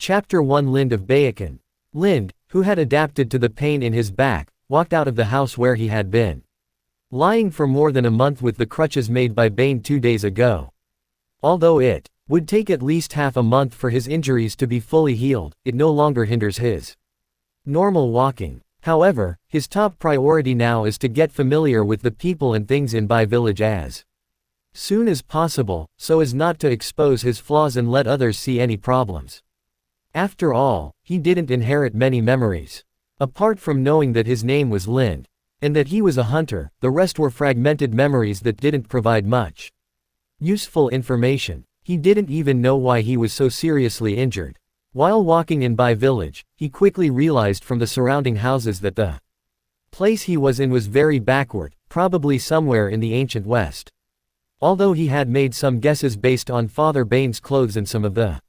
Chapter 1 Lind of Bayakan. Lind, who had adapted to the pain in his back, walked out of the house where he had been lying for more than a month with the crutches made by Bane 2 days ago. Although it would take at least half a month for his injuries to be fully healed, it no longer hinders his normal walking. However, his top priority now is to get familiar with the people and things in Bai village as soon as possible, so as not to expose his flaws and let others see any problems. After all, he didn't inherit many memories. Apart from knowing that his name was Lind, and that he was a hunter, the rest were fragmented memories that didn't provide much useful information. He didn't even know why he was so seriously injured. While walking in Bai village, he quickly realized from the surrounding houses that the place he was in was very backward, probably somewhere in the ancient West. Although he had made some guesses based on Father Bane's clothes and some of the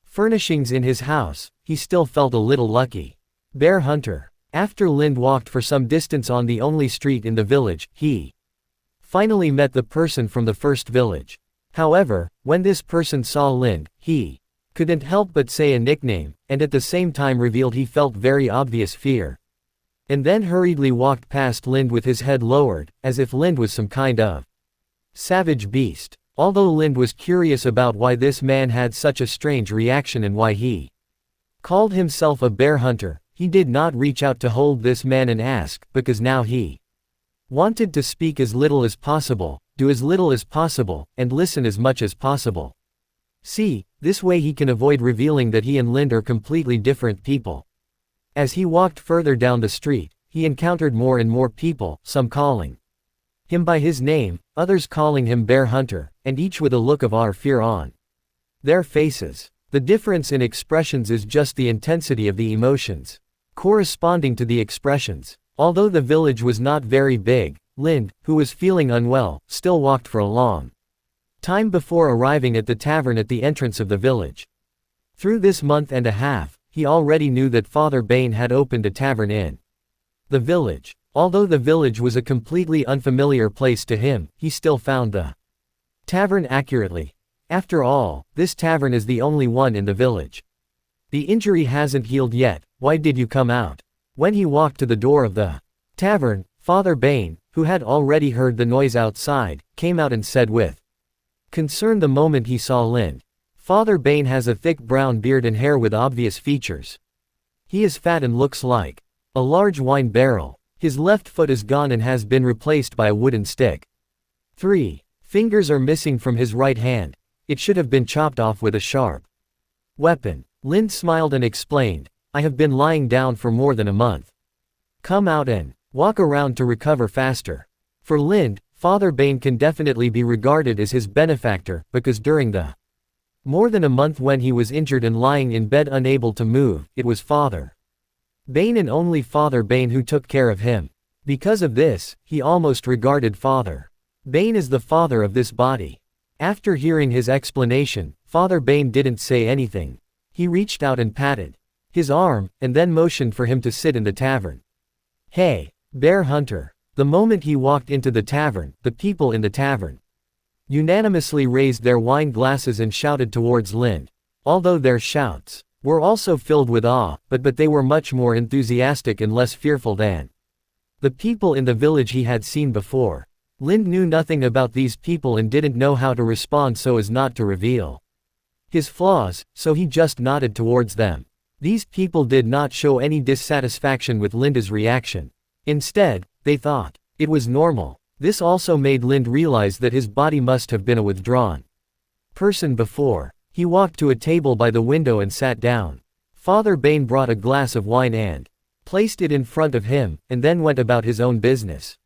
furnishings in his house, he still felt a little lucky. Bear hunter. After Lind walked for some distance on the only street in the village, he finally met the person from the first village. However, when this person saw Lind, he couldn't help but say a nickname, and at the same time revealed he felt very obvious fear. And then hurriedly walked past Lind with his head lowered, as if Lind was some kind of savage beast. Although Lind was curious about why this man had such a strange reaction and why he called himself a bear hunter, he did not reach out to hold this man and ask, because now he wanted to speak as little as possible, do as little as possible, and listen as much as possible. See, this way he can avoid revealing that he and Lind are completely different people. As he walked further down the street, he encountered more and more people, some calling him by his name, others calling him Bear Hunter, and each with a look of awe or fear on their faces. The difference in expressions is just the intensity of the emotions corresponding to the expressions. Although the village was not very big, Lind, who was feeling unwell, still walked for a long time before arriving at the tavern at the entrance of the village. Through this month and a half, he already knew that Father Bane had opened a tavern in the village. Although the village was a completely unfamiliar place to him, he still found the tavern accurately. After all, this tavern is the only one in the village. The injury hasn't healed yet, why did you come out? When he walked to the door of the tavern, Father Bane, who had already heard the noise outside, came out and said with concern the moment he saw Lind. Father Bane has a thick brown beard and hair with obvious features. He is fat and looks like a large wine barrel. His left foot is gone and has been replaced by a wooden stick. 3 fingers are missing from his right hand. It should have been chopped off with a sharp weapon. Lind smiled and explained, I have been lying down for more than a month. Come out and walk around to recover faster. For Lind, Father Bane can definitely be regarded as his benefactor, because during the more than a month when he was injured and lying in bed unable to move, it was Father Bane and only Father Bane who took care of him. Because of this, he almost regarded Father Bane as the father of this body. After hearing his explanation, Father Bane didn't say anything. He reached out and patted his arm, and then motioned for him to sit in the tavern. Hey, Bear Hunter. The moment he walked into the tavern, the people in the tavern unanimously raised their wine glasses and shouted towards Lind. Although their shouts were also filled with awe, but they were much more enthusiastic and less fearful than the people in the village he had seen before. Lind knew nothing about these people and didn't know how to respond so as not to reveal his flaws, so he just nodded towards them. These people did not show any dissatisfaction with Linda's reaction. Instead, they thought it was normal. This also made Lind realize that his body must have been a withdrawn person before. He walked to a table by the window and sat down. Father Bane brought a glass of wine and placed it in front of him, and then went about his own business.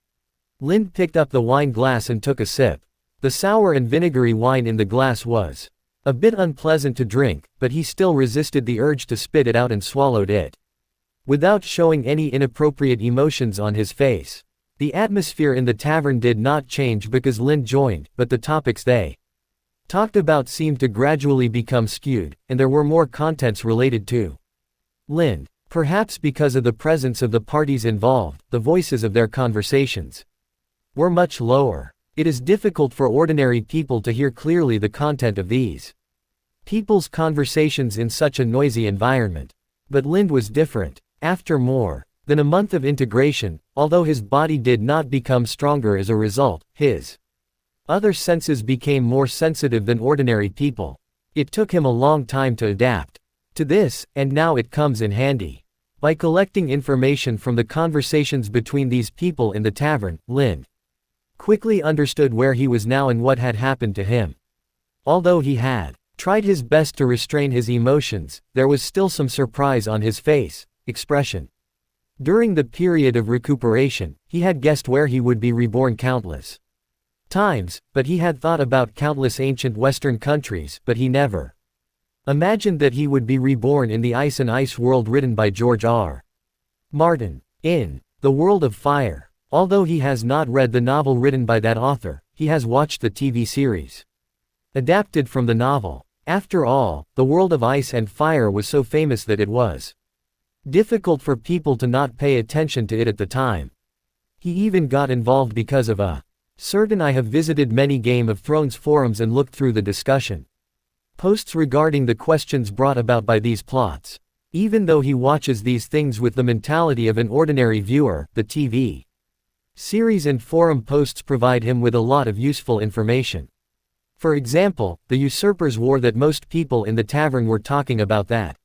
Lind picked up the wine glass and took a sip. The sour and vinegary wine in the glass was a bit unpleasant to drink, but he still resisted the urge to spit it out and swallowed it without showing any inappropriate emotions on his face. The atmosphere in the tavern did not change because Lind joined, but the topics they talked about seemed to gradually become skewed, and there were more contents related to Lind. Perhaps because of the presence of the parties involved, the voices of their conversations were much lower. It is difficult for ordinary people to hear clearly the content of these people's conversations in such a noisy environment. But Lind was different. After more than a month of integration, although his body did not become stronger as a result, his other senses became more sensitive than ordinary people. It took him a long time to adapt to this, and now it comes in handy. By collecting information from the conversations between these people in the tavern, Lind quickly understood where he was now and what had happened to him. Although he had tried his best to restrain his emotions, there was still some surprise on his face expression. During the period of recuperation, he had guessed where he would be reborn countless times, but he had thought about countless ancient Western countries, but he never imagined that he would be reborn in the Ice and Ice world written by George R. Martin. In The World of Fire. Although he has not read the novel written by that author, he has watched the TV series adapted from the novel. After all, The World of Ice and Fire was so famous that it was difficult for people to not pay attention to it at the time. He even got involved because of a certain. I have visited many Game of Thrones forums and looked through the discussion posts regarding the questions brought about by these plots. Even though he watches these things with the mentality of an ordinary viewer, the TV series and forum posts provide him with a lot of useful information. For example, the Usurpers' War that most people in the tavern were talking about that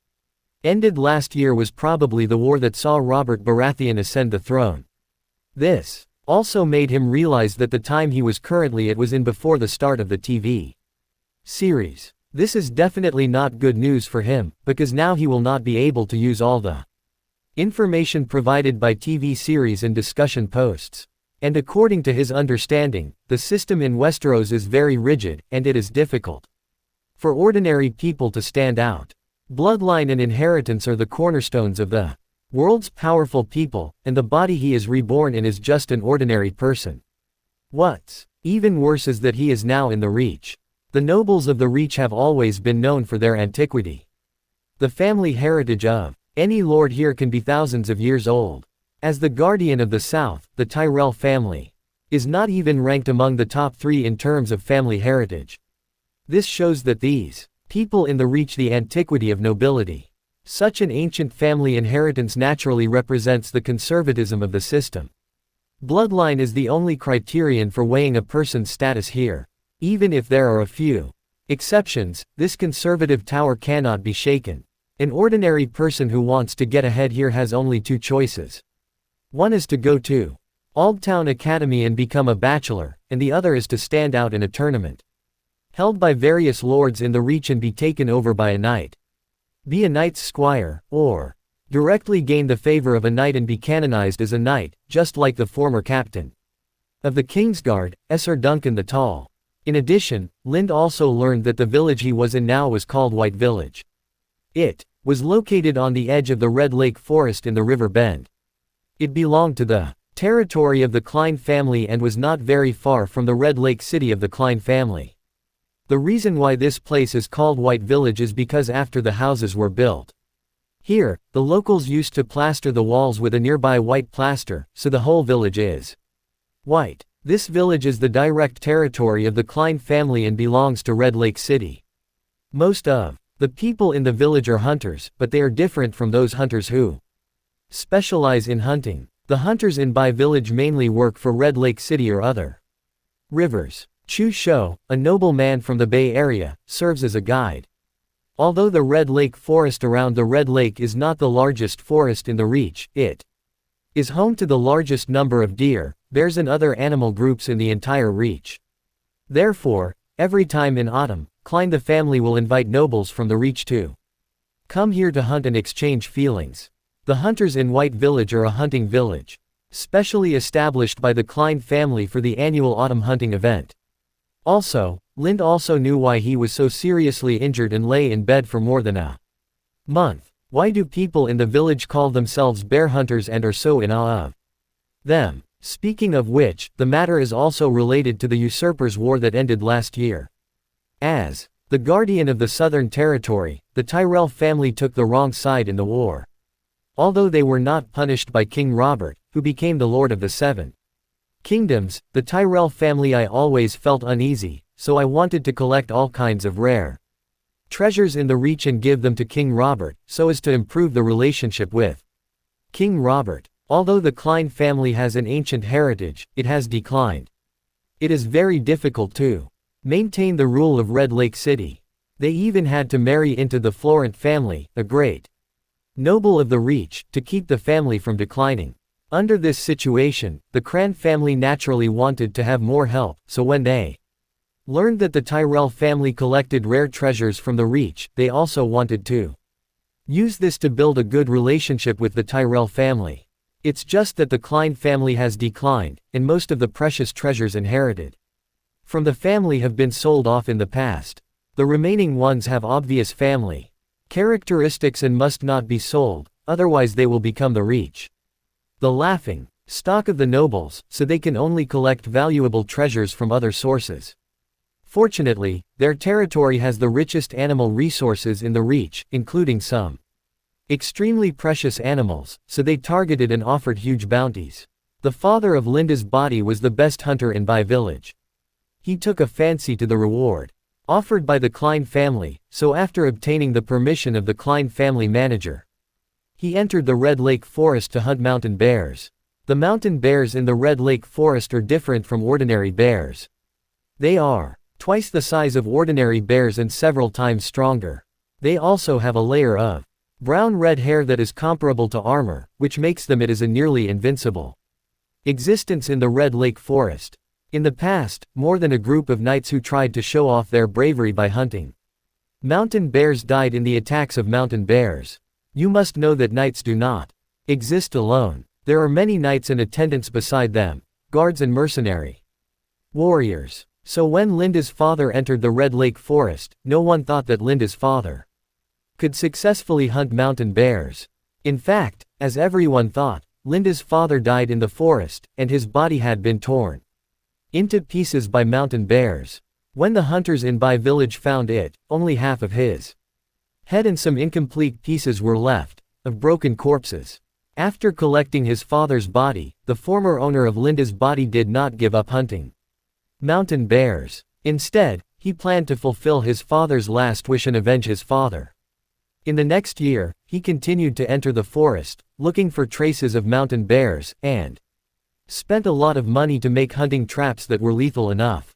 ended last year was probably the war that saw Robert Baratheon ascend the throne. This also made him realize that the time he was currently at was in before the start of the TV series. This is definitely not good news for him, because now he will not be able to use all the information provided by TV series and discussion posts. And according to his understanding, the system in Westeros is very rigid, and it is difficult for ordinary people to stand out. Bloodline and inheritance are the cornerstones of the world's powerful people, and the body he is reborn in is just an ordinary person. What's even worse is that he is now in the Reach. The nobles of the Reach have always been known for their antiquity. The family heritage of any lord here can be thousands of years old. As the guardian of the South, the Tyrell family is not even ranked among the top 3 in terms of family heritage. This shows that these people in the Reach the antiquity of nobility. Such an ancient family inheritance naturally represents the conservatism of the system. Bloodline is the only criterion for weighing a person's status here. Even if there are a few exceptions, this conservative tower cannot be shaken. An ordinary person who wants to get ahead here has only 2 choices. One is to go to Aldtown Academy and become a bachelor, and the other is to stand out in a tournament held by various lords in the Reach and be taken over by a knight. Be a knight's squire, or directly gain the favor of a knight and be canonized as a knight, just like the former captain of the Kingsguard, Sir Duncan the Tall. In addition, Lind also learned that the village he was in now was called White Village. It was located on the edge of the Red Lake Forest in the River Bend. It belonged to the territory of the Klein family and was not very far from the Red Lake city of the Klein family. The reason why this place is called White Village is because after the houses were built here, the locals used to plaster the walls with a nearby white plaster, so the whole village is white. This village is the direct territory of the Klein family and belongs to Red Lake City. Most of the people in the village are hunters, but they are different from those hunters who specialize in hunting. The hunters in Bai Village mainly work for Red Lake City or other rivers. Chu Shou, a noble man from the Bay Area, serves as a guide. Although the Red Lake Forest around the Red Lake is not the largest forest in the Reach, it is home to the largest number of deer, bears and other animal groups in the entire Reach. Therefore, every time in autumn, Klein the family will invite nobles from the Reach to come here to hunt and exchange feelings. The hunters in White Village are a hunting village, specially established by the Klein family for the annual autumn hunting event. Also, Lind also knew why he was so seriously injured and lay in bed for more than a month. Why do people in the village call themselves bear hunters and are so in awe of them? Speaking of which, the matter is also related to the Usurpers' War that ended last year. As the guardian of the Southern Territory, the Tyrell family took the wrong side in the war. Although they were not punished by King Robert, who became the Lord of the Seven Kingdoms, the Tyrell family I always felt uneasy, so I wanted to collect all kinds of rare treasures in the Reach and give them to King Robert, so as to improve the relationship with King Robert. Although the Klein family has an ancient heritage, it has declined. It is very difficult to maintain the rule of Red Lake City. They even had to marry into the Florent family, a great noble of the Reach, to keep the family from declining. Under this situation, the Cran family naturally wanted to have more help, so when they learned that the Tyrell family collected rare treasures from the Reach, they also wanted to use this to build a good relationship with the Tyrell family. It's just that the Klein family has declined, and most of the precious treasures inherited from the family have been sold off in the past. The remaining ones have obvious family characteristics and must not be sold, otherwise they will become the Reach, the laughing stock of the nobles, so they can only collect valuable treasures from other sources. Fortunately, their territory has the richest animal resources in the Reach, including some extremely precious animals, so they targeted and offered huge bounties. The father of Linda's body was the best hunter in Bai village. He took a fancy to the reward offered by the Klein family, so after obtaining the permission of the Klein family manager, he entered the Red Lake Forest to hunt mountain bears. The mountain bears in the Red Lake Forest are different from ordinary bears. They are twice the size of ordinary bears and several times stronger. They also have a layer of brown-red hair that is comparable to armor, which makes them it is a nearly invincible existence in the Red Lake Forest. In the past, more than a group of knights who tried to show off their bravery by hunting mountain bears died in the attacks of mountain bears. You must know that knights do not exist alone. There are many knights and attendants beside them, guards and mercenary warriors. So when Linda's father entered the Red Lake Forest, no one thought that Linda's father could successfully hunt mountain bears. In fact, as everyone thought, Linda's father died in the forest, and his body had been torn into pieces by mountain bears. When the hunters in Bai village found it, only half of his head and some incomplete pieces were left, of broken corpses. After collecting his father's body, the former owner of Linda's body did not give up hunting mountain bears. Instead, he planned to fulfill his father's last wish and avenge his father. In the next year, he continued to enter the forest, looking for traces of mountain bears, and spent a lot of money to make hunting traps that were lethal enough.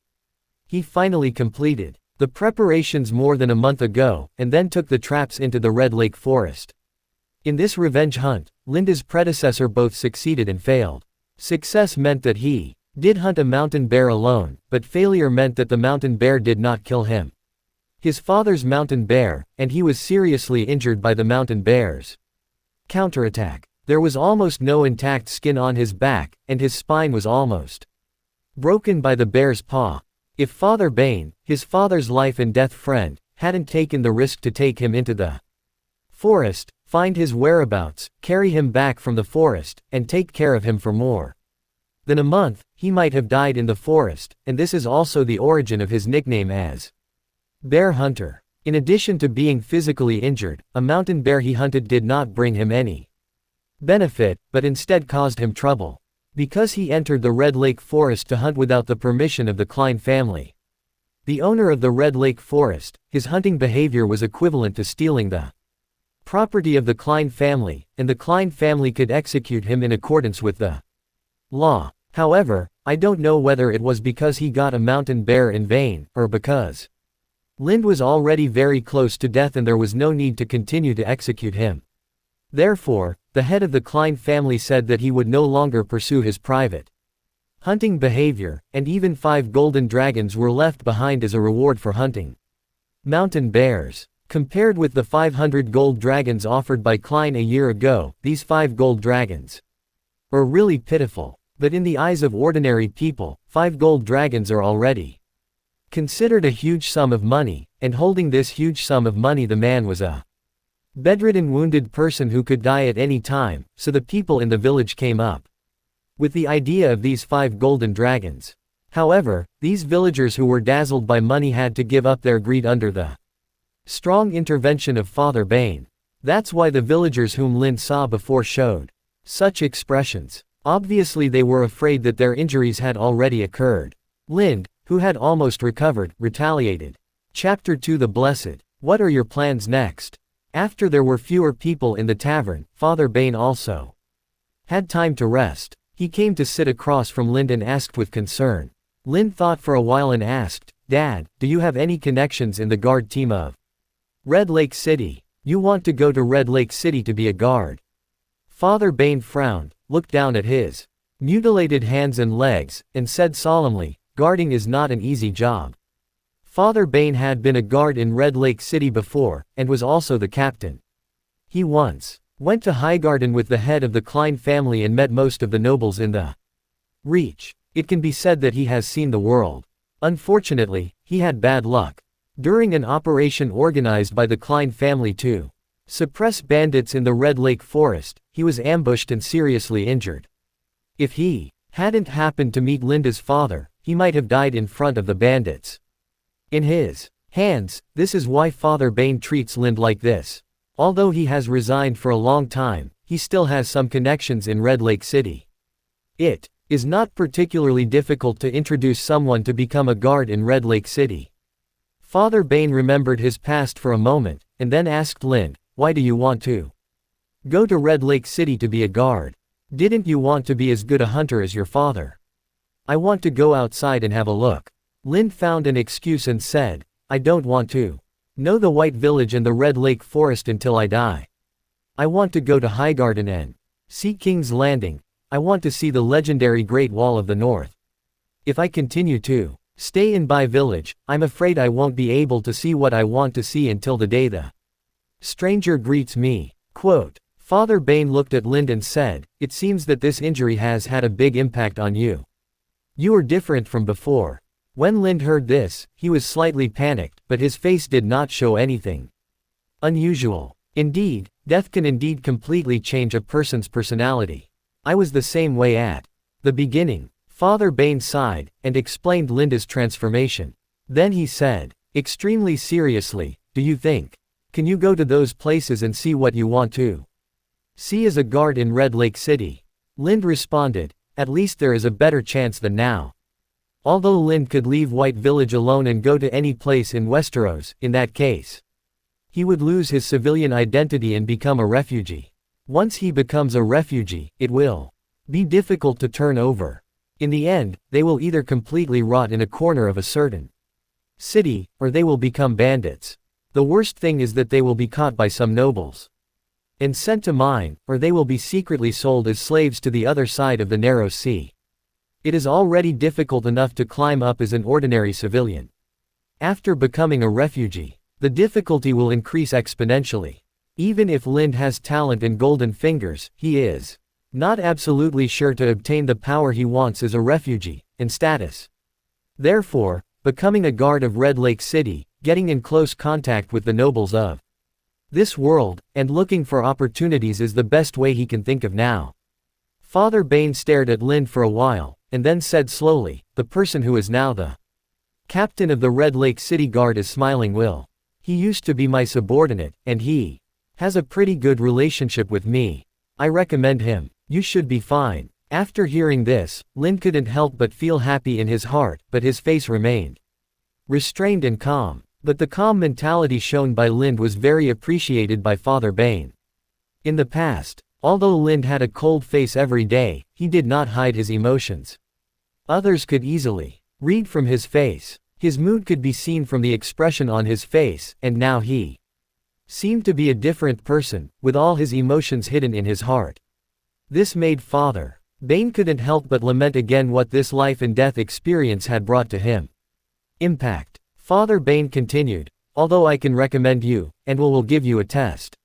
He finally completed the preparations more than a month ago, and then took the traps into the Red Lake Forest. In this revenge hunt, Linda's predecessor both succeeded and failed. Success meant that he did hunt a mountain bear alone, but failure meant that the mountain bear did not kill him. His father's mountain bear, and he was seriously injured by the mountain bear's counterattack. There was almost no intact skin on his back, and his spine was almost broken by the bear's paw. If Father Bane, his father's life and death friend, hadn't taken the risk to take him into the forest, find his whereabouts, carry him back from the forest, and take care of him for more than a month, he might have died in the forest, and this is also the origin of his nickname as Bear Hunter. In addition to being physically injured, a mountain bear he hunted did not bring him any benefit, but instead caused him trouble. Because he entered the Red Lake Forest to hunt without the permission of the Klein family. The owner of the Red Lake Forest, his hunting behavior was equivalent to stealing the property of the Klein family, and the Klein family could execute him in accordance with the law. However, I don't know whether it was because he got a mountain bear in vain, or because Lind was already very close to death and there was no need to continue to execute him. Therefore, the head of the Klein family said that he would no longer pursue his private hunting behavior, and even 5 golden dragons were left behind as a reward for hunting mountain bears. Compared with the 500 gold dragons offered by Klein a year ago, these 5 gold dragons were really pitiful. But in the eyes of ordinary people, 5 gold dragons are already considered a huge sum of money, and holding this huge sum of money the man was a bedridden wounded person who could die at any time, so the people in the village came up with the idea of these 5 golden dragons. However, these villagers who were dazzled by money had to give up their greed under the strong intervention of Father Bane. That's why the villagers whom Lind saw before showed such expressions. Obviously they were afraid that their injuries had already occurred. Lind, who had almost recovered, retaliated. Chapter 2 The Blessed. What are your plans next? After there were fewer people in the tavern, Father Bain also had time to rest. He came to sit across from Lind and asked with concern. Lind thought for a while and asked, Dad, do you have any connections in the guard team of Red Lake City? You want to go to Red Lake City to be a guard? Father Bain frowned, looked down at his mutilated hands and legs, and said solemnly, guarding is not an easy job. Father Bain had been a guard in Red Lake City before, and was also the captain. He once went to Highgarden with the head of the Klein family and met most of the nobles in the Reach. It can be said that he has seen the world. Unfortunately, he had bad luck. During an operation organized by the Klein family to suppress bandits in the Red Lake Forest, he was ambushed and seriously injured. If he hadn't happened to meet Linda's father, he might have died in front of the bandits. In his hands, this is why Father Bain treats Lind like this. Although he has resigned for a long time, he still has some connections in Red Lake City. It is not particularly difficult to introduce someone to become a guard in Red Lake City. Father Bain remembered his past for a moment, and then asked Lind, why do you want to go to Red Lake City to be a guard? Didn't you want to be as good a hunter as your father? I want to go outside and have a look. Lind found an excuse and said, I don't want to know the White Village and the Red Lake Forest until I die. I want to go to Highgarden and see King's Landing. I want to see the legendary Great Wall of the North. If I continue to stay in Bai Village, I'm afraid I won't be able to see what I want to see until the day the stranger greets me. Quote, Father Bain looked at Lind and said, it seems that this injury has had a big impact on you. You are different from before. When Lind heard this, he was slightly panicked, but his face did not show anything unusual. Indeed, death can indeed completely change a person's personality. I was the same way at the beginning. Father Bain sighed, and explained Linda's transformation. Then he said, extremely seriously, do you think? Can you go to those places and see what you want to see as a guard in Red Lake City? Lind responded, at least there is a better chance than now. Although Lind could leave White Village alone and go to any place in Westeros, in that case, he would lose his civilian identity and become a refugee. Once he becomes a refugee, it will be difficult to turn over. In the end, they will either completely rot in a corner of a certain city, or they will become bandits. The worst thing is that they will be caught by some nobles and sent to mine, or they will be secretly sold as slaves to the other side of the narrow sea. It is already difficult enough to climb up as an ordinary civilian. After becoming a refugee, the difficulty will increase exponentially. Even if Lind has talent and golden fingers, he is not absolutely sure to obtain the power he wants as a refugee, and status. Therefore, becoming a guard of Red Lake City, getting in close contact with the nobles of this world, and looking for opportunities is the best way he can think of now. Father Bain stared at Lind for a while, and then said slowly, the person who is now the captain of the Red Lake City Guard is Smiling Will. He used to be my subordinate, and he has a pretty good relationship with me. I recommend him. You should be fine. After hearing this, Lind couldn't help but feel happy in his heart, but his face remained restrained and calm. But the calm mentality shown by Lind was very appreciated by Father Bain. In the past, although Lind had a cold face every day, he did not hide his emotions. Others could easily read from his face. His mood could be seen from the expression on his face, and now he seemed to be a different person, with all his emotions hidden in his heart. This made Father Bain couldn't help but lament again what this life and death experience had brought to him. Impact. Father Bain continued, although I can recommend you, and will give you a test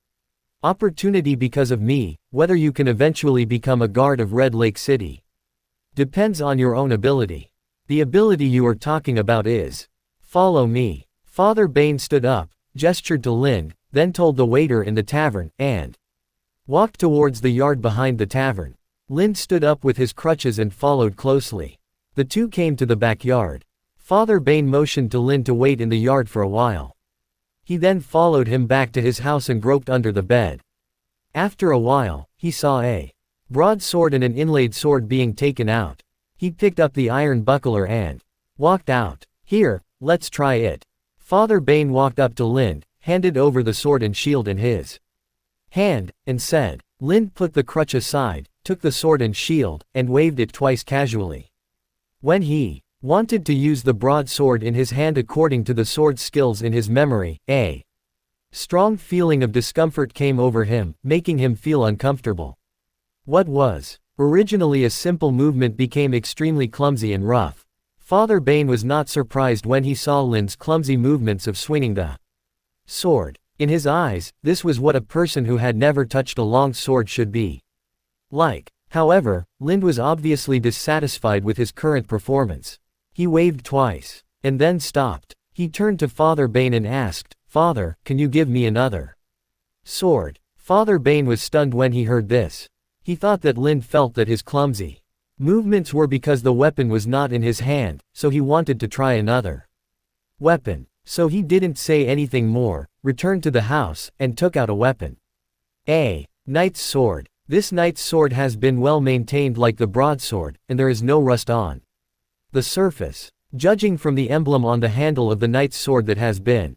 opportunity because of me, whether you can eventually become a guard of Red Lake City depends on your own ability. The ability you are talking about is, follow me. Father Bain stood up, gestured to Lind, then told the waiter in the tavern, and walked towards the yard behind the tavern. Lind stood up with his crutches and followed closely. The two came to the backyard. Father Bain motioned to Lind to wait in the yard for a while. He then followed him back to his house and groped under the bed. After a while, he saw a broadsword and an inlaid sword being taken out. He picked up the iron buckler and walked out. Here, let's try it. Father Bain walked up to Lind, handed over the sword and shield in his hand, and said. Lind put the crutch aside, took the sword and shield, and waved it twice casually. When he wanted to use the broadsword in his hand according to the sword skills in his memory, a strong feeling of discomfort came over him, making him feel uncomfortable. What was originally a simple movement became extremely clumsy and rough. Father Bane was not surprised when he saw Lind's clumsy movements of swinging the sword. In his eyes, this was what a person who had never touched a long sword should be like. However, Lind was obviously dissatisfied with his current performance. He waved twice, and then stopped. He turned to Father Bane and asked, "Father, can you give me another sword?" Father Bane was stunned when he heard this. He thought that Lind felt that his clumsy movements were because the weapon was not in his hand, so he wanted to try another weapon. So he didn't say anything more, returned to the house, and took out a weapon. A knight's sword. This knight's sword has been well maintained like the broadsword, and there is no rust on the surface. Judging from the emblem on the handle of the knight's sword that has been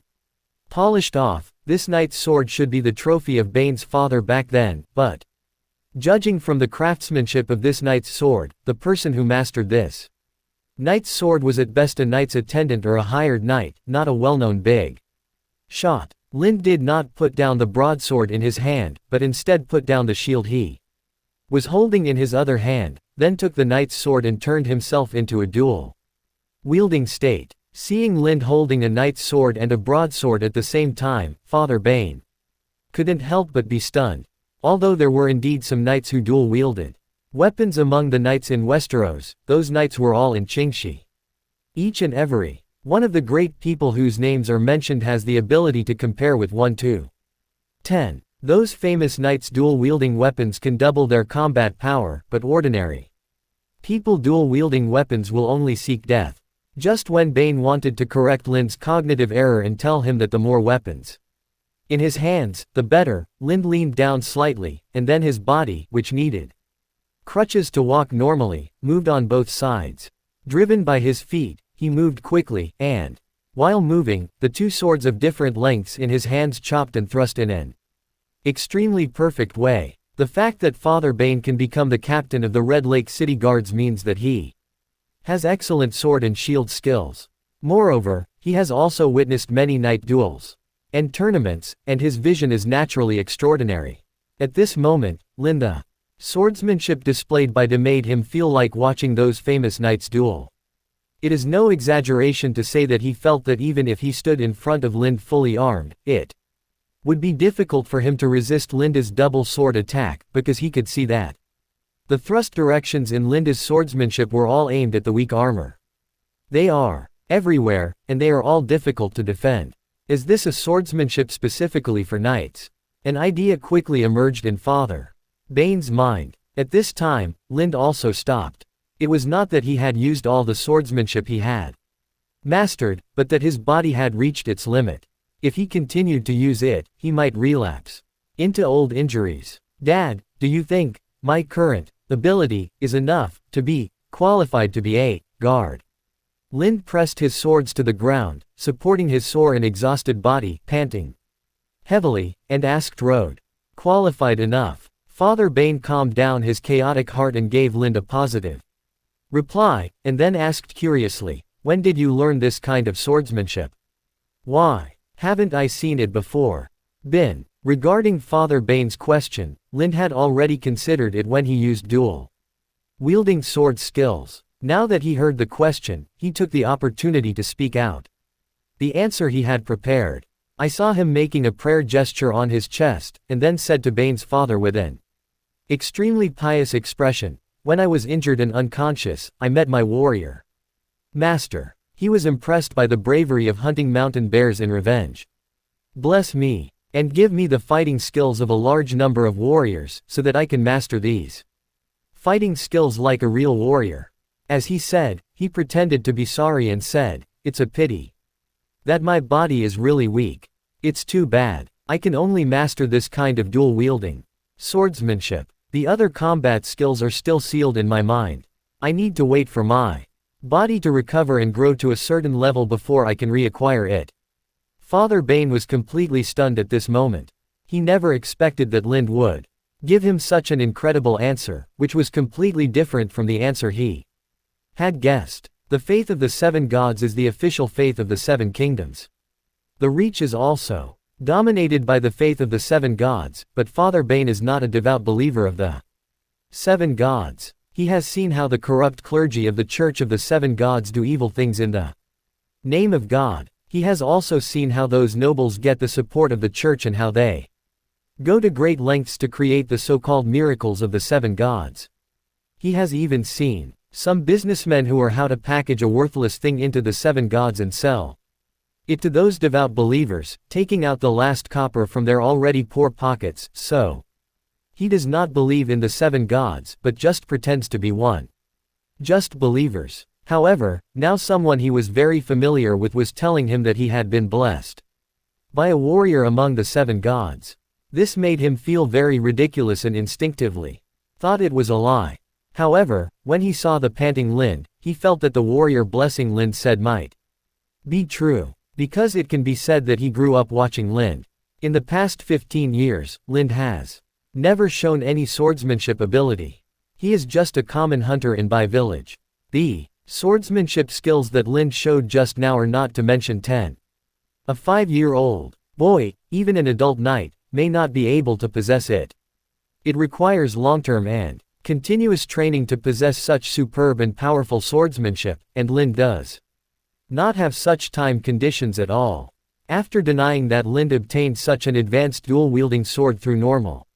polished off, this knight's sword should be the trophy of Bane's father back then, but judging from the craftsmanship of this knight's sword, the person who mastered this knight's sword was at best a knight's attendant or a hired knight, not a well-known big shot. Lind did not put down the broadsword in his hand, but instead put down the shield he was holding in his other hand, then took the knight's sword and turned himself into a dual-wielding state. Seeing Lind holding a knight's sword and a broadsword at the same time, Father Bane couldn't help but be stunned. Although there were indeed some knights who dual-wielded weapons among the knights in Westeros, those knights were all in Qingxi. Each and every one of the great people whose names are mentioned has the ability to compare with 1 to 10. Those famous knights dual-wielding weapons can double their combat power, but ordinary people dual-wielding weapons will only seek death. Just when Bane wanted to correct Lind's cognitive error and tell him that the more weapons in his hands, the better, Lind leaned down slightly, and then his body, which needed crutches to walk normally, moved on both sides. Driven by his feet, he moved quickly, and while moving, the two swords of different lengths in his hands chopped and thrust in an extremely perfect way. The fact that Father Bane can become the captain of the Red Lake City Guards means that he has excellent sword and shield skills. Moreover, he has also witnessed many knight duels and tournaments, and his vision is naturally extraordinary. At this moment, Linda swordsmanship displayed by Bane made him feel like watching those famous knights duel. It is no exaggeration to say that he felt that even if he stood in front of Lind fully armed, it would be difficult for him to resist Linda's double sword attack, because he could see that the thrust directions in Linda's swordsmanship were all aimed at the weak armor. They are everywhere, and they are all difficult to defend. Is this a swordsmanship specifically for knights? An idea quickly emerged in Father Bane's mind. At this time, Lind also stopped. It was not that he had used all the swordsmanship he had mastered, but that his body had reached its limit. If he continued to use it, he might relapse into old injuries. Dad, do you think my current ability is enough to be qualified to be a guard? Lind pressed his swords to the ground, supporting his sore and exhausted body, panting heavily, and asked Rode. Qualified enough. Father Bane calmed down his chaotic heart and gave Lind a positive reply, and then asked curiously, "When did you learn this kind of swordsmanship? Why haven't I seen it before?" Regarding Father Bane's question, Lind had already considered it when he used dual-wielding sword skills. Now that he heard the question, he took the opportunity to speak out. The answer he had prepared. I saw him making a prayer gesture on his chest, and then said to Bane's father with an extremely pious expression, "When I was injured and unconscious, I met my warrior master. He was impressed by the bravery of hunting mountain bears in revenge. Bless me, and give me the fighting skills of a large number of warriors, so that I can master these fighting skills like a real warrior." As he said, he pretended to be sorry and said, "It's a pity that my body is really weak. It's too bad. I can only master this kind of dual-wielding swordsmanship. The other combat skills are still sealed in my mind. I need to wait for my body to recover and grow to a certain level before I can reacquire it." Father Bane was completely stunned at this moment. He never expected that Lind would give him such an incredible answer, which was completely different from the answer he had guessed. The faith of the 7 gods is the official faith of the 7 kingdoms. The Reach is also dominated by the faith of the 7 gods, but Father Bane is not a devout believer of the 7 gods. He has seen how the corrupt clergy of the Church of the 7 gods do evil things in the name of God. He has also seen how those nobles get the support of the Church and how they go to great lengths to create the so-called miracles of the 7 gods. He has even seen some businessmen who are how to package a worthless thing into the 7 gods and sell it to those devout believers, taking out the last copper from their already poor pockets. So he does not believe in the 7 gods, but just pretends to be one. Just believers. However, now someone he was very familiar with was telling him that he had been blessed by a warrior among the 7 gods. This made him feel very ridiculous and instinctively thought it was a lie. However, when he saw the panting Lind, he felt that the warrior blessing Lind said might be true, because it can be said that he grew up watching Lind. In the past 15 years, Lind has never shown any swordsmanship ability. He is just a common hunter in Bai village. The swordsmanship skills that Lind showed just now are not to mention 10. A 5-year-old boy, even an adult knight, may not be able to possess it. It requires long-term and continuous training to possess such superb and powerful swordsmanship, and Lind does not have such time conditions at all. After denying that Lind obtained such an advanced dual-wielding sword through normal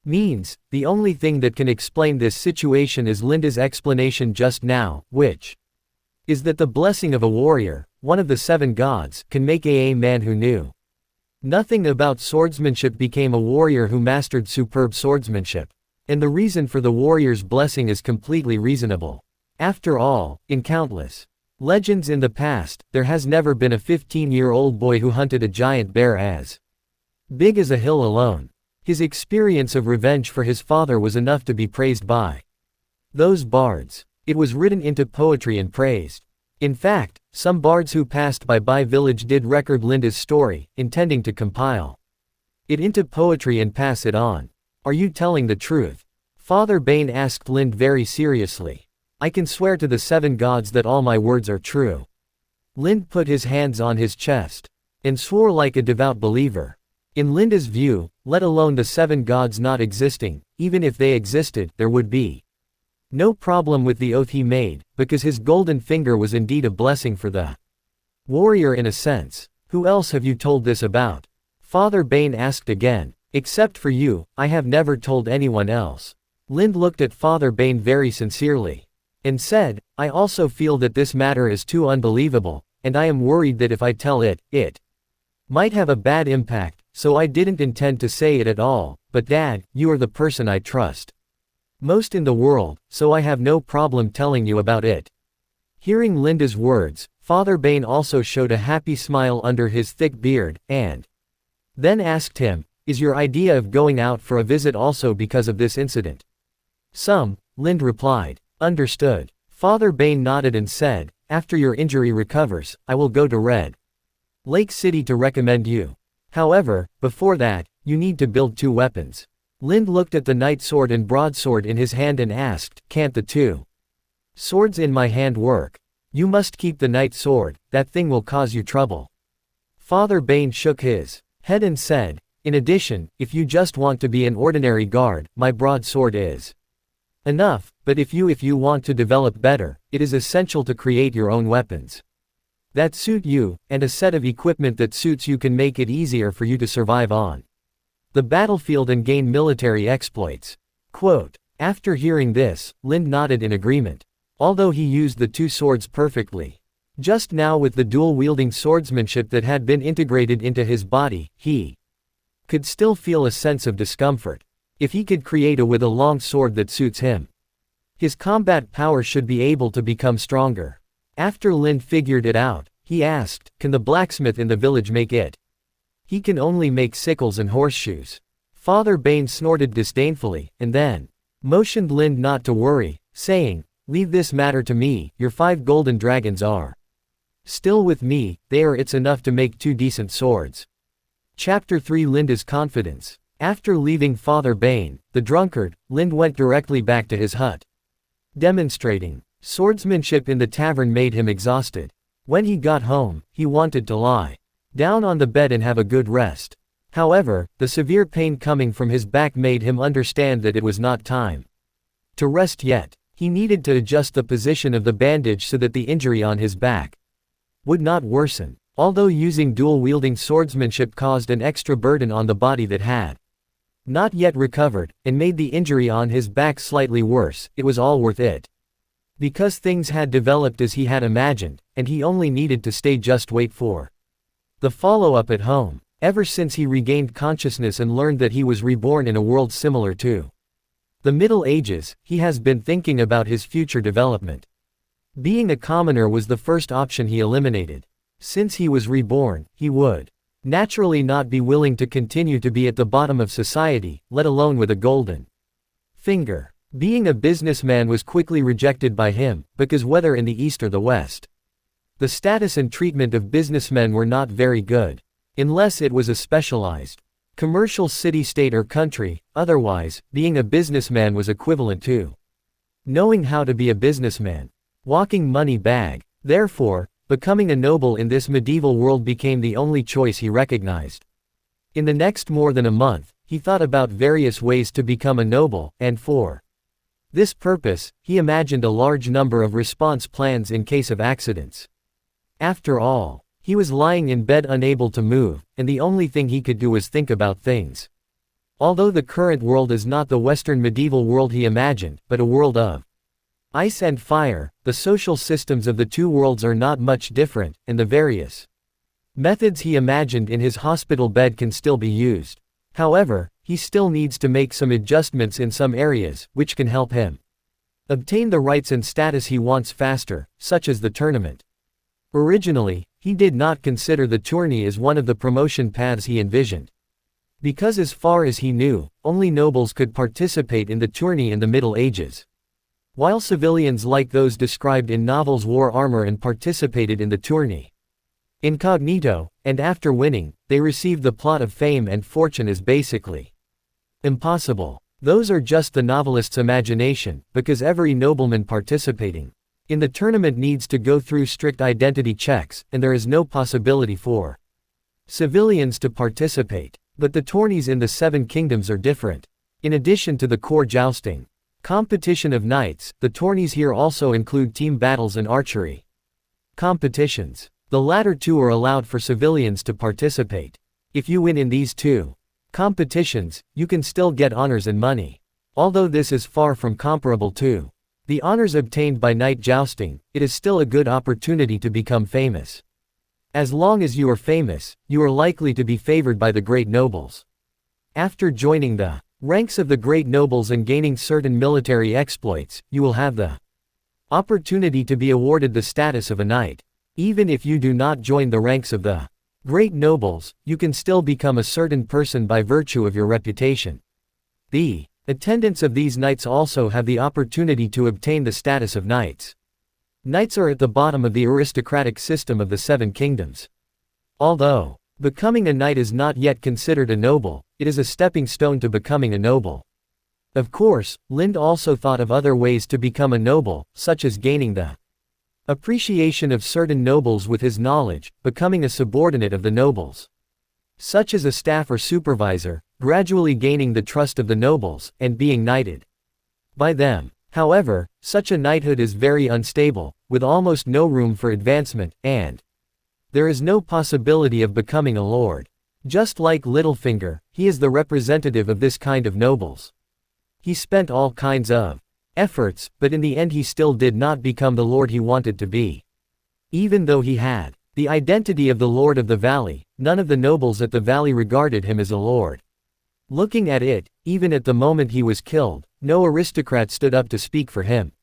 means, the only thing that can explain this situation is Linda's explanation just now, which is that the blessing of a warrior, one of the 7 gods, can make a man who knew nothing about swordsmanship became a warrior who mastered superb swordsmanship. And the reason for the warrior's blessing is completely reasonable. After all, in countless legends in the past, there has never been a 15-year-old boy who hunted a giant bear as big as a hill alone. His experience of revenge for his father was enough to be praised by those bards. It was written into poetry and praised. In fact, some bards who passed by Bai village did record Linda's story, intending to compile it into poetry and pass it on. Are you telling the truth? Father Bane asked Lind very seriously. I can swear to the 7 gods that all my words are true. Lind put his hands on his chest and swore like a devout believer. In Linda's view, let alone the 7 gods not existing, even if they existed, there would be no problem with the oath he made, because his golden finger was indeed a blessing for the warrior in a sense. Who else have you told this about? Father Bane asked again. Except for you, I have never told anyone else. Lind looked at Father Bane very sincerely and said, I also feel that this matter is too unbelievable, and I am worried that if I tell it, it might have a bad impact, so I didn't intend to say it at all, but Dad, you are the person I trust most in the world, so I have no problem telling you about it. Hearing Linda's words, Father Bane also showed a happy smile under his thick beard, and then asked him, is your idea of going out for a visit also because of this incident? Lind replied. Understood. Father Bane nodded and said, after your injury recovers, I will go to Red Lake City to recommend you. However, before that, you need to build 2 weapons. Lind looked at the knight sword and broadsword in his hand and asked, can't the 2 swords in my hand work? You must keep the knight sword, that thing will cause you trouble. Father Bane shook his head and said, in addition, if you just want to be an ordinary guard, my broadsword is enough, but if you want to develop better, it is essential to create your own weapons that suit you, and a set of equipment that suits you can make it easier for you to survive on the battlefield and gain military exploits. Quote. After hearing this, Lind nodded in agreement. Although he used the 2 swords perfectly just now with the dual-wielding swordsmanship that had been integrated into his body, he could still feel a sense of discomfort. If he could create a with a long sword that suits him, his combat power should be able to become stronger. After Lind figured it out, he asked, can the blacksmith in the village make it? He can only make sickles and horseshoes. Father Bane snorted disdainfully, and then motioned Lind not to worry, saying, leave this matter to me, your 5 golden dragons are Still with me, it's enough to make 2 decent swords. Chapter 3 Linda's Confidence. After leaving Father Bane, the drunkard, Lind went directly back to his hut. Demonstrating swordsmanship in the tavern made him exhausted. When he got home, he wanted to lie down on the bed and have a good rest. However, the severe pain coming from his back made him understand that it was not time to rest yet. He needed to adjust the position of the bandage so that the injury on his back would not worsen. Although using dual-wielding swordsmanship caused an extra burden on the body that had not yet recovered, and made the injury on his back slightly worse, it was all worth it. Because things had developed as he had imagined, and he only needed to wait for the follow-up at home. Ever since he regained consciousness and learned that he was reborn in a world similar to the Middle Ages, he has been thinking about his future development. Being a commoner was the first option he eliminated. Since he was reborn, he would naturally not be willing to continue to be at the bottom of society, let alone with a golden finger. Being a businessman was quickly rejected by him, because whether in the East or the West, the status and treatment of businessmen were not very good. Unless it was a specialized commercial city, state or country, otherwise, being a businessman was equivalent to knowing how to be a businessman. Walking money bag. Therefore, becoming a noble in this medieval world became the only choice he recognized. In the next more than a month, he thought about various ways to become a noble, and for this purpose, he imagined a large number of response plans in case of accidents. After all, he was lying in bed unable to move, and the only thing he could do was think about things. Although the current world is not the Western medieval world he imagined, but a world of ice and fire, the social systems of the 2 worlds are not much different, and the various methods he imagined in his hospital bed can still be used. However, he still needs to make some adjustments in some areas, which can help him obtain the rights and status he wants faster, such as the tournament. Originally, he did not consider the tourney as one of the promotion paths he envisioned. Because as far as he knew, only nobles could participate in the tourney in the Middle Ages, while civilians like those described in novels wore armor and participated in the tourney incognito, and after winning, they received the plot of fame and fortune as basically impossible. Those are just the novelist's imagination, because every nobleman participating in the tournament needs to go through strict identity checks, and there is no possibility for civilians to participate. But the tourneys in the 7 kingdoms are different. In addition to the core jousting competition of knights, the tourneys here also include team battles and archery competitions. The latter 2 are allowed for civilians to participate. If you win in these 2 competitions, you can still get honors and money. Although this is far from comparable to the honors obtained by knight jousting, it is still a good opportunity to become famous. As long as you are famous, you are likely to be favored by the great nobles. After joining the ranks of the great nobles and gaining certain military exploits, you will have the opportunity to be awarded the status of a knight. Even if you do not join the ranks of the great nobles, you can still become a certain person by virtue of your reputation. The attendants of these knights also have the opportunity to obtain the status of knights. Knights are at the bottom of the aristocratic system of the 7 kingdoms. Although becoming a knight is not yet considered a noble, it is a stepping stone to becoming a noble. Of course, Lind also thought of other ways to become a noble, such as gaining the appreciation of certain nobles with his knowledge, becoming a subordinate of the nobles, such as a staff or supervisor, gradually gaining the trust of the nobles, and being knighted by them. However, such a knighthood is very unstable, with almost no room for advancement, and there is no possibility of becoming a lord. Just like Littlefinger, he is the representative of this kind of nobles. He spent all kinds of efforts, but in the end he still did not become the lord he wanted to be. Even though he had the identity of the Lord of the Valley, none of the nobles at the valley regarded him as a lord. Looking at it, even at the moment he was killed, no aristocrat stood up to speak for him.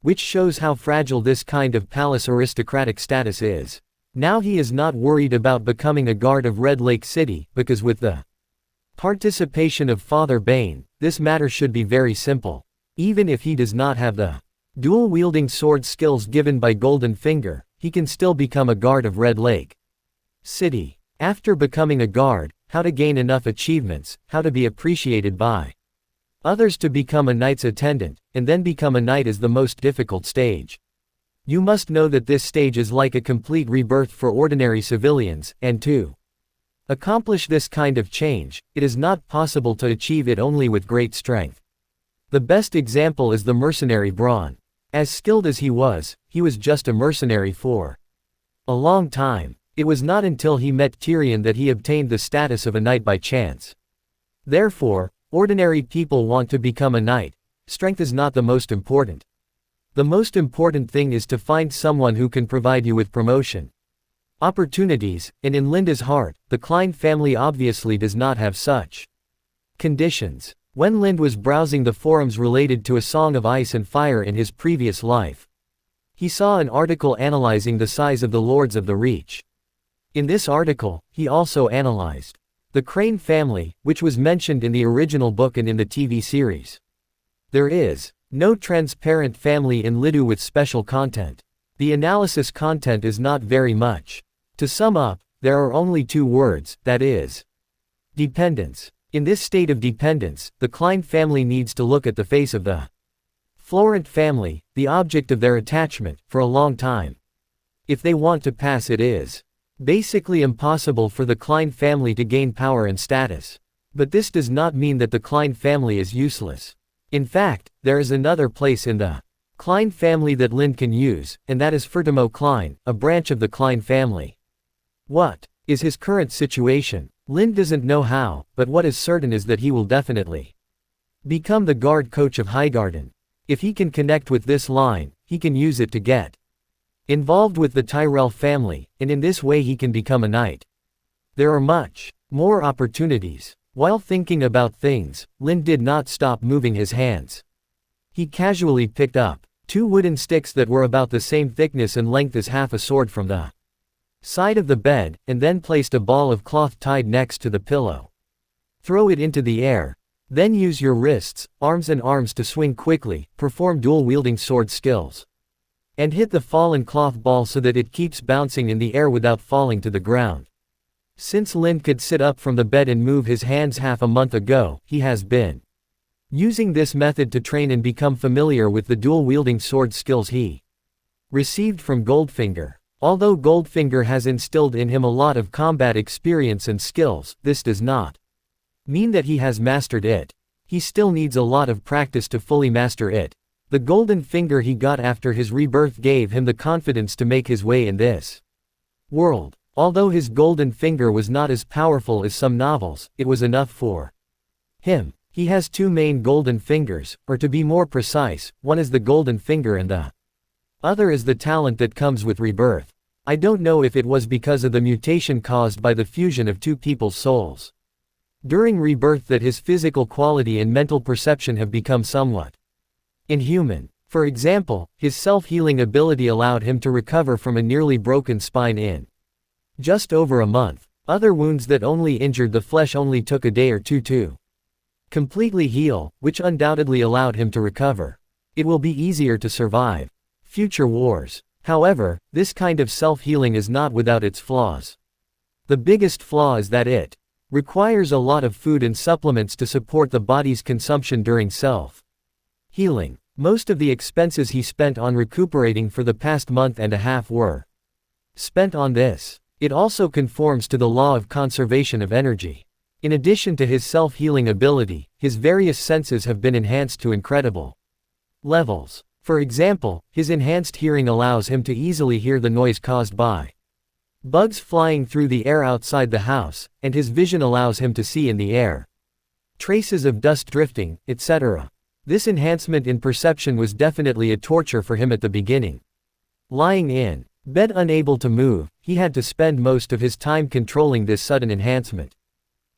Which shows how fragile this kind of palace aristocratic status is. Now he is not worried about becoming a guard of Red Lake City, because with the participation of Father Bane, this matter should be very simple. Even if he does not have the dual-wielding sword skills given by Golden Finger, he can still become a guard of Red Lake City. After becoming a guard, how to gain enough achievements, how to be appreciated by others to become a knight's attendant, and then become a knight is the most difficult stage. You must know that this stage is like a complete rebirth for ordinary civilians, and to accomplish this kind of change, it is not possible to achieve it only with great strength. The best example is the mercenary Braun. As skilled as he was just a mercenary for a long time. It was not until he met Tyrion that he obtained the status of a knight by chance. Therefore, ordinary people want to become a knight. Strength is not the most important. The most important thing is to find someone who can provide you with promotion opportunities, and in Linda's heart, the Klein family obviously does not have such conditions. When Lind was browsing the forums related to A Song of Ice and Fire in his previous life, he saw an article analyzing the size of the Lords of the Reach. In this article, he also analyzed the Crane family, which was mentioned in the original book and in the TV series. There is no transparent family in Lidu with special content. The analysis content is not very much. To sum up, there are only two words, that is, dependence. In this state of dependence, the Klein family needs to look at the face of the Florent family, the object of their attachment, for a long time. If they want to pass, it is basically impossible for the Klein family to gain power and status. But this does not mean that the Klein family is useless. In fact, there is another place in the Klein family that Lind can use, and that is Fertimo Klein, a branch of the Klein family. What is his current situation? Lind doesn't know how, but what is certain is that he will definitely become the guard coach of Highgarden. If he can connect with this line, he can use it to get involved with the Tyrell family, and in this way he can become a knight. There are much more opportunities. While thinking about things, Lind did not stop moving his hands. He casually picked up two wooden sticks that were about the same thickness and length as half a sword from the side of the bed, and then placed a ball of cloth tied next to the pillow. Throw it into the air. Then use your wrists, arms and arms to swing quickly, perform dual-wielding sword skills. And hit the fallen cloth ball so that it keeps bouncing in the air without falling to the ground. Since Lind could sit up from the bed and move his hands half a month ago, he has been using this method to train and become familiar with the dual-wielding sword skills he received from Goldfinger. Although Goldfinger has instilled in him a lot of combat experience and skills, this does not mean that he has mastered it. He still needs a lot of practice to fully master it. The golden finger he got after his rebirth gave him the confidence to make his way in this world. Although his golden finger was not as powerful as some novels, it was enough for him. He has two main golden fingers, or to be more precise, one is the golden finger and the other is the talent that comes with rebirth. I don't know if it was because of the mutation caused by the fusion of two people's souls during rebirth that his physical quality and mental perception have become somewhat inhuman. For example, his self-healing ability allowed him to recover from a nearly broken spine in just over a month. Other wounds that only injured the flesh only took a day or two to completely heal, which undoubtedly allowed him to recover. It will be easier to survive future wars. However, this kind of self-healing is not without its flaws. The biggest flaw is that it requires a lot of food and supplements to support the body's consumption during self-healing. Most of the expenses he spent on recuperating for the past month and a half were spent on this. It also conforms to the law of conservation of energy. In addition to his self-healing ability, his various senses have been enhanced to incredible levels. For example, his enhanced hearing allows him to easily hear the noise caused by bugs flying through the air outside the house, and his vision allows him to see in the air traces of dust drifting, etc. This enhancement in perception was definitely a torture for him at the beginning. Lying in bed unable to move, he had to spend most of his time controlling this sudden enhancement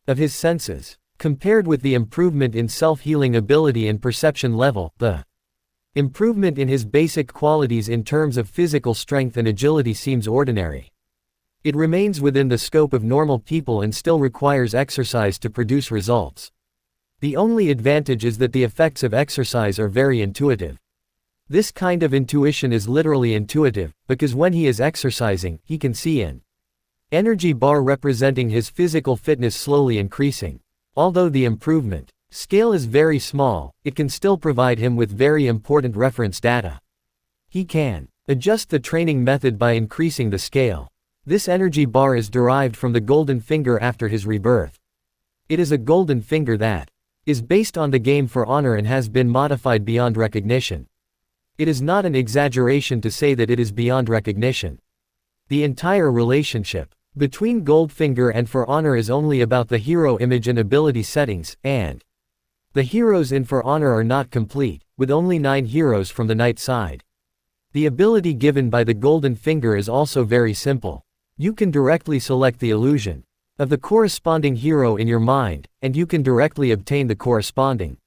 of his senses. Compared with the improvement in self-healing ability and perception level, the improvement in his basic qualities in terms of physical strength and agility seems ordinary. It remains within the scope of normal people and still requires exercise to produce results. The only advantage is that the effects of exercise are very intuitive. This kind of intuition is literally intuitive, because when he is exercising, he can see an energy bar representing his physical fitness slowly increasing. Although the improvement scale is very small, it can still provide him with very important reference data. He can adjust the training method by increasing the scale. This energy bar is derived from the golden finger after his rebirth. It is a golden finger that is based on the game For Honor and has been modified beyond recognition. It is not an exaggeration to say that it is beyond recognition. The entire relationship between Goldfinger and For Honor is only about the hero image and ability settings, and the heroes in For Honor are not complete, with only 9 heroes from the Knight side. The ability given by the Golden Finger is also very simple. You can directly select the illusion of the corresponding hero in your mind, and you can directly obtain the corresponding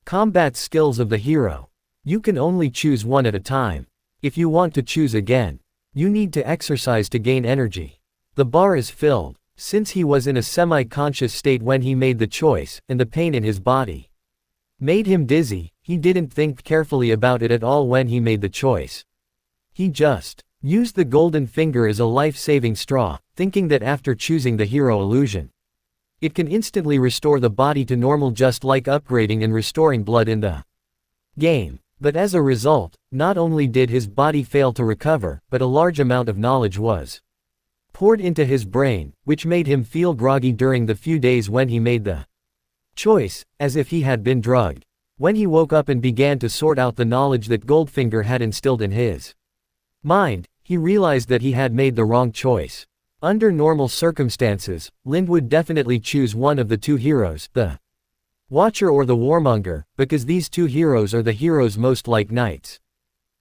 combat skills of the hero. You can only choose one at a time. If you want to choose again, you need to exercise to gain energy. The bar is filled, since he was in a semi-conscious state when he made the choice, and the pain in his body made him dizzy. He didn't think carefully about it at all when he made the choice. He just used the golden finger as a life-saving straw, thinking that after choosing the hero illusion, it can instantly restore the body to normal, just like upgrading and restoring blood in the game. But as a result, not only did his body fail to recover, but a large amount of knowledge was poured into his brain, which made him feel groggy during the few days when he made the choice, as if he had been drugged. When he woke up and began to sort out the knowledge that Goldfinger had instilled in his mind, he realized that he had made the wrong choice. Under normal circumstances, Lind would definitely choose one of the 2 heroes, the Watcher or the Warmonger, because these 2 heroes are the heroes most like knights.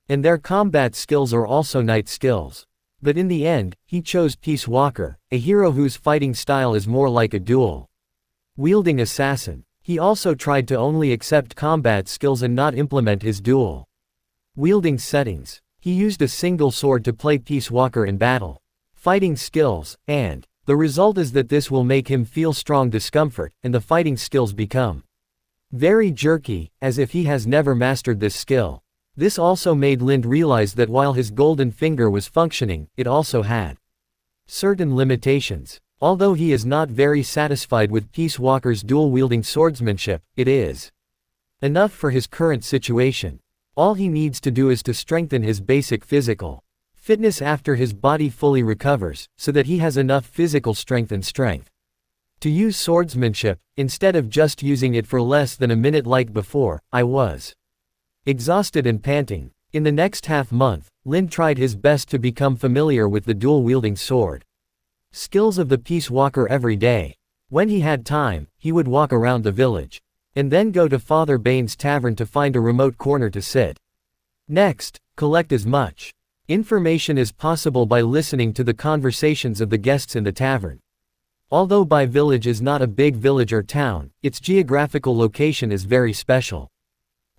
And their combat skills are also knight skills. But in the end, he chose Peace Walker, a hero whose fighting style is more like a dual-wielding assassin. He also tried to only accept combat skills and not implement his dual-wielding settings. He used a single sword to play Peace Walker in battle. Fighting skills, and the result is that this will make him feel strong discomfort, and the fighting skills become very jerky, as if he has never mastered this skill. This also made Lind realize that while his golden finger was functioning, it also had certain limitations. Although he is not very satisfied with Peace Walker's dual-wielding swordsmanship, it is enough for his current situation. All he needs to do is to strengthen his basic physical fitness after his body fully recovers, so that he has enough physical strength to use swordsmanship, instead of just using it for less than a minute like before. I was exhausted and panting. In the next half-month, Lind tried his best to become familiar with the dual-wielding sword skills of the Peace Walker every day. When he had time, he would walk around the village, and then go to Father Bain's tavern to find a remote corner to sit. Next, collect as much information as possible by listening to the conversations of the guests in the tavern. Although Bai Village is not a big village or town, its geographical location is very special.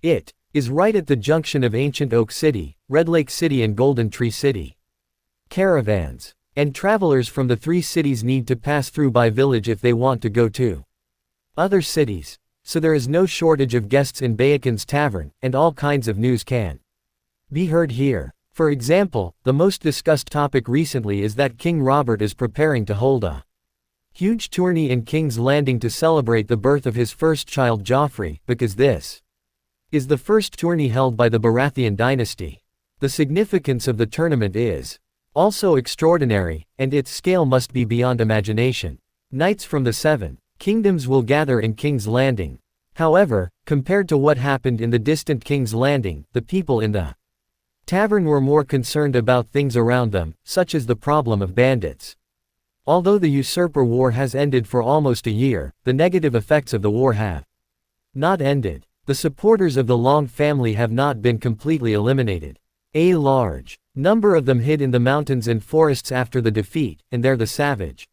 It is right at the junction of Ancient Oak City, Red Lake City and Golden Tree City. Caravans and travelers from the 3 cities need to pass through Bai Village if they want to go to other cities. So there is no shortage of guests in Baeken's tavern, and all kinds of news can be heard here. For example, the most discussed topic recently is that King Robert is preparing to hold a huge tourney in King's Landing to celebrate the birth of his first child Joffrey, because this is the first tourney held by the Baratheon dynasty. The significance of the tournament is also extraordinary, and its scale must be beyond imagination. Knights from the 7 kingdoms will gather in King's Landing. However, compared to what happened in the distant King's Landing, the people in the tavern were more concerned about things around them, such as the problem of bandits. Although the Usurper War has ended for almost a year, the negative effects of the war have not ended. The supporters of the Long family have not been completely eliminated. A large number of them hid in the mountains and forests after the defeat, and there the savage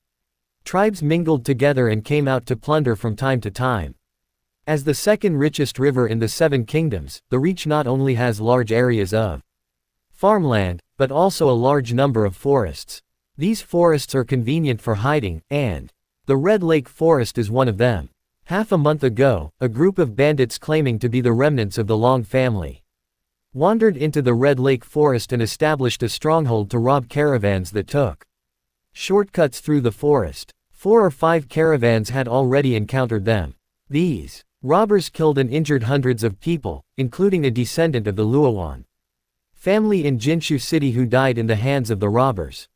tribes mingled together and came out to plunder from time to time. As the second richest river in the 7 kingdoms, the Reach not only has large areas of farmland, but also a large number of forests. These forests are convenient for hiding, and the Red Lake Forest is one of them. Half a month ago, a group of bandits claiming to be the remnants of the Long family wandered into the Red Lake forest and established a stronghold to rob caravans that took shortcuts through the forest. 4 or 5 caravans had already encountered them. These robbers killed and injured hundreds of people, including a descendant of the Luowan family in Jinshu City who died in the hands of the robbers.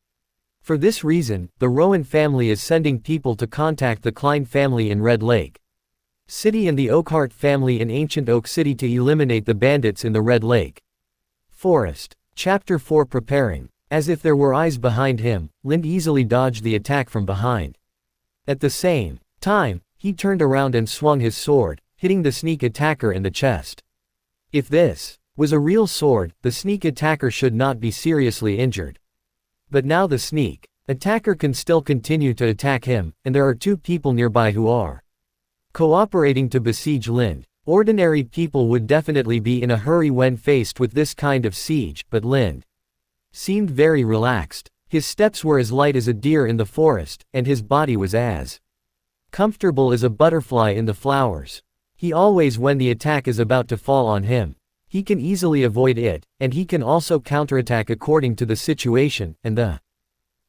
For this reason, the Rowan family is sending people to contact the Klein family in Red Lake City and the Oakhart family in Ancient Oak City to eliminate the bandits in the Red Lake Forest. Chapter 4 Preparing. As if there were eyes behind him, Lind easily dodged the attack from behind. At the same time, he turned around and swung his sword, hitting the sneak attacker in the chest. If this was a real sword, the sneak attacker should not be seriously injured. But now the sneak attacker can still continue to attack him, and there are 2 people nearby who are cooperating to besiege Lind. Ordinary people would definitely be in a hurry when faced with this kind of siege, but Lind seemed very relaxed. His steps were as light as a deer in the forest, and his body was as comfortable as a butterfly in the flowers. He always, when the attack is about to fall on him, he can easily avoid it, and he can also counterattack according to the situation, and the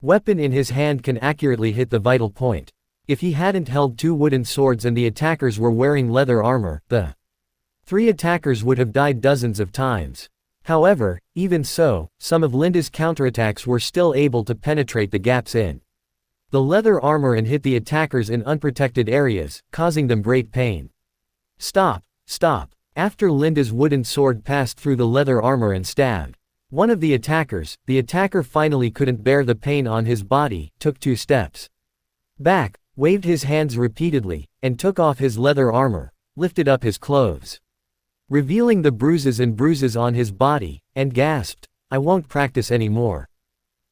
weapon in his hand can accurately hit the vital point. If he hadn't held 2 wooden swords and the attackers were wearing leather armor, the 3 attackers would have died dozens of times. However, even so, some of Linda's counterattacks were still able to penetrate the gaps in the leather armor and hit the attackers in unprotected areas, causing them great pain. Stop! Stop! After Linda's wooden sword passed through the leather armor and stabbed one of the attackers, the attacker finally couldn't bear the pain on his body, took 2 steps back, waved his hands repeatedly, and took off his leather armor, lifted up his clothes, revealing the bruises on his body, and gasped, "I won't practice anymore.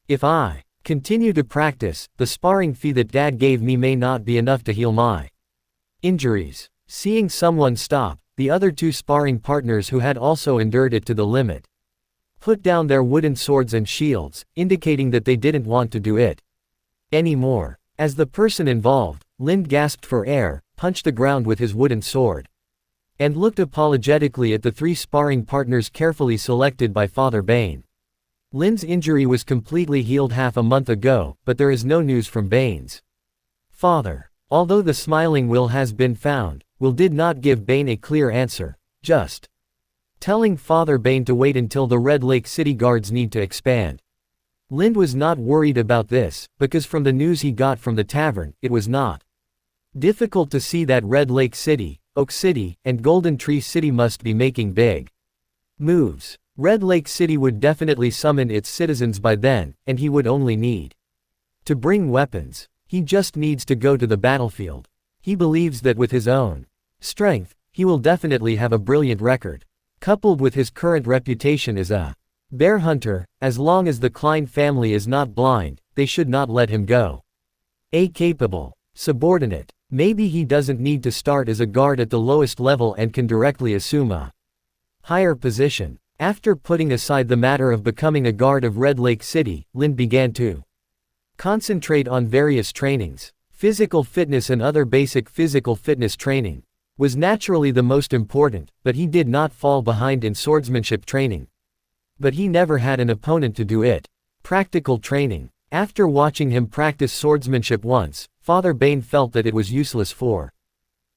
If I continue to practice, the sparring fee that Dad gave me may not be enough to heal my injuries." Seeing someone stop, the other 2 sparring partners who had also endured it to the limit put down their wooden swords and shields, indicating that they didn't want to do it anymore. As the person involved, Lind gasped for air, punched the ground with his wooden sword, and looked apologetically at the 3 sparring partners carefully selected by Father Bane. Lind's injury was completely healed half a month ago, but there is no news from Bane's father. Although the smiling Will has been found, Will did not give Bane a clear answer, just telling Father Bane to wait until the Red Lake City guards need to expand. Lind was not worried about this, because from the news he got from the tavern, it was not difficult to see that Red Lake City, Oak City, and Golden Tree City must be making big moves. Red Lake City would definitely summon its citizens by then, and he would only need to bring weapons. He just needs to go to the battlefield. He believes that with his own strength, he will definitely have a brilliant record. Coupled with his current reputation as a bear hunter, as long as the Klein family is not blind, they should not let him go. A capable subordinate. Maybe he doesn't need to start as a guard at the lowest level and can directly assume a higher position. After putting aside the matter of becoming a guard of Red Lake City, Lind began to concentrate on various trainings. Physical fitness and other basic physical fitness training was naturally the most important, but he did not fall behind in swordsmanship training. But he never had an opponent to do it. Practical training. After watching him practice swordsmanship once, Father Bane felt that it was useless for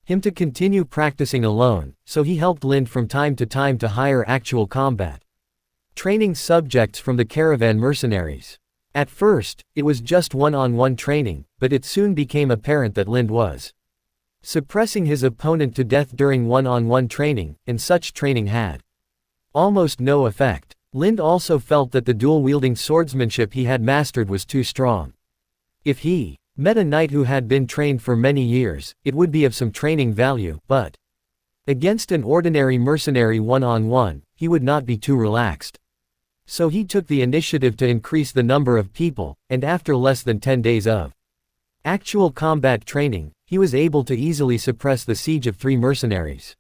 him to continue practicing alone, so he helped Lind from time to hire actual combat training subjects from the caravan mercenaries. At first, it was just one-on-one training, but it soon became apparent that Lind was suppressing his opponent to death during one-on-one training, and such training had almost no effect. Lind also felt that the dual-wielding swordsmanship he had mastered was too strong. If he met a knight who had been trained for many years, it would be of some training value, but against an ordinary mercenary one-on-one, he would not be too relaxed. So he took the initiative to increase the number of people, and after less than 10 days of actual combat training, he was able to easily suppress the siege of 3 mercenaries.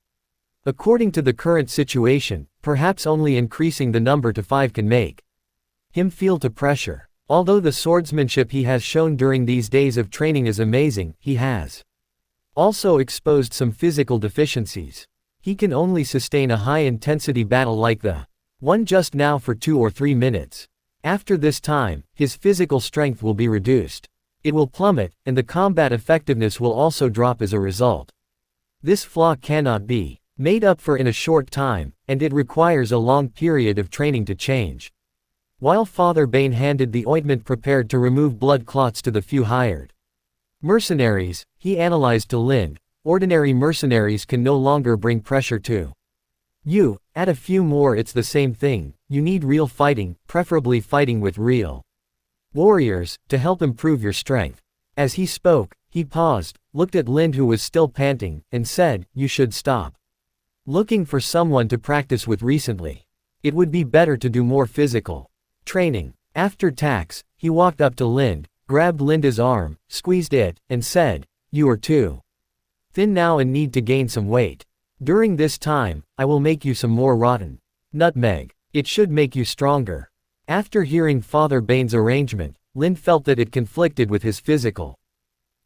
According to the current situation, perhaps only increasing the number to 5 can make him feel the pressure. Although the swordsmanship he has shown during these days of training is amazing, he has also exposed some physical deficiencies. He can only sustain a high-intensity battle like the One just now for 2 or 3 minutes. After this time, his physical strength will be reduced. It will plummet, and the combat effectiveness will also drop as a result. This flaw cannot be made up for in a short time, and it requires a long period of training to change. While Father Bane handed the ointment prepared to remove blood clots to the few hired mercenaries, he analyzed to Lind, ordinary mercenaries can no longer bring pressure to you. Add a few more, it's the same thing. You need real fighting, preferably fighting with real warriors, to help improve your strength. As he spoke, he paused, looked at Lind who was still panting, and said, "You should stop looking for someone to practice with recently. It would be better to do more physical training." After tax, he walked up to Lind, grabbed Linda's arm, squeezed it, and said, "You are too thin now and need to gain some weight. During this time, I will make you some more rotten nutmeg. It should make you stronger." After hearing Father Bane's arrangement, Lind felt that it conflicted with his physical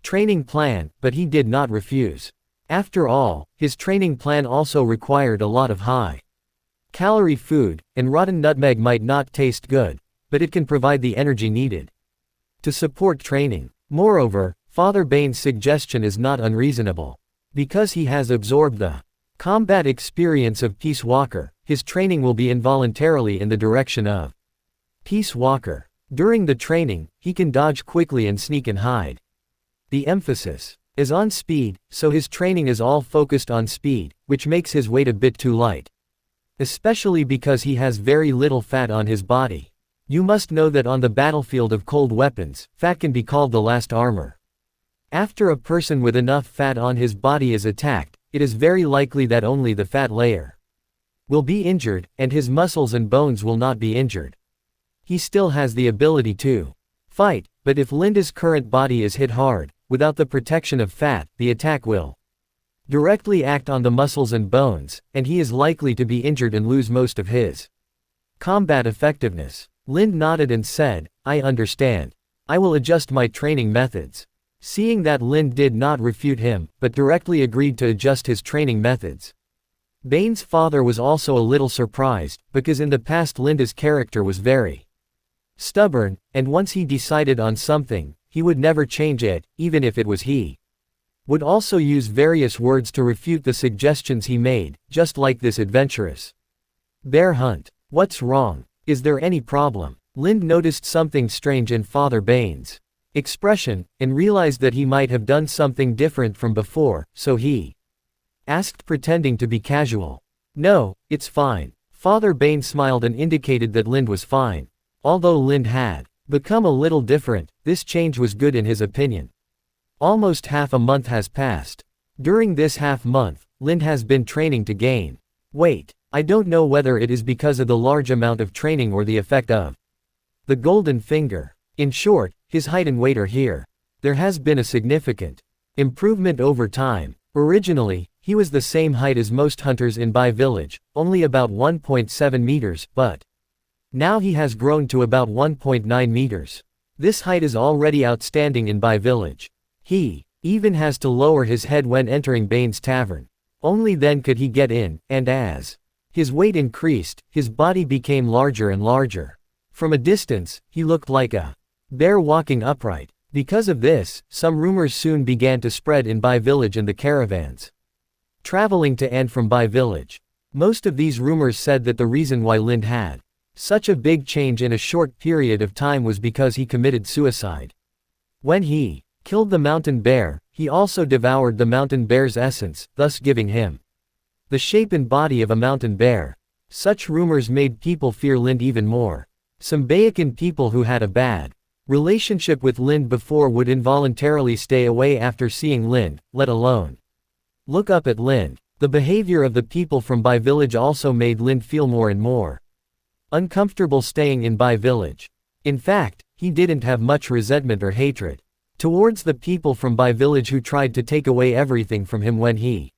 training plan, but he did not refuse. After all, his training plan also required a lot of high-calorie food, and rotten nutmeg might not taste good, but it can provide the energy needed to support training. Moreover, Father Bane's suggestion is not unreasonable. Because he has absorbed the combat experience of Peace Walker, his training will be involuntarily in the direction of Peace Walker. During the training, he can dodge quickly and sneak and hide. The emphasis is on speed, so his training is all focused on speed, which makes his weight a bit too light. Especially because he has very little fat on his body. You must know that on the battlefield of cold weapons, fat can be called the last armor. After a person with enough fat on his body is attacked, it is very likely that only the fat layer will be injured, and his muscles and bones will not be injured. He still has the ability to fight, but if Linda's current body is hit hard, without the protection of fat, the attack will directly act on the muscles and bones, and he is likely to be injured and lose most of his combat effectiveness. Lind nodded and said, "I understand. I will adjust my training methods." Seeing that Lind did not refute him, but directly agreed to adjust his training methods. Bane's father was also a little surprised, because in the past Linda's character was very stubborn, and once he decided on something, he would never change it, even if it was he would also use various words to refute the suggestions he made, just like this adventurous bear hunt. "What's wrong? Is there any problem?" Lind noticed something strange in Father Bane's expression, and realized that he might have done something different from before, so he asked, pretending to be casual. "No, it's fine." Father Bane smiled and indicated that Lind was fine. Although Lind had become a little different, this change was good in his opinion. Almost half a month has passed. During this half-month, Lind has been training to gain weight. I don't know whether it is because of the large amount of training or the effect of the golden finger. In short, his height and weight are here. There has been a significant improvement over time. Originally, he was the same height as most hunters in Bai Village, only about 1.7 meters, but now he has grown to about 1.9 meters. This height is already outstanding in Bai Village. He even has to lower his head when entering Bane's tavern. Only then could he get in, and as his weight increased, his body became larger and larger. From a distance, he looked like a bear walking upright. Because of this, some rumors soon began to spread in Bai Village and the caravans traveling to and from Bai Village. Most of these rumors said that the reason why Lind had such a big change in a short period of time was because he committed suicide. When he killed the mountain bear, he also devoured the mountain bear's essence, thus giving him the shape and body of a mountain bear. Such rumors made people fear Lind even more. Some Baekan people who had a bad relationship with Lind before would involuntarily stay away after seeing Lind, let alone look up at Lind. The behavior of the people from Bai Village also made Lind feel more and more uncomfortable staying in Bai Village. In fact, he didn't have much resentment or hatred towards the people from Bai Village who tried to take away everything from him when he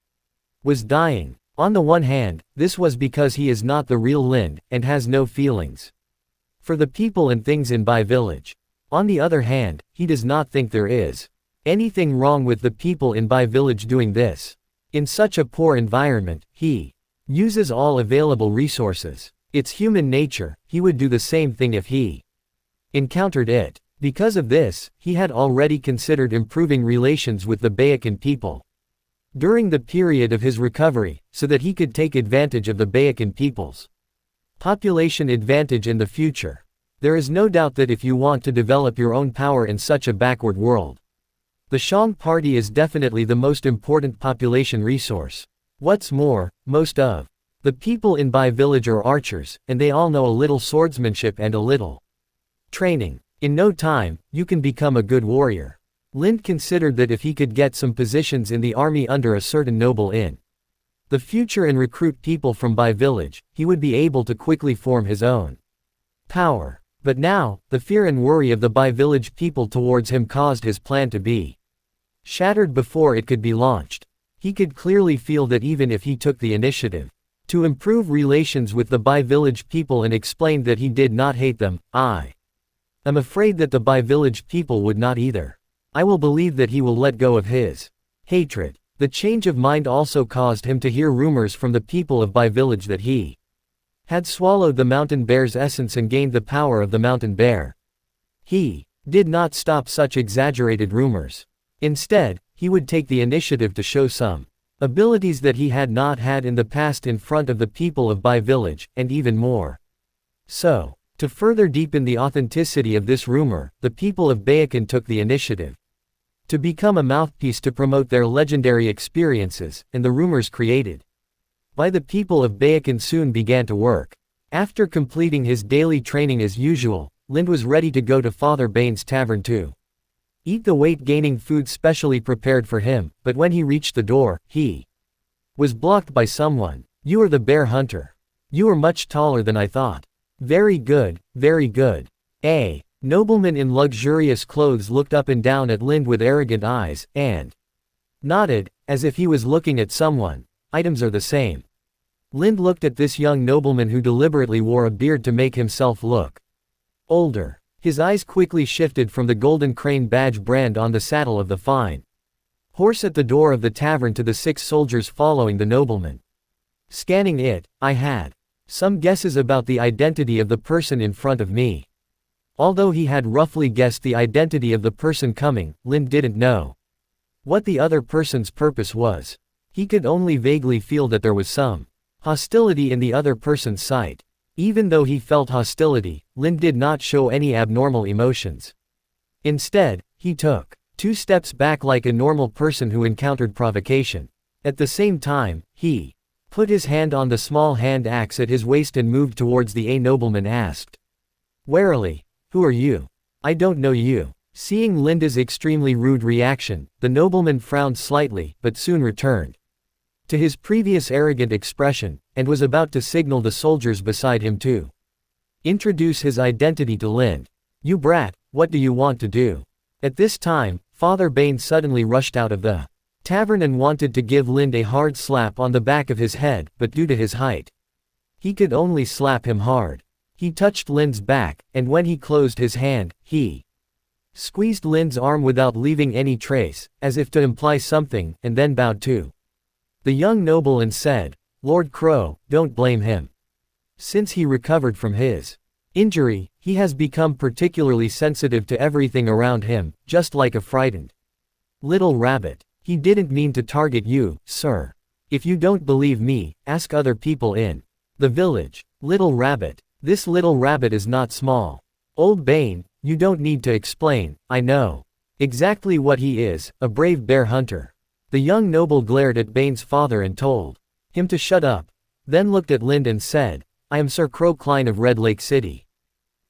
was dying. On the one hand, this was because he is not the real Lind, and has no feelings for the people and things in Bai Village. On the other hand, he does not think there is anything wrong with the people in Bai Village doing this. In such a poor environment, he uses all available resources. It's human nature, he would do the same thing if he encountered it. Because of this, he had already considered improving relations with the Baekan people during the period of his recovery, so that he could take advantage of the Baekan people's population advantage in the future. There is no doubt that if you want to develop your own power in such a backward world, the Shang party is definitely the most important population resource. What's more, most of the people in Bai village are archers, and they all know a little swordsmanship and a little training. In no time, you can become a good warrior. Lind considered that if he could get some positions in the army under a certain noble in the future and recruit people from Bai village, he would be able to quickly form his own power. But now, the fear and worry of the Bai village people towards him caused his plan to be shattered before it could be launched. He could clearly feel that even if he took the initiative to improve relations with the Bai village people and explained that he did not hate them, I'm afraid that the Bai village people would not either. I will believe that he will let go of his hatred. The change of mind also caused him to hear rumors from the people of Bai village that he had swallowed the mountain bear's essence and gained the power of the mountain bear. He did not stop such exaggerated rumors. Instead, he would take the initiative to show some abilities that he had not had in the past in front of the people of Bai village, and even more so. To further deepen the authenticity of this rumor, the people of Baekan took the initiative to become a mouthpiece to promote their legendary experiences, and the rumors created by the people of Baekan soon began to work. After completing his daily training as usual, Lind was ready to go to Father Bain's tavern to eat the weight-gaining food specially prepared for him, but when he reached the door, he was blocked by someone. "You are the bear hunter. You are much taller than I thought." "Very good, very good." A nobleman in luxurious clothes looked up and down at Lind with arrogant eyes, and nodded, as if he was looking at someone. "Items are the same." Lind looked at this young nobleman who deliberately wore a beard to make himself look older. His eyes quickly shifted from the golden crane badge brand on the saddle of the fine horse at the door of the tavern to the 6 soldiers following the nobleman. Scanning it, I had some guesses about the identity of the person in front of me. Although he had roughly guessed the identity of the person coming, Lind didn't know what the other person's purpose was. He could only vaguely feel that there was some hostility in the other person's sight. Even though he felt hostility, Lind did not show any abnormal emotions. Instead, he took 2 steps back like a normal person who encountered provocation. At the same time, he put his hand on the small hand axe at his waist and moved towards the nobleman asked warily, "Who are you? I don't know you." Seeing Linda's extremely rude reaction, the nobleman frowned slightly, but soon returned to his previous arrogant expression, and was about to signal the soldiers beside him to introduce his identity to Lind. "You brat, what do you want to do?" At this time, Father Bain suddenly rushed out of the tavern and wanted to give Lind a hard slap on the back of his head, but due to his height, he could only slap him hard. He touched Lind's back, and when he closed his hand, he squeezed Lind's arm without leaving any trace, as if to imply something, and then bowed to the young noble and said, "Lord Crow, don't blame him. Since he recovered from his injury, he has become particularly sensitive to everything around him, just like a frightened little rabbit. He didn't mean to target you, sir. If you don't believe me, ask other people in the village." Little rabbit. This little rabbit is not small. Old Bain, you don't need to explain, I know exactly what he is, a brave bear hunter. The young noble glared at Bain's father and told him to shut up, then looked at Lind and said, "I am Sir Crow Klein of Red Lake City.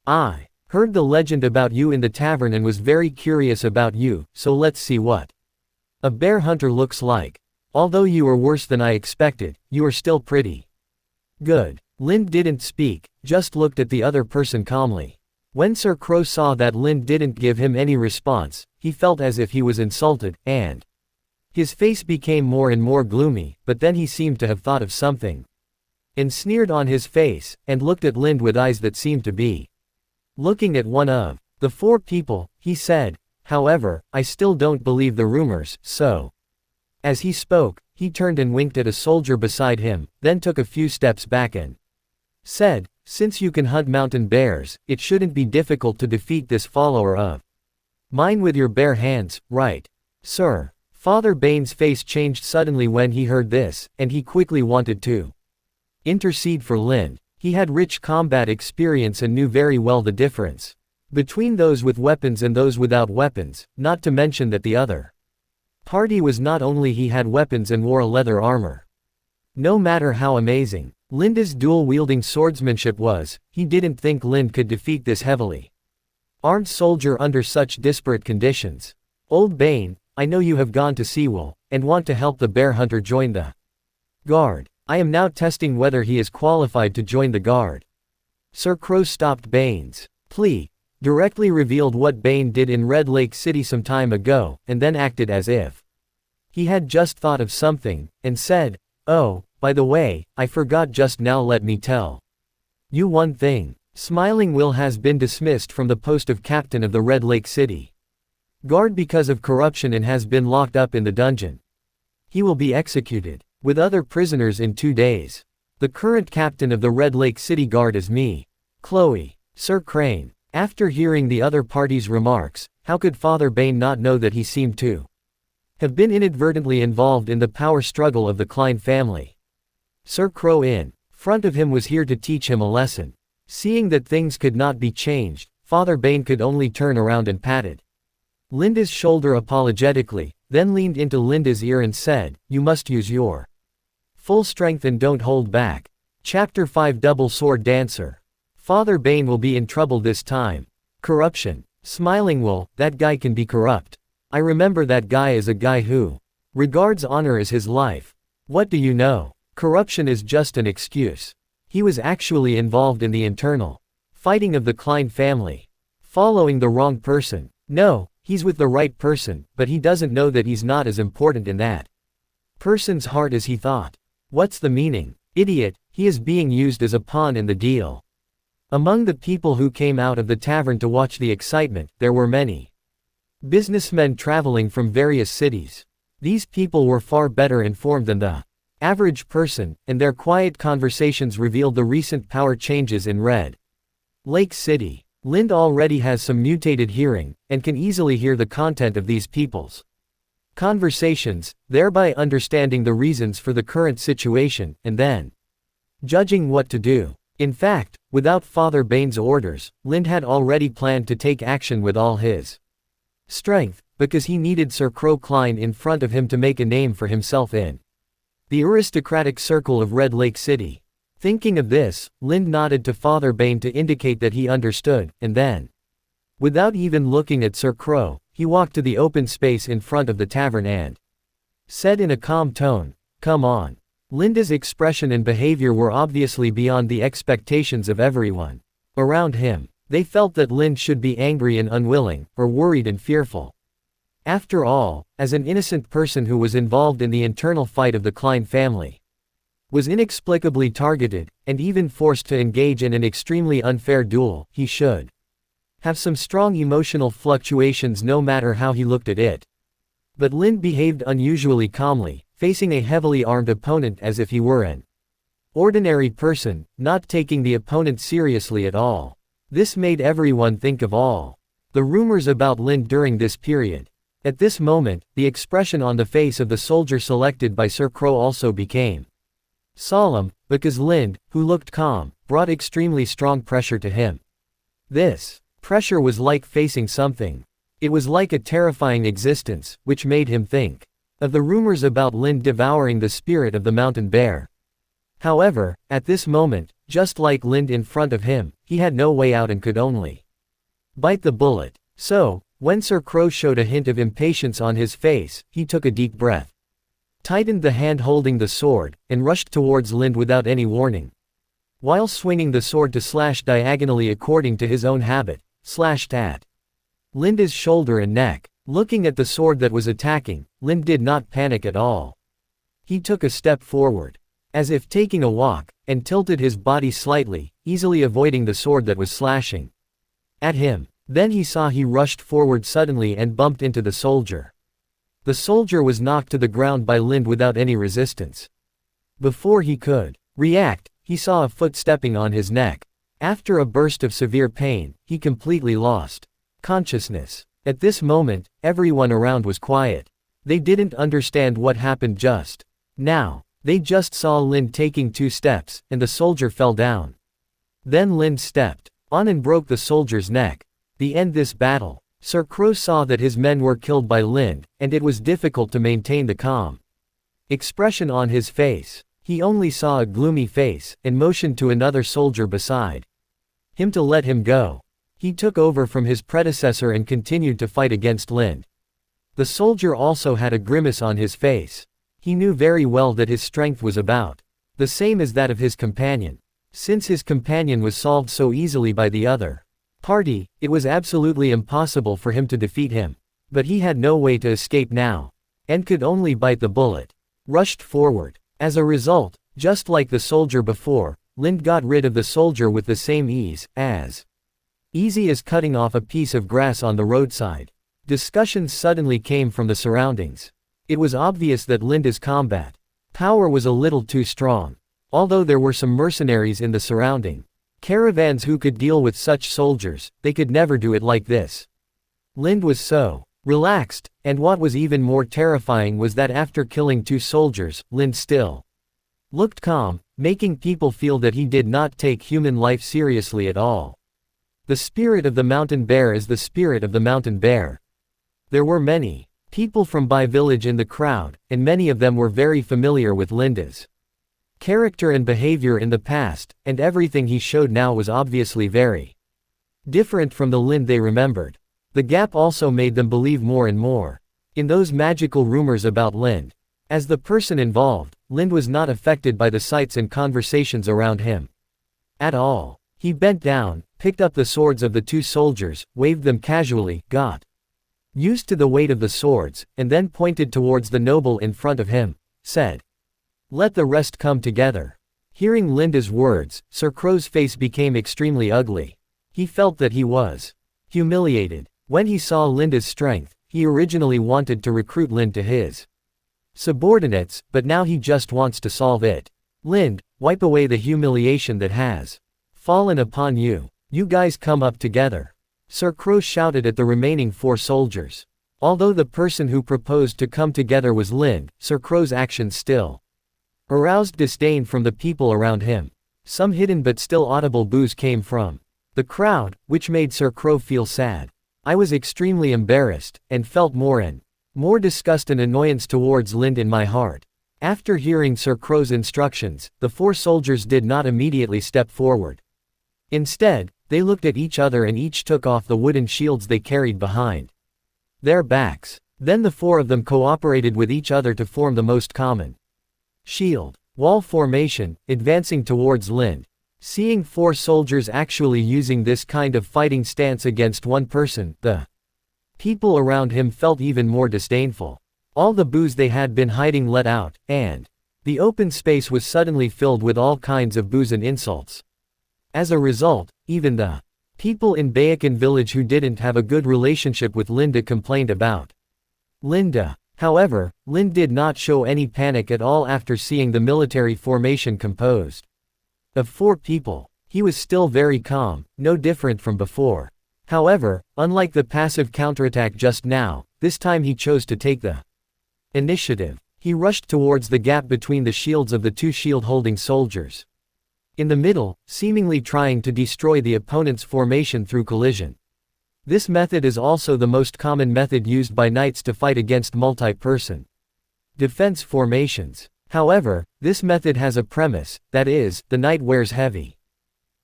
I heard the legend about you in the tavern and was very curious about you, so let's see what a bear hunter looks like. Although you are worse than I expected, you are still pretty good." Lind didn't speak, just looked at the other person calmly. When Sir Crow saw that Lind didn't give him any response, he felt as if he was insulted, and his face became more and more gloomy, but then he seemed to have thought of something and sneered on his face, and looked at Lind with eyes that seemed to be looking at one of the 4 people. He said, "However, I still don't believe the rumors, so." As he spoke, he turned and winked at a soldier beside him, then took a few steps back and said, Since you can hunt mountain bears, it shouldn't be difficult to defeat this follower of mine with your bare hands, right? Sir. Father Bain's face changed suddenly when he heard this, and he quickly wanted to intercede for Lind. He had rich combat experience and knew very well the difference between those with weapons and those without weapons, not to mention that the other party was not only he had weapons and wore a leather armor. No matter how amazing Linda's dual-wielding swordsmanship was, he didn't think Lind could defeat this heavily armed soldier under such disparate conditions. Old Bain, I know you have gone to Sewell, and want to help the bear hunter join the guard. I am now testing whether he is qualified to join the guard. Sir Crow stopped Bain's plea, directly revealed what Bain did in Red Lake City some time ago, and then acted as if he had just thought of something, and said, "Oh, by the way, I forgot just now, let me tell you one thing. Smiling Will has been dismissed from the post of captain of the Red Lake City guard because of corruption and has been locked up in the dungeon. He will be executed with other prisoners in 2 days. The current captain of the Red Lake City Guard is me, Chloe." Sir Crane. After hearing the other party's remarks, how could Father Bain not know that he seemed to have been inadvertently involved in the power struggle of the Klein family? Sir Crow in front of him was here to teach him a lesson. Seeing that things could not be changed, Father Bain could only turn around and patted Linda's shoulder apologetically, then leaned into Linda's ear and said, "You must use your full strength and don't hold back." Chapter 5 Double Sword Dancer. Father Bain will be in trouble this time. Corruption. Smiling Will, that guy can be corrupt. I remember that guy as a guy who regards honor as his life. What do you know? Corruption is just an excuse. He was actually involved in the internal fighting of the Klein family. Following the wrong person. No, he's with the right person, but he doesn't know that he's not as important in that person's heart as he thought. What's the meaning? Idiot, he is being used as a pawn in the deal. Among the people who came out of the tavern to watch the excitement, there were many businessmen traveling from various cities. These people were far better informed than the average person, and their quiet conversations revealed the recent power changes in Red Lake City. Lind already has some mutated hearing, and can easily hear the content of these people's conversations, thereby understanding the reasons for the current situation, and then judging what to do. In fact, without Father Bain's orders, Lind had already planned to take action with all his strength, because he needed Sir Crow Klein in front of him to make a name for himself in the aristocratic circle of Red Lake City. Thinking of this, Lind nodded to Father Bain to indicate that he understood, and then, without even looking at Sir Crow, he walked to the open space in front of the tavern and said in a calm tone, "Come on." Linda's expression and behavior were obviously beyond the expectations of everyone around him. They felt that Lind should be angry and unwilling, or worried and fearful. After all, as an innocent person who was involved in the internal fight of the Klein family, was inexplicably targeted, and even forced to engage in an extremely unfair duel, he should have some strong emotional fluctuations no matter how he looked at it. But Lind behaved unusually calmly, facing a heavily armed opponent as if he were an ordinary person, not taking the opponent seriously at all. This made everyone think of all the rumors about Lind during this period. At this moment, the expression on the face of the soldier selected by Sir Crow also became solemn, because Lind, who looked calm, brought extremely strong pressure to him. This pressure was like facing something. It was like a terrifying existence, which made him think of the rumors about Lind devouring the spirit of the mountain bear. However, at this moment, just like Lind in front of him, he had no way out and could only bite the bullet. So, when Sir Crow showed a hint of impatience on his face, he took a deep breath, tightened the hand holding the sword, and rushed towards Lind without any warning. While swinging the sword to slash diagonally according to his own habit, slashed at Linda's shoulder and neck. Looking at the sword that was attacking, Lind did not panic at all. He took a step forward, as if taking a walk, and tilted his body slightly, easily avoiding the sword that was slashing at him. Then he saw he rushed forward suddenly and bumped into the soldier. The soldier was knocked to the ground by Lind without any resistance. Before he could react, he saw a foot stepping on his neck. After a burst of severe pain, he completely lost consciousness. At this moment, everyone around was quiet. They didn't understand what happened just now. They just saw Lind taking 2 steps, and the soldier fell down. Then Lind stepped on and broke the soldier's neck. The end this battle. Sir Crow saw that his men were killed by Lind, and it was difficult to maintain the calm expression on his face. He only saw a gloomy face, and motioned to another soldier beside him to let him go. He took over from his predecessor and continued to fight against Lind. The soldier also had a grimace on his face. He knew very well that his strength was about the same as that of his companion. Since his companion was solved so easily by the other party, it was absolutely impossible for him to defeat him. But he had no way to escape now, and could only bite the bullet. Rushed forward. As a result, just like the soldier before, Lind got rid of the soldier with the same ease as cutting off a piece of grass on the roadside. Discussions suddenly came from the surroundings. It was obvious that Lind's combat power was a little too strong. Although there were some mercenaries in the surrounding caravans who could deal with such soldiers, they could never do it like this. Lind was so relaxed, and what was even more terrifying was that after killing 2 soldiers, Lind still looked calm, making people feel that he did not take human life seriously at all. The spirit of the mountain bear is the spirit of the mountain bear. There were many people from Bai village in the crowd, and many of them were very familiar with Lind's character and behavior in the past, and everything he showed now was obviously very different from the Lind they remembered. The gap also made them believe more and more in those magical rumors about Lind. As the person involved, Lind was not affected by the sights and conversations around him at all. He bent down, picked up the swords of the 2 soldiers, waved them casually, got used to the weight of the swords, and then pointed towards the noble in front of him, said, "Let the rest come together." Hearing Linda's words, Sir Crow's face became extremely ugly. He felt that he was humiliated. When he saw Linda's strength, he originally wanted to recruit Lind to his subordinates, but now he just wants to solve it. Lind, wipe away the humiliation that has fallen upon you. You guys come up together. Sir Crow shouted at the remaining 4 soldiers. Although the person who proposed to come together was Lind, Sir Crow's actions still aroused disdain from the people around him. Some hidden but still audible boos came from the crowd, which made Sir Crow feel sad. I was extremely embarrassed, and felt more and more disgust and annoyance towards Lind in my heart. After hearing Sir Crow's instructions, the 4 soldiers did not immediately step forward. Instead, they looked at each other and each took off the wooden shields they carried behind their backs. Then the 4 of them cooperated with each other to form the most common shield wall formation, advancing towards Lind. Seeing 4 soldiers actually using this kind of fighting stance against one person, the people around him felt even more disdainful. All the boos they had been hiding let out, and the open space was suddenly filled with all kinds of boos and insults. As a result, even the people in Baekhan village who didn't have a good relationship with Linda complained about Linda. However, Lind did not show any panic at all after seeing the military formation composed of 4 people. He was still very calm, no different from before. However, unlike the passive counterattack just now, this time he chose to take the initiative. He rushed towards the gap between the shields of the 2 shield-holding soldiers in the middle, seemingly trying to destroy the opponent's formation through collision. This method is also the most common method used by knights to fight against multi-person defense formations. However, this method has a premise, that is, the knight wears heavy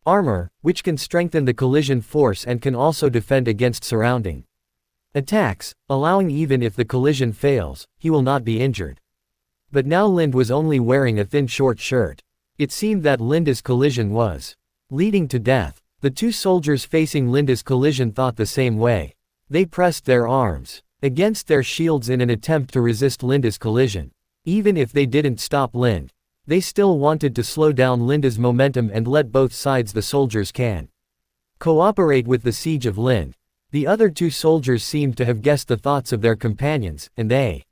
armor, which can strengthen the collision force and can also defend against surrounding attacks, allowing even if the collision fails, he will not be injured. But now Lind was only wearing a thin short shirt. It seemed that Linda's collision was leading to death. The 2 soldiers facing Linda's collision thought the same way. They pressed their arms against their shields in an attempt to resist Linda's collision. Even if they didn't stop Lind, they still wanted to slow down Linda's momentum and let both sides the soldiers can cooperate with the siege of Lind. The other 2 soldiers seemed to have guessed the thoughts of their companions, and they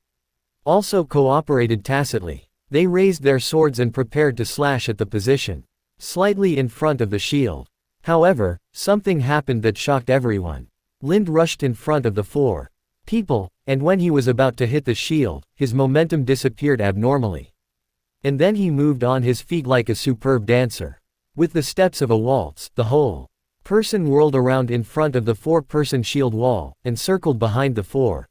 also cooperated tacitly. They raised their swords and prepared to slash at the position slightly in front of the shield. However, something happened that shocked everyone. Lind rushed in front of the 4 people, and when he was about to hit the shield, his momentum disappeared abnormally. And then he moved on his feet like a superb dancer. With the steps of a waltz, the whole person whirled around in front of the 4-person shield wall, and circled behind the 4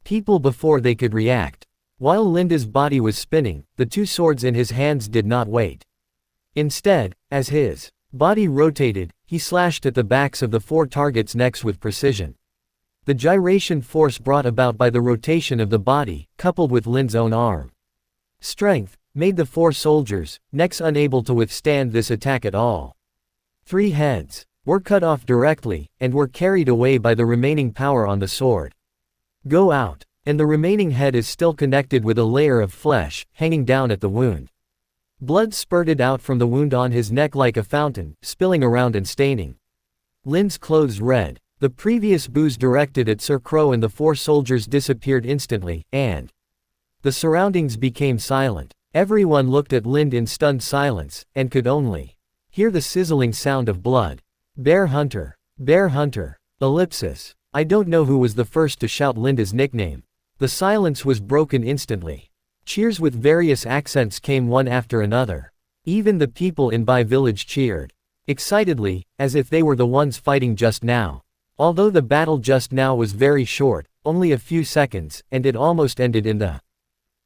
people before they could react. While Linda's body was spinning, the 2 swords in his hands did not wait. Instead, as his body rotated, he slashed at the backs of the 4 targets' necks with precision. The gyration force brought about by the rotation of the body, coupled with Lind's own arm strength, made the 4 soldiers' necks unable to withstand this attack at all. 3 heads were cut off directly, and were carried away by the remaining power on the sword. Go out, and the remaining head is still connected with a layer of flesh, hanging down at the wound. Blood spurted out from the wound on his neck like a fountain, spilling around and staining Lind's clothes red. The previous booze directed at Sir Crow and the 4 soldiers disappeared instantly, and the surroundings became silent. Everyone looked at Lind in stunned silence, and could only hear the sizzling sound of blood. Bear Hunter. Bear Hunter. Ellipsis. I don't know who was the first to shout Linda's nickname. The silence was broken instantly. Cheers with various accents came one after another. Even the people in Bai village cheered excitedly, as if they were the ones fighting just now. Although the battle just now was very short, only a few seconds, and it almost ended in the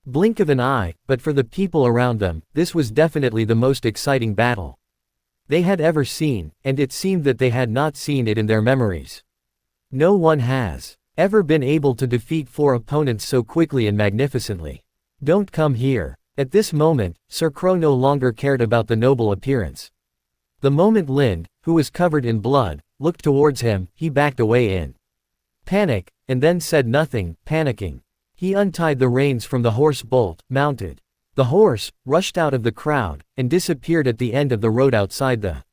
blink of an eye, but for the people around them, this was definitely the most exciting battle they had ever seen, and it seemed that they had not seen it in their memories. No one has ever been able to defeat 4 opponents so quickly and magnificently. Don't come here. At this moment, Sir Crow no longer cared about the noble appearance. The moment Lind, who was covered in blood, looked towards him, he backed away in panic, and then said nothing, panicking. He untied the reins from the horse bolt, mounted the horse, rushed out of the crowd, and disappeared at the end of the road outside the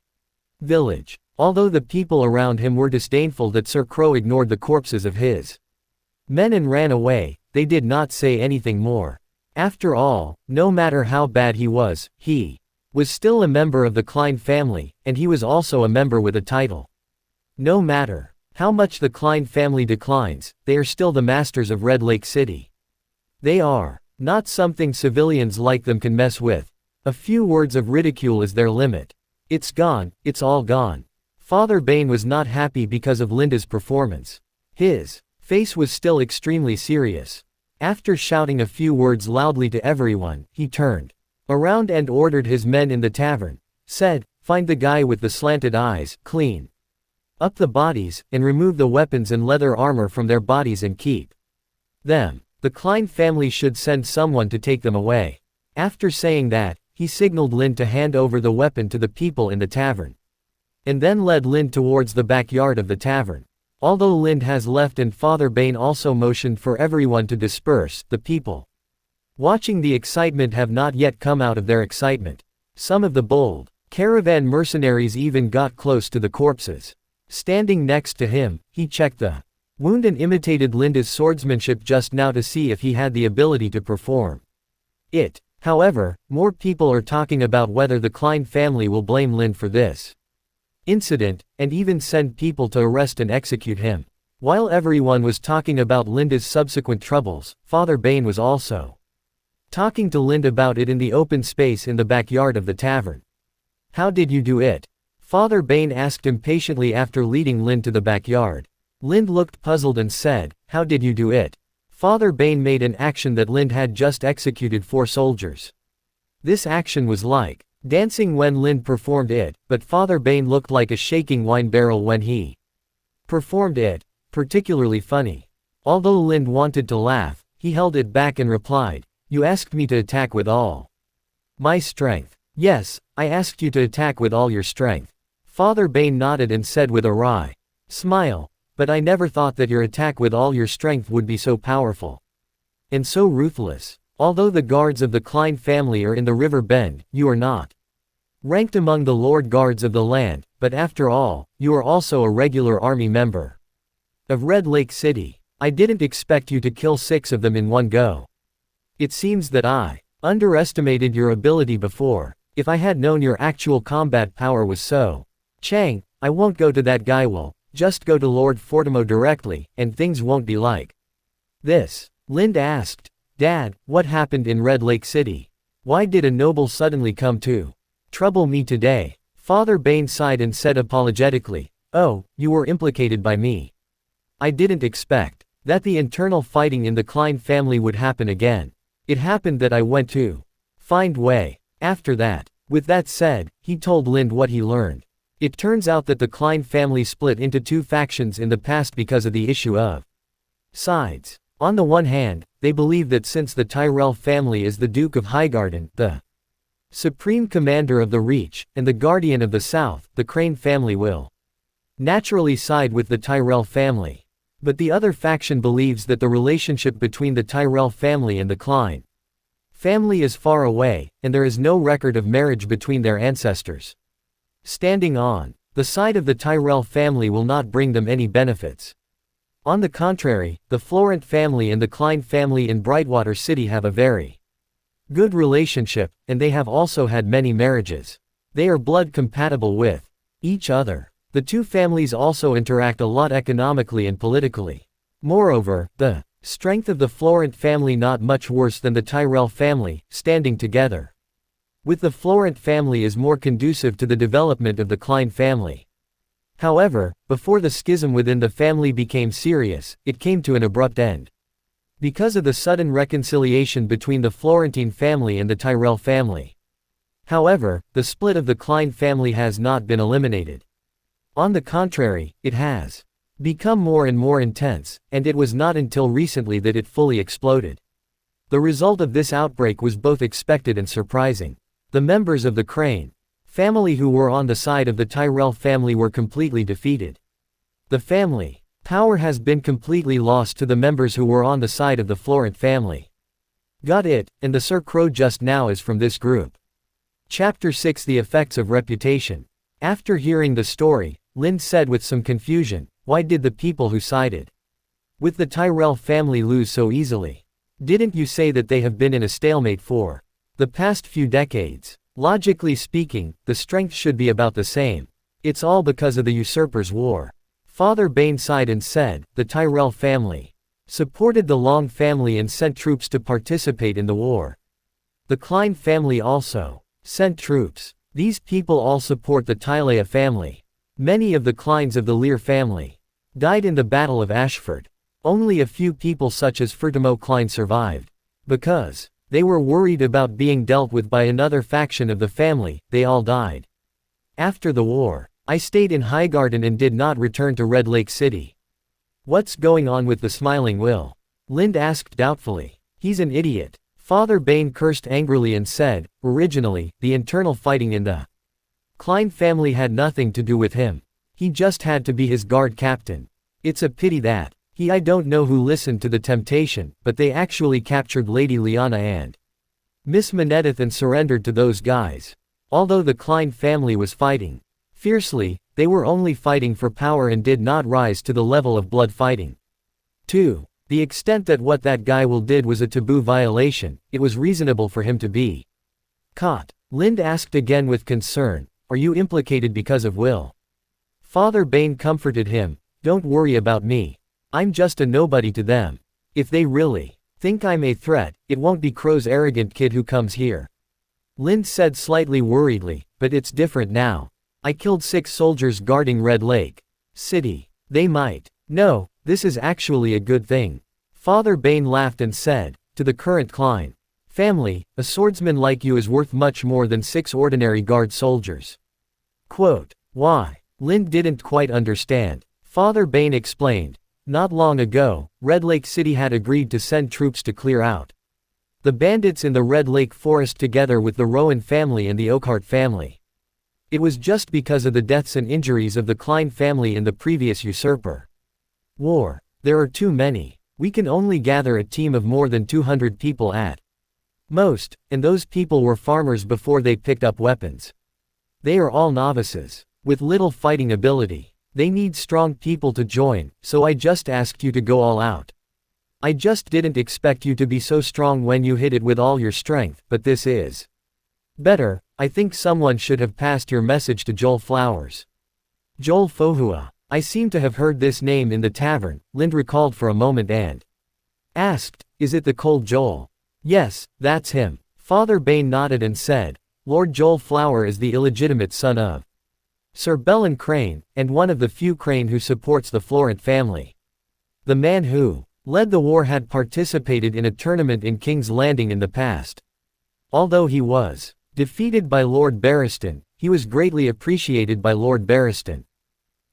village. Although the people around him were disdainful that Sir Crow ignored the corpses of his men and ran away, they did not say anything more. After all, no matter how bad he was still a member of the Klein family, and he was also a member with a title. No matter how much the Klein family declines, they are still the masters of Red Lake City. They are not something civilians like them can mess with. A few words of ridicule is their limit. It's gone, it's all gone. Father Bane was not happy because of Linda's performance. His face was still extremely serious. After shouting a few words loudly to everyone, he turned around and ordered his men in the tavern, said, "Find the guy with the slanted eyes, clean up the bodies, and remove the weapons and leather armor from their bodies and keep them. The Klein family should send someone to take them away." After saying that, he signaled Lind to hand over the weapon to the people in the tavern, and then led Lind towards the backyard of the tavern. Although Lind has left and Father Bane also motioned for everyone to disperse, the people watching the excitement have not yet come out of their excitement. Some of the bold caravan mercenaries even got close to the corpses. Standing next to him, he checked the wound and imitated Linda's swordsmanship just now to see if he had the ability to perform it. However, more people are talking about whether the Klein family will blame Lind for this incident, and even send people to arrest and execute him. While everyone was talking about Linda's subsequent troubles, Father Bane was also talking to Lind about it in the open space in the backyard of the tavern. "How did you do it?" Father Bane asked impatiently after leading Lind to the backyard. Lind looked puzzled and said, "How did you do it?" Father Bane made an action that Lind had just executed 4 soldiers. This action was like dancing when Lind performed it, but Father Bane looked like a shaking wine barrel when he performed it. Particularly funny. Although Lind wanted to laugh, he held it back and replied, "You asked me to attack with all my strength." "Yes, I asked you to attack with all your strength." Father Bane nodded and said with a wry smile, "But I never thought that your attack with all your strength would be so powerful and so ruthless. Although the guards of the Klein family are in the river bend, you are not ranked among the Lord Guards of the land, but after all, you are also a regular army member of Red Lake City. I didn't expect you to kill 6 of them in one go. It seems that I underestimated your ability before. If I had known your actual combat power was so Chang, I won't go to that guy. Will just go to Lord Fortimo directly, and things won't be like this. Lind asked. Dad, what happened in Red Lake City? Why did a noble suddenly come to trouble me today? Father Bain sighed and said apologetically, oh, you were implicated by me. I didn't expect that the internal fighting in the Klein family would happen again. It happened that I went to find way after that. With that said, he told Lind what he learned. It turns out that the Klein family split into two factions in the past because of the issue of sides. On the one hand, they believe that since the Tyrell family is the Duke of Highgarden, the Supreme Commander of the Reach, and the Guardian of the South, the Crane family will naturally side with the Tyrell family. But the other faction believes that the relationship between the Tyrell family and the Klein family is far away, and there is no record of marriage between their ancestors. Standing on the side of the Tyrell family will not bring them any benefits. On the contrary, the Florent family and the Klein family in Brightwater City have a very good relationship, and they have also had many marriages. They are blood compatible with each other. The two families also interact a lot economically and politically. Moreover, the strength of the Florent family not much worse than the Tyrell family, standing together with the Florent family is more conducive to the development of the Klein family. However, before the schism within the family became serious, it came to an abrupt end. Because of the sudden reconciliation between the Florentine family and the Tyrell family. However, the split of the Klein family has not been eliminated. On the contrary, it has become more and more intense, and it was not until recently that it fully exploded. The result of this outbreak was both expected and surprising. The members of the Crane family who were on the side of the Tyrell family were completely defeated. The family power has been completely lost to the members who were on the side of the Florent family. Got it, and the Sir Crow just now is from this group. Chapter 6 The Effects of Reputation. After hearing the story, Lind said with some confusion, why did the people who sided with the Tyrell family lose so easily? Didn't you say that they have been in a stalemate for the past few decades? Logically speaking, the strength should be about the same. It's all because of the Usurpers' War. Father Bain sighed and said, the Tyrell family supported the Long family and sent troops to participate in the war. The Klein family also sent troops. These people all support the Tylea family. Many of the Kleins of the Lear family died in the Battle of Ashford. Only a few people such as Fertimo Klein survived. Because they were worried about being dealt with by another faction of the family, they all died. After the war, I stayed in Highgarden and did not return to Red Lake City. What's going on with the Smiling Will? Lind asked doubtfully. He's an idiot. Father Bain cursed angrily and said, originally, the internal fighting in the Klein family had nothing to do with him. He just had to be his guard captain. It's a pity that I don't know who listened to the temptation, but they actually captured Lady Liana and Miss Menedith and surrendered to those guys. Although the Klein family was fighting fiercely, they were only fighting for power and did not rise to the level of blood fighting. 2. The extent that what that guy Will did was a taboo violation, it was reasonable for him to be caught. Lind asked again with concern, are you implicated because of Will? Father Bain comforted him, don't worry about me. I'm just a nobody to them. If they really think I'm a threat, it won't be Crow's arrogant kid who comes here. Lind said slightly worriedly, but it's different now. I killed 6 soldiers guarding Red Lake City. They might know this is actually a good thing. Father Bain laughed and said, to the current Klein family, a swordsman like you is worth much more than 6 ordinary guard soldiers. Quote, why? Lind didn't quite understand. Father Bain explained. Not long ago, Red Lake City had agreed to send troops to clear out the bandits in the Red Lake Forest together with the Rowan family and the Oakhart family. It was just because of the deaths and injuries of the Klein family in the previous usurper war. There are too many. We can only gather a team of more than 200 people at most, and those people were farmers before they picked up weapons. They are all novices, with little fighting ability. They need strong people to join, so I just asked you to go all out. I just didn't expect you to be so strong when you hit it with all your strength, but this is better. I think someone should have passed your message to Joel Flowers. Joel Fohua. I seem to have heard this name in the tavern, Lind recalled for a moment and asked, is it the cold Joel? Yes, that's him. Father Bain nodded and said, Lord Joel Flower is the illegitimate son of Sir Bellin Crane, and one of the few Crane who supports the Florent family. The man who led the war had participated in a tournament in King's Landing in the past. Although he was defeated by Lord Barristan, he was greatly appreciated by Lord Barristan.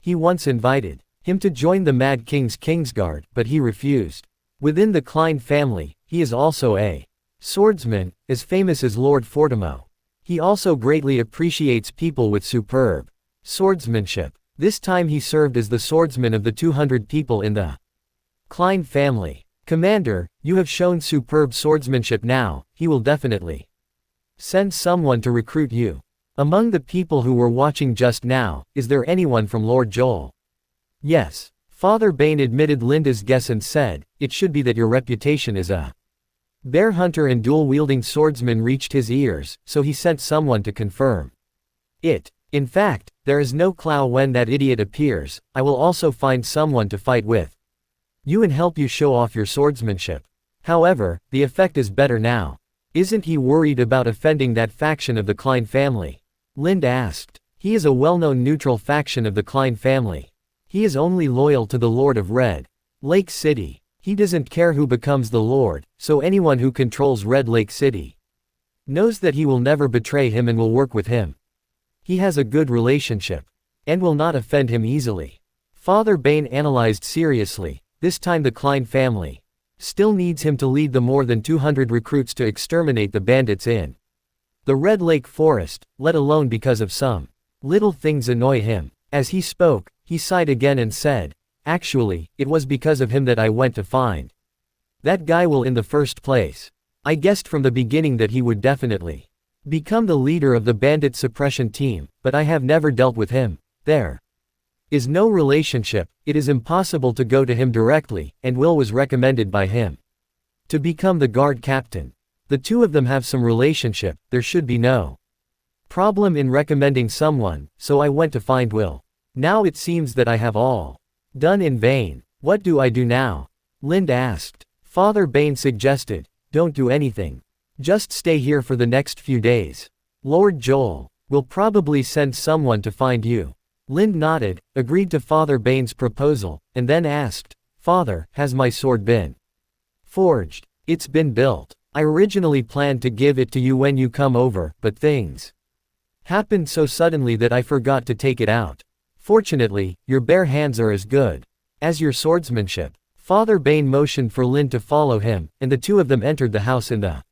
He once invited him to join the Mad King's Kingsguard, but he refused. Within the Klein family, he is also a swordsman, as famous as Lord Fortimo. He also greatly appreciates people with superb swordsmanship. This time he served as the swordsman of the 200 people in the Klein family. Commander, you have shown superb swordsmanship now, he will definitely send someone to recruit you. Among the people who were watching just now, is there anyone from Lord Joel? Yes. Father Bain admitted Linda's guess and said, it should be that your reputation as a bear hunter and dual-wielding swordsman reached his ears, so he sent someone to confirm it. In fact, there is no clow when that idiot appears. I will also find someone to fight with you and help you show off your swordsmanship. However, the effect is better now. Isn't he worried about offending that faction of the Klein family? Lind asked. He is a well-known neutral faction of the Klein family. He is only loyal to the Lord of Red Lake City. He doesn't care who becomes the Lord, so anyone who controls Red Lake City knows that he will never betray him and will work with him. He has a good relationship and will not offend him easily. Father Bain analyzed seriously. This time the Klein family still needs him to lead the more than 200 recruits to exterminate the bandits in the Red Lake Forest, let alone because of some little things annoy him. As he spoke, he sighed again and said, actually, it was because of him that I went to find that guy Will in the first place. I guessed from the beginning that he would definitely become the leader of the bandit suppression team, but I have never dealt with him. There is no relationship, it is impossible to go to him directly, and Will was recommended by him to become the guard captain. The two of them have some relationship, there should be no problem in recommending someone, so I went to find Will. Now it seems that I have all done in vain. What do I do now? Lind asked. Father Bain suggested, don't do anything. Just stay here for the next few days. Lord Joel will probably send someone to find you. Lind nodded, agreed to Father Bain's proposal, and then asked, Father, has my sword been forged? It's been built. I originally planned to give it to you when you come over, but things happened so suddenly that I forgot to take it out. Fortunately, your bare hands are as good as your swordsmanship. Father Bain motioned for Lind to follow him, and the two of them entered the house in the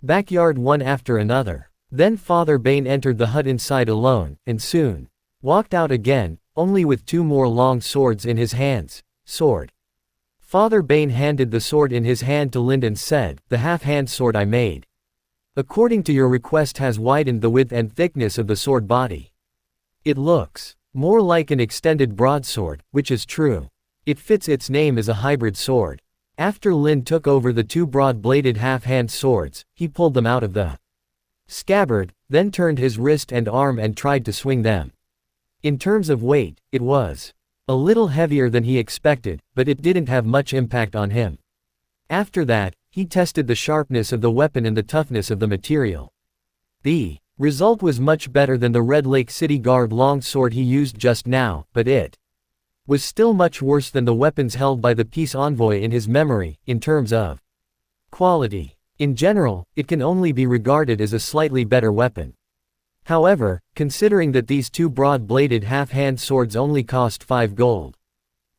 backyard one after another. Then Father Bain entered the hut inside alone, and soon walked out again, only with two more long swords in his hands. Sword. Father Bain handed the sword in his hand to Lind and said, the half-hand sword I made, according to your request, has widened the width and thickness of the sword body. It looks more like an extended broadsword, which is true. It fits its name as a hybrid sword. After Lind took over the two broad-bladed half-hand swords, he pulled them out of the scabbard, then turned his wrist and arm and tried to swing them. In terms of weight, it was a little heavier than he expected, but it didn't have much impact on him. After that, he tested the sharpness of the weapon and the toughness of the material. The result was much better than the Red Lake City Guard long sword he used just now, but it was still much worse than the weapons held by the peace envoy in his memory, in terms of quality. In general, it can only be regarded as a slightly better weapon. However, considering that these two broad-bladed half-hand swords only cost 5 gold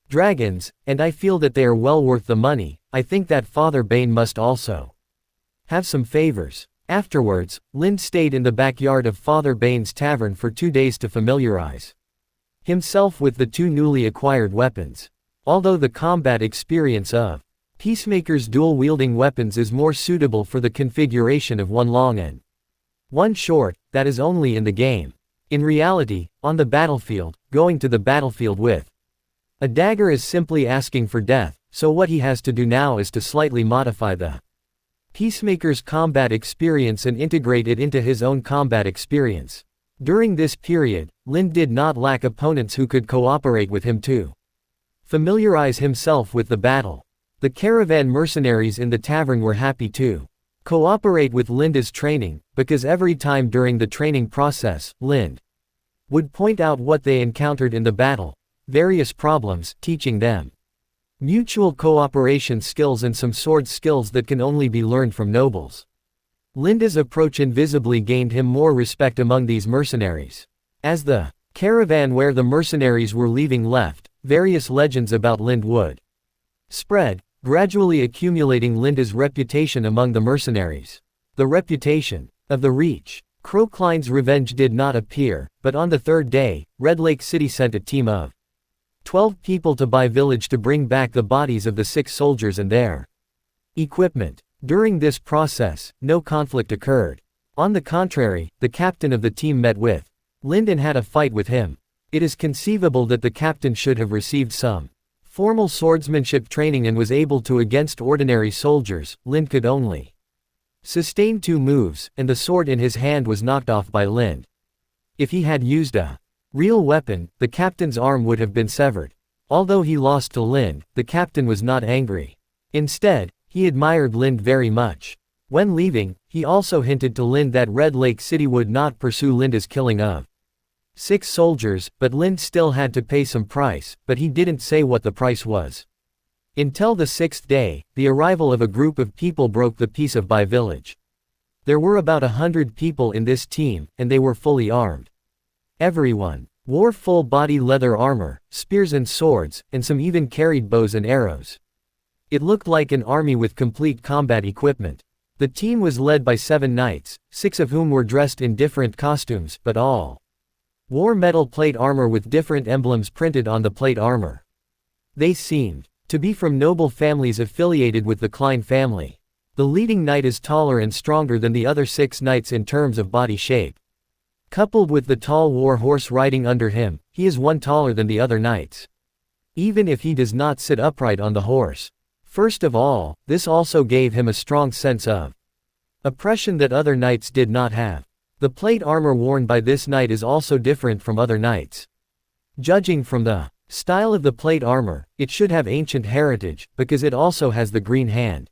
dragons, and I feel that they are well worth the money, I think that Father Bain must also have some favors. Afterwards, Lind stayed in the backyard of Father Bain's tavern for 2 days to familiarize himself with the two newly acquired weapons. Although the combat experience of Peacemaker's dual-wielding weapons is more suitable for the configuration of one long and one short, that is only in the game. In reality, on the battlefield, going to the battlefield with a dagger is simply asking for death, so what he has to do now is to slightly modify the Peacemaker's combat experience and integrate it into his own combat experience. During this period, Lind did not lack opponents who could cooperate with him to familiarize himself with the battle. The caravan mercenaries in the tavern were happy to cooperate with Lind's training, because every time during the training process, Lind would point out what they encountered in the battle, various problems, teaching them mutual cooperation skills and some sword skills that can only be learned from nobles. Lind's approach invisibly gained him more respect among these mercenaries. As the caravan where the mercenaries were leaving left, various legends about Lind would spread, gradually accumulating Lind's reputation among the mercenaries. The reputation of the Reach. Crocline's revenge did not appear, but on the third day, Red Lake City sent a team of 12 people to Bai Village to bring back the bodies of the 6 soldiers and their equipment. During this process, no conflict occurred. On the contrary, the captain of the team met with Lind and had a fight with him. It is conceivable that the captain should have received some formal swordsmanship training and was able to against ordinary soldiers. Lind could only sustain 2 moves, and the sword in his hand was knocked off by Lind. If he had used a real weapon, the captain's arm would have been severed. Although he lost to Lind, the captain was not angry. Instead, he admired Lind very much. When leaving, he also hinted to Lind that Red Lake City would not pursue Lind's killing of 6 soldiers, but Lind still had to pay some price, but he didn't say what the price was. Until the 6th day, the arrival of a group of people broke the peace of Bai Village. There were about 100 people in this team, and they were fully armed. Everyone wore full-body leather armor, spears and swords, and some even carried bows and arrows. It looked like an army with complete combat equipment. The team was led by 7 knights, 6 of whom were dressed in different costumes, but all wore metal plate armor with different emblems printed on the plate armor. They seemed to be from noble families affiliated with the Klein family. The leading knight is taller and stronger than the other 6 knights in terms of body shape. Coupled with the tall war horse riding under him, he is 1 taller than the other knights. Even if he does not sit upright on the horse. First of all, this also gave him a strong sense of oppression that other knights did not have. The plate armor worn by this knight is also different from other knights. Judging from the style of the plate armor, it should have ancient heritage, because it also has the green hand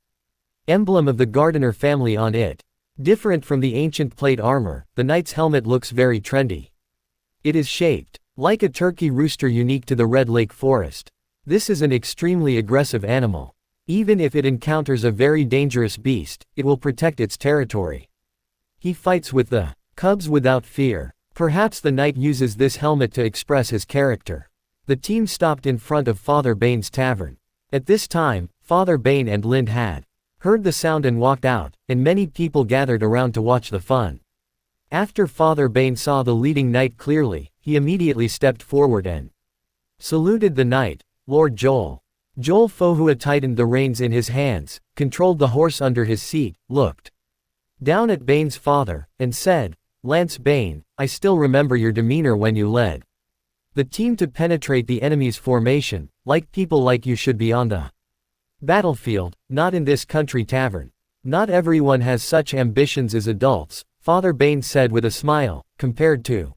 emblem of the Gardiner family on it. Different from the ancient plate armor, the knight's helmet looks very trendy. It is shaped like a turkey rooster unique to the Red Lake Forest. This is an extremely aggressive animal. Even if it encounters a very dangerous beast, it will protect its territory. He fights with the cubs without fear. Perhaps the knight uses this helmet to express his character. The team stopped in front of Father Bain's tavern. At this time, Father Bain and Lind had heard the sound and walked out, and many people gathered around to watch the fun. After Father Bain saw the leading knight clearly, he immediately stepped forward and saluted the knight. Lord Joel. Joel Fohua tightened the reins in his hands, controlled the horse under his seat, looked down at Bain's father, and said, Lance Bain, I still remember your demeanor when you led the team to penetrate the enemy's formation. Like people like you should be on the battlefield, not in this country tavern. Not everyone has such ambitions as adults, Father Bain said with a smile. Compared to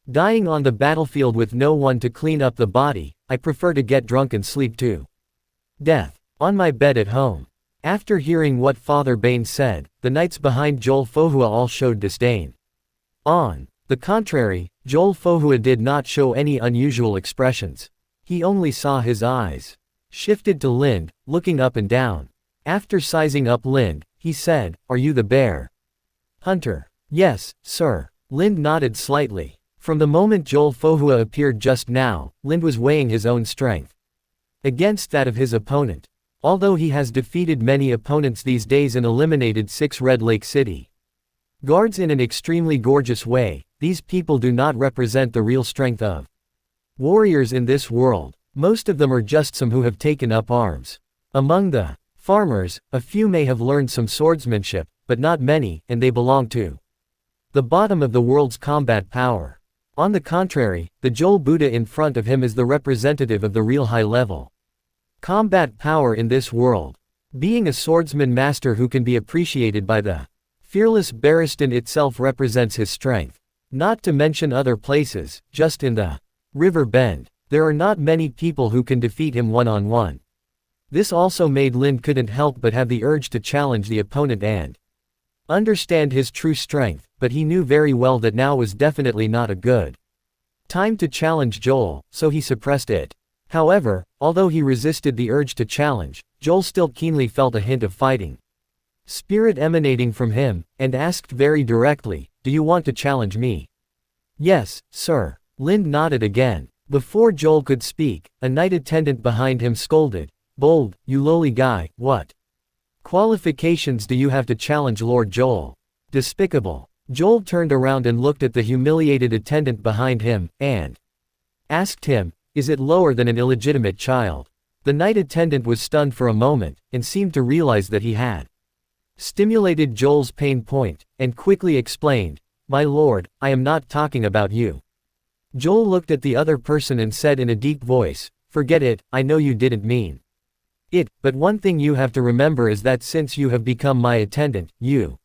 dying on the battlefield with no one to clean up the body, I prefer to get drunk and sleep to death on my bed at home. After hearing what Father Bain said, the knights behind Joel Fohua all showed disdain. On the contrary, Joel Fohua did not show any unusual expressions. He only saw his eyes shifted to Lind, looking up and down. After sizing up Lind, he said, Are you the bear hunter? Yes, sir. Lind nodded slightly. From the moment Joel Fohua appeared just now, Lind was weighing his own strength against that of his opponent. Although he has defeated many opponents these days and eliminated 6 Red Lake City guards in an extremely gorgeous way, these people do not represent the real strength of warriors in this world. Most of them are just some who have taken up arms. Among the farmers, a few may have learned some swordsmanship, but not many, and they belong to the bottom of the world's combat power. On the contrary, the Joel Buddha in front of him is the representative of the real high-level combat power in this world. Being a swordsman master who can be appreciated by the fearless Barristan itself represents his strength. Not to mention other places, just in the river bend, there are not many people who can defeat him one-on-one. This also made Lind couldn't help but have the urge to challenge the opponent and understand his true strength, but he knew very well that now was definitely not a good time to challenge Joel, so he suppressed it. However, although he resisted the urge to challenge, Joel still keenly felt a hint of fighting spirit emanating from him, and asked very directly, "Do you want to challenge me?" "Yes, sir." Lind nodded again. Before Joel could speak, a knight attendant behind him scolded, "Bold, you lowly guy, what qualifications do you have to challenge Lord Joel? Despicable." Joel turned around and looked at the humiliated attendant behind him, and asked him, "Is it lower than an illegitimate child?" The knight attendant was stunned for a moment, and seemed to realize that he had stimulated Joel's pain point, and quickly explained, "My lord, I am not talking about you." Joel looked at the other person and said in a deep voice, "Forget it, I know you didn't mean it, but one thing you have to remember is that since you have become my attendant, you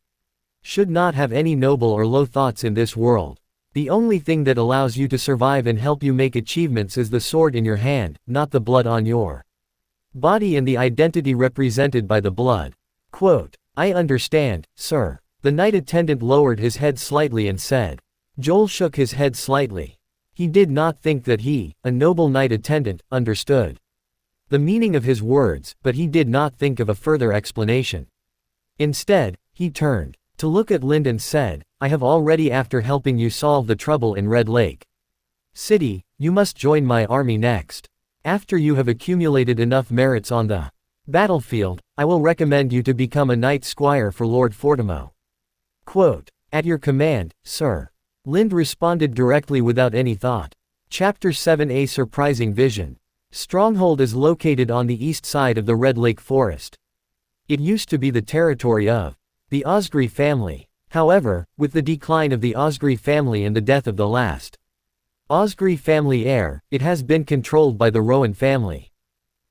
should not have any noble or low thoughts in this world. The only thing that allows you to survive and help you make achievements is the sword in your hand, not the blood on your body and the identity represented by the blood." Quote, "I understand, sir." The knight attendant lowered his head slightly and said. Joel shook his head slightly. He did not think that he, a noble knight attendant, understood the meaning of his words, but he did not think of a further explanation. Instead, he turned to look at Lind and said, "I have already after helping you solve the trouble in Red Lake City, you must join my army next. After you have accumulated enough merits on the battlefield, I will recommend you to become a knight squire for Lord Fortimo." Quote, "At your command, sir." Lind responded directly without any thought. Chapter 7 A Surprising Vision. Stronghold is located on the east side of the Red Lake Forest. It used to be the territory of the Osgry family. However, with the decline of the Osgry family and the death of the last Osgry family heir, it has been controlled by the Rowan family.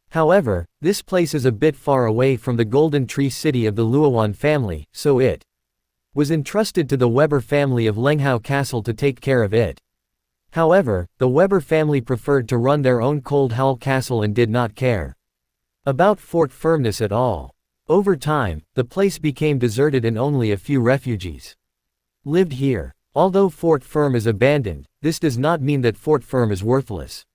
However, this place is a bit far away from the Golden Tree City of the Luowan family, so it was entrusted to the Weber family of Lenghau Castle to take care of it. However, the Weber family preferred to run their own Cold Howl Castle and did not care about Fort Firmness at all. Over time, the place became deserted and only a few refugees lived here. Although Fort Firm is abandoned, this does not mean that Fort Firm is worthless.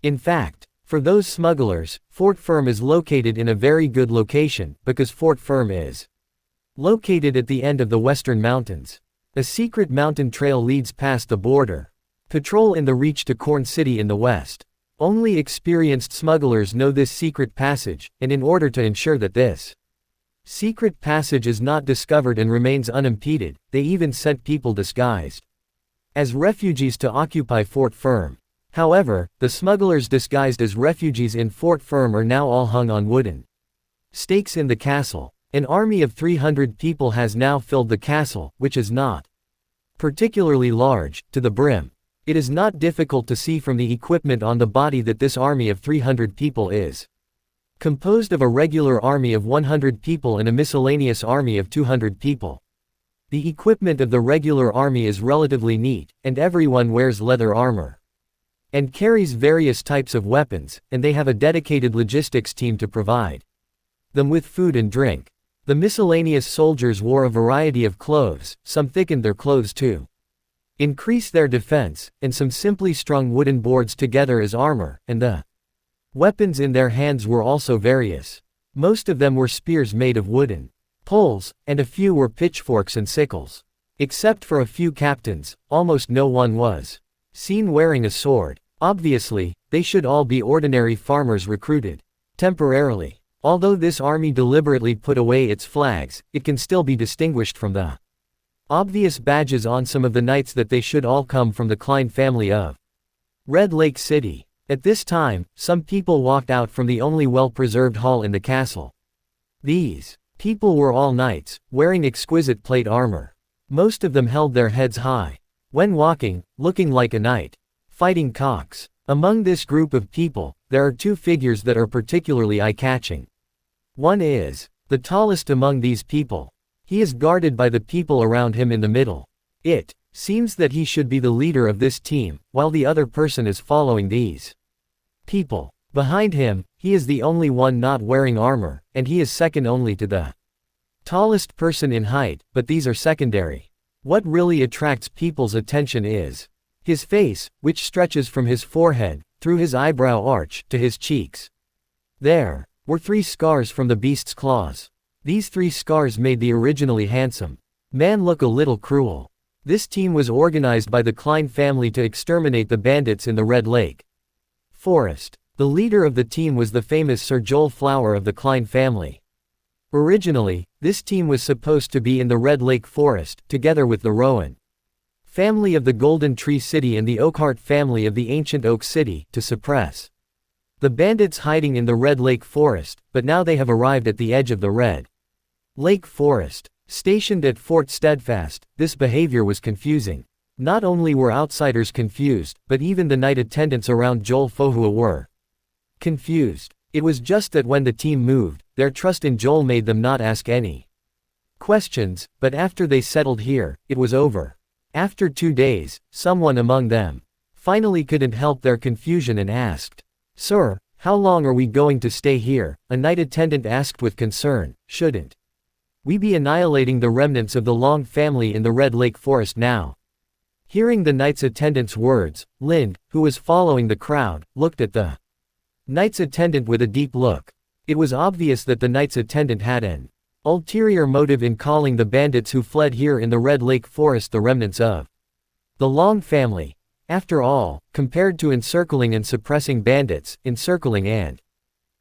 In fact, for those smugglers, Fort Firm is located in a very good location, because Fort Firm is located at the end of the Western Mountains. A secret mountain trail leads past the border patrol in the reach to Corn City in the west. Only experienced smugglers know this secret passage, and in order to ensure that this secret passage is not discovered and remains unimpeded, they even sent people disguised as refugees to occupy Fort Firm. However, the smugglers disguised as refugees in Fort Firm are now all hung on wooden stakes in the castle. An army of 300 people has now filled the castle, which is not particularly large, to the brim. It is not difficult to see from the equipment on the body that this army of 300 people is composed of a regular army of 100 people and a miscellaneous army of 200 people. The equipment of the regular army is relatively neat, and everyone wears leather armor and carries various types of weapons, and they have a dedicated logistics team to provide them with food and drink. The miscellaneous soldiers wore a variety of clothes, some thickened their clothes to increase their defense, and some simply strung wooden boards together as armor, and the weapons in their hands were also various. Most of them were spears made of wooden poles, and a few were pitchforks and sickles. Except for a few captains, almost no one was seen wearing a sword. Obviously, they should all be ordinary farmers recruited temporarily. Although this army deliberately put away its flags, it can still be distinguished from the obvious badges on some of the knights that they should all come from the Klein family of Red Lake City. At this time, some people walked out from the only well-preserved hall in the castle. These people were all knights, wearing exquisite plate armor. Most of them held their heads high when walking, looking like a knight fighting cocks. Among this group of people, there are two figures that are particularly eye-catching. One is the tallest among these people. He is guarded by the people around him in the middle. It Seems that he should be the leader of this team, while the other person is following these people. Behind him, he is the only one not wearing armor, and he is second only to the tallest person in height, but these are secondary. What really attracts people's attention is his face, which stretches from his forehead, through his eyebrow arch, to his cheeks. There were 3 scars from the beast's claws. These 3 scars made the originally handsome man look a little cruel. This team was organized by the Klein family to exterminate the bandits in the Red Lake Forest. The leader of the team was the famous Sir Joel Flower of the Klein family. Originally, this team was supposed to be in the Red Lake Forest, together with the Rowan family of the Golden Tree City and the Oakhart family of the Ancient Oak City, to suppress the bandits hiding in the Red Lake Forest, but now they have arrived at the edge of the Red Lake Forest. Stationed at Fort Steadfast, this behavior was confusing. Not only were outsiders confused, but even the night attendants around Joel Fohua were confused. It was just that when the team moved, their trust in Joel made them not ask any questions, but after they settled here, it was over. After 2 days, someone among them finally couldn't help their confusion and asked, "Sir, how long are we going to stay here?" A night attendant asked with concern. "Shouldn't we be annihilating the remnants of the Long family in the Red Lake Forest now?" Hearing the knight's attendant's words, Lind, who was following the crowd, looked at the knight's attendant with a deep look. It was obvious that the knight's attendant had an ulterior motive in calling the bandits who fled here in the Red Lake Forest the remnants of the Long family. After all, compared to encircling and suppressing bandits, encircling and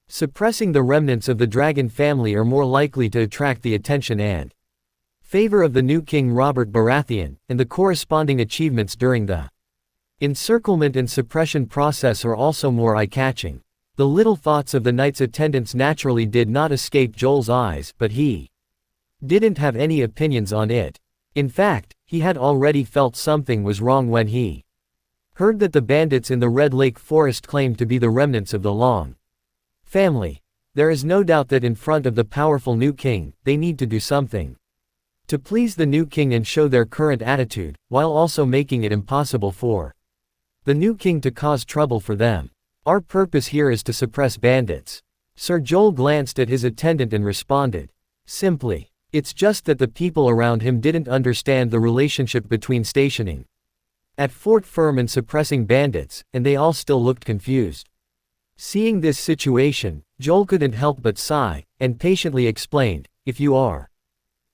suppressing the remnants of the dragon family are more likely to attract the attention and favor of the new king Robert Baratheon, and the corresponding achievements during the encirclement and suppression process are also more eye-catching. The little thoughts of the knight's attendants naturally did not escape Joel's eyes, but he didn't have any opinions on it. In fact, he had already felt something was wrong when he heard that the bandits in the Red Lake Forest claimed to be the remnants of the Long family. There is no doubt that in front of the powerful new king, they need to do something to please the new king and show their current attitude, while also making it impossible for the new king to cause trouble for them. Our purpose here is to suppress bandits. Sir Joel glanced at his attendant and responded simply. It's just that the people around him didn't understand the relationship between stationing at Fort Firm and suppressing bandits, and they all still looked confused. Seeing this situation, Joel couldn't help but sigh, and patiently explained, "If you are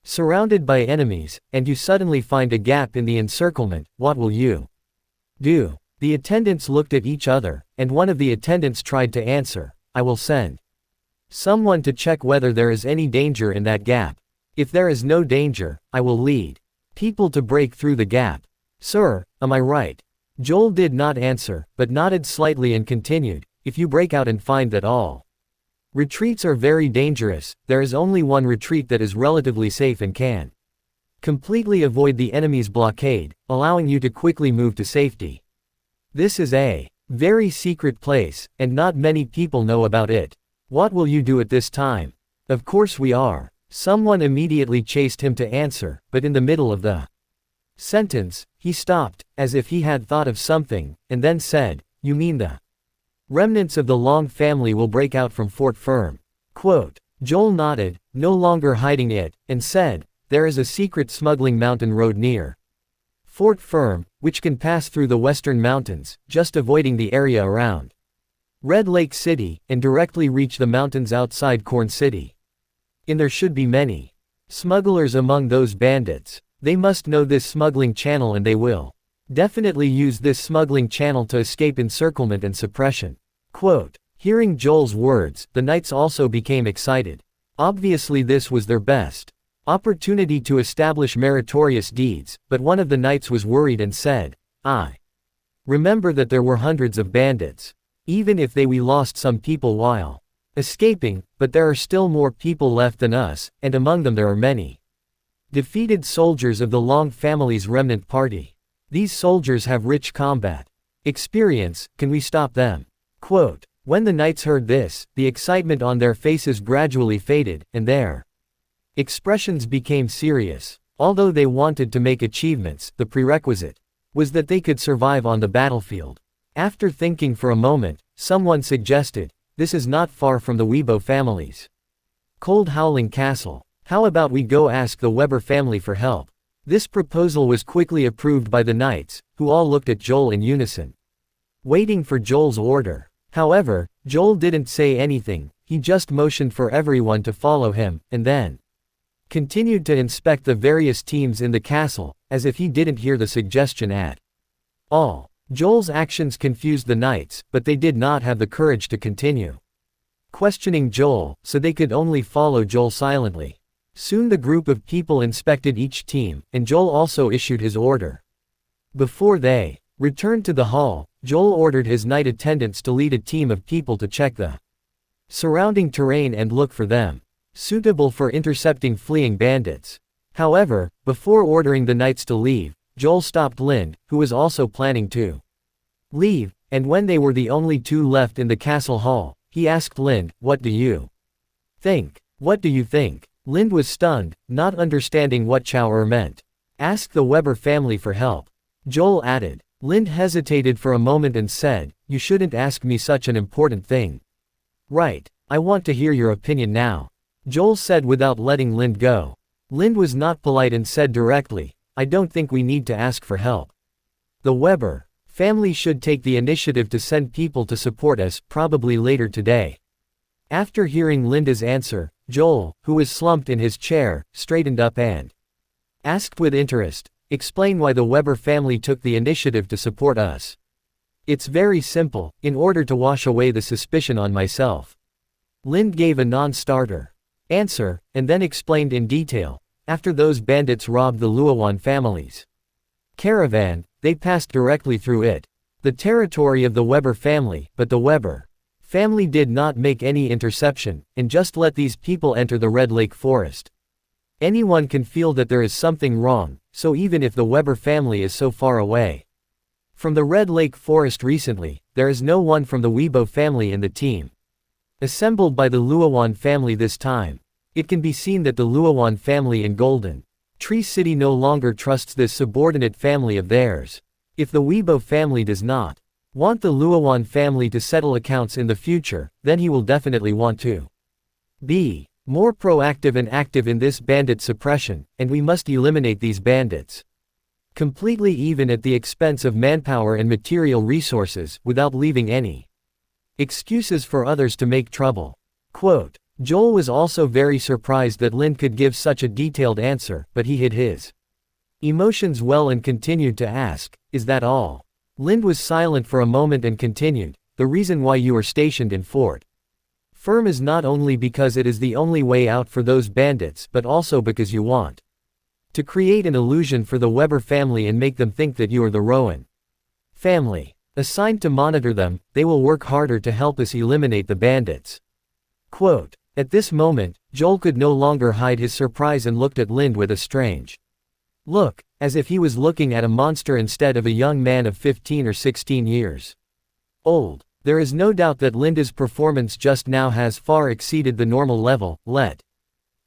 surrounded by enemies, and you suddenly find a gap in the encirclement, what will you do?" The attendants looked at each other, and one of the attendants tried to answer, "I will send someone to check whether there is any danger in that gap. If there is no danger, I will lead people to break through the gap. Sir, am I right?" Joel did not answer, but nodded slightly and continued, "If you break out and find that all retreats are very dangerous, there is only one retreat that is relatively safe and can completely avoid the enemy's blockade, allowing you to quickly move to safety. This is a very secret place, and not many people know about it. What will you do at this time?" "Of course we are." Someone immediately chased him to answer, but in the middle of the sentence, he stopped, as if he had thought of something, and then said, "You mean the remnants of the Long family will break out from Fort Firm?" Quote. Joel nodded, no longer hiding it, and said, "There is a secret smuggling mountain road near Fort Firm, which can pass through the western mountains, just avoiding the area around Red Lake City, and directly reach the mountains outside Corn City. And there should be many smugglers among those bandits. They must know this smuggling channel and they will definitely use this smuggling channel to escape encirclement and suppression." Quote. Hearing Joel's words, the knights also became excited. Obviously this was their best opportunity to establish meritorious deeds, but one of the knights was worried and said, "I remember that there were hundreds of bandits. Even if we lost some people while escaping, but there are still more people left than us, and among them there are many defeated soldiers of the Long family's remnant party. These soldiers have rich combat experience. Can we stop them?" Quote. When the knights heard this, the excitement on their faces gradually faded, and their expressions became serious. Although they wanted to make achievements, the prerequisite was that they could survive on the battlefield. After thinking for a moment, someone suggested, "This is not far from the Weibo family's cold howling castle. How about we go ask the Weber family for help?" This proposal was quickly approved by the knights, who all looked at Joel in unison, waiting for Joel's order. However, Joel didn't say anything, he just motioned for everyone to follow him, and then continued to inspect the various teams in the castle, as if he didn't hear the suggestion at all. Joel's actions confused the knights, but they did not have the courage to continue questioning Joel, so they could only follow Joel silently. Soon the group of people inspected each team, and Joel also issued his order. Before they returned to the hall, Joel ordered his knight attendants to lead a team of people to check the surrounding terrain and look for them suitable for intercepting fleeing bandits. However, before ordering the knights to leave, Joel stopped Lind, who was also planning to leave, and when they were the only two left in the castle hall, he asked Lind, "What do you think?" "What do you think?" Lind was stunned, not understanding what Chao meant. "Ask the Weber family for help," Joel added. Lind hesitated for a moment and said, "You shouldn't ask me such an important thing." "Right. I want to hear your opinion now," Joel said without letting Lind go. Lind was not polite and said directly, "I don't think we need to ask for help. The Weber family should take the initiative to send people to support us, probably later today." After hearing Linda's answer, Joel, who was slumped in his chair, straightened up and asked with interest, "Explain why the Weber family took the initiative to support us." "It's very simple, in order to wash away the suspicion on myself." Lind gave a non-starter answer, and then explained in detail. After those bandits robbed the Luowan family's caravan, they passed directly through it, the territory of the Weber family, but the Weber family did not make any interception, and just let these people enter the Red Lake Forest. Anyone can feel that there is something wrong, so even if the Weber family is so far away from the Red Lake Forest recently, there is no one from the Weibo family in the team assembled by the Luowan family this time. It can be seen that the Luowan family in Golden Tree City no longer trusts this subordinate family of theirs. If the Weibo family does not want the Luowan family to settle accounts in the future, then he will definitely want to be more proactive and active in this bandit suppression, and we must eliminate these bandits completely, even at the expense of manpower and material resources, without leaving any excuses for others to make trouble. Quote, Joel was also very surprised that Lind could give such a detailed answer, but he hid his emotions well and continued to ask, "Is that all?" Lind was silent for a moment and continued, "The reason why you are stationed in Fort Firm is not only because it is the only way out for those bandits, but also because you want to create an illusion for the Weber family and make them think that you are the Rowan family assigned to monitor them. They will work harder to help us eliminate the bandits." Quote, at this moment, Joel could no longer hide his surprise and looked at Lind with a strange look, as if he was looking at a monster instead of a young man of 15 or 16 years old. There is no doubt that Linda's performance just now has far exceeded the normal level, let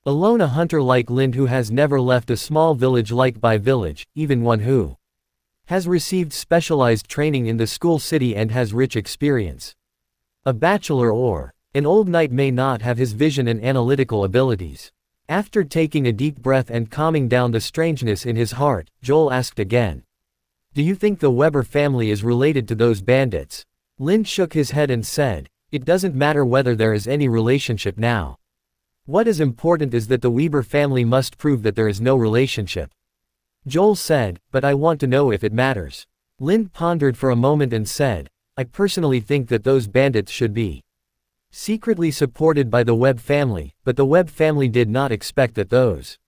alone a hunter like Lind who has never left a small village like Bai village, even one who has received specialized training in the school city and has rich experience. A bachelor or an old knight may not have his vision and analytical abilities. After taking a deep breath and calming down the strangeness in his heart, Joel asked again, "Do you think the Weber family is related to those bandits?" Lind shook his head and said, "It doesn't matter whether there is any relationship now. What is important is that the Weber family must prove that there is no relationship." Joel said, "But I want to know if it matters." Lind pondered for a moment and said, "I personally think that those bandits should be secretly supported by the Webb family, but the Webb family did not expect that those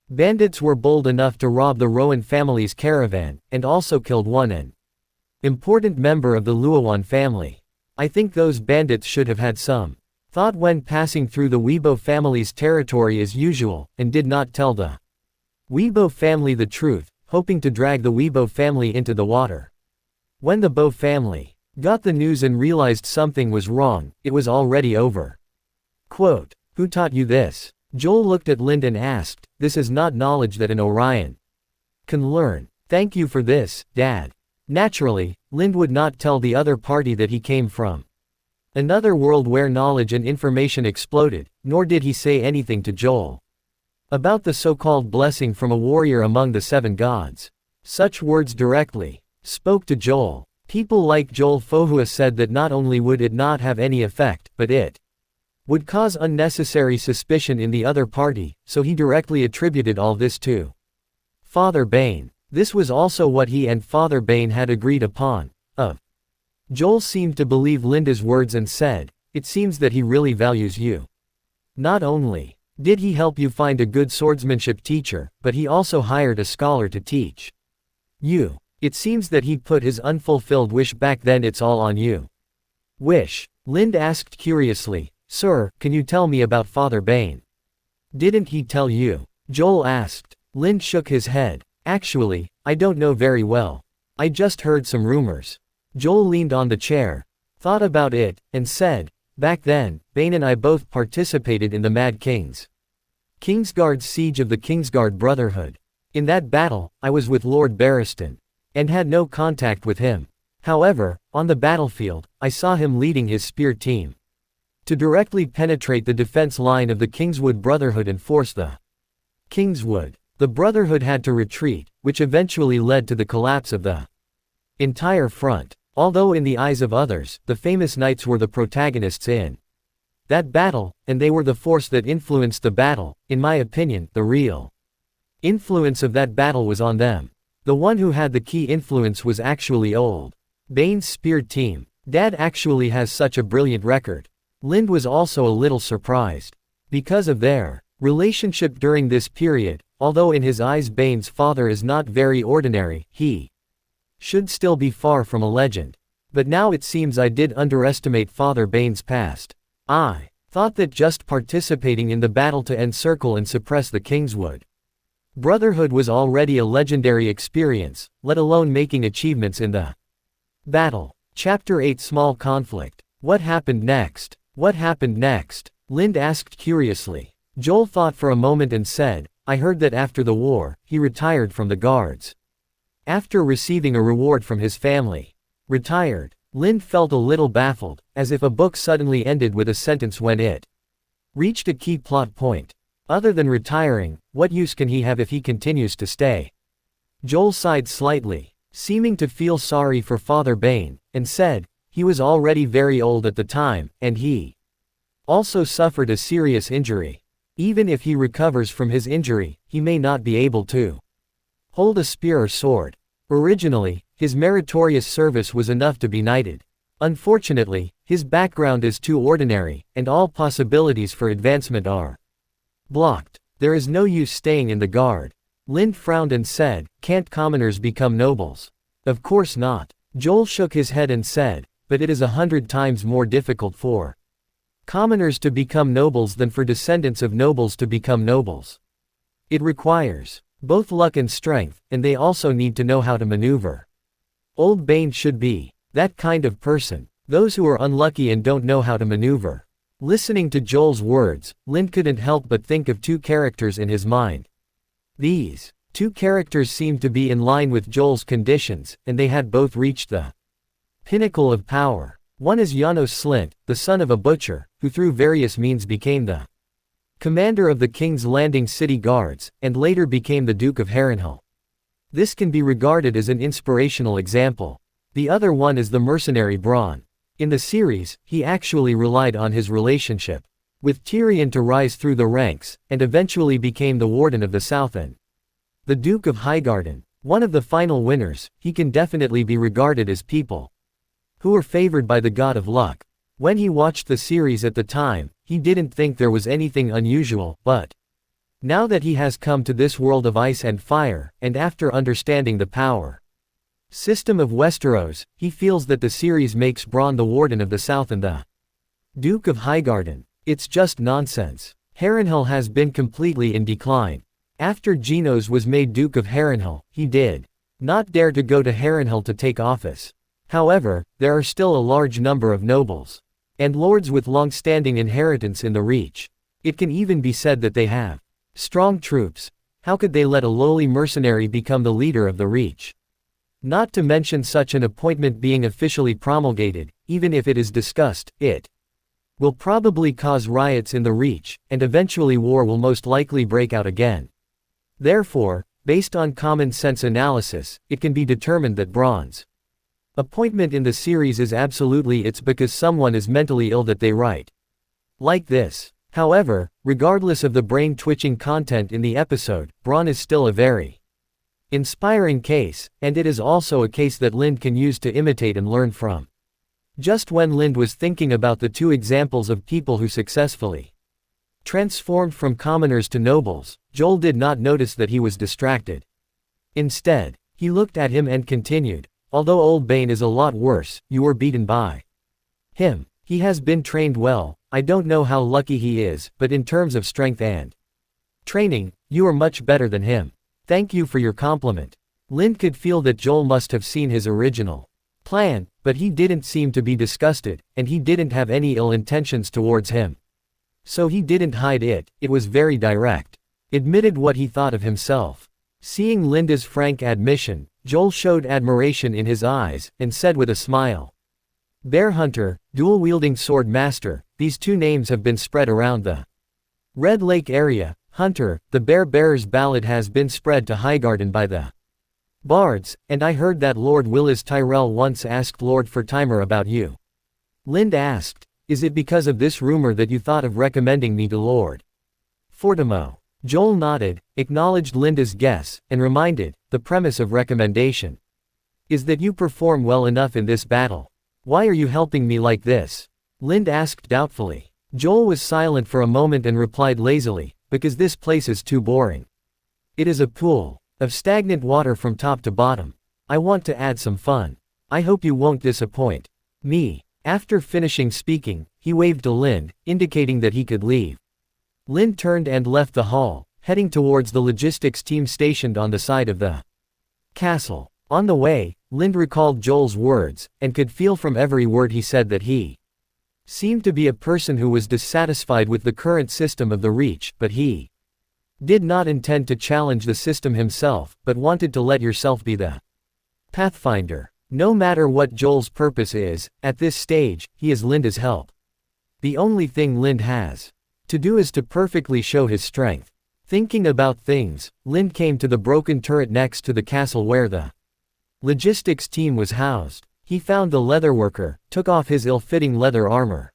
bandits were bold enough to rob the Rowan family's caravan, and also killed an important member of the Luowan family. I think those bandits should have had some thought when passing through the Weibo family's territory as usual, and did not tell the Weibo family the truth, hoping to drag the Weibo family into the water. When the Bo family got the news and realized something was wrong, it was already over. Quote, "Who taught you this?" Joel looked at Lind and asked, "This is not knowledge that an Orion can learn. Thank you for this, Dad." Naturally, Lind would not tell the other party that he came from another world where knowledge and information exploded, nor did he say anything to Joel about the so-called blessing from a warrior among the 7 gods. Such words directly spoke to Joel. People like Joel Fohua said that not only would it not have any effect, but it would cause unnecessary suspicion in the other party, so he directly attributed all this to Father Bane. This was also what he and Father Bane had agreed upon. Joel seemed to believe Linda's words and said, "It seems that he really values you. Not only did he help you find a good swordsmanship teacher, but he also hired a scholar to teach you. It seems that he put his unfulfilled wish back then. It's all on you." "Wish?" Lind asked curiously. "Sir, can you tell me about Father Bane?" "Didn't he tell you?" Joel asked. Lind shook his head. "Actually, I don't know very well. I just heard some rumors." Joel leaned on the chair, thought about it, and said, "Back then, Bane and I both participated in the Mad Kingsguard's siege of the Kingsguard Brotherhood. In that battle, I was with Lord Barristan, and had no contact with him. However, on the battlefield, I saw him leading his spear team to directly penetrate the defense line of the Kingswood Brotherhood and force the Kingswood. The Brotherhood had to retreat, which eventually led to the collapse of the entire front. Although in the eyes of others, the famous knights were the protagonists in that battle, and they were the force that influenced the battle. In my opinion, the real influence of that battle was on them. The one who had the key influence was actually old Bane's spear team. Dad actually has such a brilliant record." Lind was also a little surprised. Because of their relationship during this period, although in his eyes Bane's father is not very ordinary, he should still be far from a legend. But now it seems I did underestimate Father Bane's past. I thought that just participating in the battle to encircle and suppress the Kingswood Brotherhood was already a legendary experience, let alone making achievements in the battle. Chapter 8 Small Conflict. What happened next? What happened next? Lind asked curiously. Joel thought for a moment and said, "I heard that after the war, he retired from the guards. After receiving a reward from his family." "Retired?" Lind felt a little baffled, as if a book suddenly ended with a sentence when it reached a key plot point. Other than retiring, what use can he have if he continues to stay? Joel sighed slightly, seeming to feel sorry for Father Bane, and said, "He was already very old at the time, and he also suffered a serious injury. Even if he recovers from his injury, he may not be able to hold a spear or sword. Originally, his meritorious service was enough to be knighted. Unfortunately, his background is too ordinary, and all possibilities for advancement are blocked. There is no use staying in the guard." Lind frowned and said, "Can't commoners become nobles?" "Of course not." Joel shook his head and said, "But it is 100 times more difficult for commoners to become nobles than for descendants of nobles to become nobles. It requires both luck and strength, and they also need to know how to maneuver. Old Bane should be that kind of person. Those who are unlucky and don't know how to maneuver." Listening to Joel's words, Lind couldn't help but think of 2 characters in his mind. These 2 characters seemed to be in line with Joel's conditions, and they had both reached the pinnacle of power. One is Janos Slint, the son of a butcher, who through various means became the commander of the King's Landing City Guards, and later became the Duke of Harrenhal. This can be regarded as an inspirational example. The other one is the mercenary Bronn. In the series, he actually relied on his relationship with Tyrion to rise through the ranks, and eventually became the Warden of the Southend. The Duke of Highgarden, one of the final winners, he can definitely be regarded as people who were favored by the god of luck. When he watched the series at the time, he didn't think there was anything unusual, but now that he has come to this world of ice and fire, and after understanding the power system of Westeros, he feels that the series makes Bronn the Warden of the South and the Duke of Highgarden. It's just nonsense. Harrenhal has been completely in decline. After Janos was made Duke of Harrenhal, he did not dare to go to Harrenhal to take office. However, there are still a large number of nobles and lords with long-standing inheritance in the Reach. It can even be said that they have strong troops. How could they let a lowly mercenary become the leader of the Reach? Not to mention such an appointment being officially promulgated, even if it is discussed, it will probably cause riots in the Reach, and eventually war will most likely break out again. Therefore, based on common sense analysis, it can be determined that Braun's appointment in the series is absolutely it's because someone is mentally ill that they write like this. However, regardless of the brain-twitching content in the episode, Braun is still a very inspiring case, and it is also a case that Lind can use to imitate and learn from. Just when Lind was thinking about the two examples of people who successfully transformed from commoners to nobles, Joel did not notice that he was distracted. Instead, he looked at him and continued, "Although Old Bane is a lot worse, you were beaten by him. He has been trained well. I don't know how lucky he is, but in terms of strength and training, you are much better than him. Thank you for your compliment." Lind could feel that Joel must have seen his original plan, but he didn't seem to be disgusted, and he didn't have any ill intentions towards him. So he didn't hide it, it was very direct. Admitted what he thought of himself. Seeing Linda's frank admission, Joel showed admiration in his eyes, and said with a smile, "Bear Hunter, dual-wielding sword master, these two names have been spread around the Red Lake area. Hunter, the Bear Bearer's ballad has been spread to Highgarden by the bards, and I heard that Lord Willis Tyrell once asked Lord Fortimer about you." Lind asked, "Is it because of this rumor that you thought of recommending me to Lord Fortimo?" Joel nodded, acknowledged Linda's guess, and reminded, "The premise of recommendation is that you perform well enough in this battle. Why are you helping me like this?" Lind asked doubtfully. Joel was silent for a moment and replied lazily, "Because this place is too boring. It is a pool of stagnant water from top to bottom. I want to add some fun. I hope you won't disappoint me." After finishing speaking, he waved to Lind, indicating that he could leave. Lind turned and left the hall, heading towards the logistics team stationed on the side of the castle. On the way, Lind recalled Joel's words, and could feel from every word he said that he seemed to be a person who was dissatisfied with the current system of the Reach, but he did not intend to challenge the system himself, but wanted to let yourself be the pathfinder. No matter what Joel's purpose is, at this stage, he is Linda's help. The only thing Lind has to do is to perfectly show his strength. Thinking about things, Lind came to the broken turret next to the castle where the logistics team was housed. He found the leatherworker, took off his ill-fitting leather armor,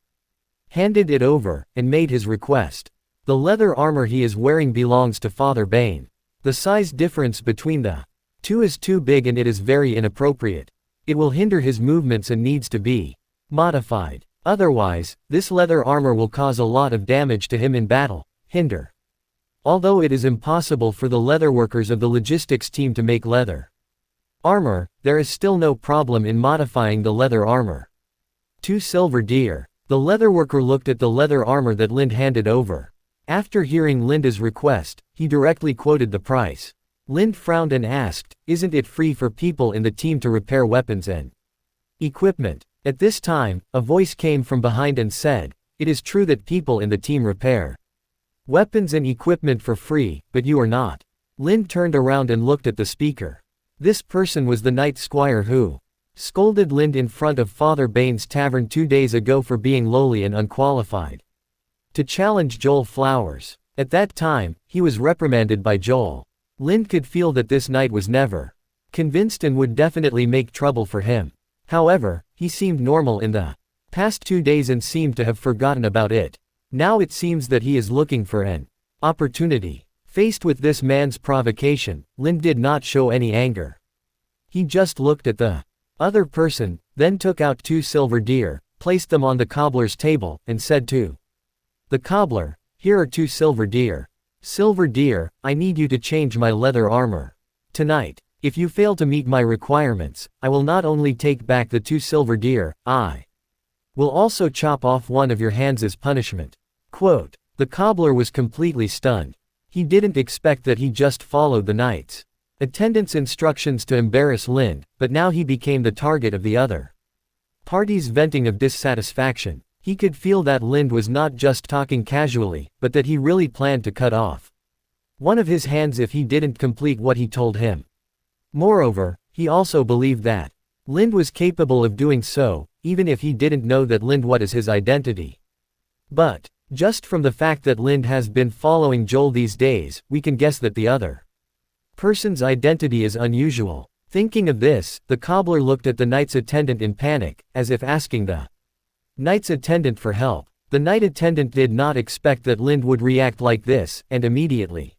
handed it over, and made his request. The leather armor he is wearing belongs to Father Bane. The size difference between the two is too big and it is very inappropriate. It will hinder his movements and needs to be modified. Otherwise, this leather armor will cause a lot of damage to him in battle. Although it is impossible for the leatherworkers of the logistics team to make leather armor, there is still no problem in modifying the leather armor. 2 silver deer. The leatherworker looked at the leather armor that Lind handed over. After hearing Linda's request, he directly quoted the price. Lind frowned and asked, "Isn't it free for people in the team to repair weapons and equipment?" At this time, a voice came from behind and said, "It is true that people in the team repair weapons and equipment for free, but you are not." Lind turned around and looked at the speaker. This person was the knight squire who scolded Lind in front of Father Bane's tavern 2 days ago for being lowly and unqualified to challenge Joel Flowers. At that time, he was reprimanded by Joel. Lind could feel that this knight was never convinced and would definitely make trouble for him. However, he seemed normal in the past 2 days and seemed to have forgotten about it. Now it seems that he is looking for an opportunity. Faced with this man's provocation, Lind did not show any anger. He just looked at the other person, then took out 2 silver deer, placed them on the cobbler's table, and said to the cobbler, "Here are 2 silver deer. Silver deer, I need you to change my leather armor tonight. If you fail to meet my requirements, I will not only take back the 2 silver deer, I will also chop off one of your hands as punishment." Quote. The cobbler was completely stunned. He didn't expect that he just followed the knight's attendant's instructions to embarrass Lind, but now he became the target of the other party's venting of dissatisfaction. He could feel that Lind was not just talking casually, but that he really planned to cut off one of his hands if he didn't complete what he told him. Moreover, he also believed that Lind was capable of doing so, even if he didn't know that Lind was his identity. But just from the fact that Lind has been following Joel these days, we can guess that the other person's identity is unusual. Thinking of this, the cobbler looked at the knight's attendant in panic, as if asking the knight's attendant for help. The knight attendant did not expect that Lind would react like this, and immediately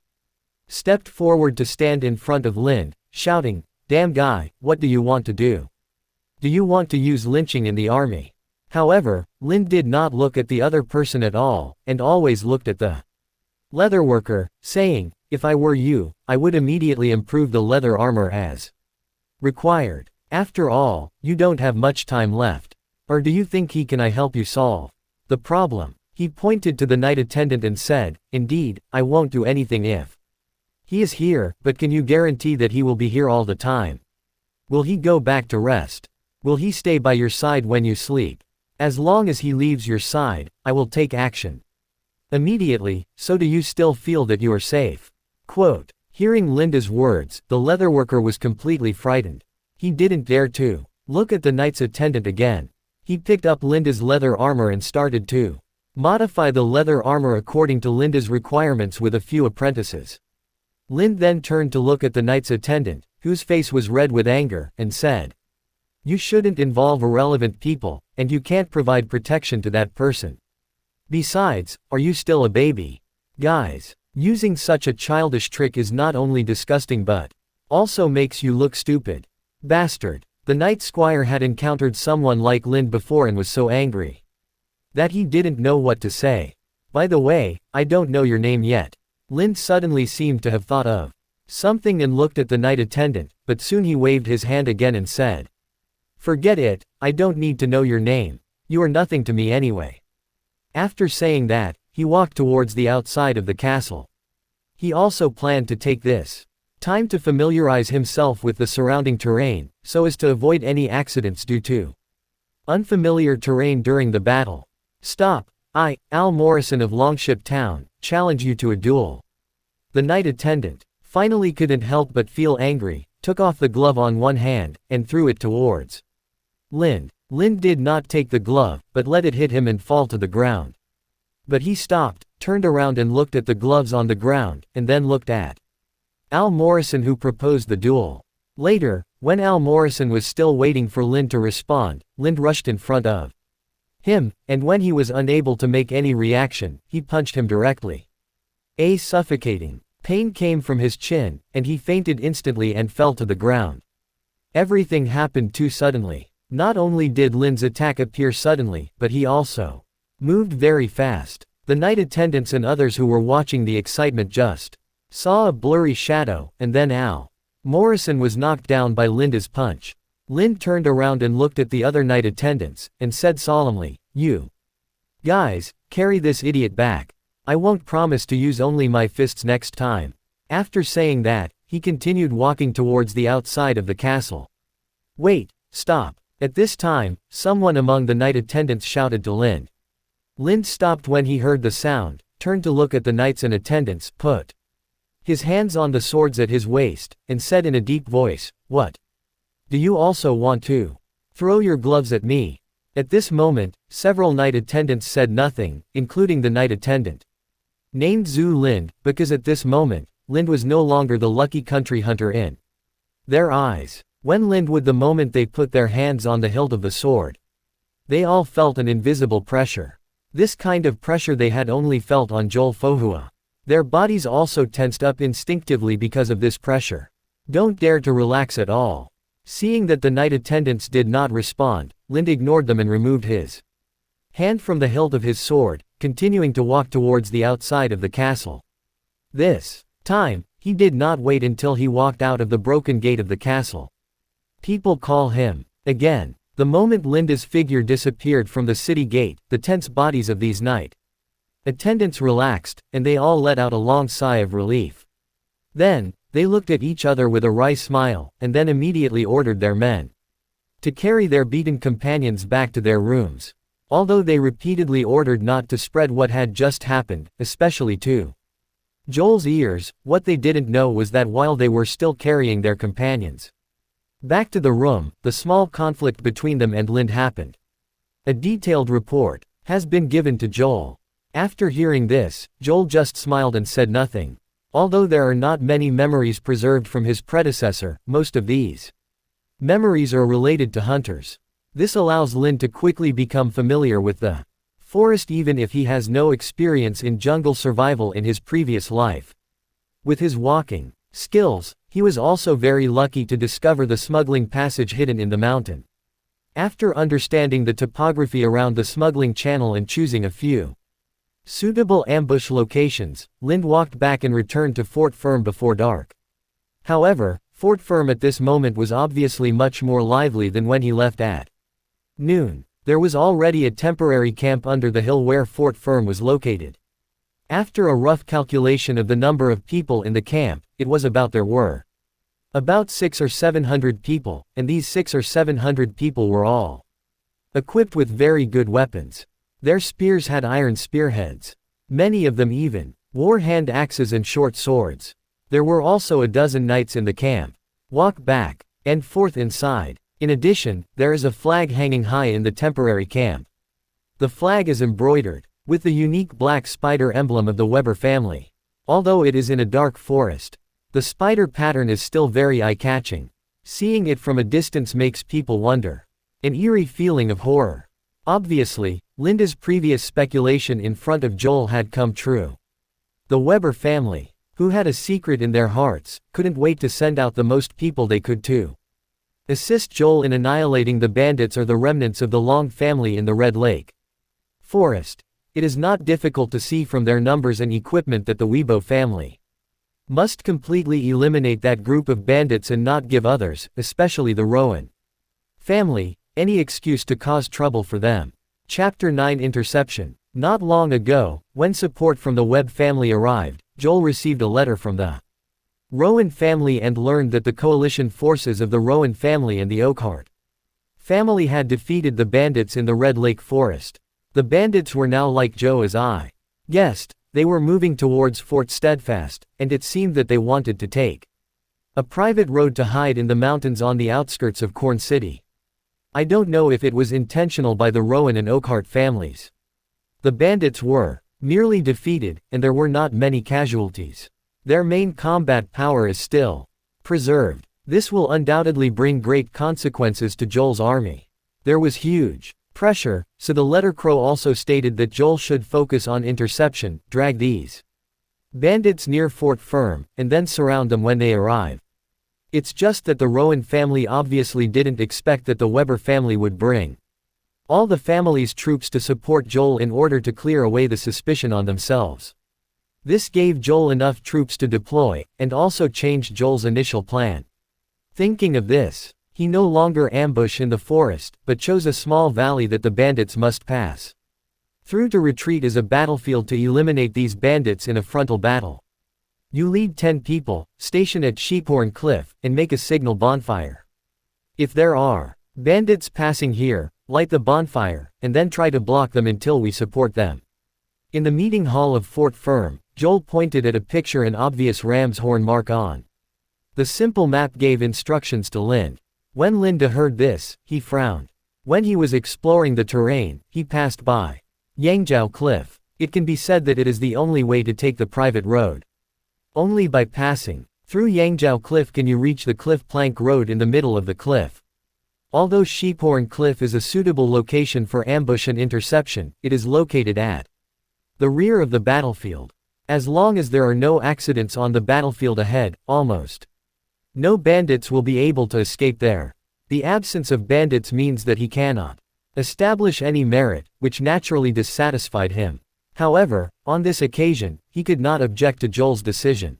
stepped forward to stand in front of Lind, shouting, "Damn guy, what do you want to do? Do you want to use lynching in the army?" However, Lind did not look at the other person at all, and always looked at the leatherworker, saying, "If I were you, I would immediately improve the leather armor as required. After all, you don't have much time left. Or do you think he can I help you solve the problem?" He pointed to the knight attendant and said, "Indeed, I won't do anything if he is here, but can you guarantee that he will be here all the time? Will he go back to rest? Will he stay by your side when you sleep? As long as he leaves your side, I will take action immediately. So do you still feel that you are safe?" Quote. Hearing Linda's words, the leatherworker was completely frightened. He didn't dare to look at the knight's attendant again. He picked up Linda's leather armor and started to modify the leather armor according to Linda's requirements with a few apprentices. Lind then turned to look at the knight's attendant, whose face was red with anger, and said, "You shouldn't involve irrelevant people, and you can't provide protection to that person. Besides, are you still a baby? Guys, using such a childish trick is not only disgusting but also makes you look stupid. Bastard." The knight squire had encountered someone like Lind before and was so angry that he didn't know what to say. "By the way, I don't know your name yet." Lind suddenly seemed to have thought of something and looked at the knight attendant, but soon he waved his hand again and said, "Forget it, I don't need to know your name. You are nothing to me anyway." After saying that, he walked towards the outside of the castle. He also planned to take this time to familiarize himself with the surrounding terrain, so as to avoid any accidents due to unfamiliar terrain during the battle. "Stop, I, Al Morrison of Longship Town, challenge you to a duel." The knight attendant finally couldn't help but feel angry, took off the glove on one hand, and threw it towards Lind. Lind did not take the glove, but let it hit him and fall to the ground. But he stopped, turned around and looked at the gloves on the ground, and then looked at Al Morrison, who proposed the duel. Later, when Al Morrison was still waiting for Lind to respond, Lind rushed in front of him, and when he was unable to make any reaction, he punched him directly. A suffocating pain came from his chin, and he fainted instantly and fell to the ground. Everything happened too suddenly. Not only did Lind's attack appear suddenly, but he also moved very fast. The knight attendants and others who were watching the excitement just saw a blurry shadow, and then Al Morrison was knocked down by Linda's punch. Lind turned around and looked at the other knight attendants, and said solemnly, "You guys, carry this idiot back. I won't promise to use only my fists next time." After saying that, he continued walking towards the outside of the castle. "Wait, stop." At this time, someone among the knight attendants shouted to Lind. Lind stopped when he heard the sound, turned to look at the knights and attendants, put his hands on the swords at his waist, and said in a deep voice, "What? Do you also want to throw your gloves at me?" At this moment, several knight attendants said nothing, including the knight attendant named Zhu Lind, because at this moment, Lind was no longer the lucky country hunter in their eyes. When Lind would the moment they put their hands on the hilt of the sword, they all felt an invisible pressure. This kind of pressure they had only felt on Joel Fohua. Their bodies also tensed up instinctively because of this pressure. Don't dare to relax at all. Seeing that the knight attendants did not respond, Lind ignored them and removed his hand from the hilt of his sword, continuing to walk towards the outside of the castle. This time, he did not wait until he walked out of the broken gate of the castle. People call him. Again, the moment Linda's figure disappeared from the city gate, the tense bodies of these knight attendants relaxed, and they all let out a long sigh of relief. Then, they looked at each other with a wry smile, and then immediately ordered their men to carry their beaten companions back to their rooms. although they repeatedly ordered not to spread what had just happened, especially to Joel's ears. What they didn't know was that while they were still carrying their companions back to the room, the small conflict between them and Lind happened. A detailed report has been given to Joel. After hearing this, Joel just smiled and said nothing. Although there are not many memories preserved from his predecessor, most of these memories are related to hunters. This allows Lind to quickly become familiar with the forest even if he has no experience in jungle survival in his previous life. With his walking skills, he was also very lucky to discover the smuggling passage hidden in the mountain. After understanding the topography around the smuggling channel and choosing a few suitable ambush locations, Lind walked back and returned to Fort Firm before dark. However, Fort Firm at this moment was obviously much more lively than when he left at noon. There was already a temporary camp under the hill where Fort Firm was located. After a rough calculation of the number of people in the camp, it was there were about 600 or 700 people, and these 600 or 700 people were all equipped with very good weapons. Their spears had iron spearheads. Many of them even wore hand axes and short swords. There were also a dozen knights in the camp. Walk back and forth inside. In addition, there is a flag hanging high in the temporary camp. The flag is embroidered with the unique black spider emblem of the Weber family. Although it is in a dark forest, the spider pattern is still very eye-catching. Seeing it from a distance makes people wonder. An eerie feeling of horror. Obviously, Linda's previous speculation in front of Joel had come true. The Weber family, who had a secret in their hearts, couldn't wait to send out the most people they could to assist Joel in annihilating the bandits or the remnants of the Long family in the Red Lake forest. It is not difficult to see from their numbers and equipment that the Weibo family must completely eliminate that group of bandits and not give others, especially the Rowan family, any excuse to cause trouble for them. Chapter 9 Interception. Not long ago, when support from the Webb family arrived, Joel received a letter from the Rowan family and learned that the coalition forces of the Rowan family and the Oakhart family had defeated the bandits in the Red Lake Forest. The bandits were now like Joe as I guessed. They were moving towards Fort Steadfast, and it seemed that they wanted to take a private road to hide in the mountains on the outskirts of Corn City. I don't know if it was intentional by the Rowan and Oakhart families. The bandits were merely defeated, and there were not many casualties. Their main combat power is still preserved. This will undoubtedly bring great consequences to Joel's army. There was huge pressure, so the letter Crow also stated that Joel should focus on interception, drag these bandits near Fort Firm, and then surround them when they arrive. It's just that the Rowan family obviously didn't expect that the Weber family would bring all the family's troops to support Joel in order to clear away the suspicion on themselves. This gave Joel enough troops to deploy, and also changed Joel's initial plan. Thinking of this, he no longer ambushed in the forest, but chose a small valley that the bandits must pass through to retreat as a battlefield to eliminate these bandits in a frontal battle. You lead 10 people, station at Sheephorn Cliff, and make a signal bonfire. If there are bandits passing here, light the bonfire, and then try to block them until we support them. In the meeting hall of Fort Firm, Joel pointed at a picture an obvious ram's horn mark on. The simple map gave instructions to Lind. When Linda heard this, he frowned. When he was exploring the terrain, he passed by Yangjiao Cliff. It can be said that it is the only way to take the private road. Only by passing through Yangjiao Cliff can you reach the cliff plank road in the middle of the cliff. Although Sheephorn Cliff is a suitable location for ambush and interception, it is located at the rear of the battlefield. As long as there are no accidents on the battlefield ahead, almost no bandits will be able to escape there. The absence of bandits means that he cannot establish any merit, which naturally dissatisfied him. However, on this occasion, he could not object to Joel's decision.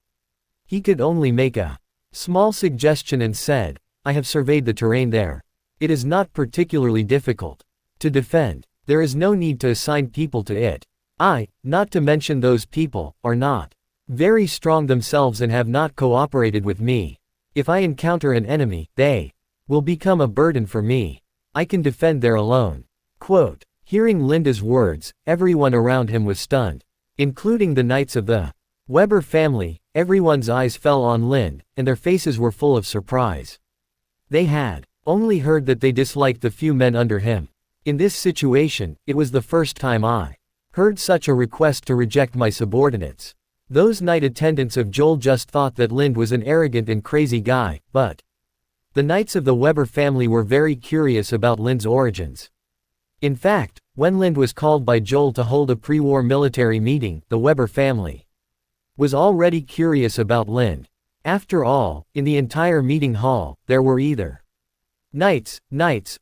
He could only make a small suggestion and said, I have surveyed the terrain there. It is not particularly difficult to defend. There is no need to assign people to it. Not to mention those people, are not very strong themselves and have not cooperated with me. If I encounter an enemy, they will become a burden for me. I can defend there alone. Quote, Hearing Linda's words, everyone around him was stunned. Including the knights of the Weber family, everyone's eyes fell on Lind, and their faces were full of surprise. They had only heard that they disliked the few men under him. In this situation, it was the first time I heard such a request to reject my subordinates. Those knight attendants of Joel just thought that Lind was an arrogant and crazy guy, but the knights of the Weber family were very curious about Lind's origins. In fact, when Lind was called by Joel to hold a pre-war military meeting, the Weber family was already curious about Lind. After all, in the entire meeting hall, there were either knights,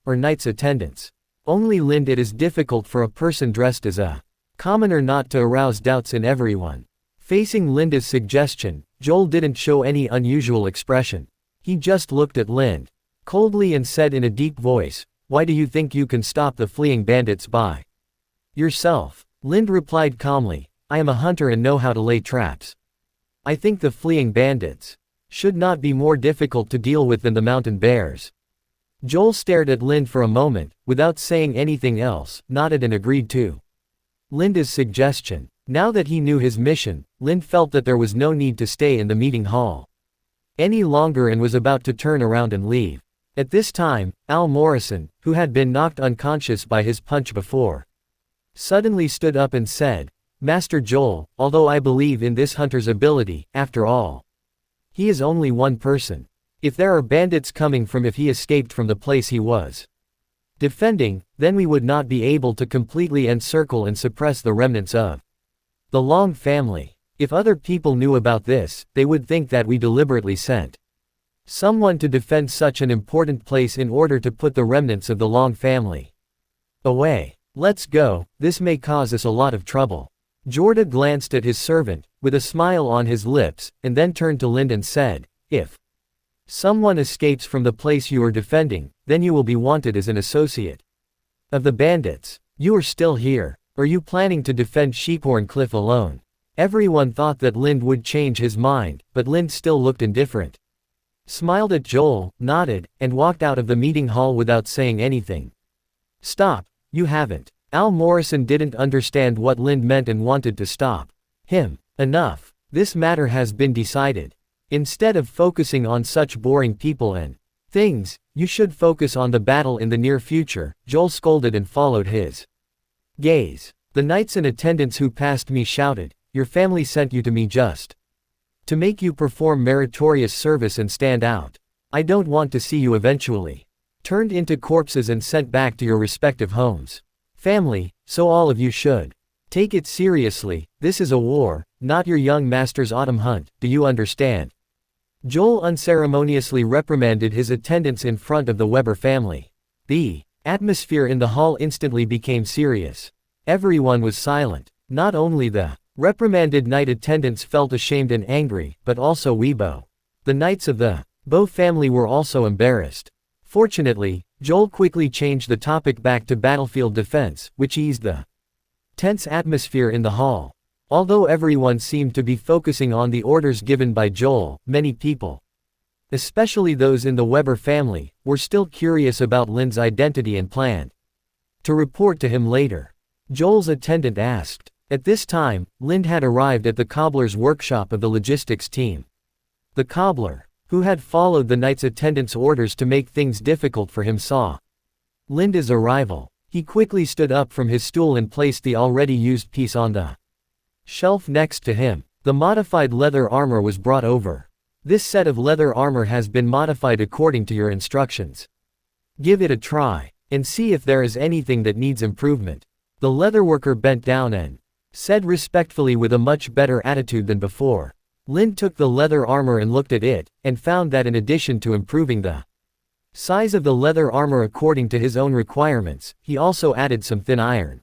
or knights attendants. Only Lind. It is difficult for a person dressed as a commoner not to arouse doubts in everyone. Facing Linda's suggestion, Joel didn't show any unusual expression. He just looked at Lind coldly and said in a deep voice, "Why do you think you can stop the fleeing bandits by yourself?" Lind replied calmly, "I am a hunter and know how to lay traps. I think the fleeing bandits should not be more difficult to deal with than the mountain bears." Joel stared at Lind for a moment, without saying anything else, nodded and agreed to Linda's suggestion. Now that he knew his mission, Lind felt that there was no need to stay in the meeting hall any longer and was about to turn around and leave. At this time, Al Morrison, who had been knocked unconscious by his punch before, suddenly stood up and said, "Master Joel, although I believe in this hunter's ability, after all, he is only one person. If there are bandits coming from if he escaped from the place he was defending, then we would not be able to completely encircle and suppress the remnants of the Long family. If other people knew about this, they would think that we deliberately sent someone to defend such an important place in order to put the remnants of the Long family away. Let's go, this may cause us a lot of trouble." Jorda glanced at his servant, with a smile on his lips, and then turned to Lind and said, "If someone escapes from the place you are defending, then you will be wanted as an associate of the bandits. You are still here. Are you planning to defend Sheephorn Cliff alone?" Everyone thought that Lind would change his mind, but Lind still looked indifferent. Smiled at Joel, nodded, and walked out of the meeting hall without saying anything. "Stop, you haven't." Al Morrison didn't understand what Lind meant and wanted to stop him. "Enough. This matter has been decided. Instead of focusing on such boring people and things, you should focus on the battle in the near future," Joel scolded and followed his gaze. The knights and attendants who passed me shouted, "Your family sent you to me just to make you perform meritorious service and stand out. I don't want to see you eventually turned into corpses and sent back to your respective homes. Family, so all of you should take it seriously. This is a war, not your young master's autumn hunt, do you understand?" Joel unceremoniously reprimanded his attendants in front of the Weber family. The atmosphere in the hall instantly became serious. Everyone was silent. Not only the reprimanded knight attendants felt ashamed and angry, but also Weibo. The knights of the Bo family were also embarrassed. Fortunately, Joel quickly changed the topic back to battlefield defense, which eased the tense atmosphere in the hall. Although everyone seemed to be focusing on the orders given by Joel, many people, especially those in the Weber family, were still curious about Lind's identity and planned to report to him later. Joel's attendant asked. At this time, Lind had arrived at the cobbler's workshop of the logistics team. The cobbler, who had followed the knight's attendant's orders to make things difficult for him, saw Linda's arrival. He quickly stood up from his stool and placed the already used piece on the shelf next to him. The modified leather armor was brought over. "This set of leather armor has been modified according to your instructions. Give it a try, and see if there is anything that needs improvement." The leatherworker bent down and said respectfully with a much better attitude than before. Lind took the leather armor and looked at it, and found that in addition to improving the size of the leather armor according to his own requirements, he also added some thin iron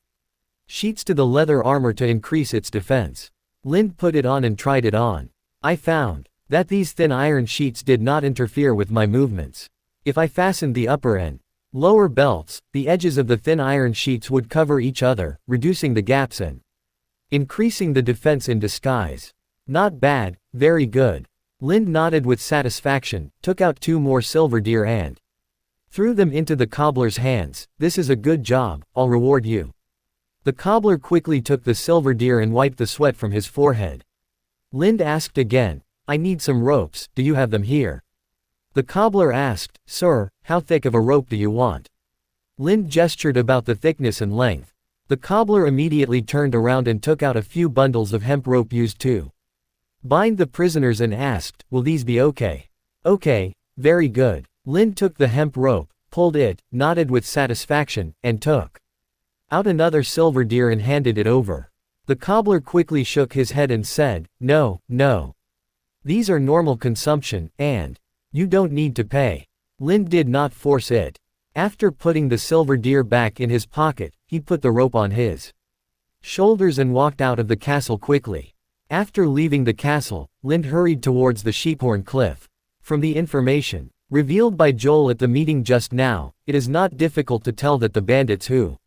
sheets to the leather armor to increase its defense. Lind put it on and tried it on. "I found that these thin iron sheets did not interfere with my movements. If I fastened the upper and lower belts, the edges of the thin iron sheets would cover each other, reducing the gaps and increasing the defense in disguise." "Not bad, very good." Lind nodded with satisfaction, took out 2 more silver deer and threw them into the cobbler's hands. "This is a good job, I'll reward you." The cobbler quickly took the silver deer and wiped the sweat from his forehead. Lind asked again, "I need some ropes, do you have them here?" The cobbler asked, "Sir, how thick of a rope do you want?" Lind gestured about the thickness and length. The cobbler immediately turned around and took out a few bundles of hemp rope used to bind the prisoners and asked, "Will these be okay?" "Okay, very good." Lind took the hemp rope, pulled it, nodded with satisfaction, and took out another silver deer and handed it over. The cobbler quickly shook his head and said, "No, no. These are normal consumption, and you don't need to pay." Lind did not force it. After putting the silver deer back in his pocket, he put the rope on his shoulders and walked out of the castle quickly. After leaving the castle, Lind hurried towards the Sheephorn Cliff. From the information revealed by Joel at the meeting just now, it is not difficult to tell that the bandits who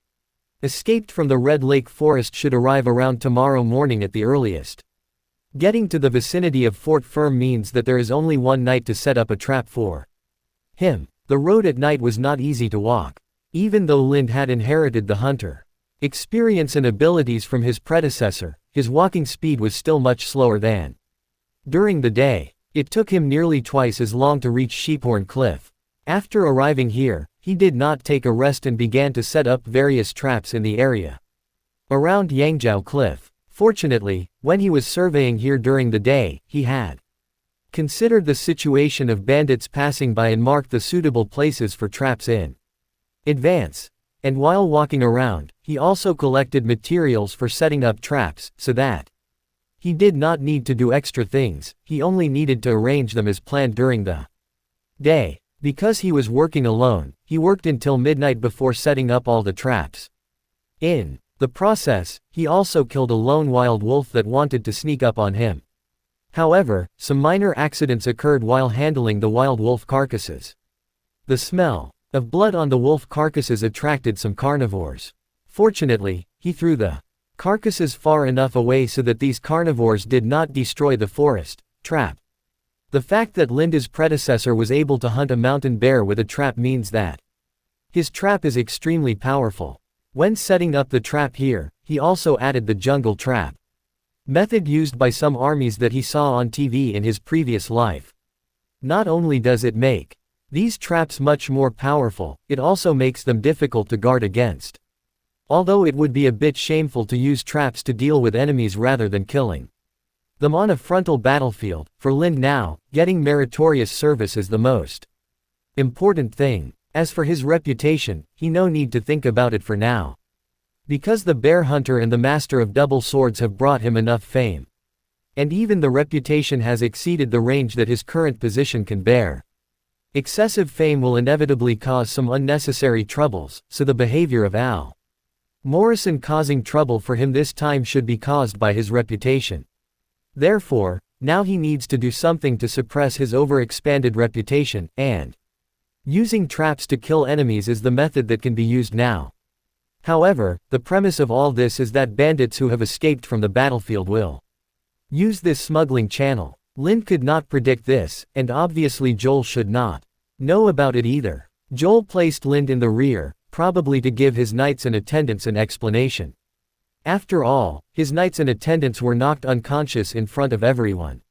escaped from the Red Lake Forest should arrive around tomorrow morning at the earliest. Getting to the vicinity of Fort Firm means that there is only one night to set up a trap for him. The road at night was not easy to walk. Even though Lind had inherited the hunter experience and abilities from his predecessor, his walking speed was still much slower than during the day. It took him nearly twice as long to reach Sheephorn Cliff. After arriving here, he did not take a rest and began to set up various traps in the area around Yangjiao Cliff. Fortunately, when he was surveying here during the day, he had considered the situation of bandits passing by and marked the suitable places for traps in advance. And while walking around, he also collected materials for setting up traps, so that he did not need to do extra things, he only needed to arrange them as planned during the day. Because he was working alone, he worked until midnight before setting up all the traps. In the process, he also killed a lone wild wolf that wanted to sneak up on him. However, some minor accidents occurred while handling the wild wolf carcasses. The smell of blood on the wolf carcasses attracted some carnivores. Fortunately, he threw the carcasses far enough away so that these carnivores did not destroy the forest trap. The fact that Linda's predecessor was able to hunt a mountain bear with a trap means that his trap is extremely powerful. When setting up the trap here, he also added the jungle trap method used by some armies that he saw on TV in his previous life. Not only does it make these traps much more powerful, it also makes them difficult to guard against. Although it would be a bit shameful to use traps to deal with enemies rather than killing them on a frontal battlefield, for Lind now, getting meritorious service is the most important thing. As for his reputation, he no need to think about it for now. Because the bear hunter and the master of double swords have brought him enough fame. And even the reputation has exceeded the range that his current position can bear. Excessive fame will inevitably cause some unnecessary troubles, so the behavior of Al Morrison causing trouble for him this time should be caused by his reputation. Therefore, now he needs to do something to suppress his overexpanded reputation, and using traps to kill enemies is the method that can be used now. However, the premise of all this is that bandits who have escaped from the battlefield will use this smuggling channel. Lind could not predict this, and obviously Joel should not know about it either. Joel placed Lind in the rear, probably to give his knights and attendants an explanation. After all, his knights and attendants were knocked unconscious in front of everyone.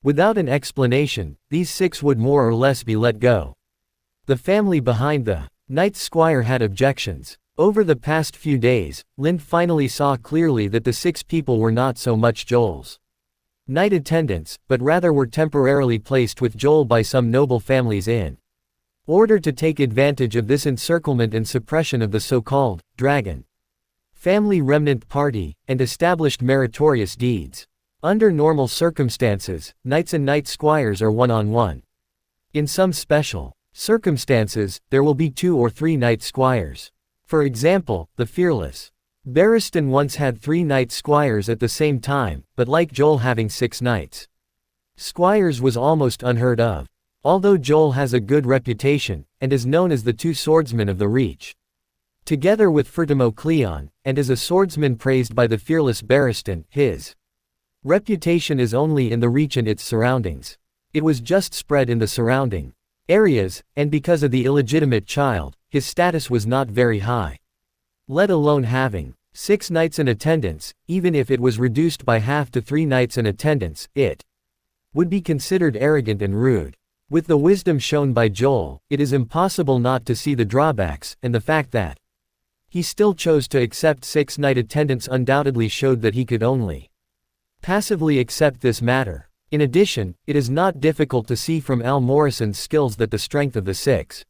Without an explanation, these 6 would more or less be let go. The family behind the knight's squire had objections. Over the past few days, Lind finally saw clearly that the 6 people were not so much Joel's knight attendants, but rather were temporarily placed with Joel by some noble families in order to take advantage of this encirclement and suppression of the so-called dragon family remnant party, and established meritorious deeds. Under normal circumstances, knights and knight squires are one-on-one. In some special circumstances, there will be 2 or 3 knight squires. For example, the fearless Barristan once had 3 knight squires at the same time, but like Joel having 6 knights squires was almost unheard of. Although Joel has a good reputation, and is known as the 2 swordsmen of the Reach, together with Fertimo Cleon, and as a swordsman praised by the fearless Barristan, his reputation is only in the Reach and its surroundings. It was just spread in the surrounding areas, and because of the illegitimate child, his status was not very high. Let alone having 6 knights in attendance, even if it was reduced by half to 3 knights in attendance, it would be considered arrogant and rude. With the wisdom shown by Joel, it is impossible not to see the drawbacks, and the fact that he still chose to accept 6 knight attendance undoubtedly showed that he could only passively accept this matter. In addition, it is not difficult to see from Al Morrison's skills that the strength of the 6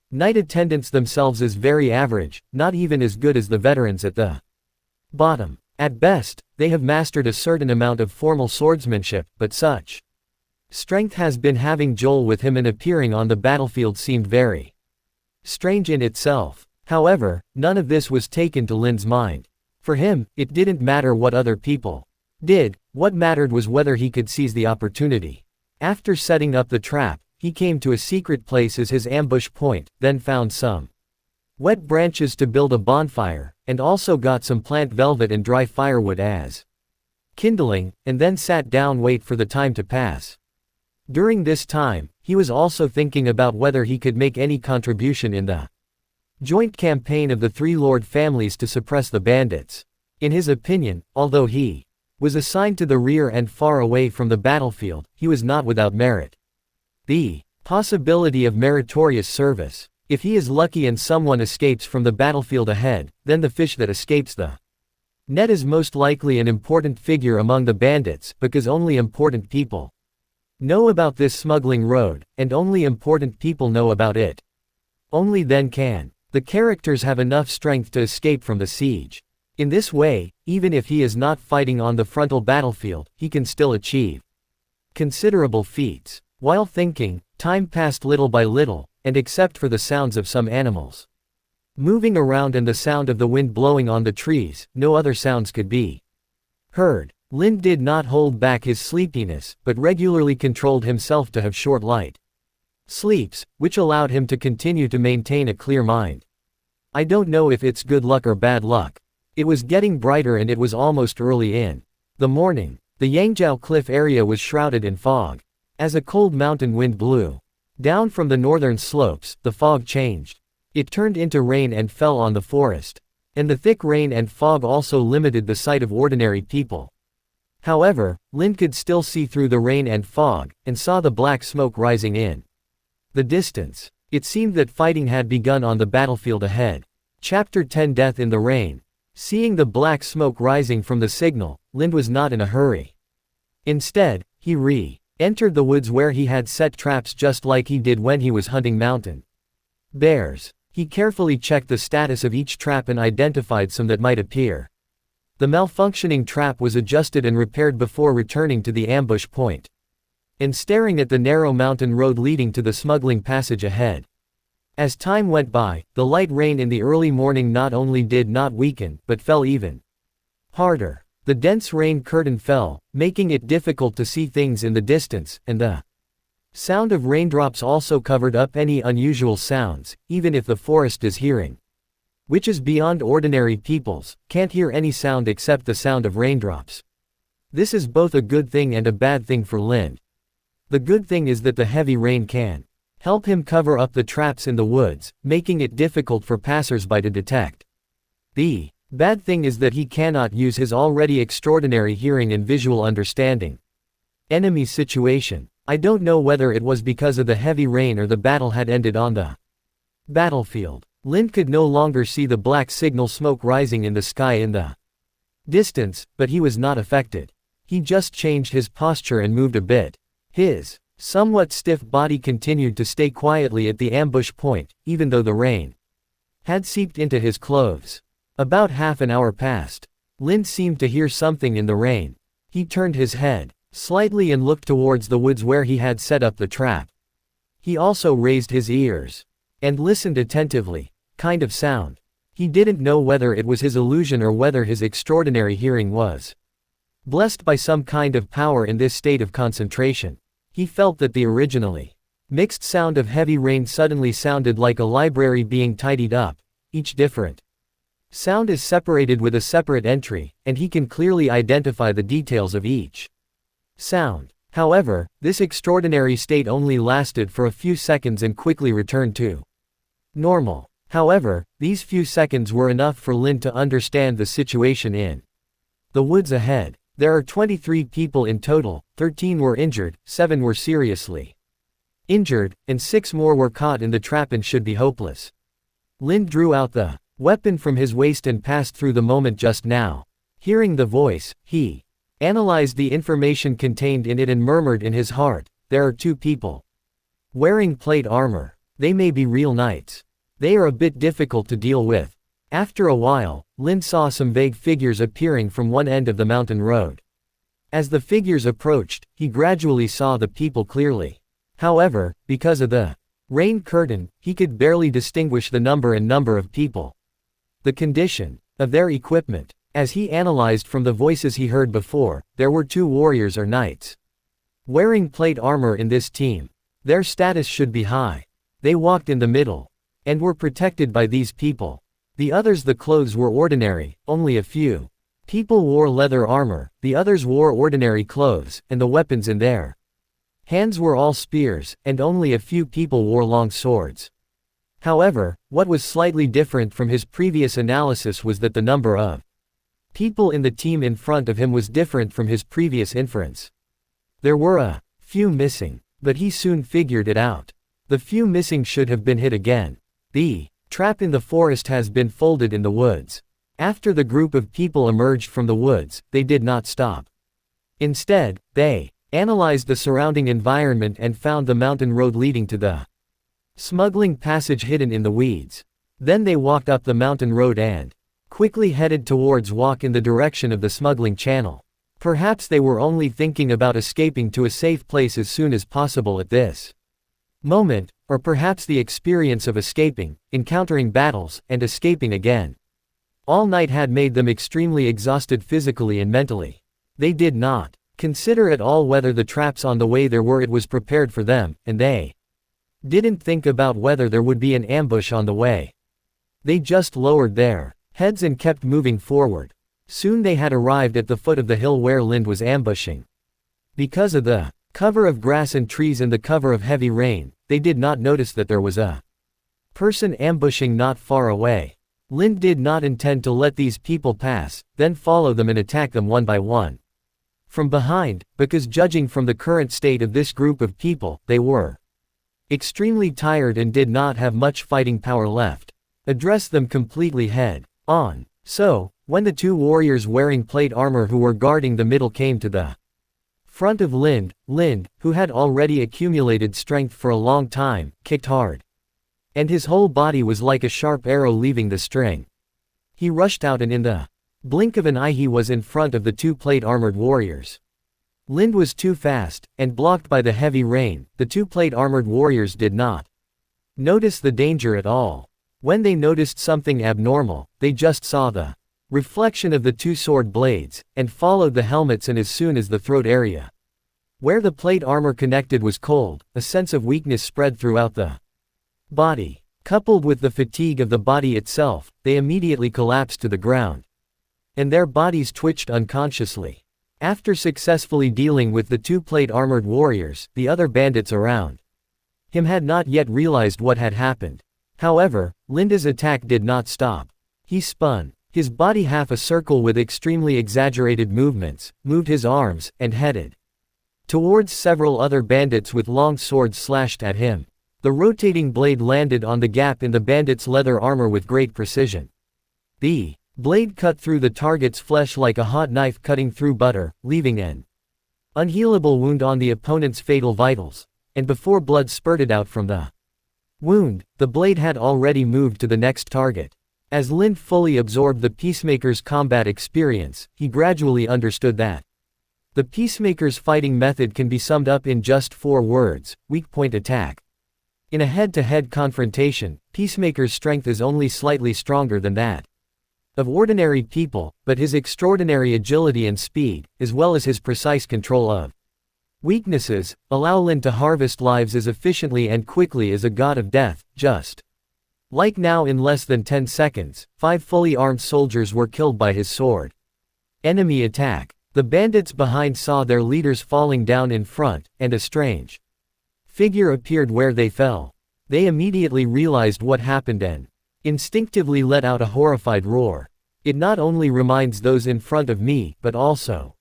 knight attendants themselves is very average, not even as good as the veterans at the bottom. At best, they have mastered a certain amount of formal swordsmanship, but such strength has been having Joel with him and appearing on the battlefield seemed very strange in itself. However, none of this was taken to Lin's mind. For him, it didn't matter what other people did, what mattered was whether he could seize the opportunity. After setting up the trap, he came to a secret place as his ambush point, then found some wet branches to build a bonfire, and also got some plant velvet and dry firewood as kindling, and then sat down wait for the time to pass. During this time, he was also thinking about whether he could make any contribution in the joint campaign of the 3 lord families to suppress the bandits. In his opinion, although he was assigned to the rear and far away from the battlefield, he was not without merit. The possibility of meritorious service. If he is lucky and someone escapes from the battlefield ahead, then the fish that escapes the net is most likely an important figure among the bandits, because only important people know about this smuggling road, and only important people know about it. Only then can the characters have enough strength to escape from the siege. In this way, even if he is not fighting on the frontal battlefield, he can still achieve considerable feats. While thinking, time passed little by little, and except for the sounds of some animals moving around and the sound of the wind blowing on the trees, no other sounds could be heard. Lin did not hold back his sleepiness, but regularly controlled himself to have short light sleeps, which allowed him to continue to maintain a clear mind. I don't know if it's good luck or bad luck. It was getting brighter and it was almost early in the morning. The Yangzhou cliff area was shrouded in fog. As a cold mountain wind blew down from the northern slopes, the fog changed. It turned into rain and fell on the forest. And the thick rain and fog also limited the sight of ordinary people. However, Lin could still see through the rain and fog, and saw the black smoke rising in the distance. It seemed that fighting had begun on the battlefield ahead. Chapter 10 Death in the Rain. Seeing the black smoke rising from the signal, Lin was not in a hurry. Instead, he entered the woods where he had set traps just like he did when he was hunting mountain bears. He carefully checked the status of each trap and identified some that might appear. The malfunctioning trap was adjusted and repaired before returning to the ambush point and staring at the narrow mountain road leading to the smuggling passage ahead. As time went by, the light rain in the early morning not only did not weaken, but fell even harder. The dense rain curtain fell, making it difficult to see things in the distance, and the sound of raindrops also covered up any unusual sounds, even if the forest is hearing, which is beyond ordinary people's, can't hear any sound except the sound of raindrops. This is both a good thing and a bad thing for Lin. The good thing is that the heavy rain can help him cover up the traps in the woods, making it difficult for passers-by to detect. The bad thing is that he cannot use his already extraordinary hearing and visual understanding. Enemy situation. I don't know whether it was because of the heavy rain or the battle had ended on the battlefield. Lin could no longer see the black signal smoke rising in the sky in the distance, but he was not affected. He just changed his posture and moved a bit. His somewhat stiff body continued to stay quietly at the ambush point, even though the rain had seeped into his clothes. About half an hour passed. Lin seemed to hear something in the rain. He turned his head slightly and looked towards the woods where he had set up the trap. He also raised his ears and listened attentively. Kind of sound. He didn't know whether it was his illusion or whether his extraordinary hearing was blessed by some kind of power in this state of concentration. He felt that the originally mixed sound of heavy rain suddenly sounded like a library being tidied up. Each different sound is separated with a separate entry, and he can clearly identify the details of each sound. However, this extraordinary state only lasted for a few seconds and quickly returned to normal. However, these few seconds were enough for Lin to understand the situation in the woods ahead. There are 23 people in total, 13 were injured, 7 were seriously injured, and 6 more were caught in the trap and should be hopeless. Lin drew out the weapon from his waist and passed through the moment just now. Hearing the voice, he analyzed the information contained in it and murmured in his heart, "There are 2 people wearing plate armor. They may be real knights. They are a bit difficult to deal with." After a while, Lin saw some vague figures appearing from one end of the mountain road. As the figures approached, he gradually saw the people clearly. However, because of the rain curtain, he could barely distinguish the number of people. The condition of their equipment. As he analyzed from the voices he heard before, there were 2 warriors or knights wearing plate armor in this team. Their status should be high. They walked in the middle and were protected by these people. The others, the clothes were ordinary, only a few people wore leather armor, the others wore ordinary clothes, and the weapons in their hands were all spears, and only a few people wore long swords. However, what was slightly different from his previous analysis was that the number of people in the team in front of him was different from his previous inference. There were a few missing, but he soon figured it out. The few missing should have been hit again. The trap in the forest has been folded in the woods. After the group of people emerged from the woods, they did not stop. Instead, they analyzed the surrounding environment and found the mountain road leading to the smuggling passage hidden in the weeds. Then they walked up the mountain road and quickly headed towards walk in the direction of the smuggling channel. Perhaps they were only thinking about escaping to a safe place as soon as possible at this moment, or perhaps the experience of escaping, encountering battles, and escaping again. All night had made them extremely exhausted physically and mentally. They did not consider at all whether the traps on the way there were it was prepared for them, and they didn't think about whether there would be an ambush on the way. They just lowered their heads and kept moving forward. Soon they had arrived at the foot of the hill where Lind was ambushing. Because of the cover of grass and trees and the cover of heavy rain, they did not notice that there was a person ambushing not far away. Lind did not intend to let these people pass, then follow them and attack them one by one from behind, because judging from the current state of this group of people, they were extremely tired and did not have much fighting power left. Address them completely head on. So, when the 2 warriors wearing plate armor who were guarding the middle came to the front of Lind, who had already accumulated strength for a long time, kicked hard. And his whole body was like a sharp arrow leaving the string. He rushed out and in the blink of an eye he was in front of the 2 plate-armored warriors. Lind was too fast, and blocked by the heavy rain, the 2 plate-armored warriors did not notice the danger at all. When they noticed something abnormal, they just saw the reflection of the 2 sword blades, and followed the helmets, and as soon as the throat area where the plate armor connected was cold, a sense of weakness spread throughout the body. Coupled with the fatigue of the body itself, they immediately collapsed to the ground. And their bodies twitched unconsciously. After successfully dealing with the 2 plate-armored warriors, the other bandits around him had not yet realized what had happened. However, Linda's attack did not stop. He spun his body half a circle with extremely exaggerated movements, moved his arms, and headed towards several other bandits with long swords slashed at him. The rotating blade landed on the gap in the bandit's leather armor with great precision. The blade cut through the target's flesh like a hot knife cutting through butter, leaving an unhealable wound on the opponent's fatal vitals. And before blood spurted out from the wound, the blade had already moved to the next target. As Lind fully absorbed the Peacemaker's combat experience, he gradually understood that the Peacemaker's fighting method can be summed up in just 4 words: weak point attack. In a head-to-head confrontation, Peacemaker's strength is only slightly stronger than that of ordinary people, but his extraordinary agility and speed, as well as his precise control of weaknesses, allow Lind to harvest lives as efficiently and quickly as a god of death. Just like now, in less than 10 seconds, 5 fully armed soldiers were killed by his sword. Enemy attack. The bandits behind saw their leaders falling down in front, and a strange figure appeared where they fell. They immediately realized what happened and instinctively let out a horrified roar. It not only reminds those in front of me, but also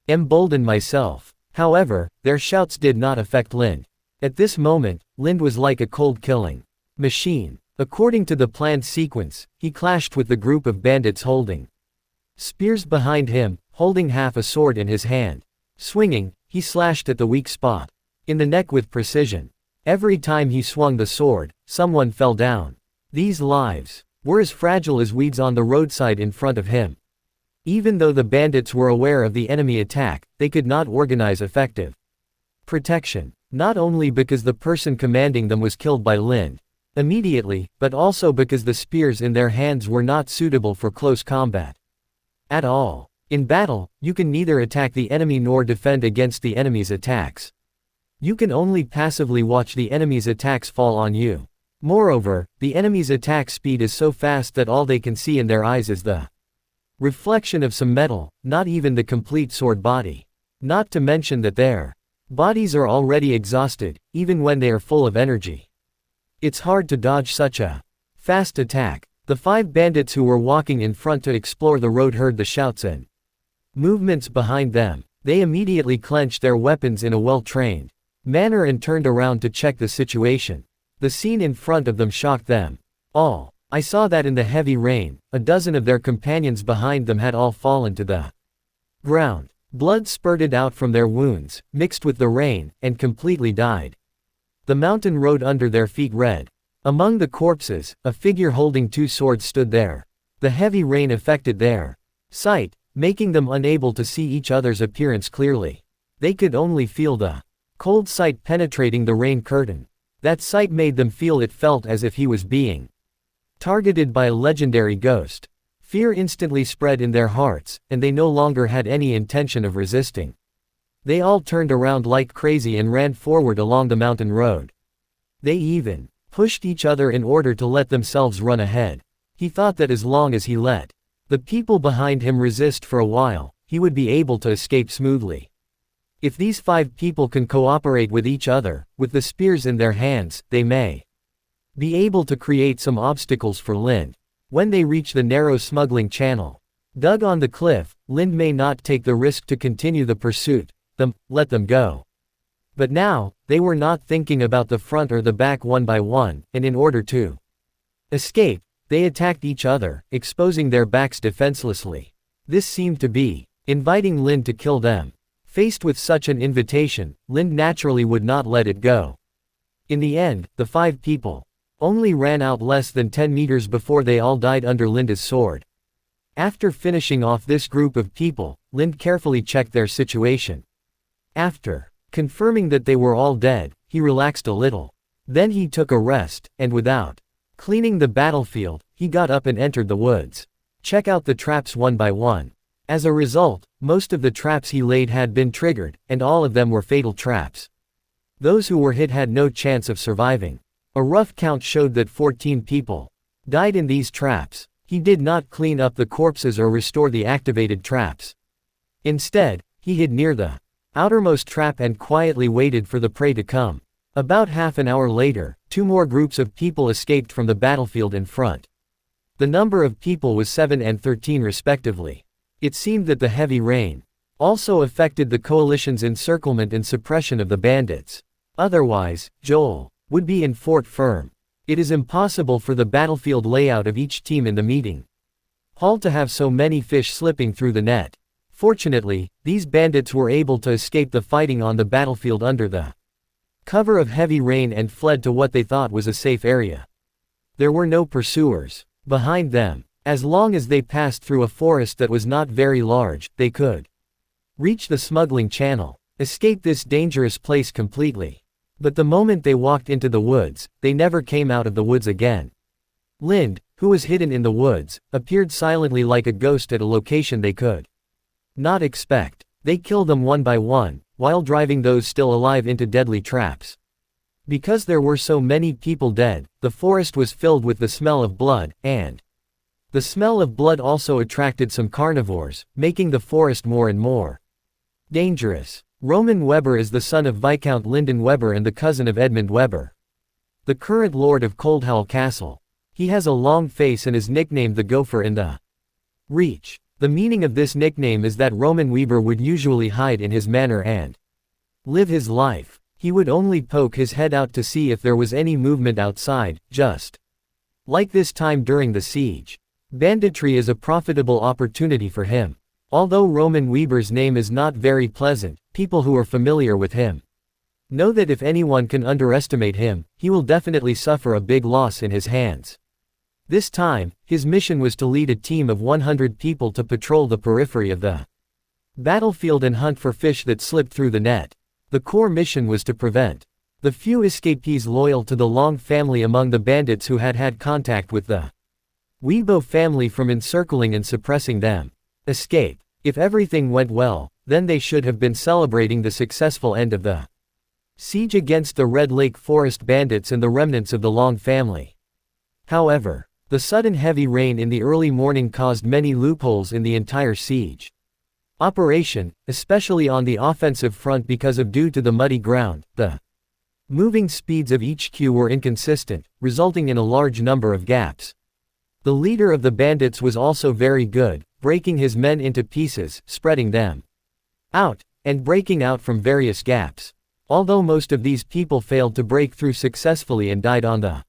emboldened myself. However, their shouts did not affect Lind. At this moment, Lind was like a cold-killing machine. According to the planned sequence, he clashed with the group of bandits holding spears behind him, holding half a sword in his hand. Swinging, he slashed at the weak spot in the neck with precision. Every time he swung the sword, someone fell down. These lives were as fragile as weeds on the roadside in front of him. Even though the bandits were aware of the enemy attack, they could not organize effective protection. Not only because the person commanding them was killed by Lind immediately, but also because the spears in their hands were not suitable for close combat at all. In battle, you can neither attack the enemy nor defend against the enemy's attacks. You can only passively watch the enemy's attacks fall on you. Moreover, the enemy's attack speed is so fast that all they can see in their eyes is the reflection of some metal, not even the complete sword body. Not to mention that their bodies are already exhausted, even when they are full of energy. It's hard to dodge such a fast attack. The 5 bandits who were walking in front to explore the road heard the shouts and movements behind them. They immediately clenched their weapons in a well-trained manner and turned around to check the situation. The scene in front of them shocked them all. I saw that in the heavy rain, a dozen of their companions behind them had all fallen to the ground. Blood spurted out from their wounds, mixed with the rain, and completely died. The mountain road under their feet red. Among the corpses, a figure holding 2 swords stood there. The heavy rain affected their sight, making them unable to see each other's appearance clearly. They could only feel the cold sight penetrating the rain curtain. That sight made them feel it felt as if he was being targeted by a legendary ghost. Fear instantly spread in their hearts, and they no longer had any intention of resisting. They all turned around like crazy and ran forward along the mountain road. They even pushed each other in order to let themselves run ahead. He thought that as long as he let the people behind him resist for a while, he would be able to escape smoothly. If these 5 people can cooperate with each other, with the spears in their hands, they may be able to create some obstacles for Lind. When they reach the narrow smuggling channel dug on the cliff, Lind may not take the risk to continue the pursuit. Let them go. But now, they were not thinking about the front or the back one by one, and in order to escape, they attacked each other, exposing their backs defenselessly. This seemed to be inviting Lind to kill them. Faced with such an invitation, Lind naturally would not let it go. In the end, the 5 people only ran out less than 10 meters before they all died under Lind's sword. After finishing off this group of people, Lind carefully checked their situation. After confirming that they were all dead, he relaxed a little. Then he took a rest, and without cleaning the battlefield, he got up and entered the woods. Check out the traps one by one. As a result, most of the traps he laid had been triggered, and all of them were fatal traps. Those who were hit had no chance of surviving. A rough count showed that 14 people died in these traps. He did not clean up the corpses or restore the activated traps. Instead, he hid near the outermost trap and quietly waited for the prey to come. About half an hour later, 2 more groups of people escaped from the battlefield in front. The number of people was 7 and 13 respectively. It seemed that the heavy rain also affected the coalition's encirclement and suppression of the bandits. Otherwise, Joel would be in Fort Firm. It is impossible for the battlefield layout of each team in the meeting hall to have so many fish slipping through the net. Fortunately, these bandits were able to escape the fighting on the battlefield under the cover of heavy rain and fled to what they thought was a safe area. There were no pursuers behind them. As long as they passed through a forest that was not very large, they could reach the smuggling channel, escape this dangerous place completely. But the moment they walked into the woods, they never came out of the woods again. Lind, who was hidden in the woods, appeared silently like a ghost at a location they could not expect. They killed them one by one, while driving those still alive into deadly traps. Because there were so many people dead, the forest was filled with the smell of blood, and The smell of blood also attracted some carnivores, making the forest more and more dangerous. Roman Weber is the son of Viscount Lyndon Weber and the cousin of Edmund Weber, the current lord of Coldhall Castle. He has a long face and is nicknamed the Gopher in the Reach. The meaning of this nickname is that Roman Weber would usually hide in his manor and live his life. He would only poke his head out to see if there was any movement outside, just like this time during the siege. Banditry is a profitable opportunity for him. Although Roman Weber's name is not very pleasant, people who are familiar with him know that if anyone can underestimate him, he will definitely suffer a big loss in his hands. This time, his mission was to lead a team of 100 people to patrol the periphery of the battlefield and hunt for fish that slipped through the net. The core mission was to prevent the few escapees loyal to the Long family among the bandits who had had contact with the Weibo family from encircling and suppressing them. Escape. If everything went well, then they should have been celebrating the successful end of the siege against the Red Lake Forest bandits and the remnants of the Long family. However, the sudden heavy rain in the early morning caused many loopholes in the entire siege operation, especially on the offensive front because of due to the muddy ground. The moving speeds of each queue were inconsistent, resulting in a large number of gaps. The leader of the bandits was also very good, breaking his men into pieces, spreading them out, and breaking out from various gaps. Although most of these people failed to break through successfully and died on the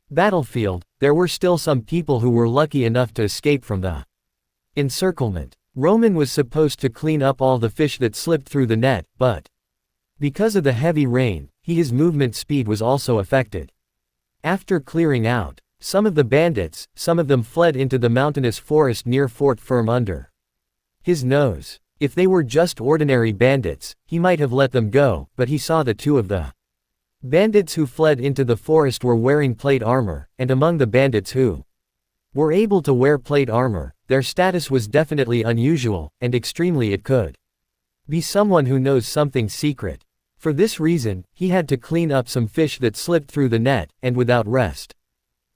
battlefield, there were still some people who were lucky enough to escape from the encirclement. Roman was supposed to clean up all the fish that slipped through the net, but because of the heavy rain, his movement speed was also affected. After clearing out some of the bandits, some of them fled into the mountainous forest near Fort Firm under his nose. If they were just ordinary bandits, he might have let them go, but he saw that two of the bandits who fled into the forest were wearing plate armor, and among the bandits who were able to wear plate armor, their status was definitely unusual, and extremely it could be someone who knows something secret. For this reason, he had to clean up some fish that slipped through the net, and without rest.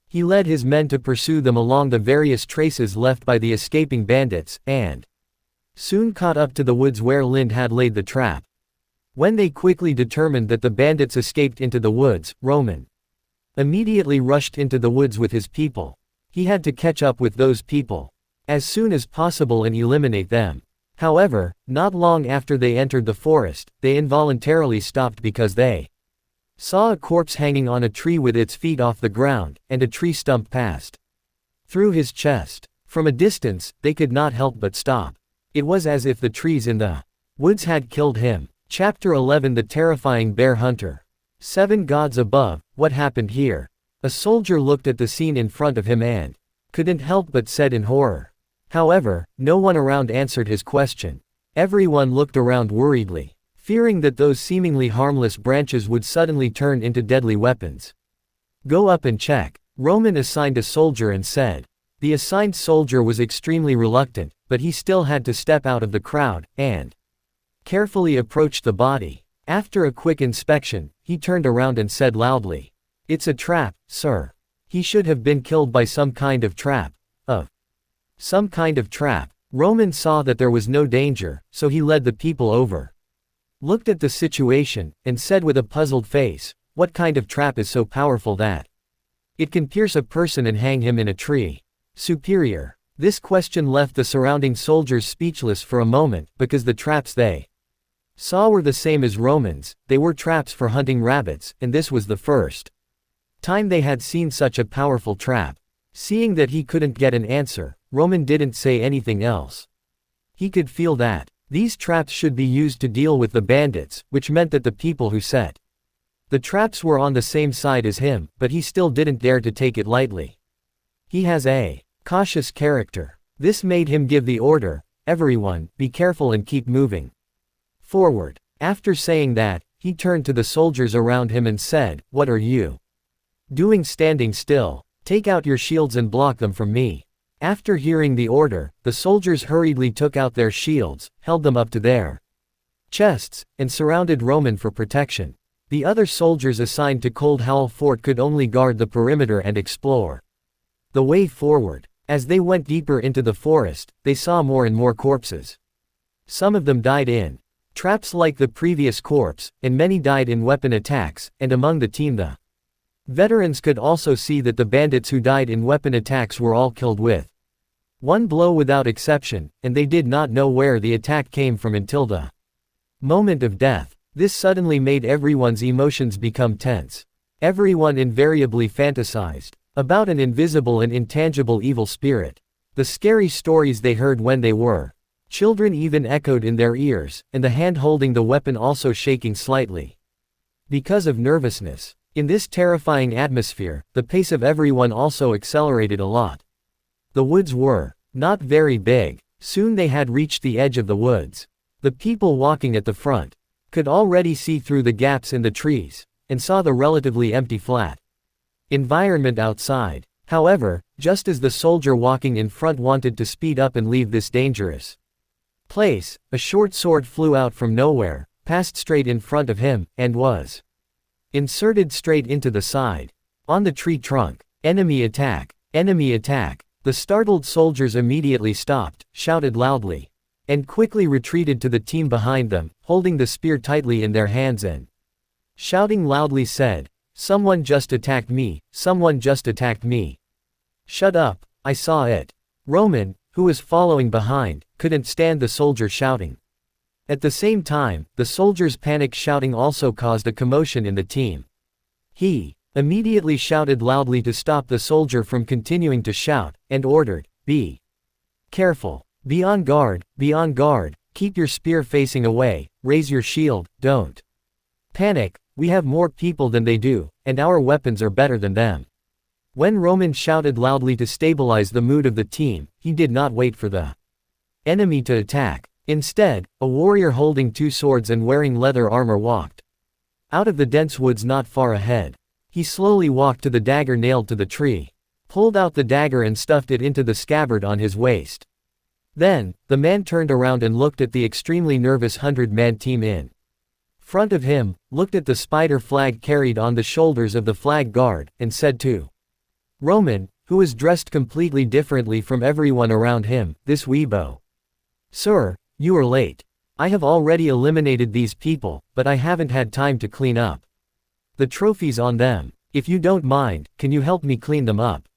He led his men to pursue them along the various traces left by the escaping bandits, and soon caught up to the woods where Lind had laid the trap. When they quickly determined that the bandits escaped into the woods, Roman immediately rushed into the woods with his people. He had to catch up with those people as soon as possible and eliminate them. However, not long after they entered the forest, they involuntarily stopped because they saw a corpse hanging on a tree with its feet off the ground, and a tree stump passed through his chest. From a distance, they could not help but stop. It was as if the trees in the woods had killed him. Chapter 11 The Terrifying Bear Hunter. 7 Gods above, what happened here? A soldier looked at the scene in front of him and couldn't help but said in horror. However, no one around answered his question. Everyone looked around worriedly, fearing that those seemingly harmless branches would suddenly turn into deadly weapons. Go up and check. Roman assigned a soldier and said. The assigned soldier was extremely reluctant, but he still had to step out of the crowd, and carefully approached the body. After a quick inspection, he turned around and said loudly, "It's a trap, sir. He should have been killed by some kind of trap." Some kind of trap. Roman saw that there was no danger, so he led the people over, looked at the situation, and said with a puzzled face, "What kind of trap is so powerful that it can pierce a person and hang him in a tree? Superior." This question left the surrounding soldiers speechless for a moment, because the traps they saw were the same as Romans. They were traps for hunting rabbits, and this was the first time they had seen such a powerful trap. Seeing that he couldn't get an answer, Roman didn't say anything else. He could feel that these traps should be used to deal with the bandits, which meant that the people who set the traps were on the same side as him, but he still didn't dare to take it lightly. He has a cautious character. This made him give the order, "Everyone, be careful and keep moving forward." After saying that, he turned to the soldiers around him and said, "What are you doing standing still? Take out your shields and block them from me." After hearing the order, the soldiers hurriedly took out their shields, held them up to their chests, and surrounded Roman for protection. The other soldiers assigned to Cold Howell Fort could only guard the perimeter and explore the way forward. As they went deeper into the forest, they saw more and more corpses. Some of them died in traps like the previous corpse, and many died in weapon attacks, and among the team the veterans could also see that the bandits who died in weapon attacks were all killed with one blow without exception, and they did not know where the attack came from until the moment of death. This suddenly made everyone's emotions become tense. Everyone invariably fantasized about an invisible and intangible evil spirit. The scary stories they heard when they were children even echoed in their ears, and the hand holding the weapon also shaking slightly because of nervousness. In this terrifying atmosphere, the pace of everyone also accelerated a lot. The woods were not very big. Soon they had reached the edge of the woods. The people walking at the front could already see through the gaps in the trees, and saw the relatively empty flat environment outside. However, just as the soldier walking in front wanted to speed up and leave this dangerous place, a short sword flew out from nowhere, passed straight in front of him, and was inserted straight into the side. On the tree trunk. Enemy attack! Enemy attack! The startled soldiers immediately stopped, shouted loudly, and quickly retreated to the team behind them, holding the spear tightly in their hands and shouting loudly said, "Someone just attacked me, someone just attacked me." "Shut up, I saw it." Roman, who was following behind, couldn't stand the soldier shouting. At the same time, the soldier's panic shouting also caused a commotion in the team. He immediately shouted loudly to stop the soldier from continuing to shout, and ordered, "Be careful. Be on guard, keep your spear facing away, raise your shield, don't panic, we have more people than they do, and our weapons are better than them." When Roman shouted loudly to stabilize the mood of the team, he did not wait for the enemy to attack. Instead, a warrior holding two swords and wearing leather armor walked out of the dense woods not far ahead. He slowly walked to the dagger nailed to the tree, pulled out the dagger and stuffed it into the scabbard on his waist. Then, the man turned around and looked at the extremely nervous 100-man team in front of him, looked at the spider flag carried on the shoulders of the flag guard, and said to Roman, who was dressed completely differently from everyone around him, "This weebo. Sir, you are late. I have already eliminated these people, but I haven't had time to clean up the trophies on them. If you don't mind, can you help me clean them up?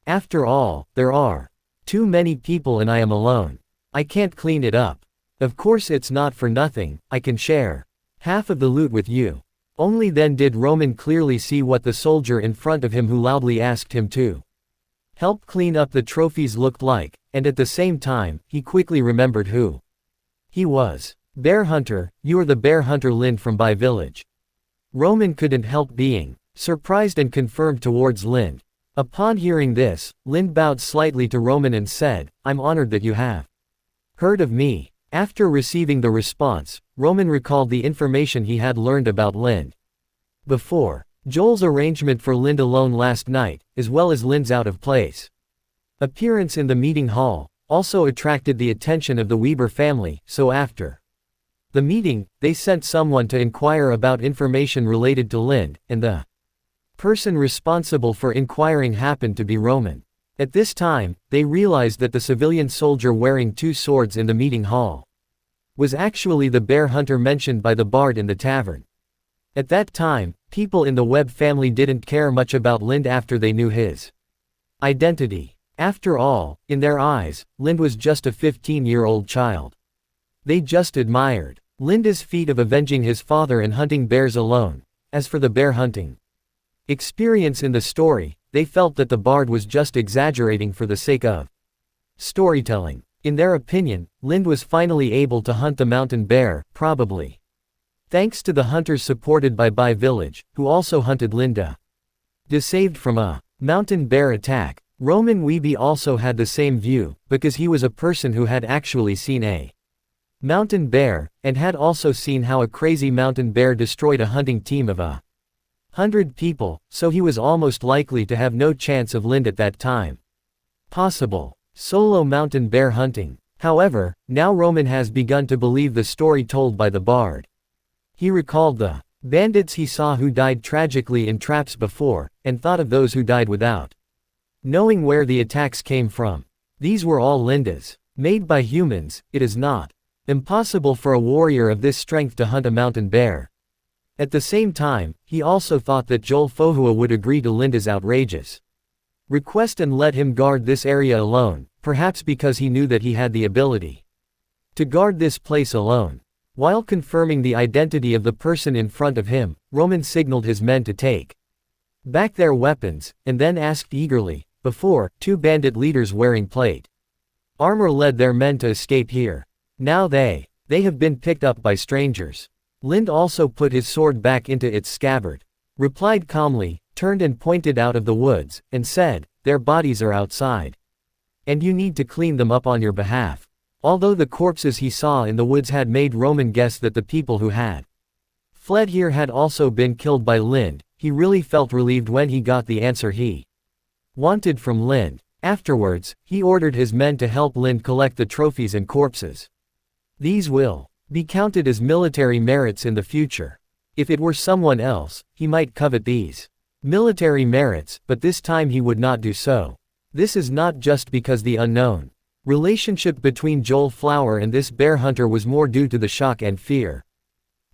After all, there are too many people and I am alone. I can't clean it up. Of course it's not for nothing, I can share half of the loot with you." Only then did Roman clearly see what the soldier in front of him who loudly asked him to help clean up the trophies looked like, and at the same time, he quickly remembered who he was. "Bear Hunter, you are the Bear Hunter Lind from Bai Village." Roman couldn't help being surprised and confirmed towards Lind. Upon hearing this, Lind bowed slightly to Roman and said, "I'm honored that you have heard of me." After receiving the response, Roman recalled the information he had learned about Lind before. Joel's arrangement for Lind alone last night, as well as Lind's out-of-place appearance in the meeting hall, also attracted the attention of the Weber family, so after the meeting, they sent someone to inquire about information related to Lind, and the person responsible for inquiring happened to be Roman. At this time, they realized that the civilian soldier wearing two swords in the meeting hall was actually the bear hunter mentioned by the bard in the tavern. At that time, people in the Webb family didn't care much about Lind after they knew his identity. After all, in their eyes, Lind was just a 15-year-old child. They just admired Linda's feat of avenging his father and hunting bears alone. As for the bear hunting experience in the story, they felt that the bard was just exaggerating for the sake of storytelling. In their opinion, Lind was finally able to hunt the mountain bear, probably thanks to the hunters supported by Bai Village, who also hunted Linda. Saved from a mountain bear attack. Roman Weeby also had the same view, because he was a person who had actually seen a mountain bear, and had also seen how a crazy mountain bear destroyed a hunting team of 100 people, so he was almost likely to have no chance of Lind at that time. Possible solo mountain bear hunting. However, now Roman has begun to believe the story told by the bard. He recalled the bandits he saw who died tragically in traps before, and thought of those who died without knowing where the attacks came from. These were all Linda's. Made by humans, it is not impossible for a warrior of this strength to hunt a mountain bear. At the same time, he also thought that Joel Fohua would agree to Linda's outrageous request and let him guard this area alone, perhaps because he knew that he had the ability to guard this place alone. While confirming the identity of the person in front of him, Roman signaled his men to take back their weapons, and then asked eagerly, before, two bandit leaders wearing plate armor led their men to escape here. Now they have been picked up by strangers. Lind also put his sword back into its scabbard, replied calmly, turned and pointed out of the woods, and said, their bodies are outside. And you need to clean them up on your behalf. Although the corpses he saw in the woods had made Roman guess that the people who had fled here had also been killed by Lind, he really felt relieved when he got the answer he wanted from Lind. Afterwards, he ordered his men to help Lind collect the trophies and corpses. These will be counted as military merits in the future. If it were someone else, he might covet these military merits, but this time he would not do so. This is not just because the unknown relationship between Joel Flower and this bear hunter was more due to the shock and fear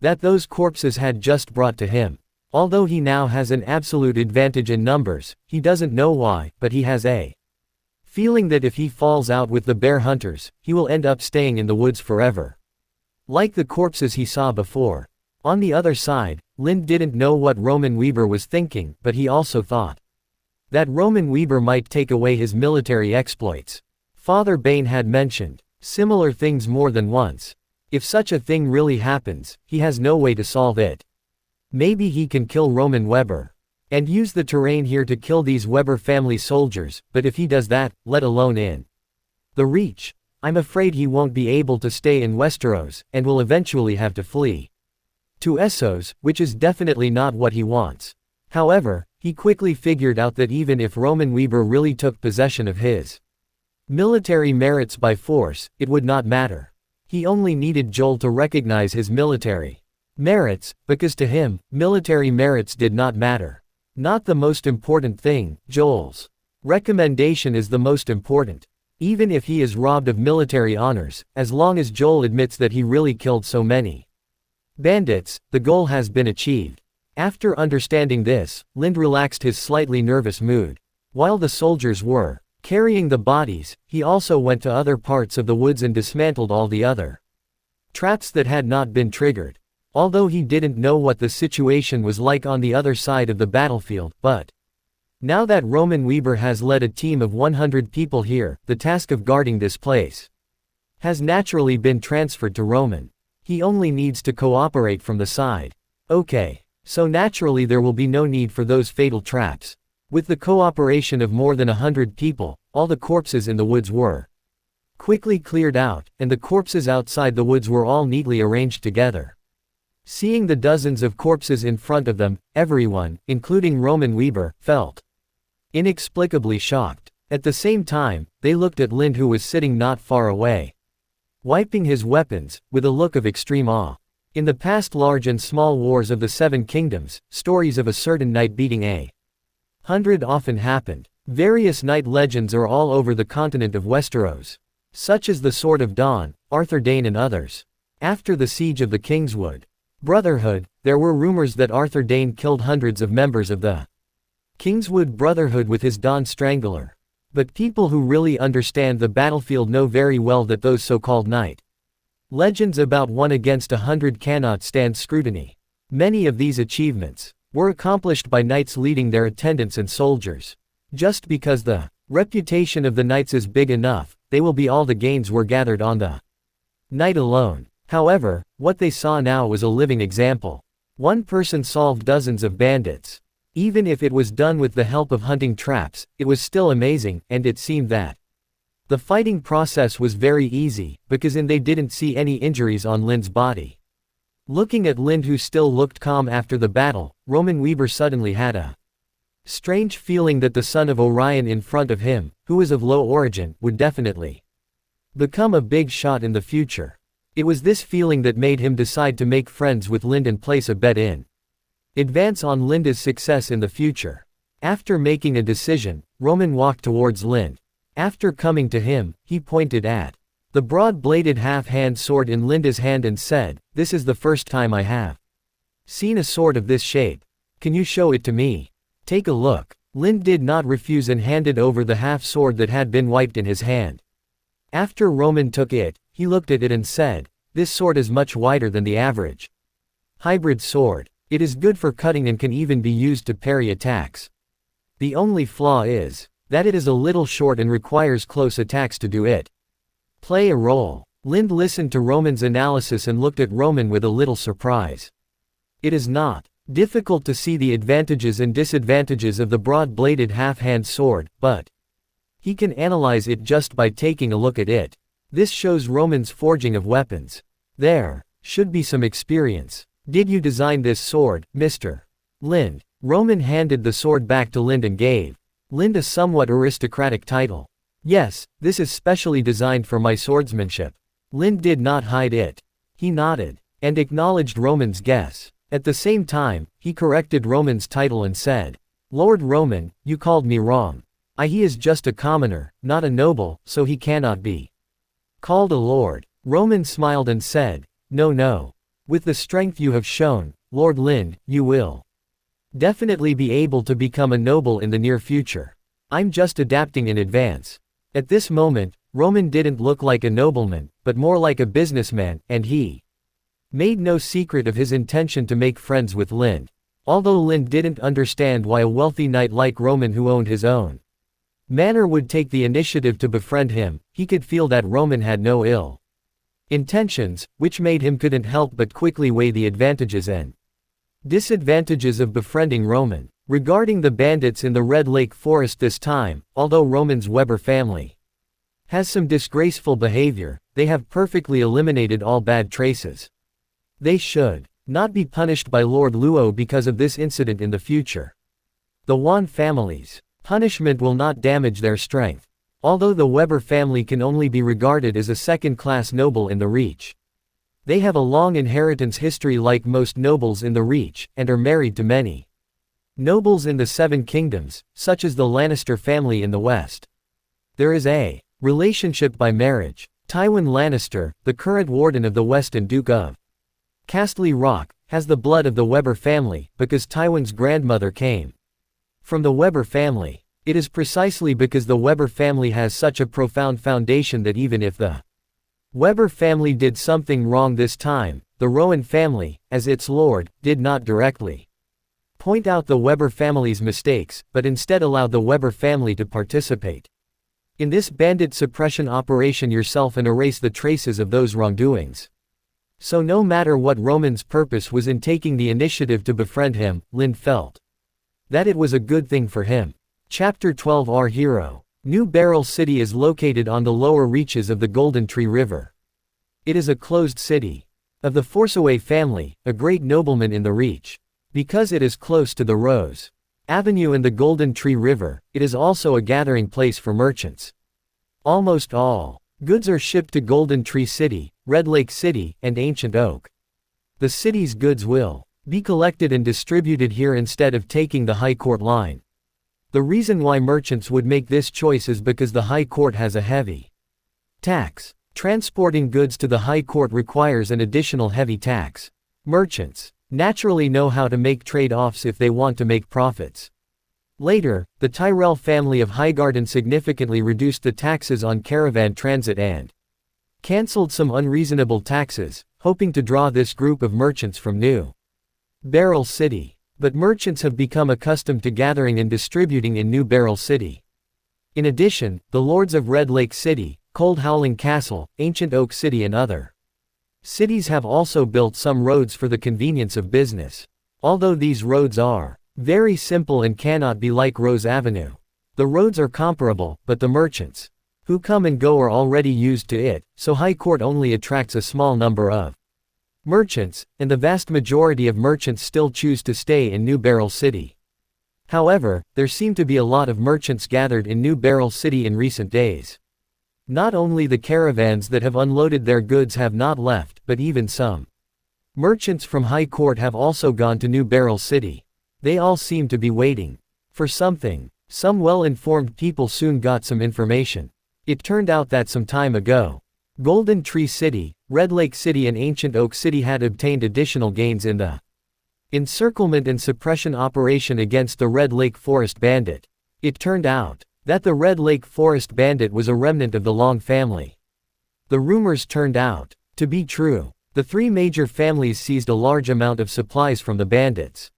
that those corpses had just brought to him. Although he now has an absolute advantage in numbers, he doesn't know why, but he has a feeling that if he falls out with the bear hunters, he will end up staying in the woods forever. Like the corpses he saw before. On the other side, Lind didn't know what Roman Weber was thinking, but he also thought that Roman Weber might take away his military exploits. Father Bane had mentioned similar things more than once. If such a thing really happens, he has no way to solve it. Maybe he can kill Roman Weber and use the terrain here to kill these Weber family soldiers, but if he does that, let alone in the Reach, I'm afraid he won't be able to stay in Westeros, and will eventually have to flee to Essos, which is definitely not what he wants. However, he quickly figured out that even if Roman Weber really took possession of his military merits by force, it would not matter. He only needed Joel to recognize his military merits, because to him, military merits did not matter. Not the most important thing, Joel's recommendation is the most important. Even if he is robbed of military honors, as long as Joel admits that he really killed so many bandits, the goal has been achieved. After understanding this, Lind relaxed his slightly nervous mood. While the soldiers were carrying the bodies, he also went to other parts of the woods and dismantled all the other traps that had not been triggered. Although he didn't know what the situation was like on the other side of the battlefield, but now that Roman Weber has led a team of 100 people here, the task of guarding this place has naturally been transferred to Roman. He only needs to cooperate from the side. Okay. So naturally there will be no need for those fatal traps. With the cooperation of more than 100 people, all the corpses in the woods were quickly cleared out, and the corpses outside the woods were all neatly arranged together. Seeing the dozens of corpses in front of them, everyone, including Roman Weber, felt inexplicably shocked. At the same time, they looked at Lind, who was sitting not far away, wiping his weapons, with a look of extreme awe. In the past large and small wars of the Seven Kingdoms, stories of a certain knight beating 100 often happened. Various knight legends are all over the continent of Westeros, such as the Sword of Dawn, Arthur Dane and others. After the siege of the Kingswood Brotherhood, there were rumors that Arthur Dane killed hundreds of members of the Kingswood Brotherhood with his Dawn Strangler. But people who really understand the battlefield know very well that those so-called knight legends about 1 against 100 cannot stand scrutiny. Many of these achievements were accomplished by knights leading their attendants and soldiers. Just because the reputation of the knights is big enough, they will be all the gains were gathered on the knight alone. However, what they saw now was a living example. One person solved dozens of bandits. Even if it was done with the help of hunting traps, it was still amazing, and it seemed that the fighting process was very easy, because they didn't see any injuries on Lind's body. Looking at Lind, who still looked calm after the battle, Roman Weber suddenly had a strange feeling that the son of Orion in front of him, who was of low origin, would definitely become a big shot in the future. It was this feeling that made him decide to make friends with Lind and place a bet in advance on Linda's success in the future. After making a decision, Roman walked towards Lind. After coming to him, he pointed at the broad-bladed half-hand sword in Linda's hand and said, "This is the first time I have seen a sword of this shape. Can you show it to me? Take a look." Lind did not refuse and handed over the half-sword that had been wiped in his hand. After Roman took it, he looked at it and said, "This sword is much wider than the average hybrid sword. It is good for cutting and can even be used to parry attacks. The only flaw is that it is a little short and requires close attacks to do it. Play a role." Lind listened to Roman's analysis and looked at Roman with a little surprise. It is not difficult to see the advantages and disadvantages of the broad-bladed half-hand sword, but he can analyze it just by taking a look at it. This shows Roman's forging of weapons. There should be some experience. "Did you design this sword, Mr. Lind?" Roman handed the sword back to Lind and gave Lind a somewhat aristocratic title. "Yes, this is specially designed for my swordsmanship." Lind did not hide it. He nodded and acknowledged Roman's guess. At the same time, he corrected Roman's title and said, "Lord Roman, you called me wrong. He is just a commoner, not a noble, so he cannot be called a lord." Roman smiled and said, No. With the strength you have shown, Lord Lind, you will definitely be able to become a noble in the near future. I'm just adapting in advance." At this moment, Roman didn't look like a nobleman, but more like a businessman, and he made no secret of his intention to make friends with Lind. Although Lind didn't understand why a wealthy knight like Roman who owned his own manor would take the initiative to befriend him, he could feel that Roman had no ill intentions, which made him couldn't help but quickly weigh the advantages and disadvantages of befriending Roman. Regarding the bandits in the Red Lake Forest this time, although Roman's Weber family has some disgraceful behavior, they have perfectly eliminated all bad traces. They should not be punished by Lord Luo because of this incident in the future. The Wan family's punishment will not damage their strength. Although the Weber family can only be regarded as a second-class noble in the Reach, they have a long inheritance history like most nobles in the Reach, and are married to many nobles in the Seven Kingdoms, such as the Lannister family in the West. There is a relationship by marriage. Tywin Lannister, the current Warden of the West and Duke of Castle Rock, has the blood of the Weber family, because Tywin's grandmother came from the Weber family. It is precisely because the Weber family has such a profound foundation that even if the Weber family did something wrong this time, the Rowan family, as its lord, did not directly point out the Weber family's mistakes, but instead allowed the Weber family to participate in this bandit suppression operation yourself and erase the traces of those wrongdoings. So no matter what Roman's purpose was in taking the initiative to befriend him, Lind felt that it was a good thing for him. Chapter 12. Our hero. New Beryl City is located on the lower reaches of the Golden Tree River. It is a closed city of the Forsaway family, a great nobleman in the Reach. Because it is close to the Rose Avenue and the Golden Tree River, it is also a gathering place for merchants. Almost all goods are shipped to Golden Tree City, Red Lake City, and Ancient Oak. The city's goods will be collected and distributed here instead of taking the High Court line. The reason why merchants would make this choice is because the High Court has a heavy tax. Transporting goods to the High Court requires an additional heavy tax. Merchants naturally know how to make trade-offs if they want to make profits. Later, the Tyrell family of Highgarden significantly reduced the taxes on caravan transit and cancelled some unreasonable taxes, hoping to draw this group of merchants from New Beryl City. But merchants have become accustomed to gathering and distributing in New Beryl City. In addition, the lords of Red Lake City, Cold Howling Castle, Ancient Oak City and other cities have also built some roads for the convenience of business. Although these roads are very simple and cannot be like Rose Avenue, the roads are comparable, but the merchants who come and go are already used to it, so High Court only attracts a small number of merchants, and the vast majority of merchants still choose to stay in New Beryl City. However, there seem to be a lot of merchants gathered in New Beryl City in recent days. Not only the caravans that have unloaded their goods have not left, but even some merchants from High Court have also gone to New Beryl City. They all seem to be waiting for something. Some well-informed people soon got some information. It turned out that some time ago, Golden Tree City, Red Lake City and Ancient Oak City had obtained additional gains in the encirclement and suppression operation against the Red Lake Forest Bandit. It turned out that the Red Lake Forest Bandit was a remnant of the Long family. The rumors turned out to be true. The three major families seized a large amount of supplies from the bandits.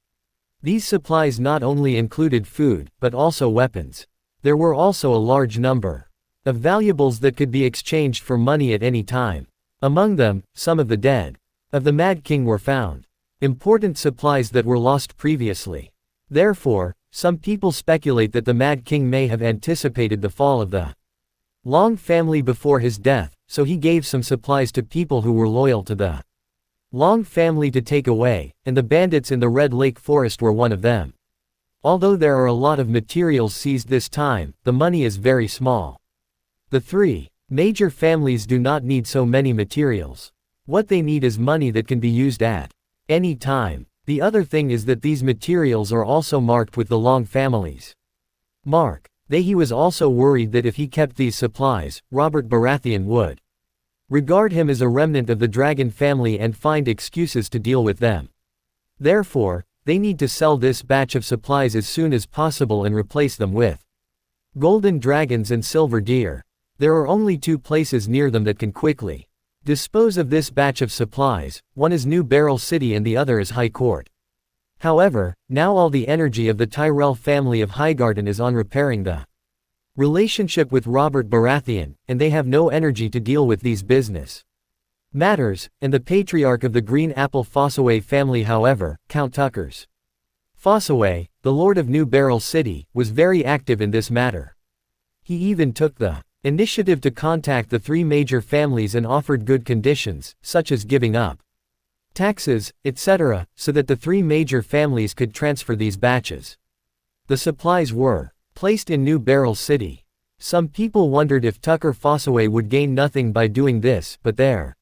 These supplies not only included food, but also weapons. There were also a large number of valuables that could be exchanged for money at any time. Among them, some of the dead of the Mad King were found. Important supplies that were lost previously. Therefore, some people speculate that the Mad King may have anticipated the fall of the Long family before his death, so he gave some supplies to people who were loyal to the Long family to take away, and the bandits in the Red Lake Forest were one of them. Although there are a lot of materials seized this time, the money is very small. The three major families do not need so many materials. What they need is money that can be used at any time. The other thing is that these materials are also marked with the Long family's mark. He was also worried that if he kept these supplies, Robert Baratheon would regard him as a remnant of the Dragon family and find excuses to deal with them. Therefore, they need to sell this batch of supplies as soon as possible and replace them with golden dragons and silver deer. There are only two places near them that can quickly dispose of this batch of supplies. One is New Barrel City and the other is High Court. However, now all the energy of the Tyrell family of Highgarden is on repairing the relationship with Robert Baratheon, and they have no energy to deal with these business matters, and the patriarch of the Green Apple Fossaway family, however, Count Tuckers Fossaway, the Lord of New Barrel City, was very active in this matter. He even took the initiative to contact the three major families and offered good conditions, such as giving up taxes, etc., so that the three major families could transfer these batches. The supplies were placed in New Barrel City. Some people wondered if Tucker Fossaway would gain nothing by doing this, but there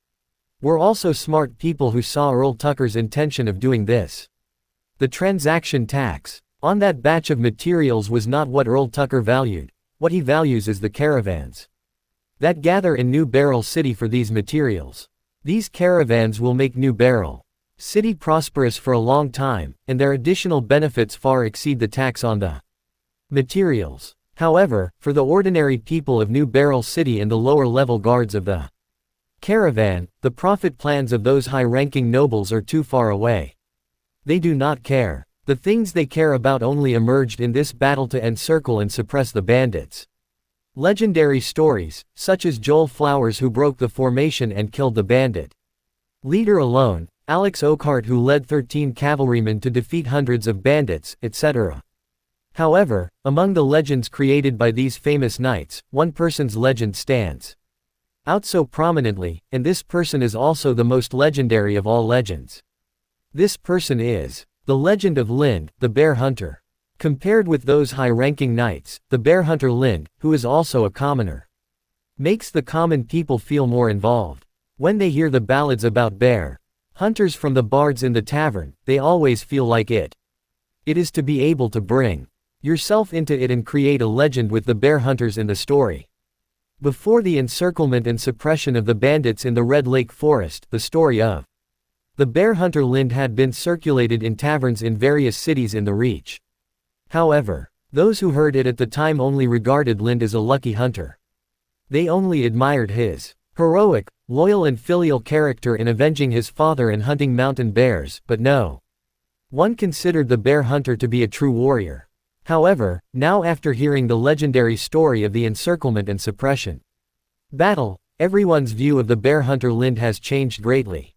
were also smart people who saw Earl Tucker's intention of doing this. The transaction tax on that batch of materials was not what Earl Tucker valued. What he values is the caravans that gather in New Barrel City for these materials. These caravans will make New Barrel City prosperous for a long time, and their additional benefits far exceed the tax on the materials. However, for the ordinary people of New Barrel City and the lower-level guards of the caravan, the profit plans of those high-ranking nobles are too far away. They do not care. The things they care about only emerged in this battle to encircle and suppress the bandits. Legendary stories, such as Joel Flowers who broke the formation and killed the bandit leader alone, Alex Oakhart who led 13 cavalrymen to defeat hundreds of bandits, etc. However, among the legends created by these famous knights, one person's legend stands out so prominently, and this person is also the most legendary of all legends. This person is the legend of Lind, the Bear Hunter. Compared with those high-ranking knights, the Bear Hunter Lind, who is also a commoner, makes the common people feel more involved. When they hear the ballads about bear hunters from the bards in the tavern, they always feel like it is to be able to bring yourself into it and create a legend with the bear hunters in the story. Before the encirclement and suppression of the bandits in the Red Lake Forest, the story of the Bear Hunter Lind had been circulated in taverns in various cities in the Reach. However, those who heard it at the time only regarded Lind as a lucky hunter. They only admired his heroic, loyal and filial character in avenging his father and hunting mountain bears, but no one considered the bear hunter to be a true warrior. However, now after hearing the legendary story of the encirclement and suppression battle, everyone's view of the Bear Hunter Lind has changed greatly.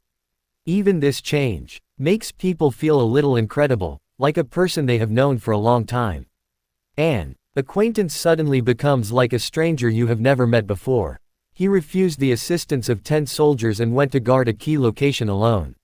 Even this change makes people feel a little incredible, like a person they have known for a long time. An acquaintance suddenly becomes like a stranger you have never met before. He refused the assistance of 10 soldiers and went to guard a key location alone.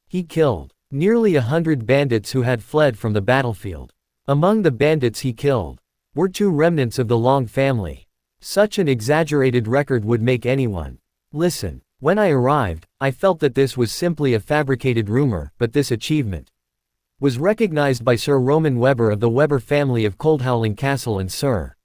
He killed nearly 100 bandits who had fled from the battlefield. Among the bandits he killed were 2 remnants of the Long family. Such an exaggerated record would make anyone listen. When I arrived, I felt that this was simply a fabricated rumor, but this achievement was recognized by Sir Roman Weber of the Weber family of Coldhowling Castle and Sir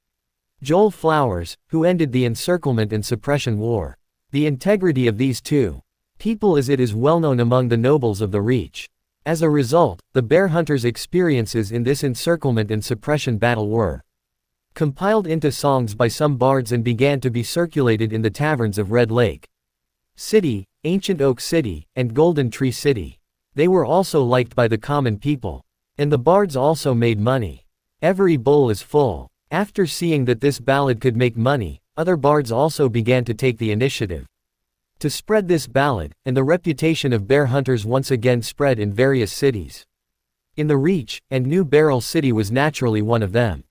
Joel Flowers, who ended the Encirclement and Suppression War. The integrity of these two people as it is well known among the nobles of the Reach. As a result, the bear hunters' experiences in this encirclement and suppression battle were compiled into songs by some bards and began to be circulated in the taverns of Red Lake City, Ancient Oak City, and Golden Tree City. They were also liked by the common people. And the bards also made money. Every bowl is full. After seeing that this ballad could make money, other bards also began to take the initiative to spread this ballad, and the reputation of bear hunters once again spread in various cities. In the Reach, and New Barrel City was naturally one of them.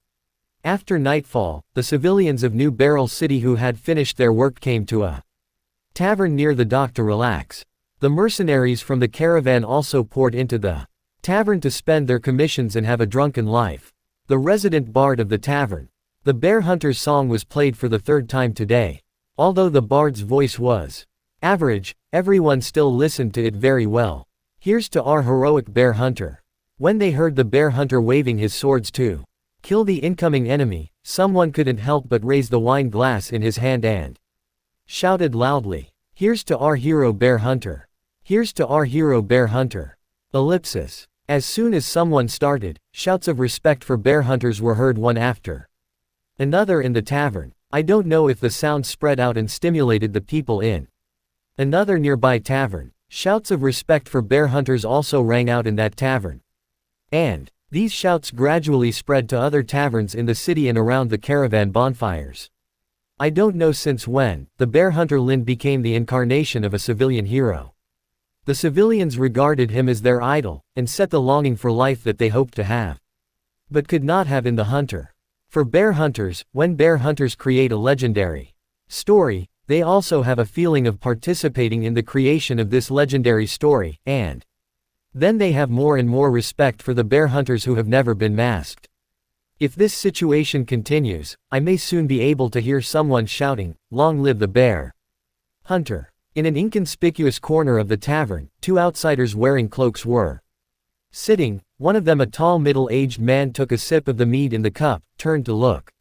After nightfall, the civilians of New Barrel City who had finished their work came to a tavern near the dock to relax. The mercenaries from the caravan also poured into the tavern to spend their commissions and have a drunken life. The resident bard of the tavern. The bear hunter's song was played for the third time today. Although the bard's voice was average, everyone still listened to it very well. Here's to our heroic bear hunter. When they heard the bear hunter waving his swords to kill the incoming enemy, someone couldn't help but raise the wine glass in his hand and shouted loudly, "Here's to our hero bear hunter. Here's to our hero bear hunter." Ellipsis. As soon as someone started, shouts of respect for bear hunters were heard one after another in the tavern. I don't know if the sound spread out and stimulated the people in another nearby tavern. Shouts of respect for bear hunters also rang out in that tavern. And these shouts gradually spread to other taverns in the city and around the caravan bonfires. I don't know since when, the bear hunter Lind became the incarnation of a civilian hero. The civilians regarded him as their idol, and set the longing for life that they hoped to have, but could not have in the hunter. For bear hunters, when bear hunters create a legendary story, they also have a feeling of participating in the creation of this legendary story, and then they have more and more respect for the bear hunters who have never been masked. If this situation continues, I may soon be able to hear someone shouting, "Long live the bear hunter." In an inconspicuous corner of the tavern, two outsiders wearing cloaks were sitting. One of them, a tall middle-aged man, took a sip of the mead in the cup, turned to look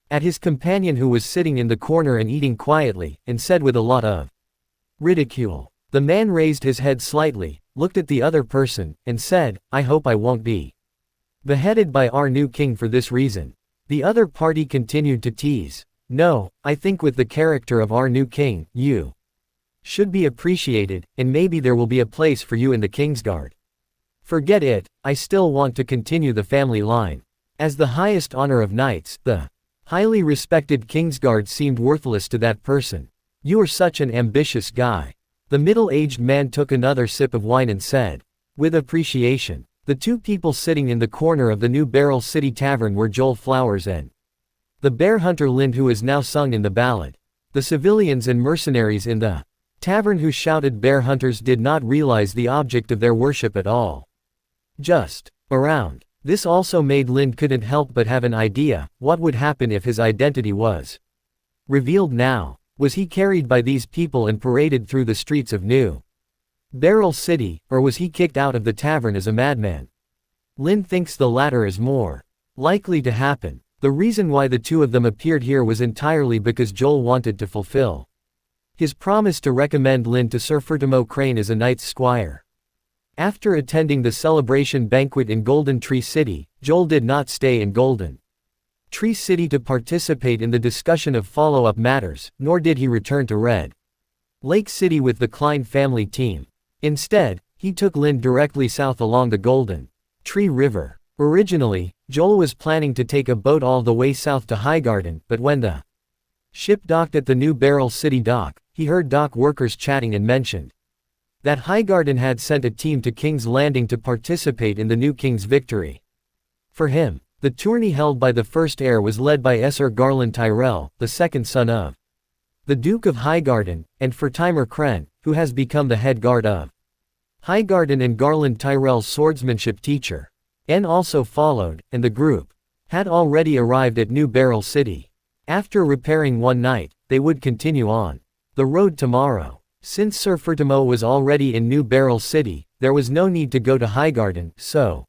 at his companion who was sitting in the corner and eating quietly, and said with a lot of ridicule. The man raised his head slightly, looked at the other person, and said, "I hope I won't be beheaded by our new king for this reason." The other party continued to tease, "No, I think with the character of our new king, you should be appreciated, and maybe there will be a place for you in the Kingsguard." "Forget it, I still want to continue the family line." As the highest honor of knights, the highly respected Kingsguard seemed worthless to that person. "You are such an ambitious guy." The middle-aged man took another sip of wine and said, with appreciation. The two people sitting in the corner of the New Barrel City Tavern were Joel Flowers and the bear hunter Lind, who is now sung in the ballad. The civilians and mercenaries in the tavern who shouted bear hunters did not realize the object of their worship at all. Just around. This also made Lind couldn't help but have an idea, what would happen if his identity was revealed now? Was he carried by these people and paraded through the streets of New Barrel City, or was he kicked out of the tavern as a madman? Lind thinks the latter is more likely to happen. The reason why the two of them appeared here was entirely because Joel wanted to fulfill his promise to recommend Lind to Sir Fertimo Crane as a knight's squire. After attending the celebration banquet in Golden Tree City, Joel did not stay in Golden Tree City to participate in the discussion of follow-up matters, nor did he return to Red Lake City with the Klein family team. Instead, he took Lind directly south along the Golden Tree River. Originally, Joel was planning to take a boat all the way south to Highgarden, but when the ship docked at the New Barrel City dock, he heard dock workers chatting and mentioned that Highgarden had sent a team to King's Landing to participate in the new king's victory. For him, the tourney held by the first heir was led by Sir Garland Tyrell, the second son of the Duke of Highgarden, and Fertimer Kren, who has become the head guard of Highgarden and Garland Tyrell's swordsmanship teacher. N also followed, and the group had already arrived at New Barrel City. After repairing one night, they would continue on the road tomorrow. Since Sir Fertimo was already in New Barrel City, there was no need to go to Highgarden, so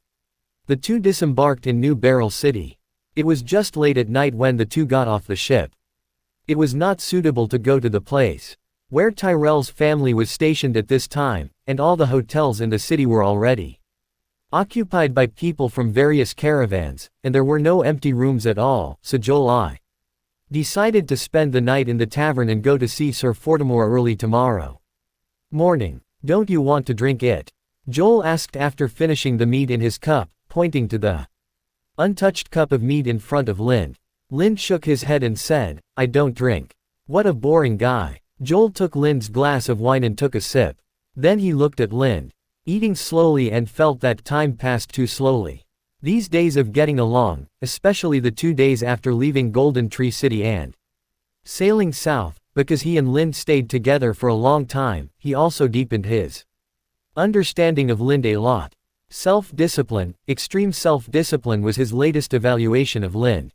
the two disembarked in New Barrel City. It was just late at night when the two got off the ship. It was not suitable to go to the place where Tyrell's family was stationed at this time, and all the hotels in the city were already occupied by people from various caravans, and there were no empty rooms at all, so Joel decided to spend the night in the tavern and go to see Sir Fortimore early tomorrow morning. "Don't you want to drink it?" Joel asked after finishing the mead in his cup, pointing to the untouched cup of mead in front of Lind. Lind shook his head and said, "I don't drink." "What a boring guy." Joel took Lind's glass of wine and took a sip. Then he looked at Lind, eating slowly, and felt that time passed too slowly. These days of getting along, especially the 2 days after leaving Golden Tree City and sailing south, because he and Lind stayed together for a long time, he also deepened his understanding of Lind a lot. Self-discipline, extreme self-discipline was his latest evaluation of Lind.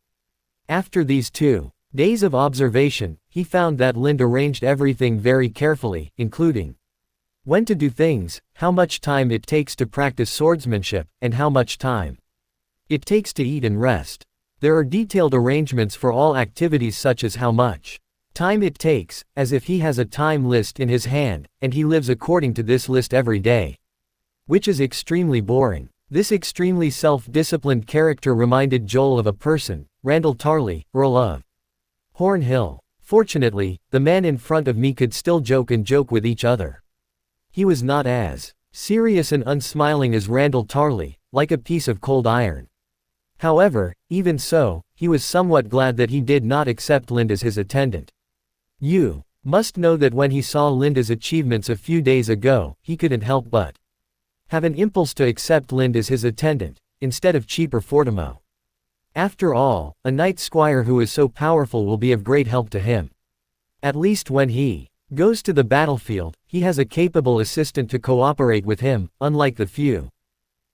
After these 2 days of observation, he found that Lind arranged everything very carefully, including when to do things, how much time it takes to practice swordsmanship, and how much time it takes to eat and rest. There are detailed arrangements for all activities, such as how much time it takes, as if he has a time list in his hand, and he lives according to this list every day. Which is extremely boring. This extremely self-disciplined character reminded Joel of a person, Randall Tarley, Earl of Hornhill. Fortunately, the man in front of me could still joke with each other. He was not as serious and unsmiling as Randall Tarley, like a piece of cold iron. However, even so, he was somewhat glad that he did not accept Lind as his attendant. You must know that when he saw Linda's achievements a few days ago, he couldn't help but have an impulse to accept Lind as his attendant, instead of cheaper Fortimo. After all, a knight squire who is so powerful will be of great help to him. At least when he goes to the battlefield, he has a capable assistant to cooperate with him, unlike the few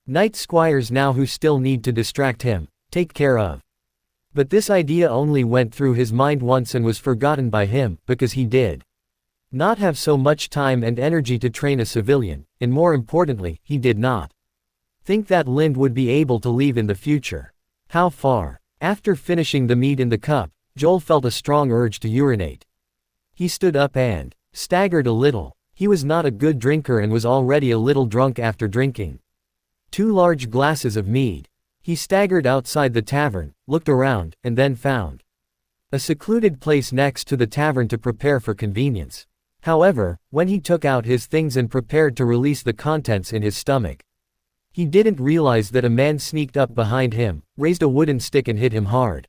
knight squires now who still need to distract him, take care of. But this idea only went through his mind once and was forgotten by him, because he did not have so much time and energy to train a civilian, and more importantly, he did not think that Lind would be able to leave in the future. How far? After finishing the mead in the cup, Joel felt a strong urge to urinate. He stood up and staggered a little. He was not a good drinker and was already a little drunk after drinking 2 large glasses of mead. He staggered outside the tavern, looked around, and then found a secluded place next to the tavern to prepare for convenience. However, when he took out his things and prepared to release the contents in his stomach, he didn't realize that a man sneaked up behind him, raised a wooden stick and hit him hard.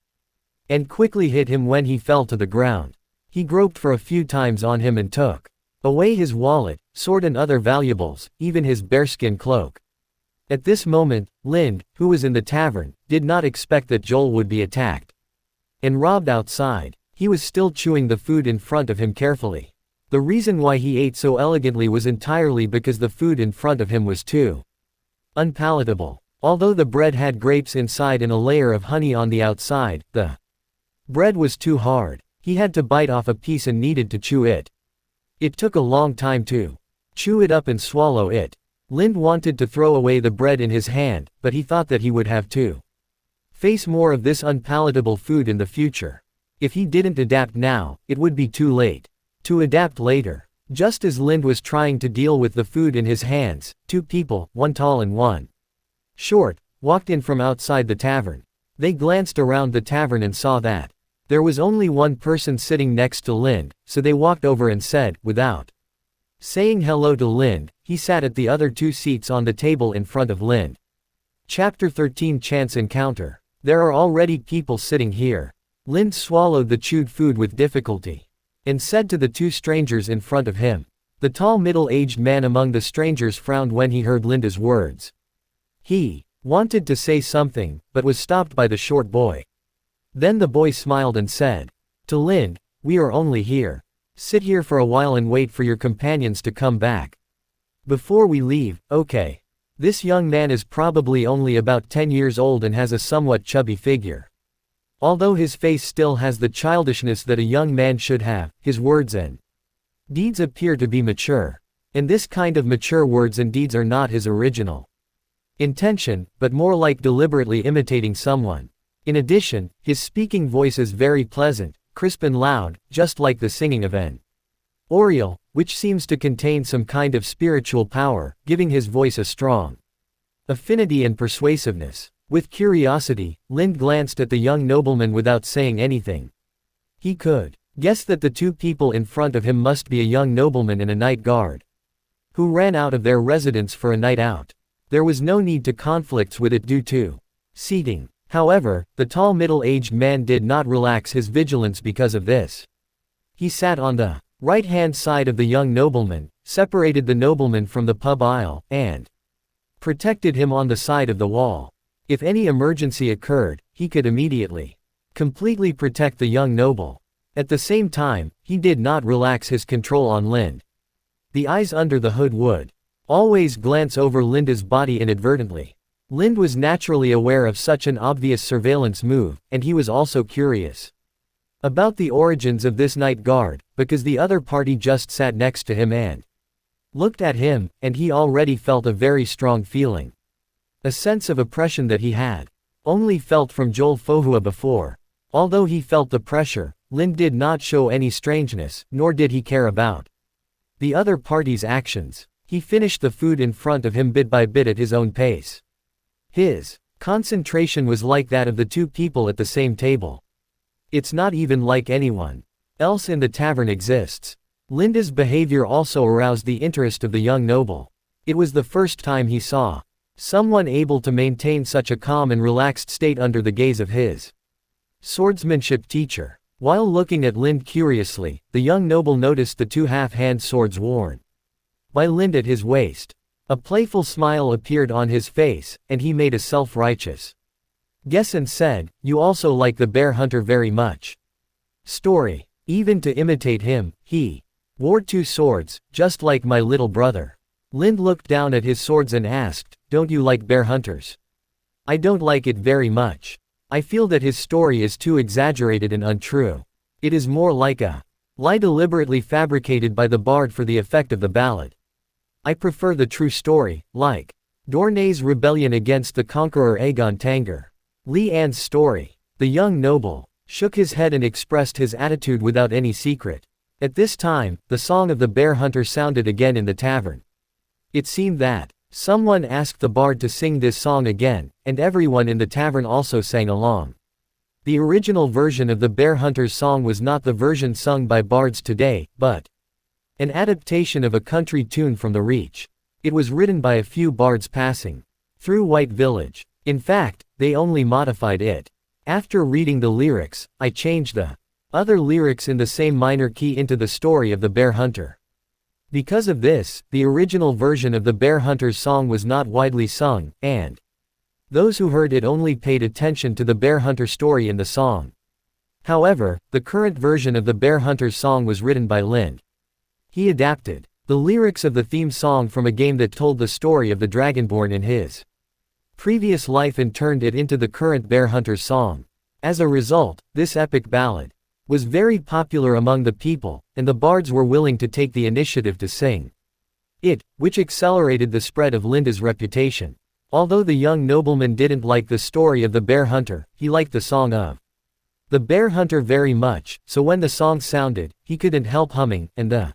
And quickly hit him when he fell to the ground. He groped for a few times on him and took away his wallet, sword and other valuables, even his bearskin cloak. At this moment, Lind, who was in the tavern, did not expect that Joel would be attacked and robbed outside. He was still chewing the food in front of him carefully. The reason why he ate so elegantly was entirely because the food in front of him was too unpalatable. Although the bread had grapes inside and a layer of honey on the outside, the bread was too hard. He had to bite off a piece and needed to chew it. It took a long time to chew it up and swallow it. Lind wanted to throw away the bread in his hand, but he thought that he would have to face more of this unpalatable food in the future. If he didn't adapt now, it would be too late to adapt later. Just as Lind was trying to deal with the food in his hands, 2 people, one tall and one short, walked in from outside the tavern. They glanced around the tavern and saw that there was only one person sitting next to Lind, so they walked over and said, without saying hello to Lind, he sat at the other 2 seats on the table in front of Lind. Chapter 13 Chance Encounter. There are already people sitting here. Lind swallowed the chewed food with difficulty and said to the 2 strangers in front of him. The tall middle-aged man among the strangers frowned when he heard Linda's words. He wanted to say something, but was stopped by the short boy. Then the boy smiled and said to Lind, "We are only here. Sit here for a while and wait for your companions to come back before we leave, okay?" This young man is probably only about 10 years old and has a somewhat chubby figure. Although his face still has the childishness that a young man should have, his words and deeds appear to be mature. And this kind of mature words and deeds are not his original intention, but more like deliberately imitating someone. In addition, his speaking voice is very pleasant, crisp and loud, just like the singing of an oriole, which seems to contain some kind of spiritual power, giving his voice a strong affinity and persuasiveness. With curiosity, Lind glanced at the young nobleman without saying anything. He could guess that the two people in front of him must be a young nobleman and a night guard who ran out of their residence for a night out. There was no need to conflicts with it due to seating. However, the tall middle-aged man did not relax his vigilance because of this. He sat on the right-hand side of the young nobleman, separated the nobleman from the pub aisle, and protected him on the side of the wall. If any emergency occurred, he could immediately completely protect the young noble. At the same time, he did not relax his control on Lind. The eyes under the hood would always glance over Linda's body inadvertently. Lind was naturally aware of such an obvious surveillance move, and he was also curious about the origins of this night guard, because the other party just sat next to him and looked at him, and he already felt a very strong feeling. A sense of oppression that he had only felt from Joel Fohua before. Although he felt the pressure, Lind did not show any strangeness, nor did he care about the other party's actions. He finished the food in front of him bit by bit at his own pace. His concentration was like that of the two people at the same table. It's not even like anyone else in the tavern exists. Linda's behavior also aroused the interest of the young noble. It was the first time he saw someone able to maintain such a calm and relaxed state under the gaze of his swordsmanship teacher. While looking at Lind curiously, the young noble noticed the two half-hand swords worn by Lind at his waist. A playful smile appeared on his face, and he made a self-righteous guess and said, "You also like the bear hunter very much." Story. Even to imitate him, he wore two swords, just like my little brother. Lind looked down at his swords and asked, "Don't you like bear hunters?" "I don't like it very much. I feel that his story is too exaggerated and untrue. It is more like a lie deliberately fabricated by the bard for the effect of the ballad. I prefer the true story, like Dornay's rebellion against the conqueror Aegon Tanger. Li An's story." The young noble shook his head and expressed his attitude without any secret. At this time, the song of the bear hunter sounded again in the tavern. It seemed that someone asked the bard to sing this song again, and everyone in the tavern also sang along. The original version of the bear hunter's song was not the version sung by bards today, but an adaptation of a country tune from the Reach. It was written by a few bards passing through White Village. In fact, they only modified it. After reading the lyrics, I changed the other lyrics in the same minor key into the story of the bear hunter. Because of this, the original version of the bear hunter's song was not widely sung, and those who heard it only paid attention to the bear hunter story in the song. However, the current version of the bear hunter's song was written by Lind. He adapted the lyrics of the theme song from a game that told the story of the Dragonborn in his previous life and turned it into the current bear hunter's song. As a result, this epic ballad was very popular among the people, and the bards were willing to take the initiative to sing it, which accelerated the spread of Linda's reputation. Although the young nobleman didn't like the story of the bear hunter, he liked the song of the bear hunter very much, so when the song sounded, he couldn't help humming, and the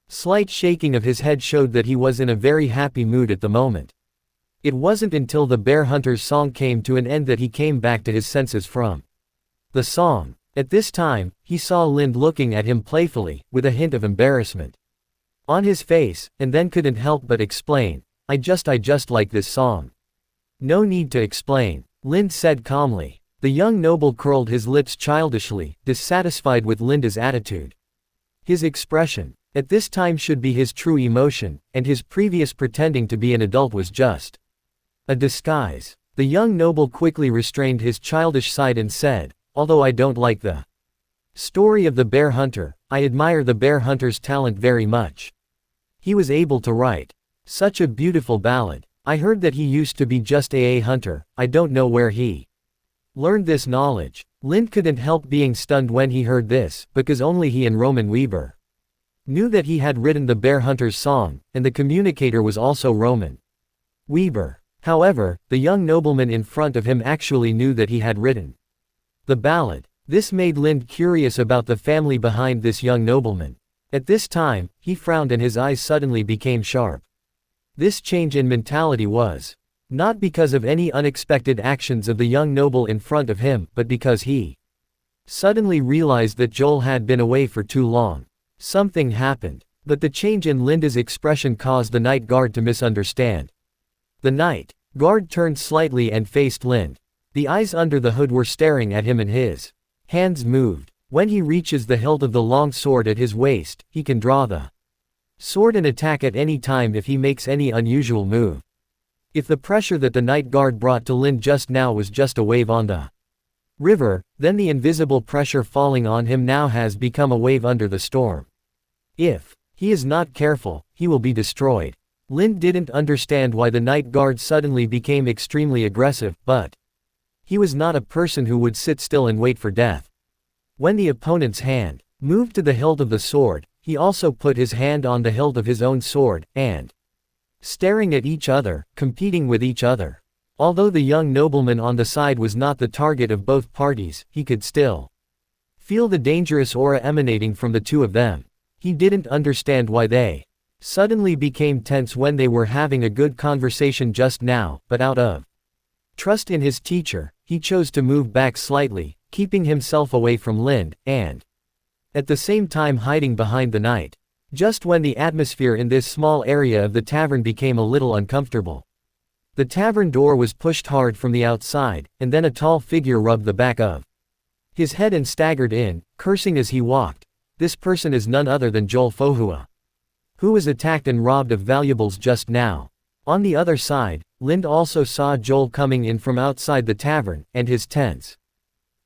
slight shaking of his head showed that he was in a very happy mood at the moment. It wasn't until the bear hunter's song came to an end that he came back to his senses from the song. At this time, he saw Lind looking at him playfully, with a hint of embarrassment on his face, and then couldn't help but explain, I just like this song." "No need to explain," Lind said calmly. The young noble curled his lips childishly, dissatisfied with Linda's attitude. His expression at this time should be his true emotion, and his previous pretending to be an adult was just a disguise. The young noble quickly restrained his childish side and said, "Although I don't like the story of the bear hunter, I admire the bear hunter's talent very much. He was able to write such a beautiful ballad. I heard that he used to be just a hunter. I don't know where he learned this knowledge." Lind couldn't help being stunned when he heard this, because only he and Roman Weber Knew that he had written the Bear Hunter's song, and the communicator was also Roman Weber. However, the young nobleman in front of him actually knew that he had written the ballad. This made Lind curious about the family behind this young nobleman. At this time, he frowned and his eyes suddenly became sharp. This change in mentality was not because of any unexpected actions of the young noble in front of him, but because he suddenly realized that Joel had been away for too long. Something happened, but the change in Linda's expression caused the night guard to misunderstand. The night guard turned slightly and faced Lind. The eyes under the hood were staring at him and his hands moved. When he reaches the hilt of the long sword at his waist, he can draw the sword and attack at any time if he makes any unusual move. If the pressure that the night guard brought to Lind just now was just a wave on the river, then the invisible pressure falling on him now has become a wave under the storm. If he is not careful, he will be destroyed. Lind didn't understand why the night guard suddenly became extremely aggressive, but he was not a person who would sit still and wait for death. When the opponent's hand moved to the hilt of the sword, he also put his hand on the hilt of his own sword, and staring at each other, competing with each other. Although the young nobleman on the side was not the target of both parties, he could still feel the dangerous aura emanating from the two of them. He didn't understand why they suddenly became tense when they were having a good conversation just now, but out of trust in his teacher, he chose to move back slightly, keeping himself away from Lind, and at the same time hiding behind the night. Just when the atmosphere in this small area of the tavern became a little uncomfortable. The tavern door was pushed hard from the outside, and then a tall figure rubbed the back of his head and staggered in, cursing as he walked. This person is none other than Joel Fohua, who was attacked and robbed of valuables just now. On the other side, Lind also saw Joel coming in from outside the tavern, and his tense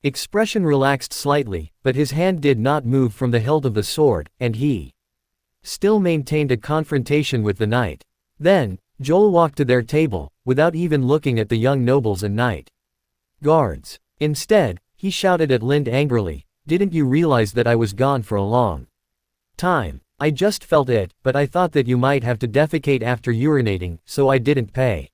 expression relaxed slightly, but his hand did not move from the hilt of the sword, and he still maintained a confrontation with the knight. Then, Joel walked to their table, without even looking at the young nobles and knight guards. Instead, he shouted at Lind angrily, "Didn't you realize that I was gone for a long time? I just felt it, but I thought that you might have to defecate after urinating, so I didn't pay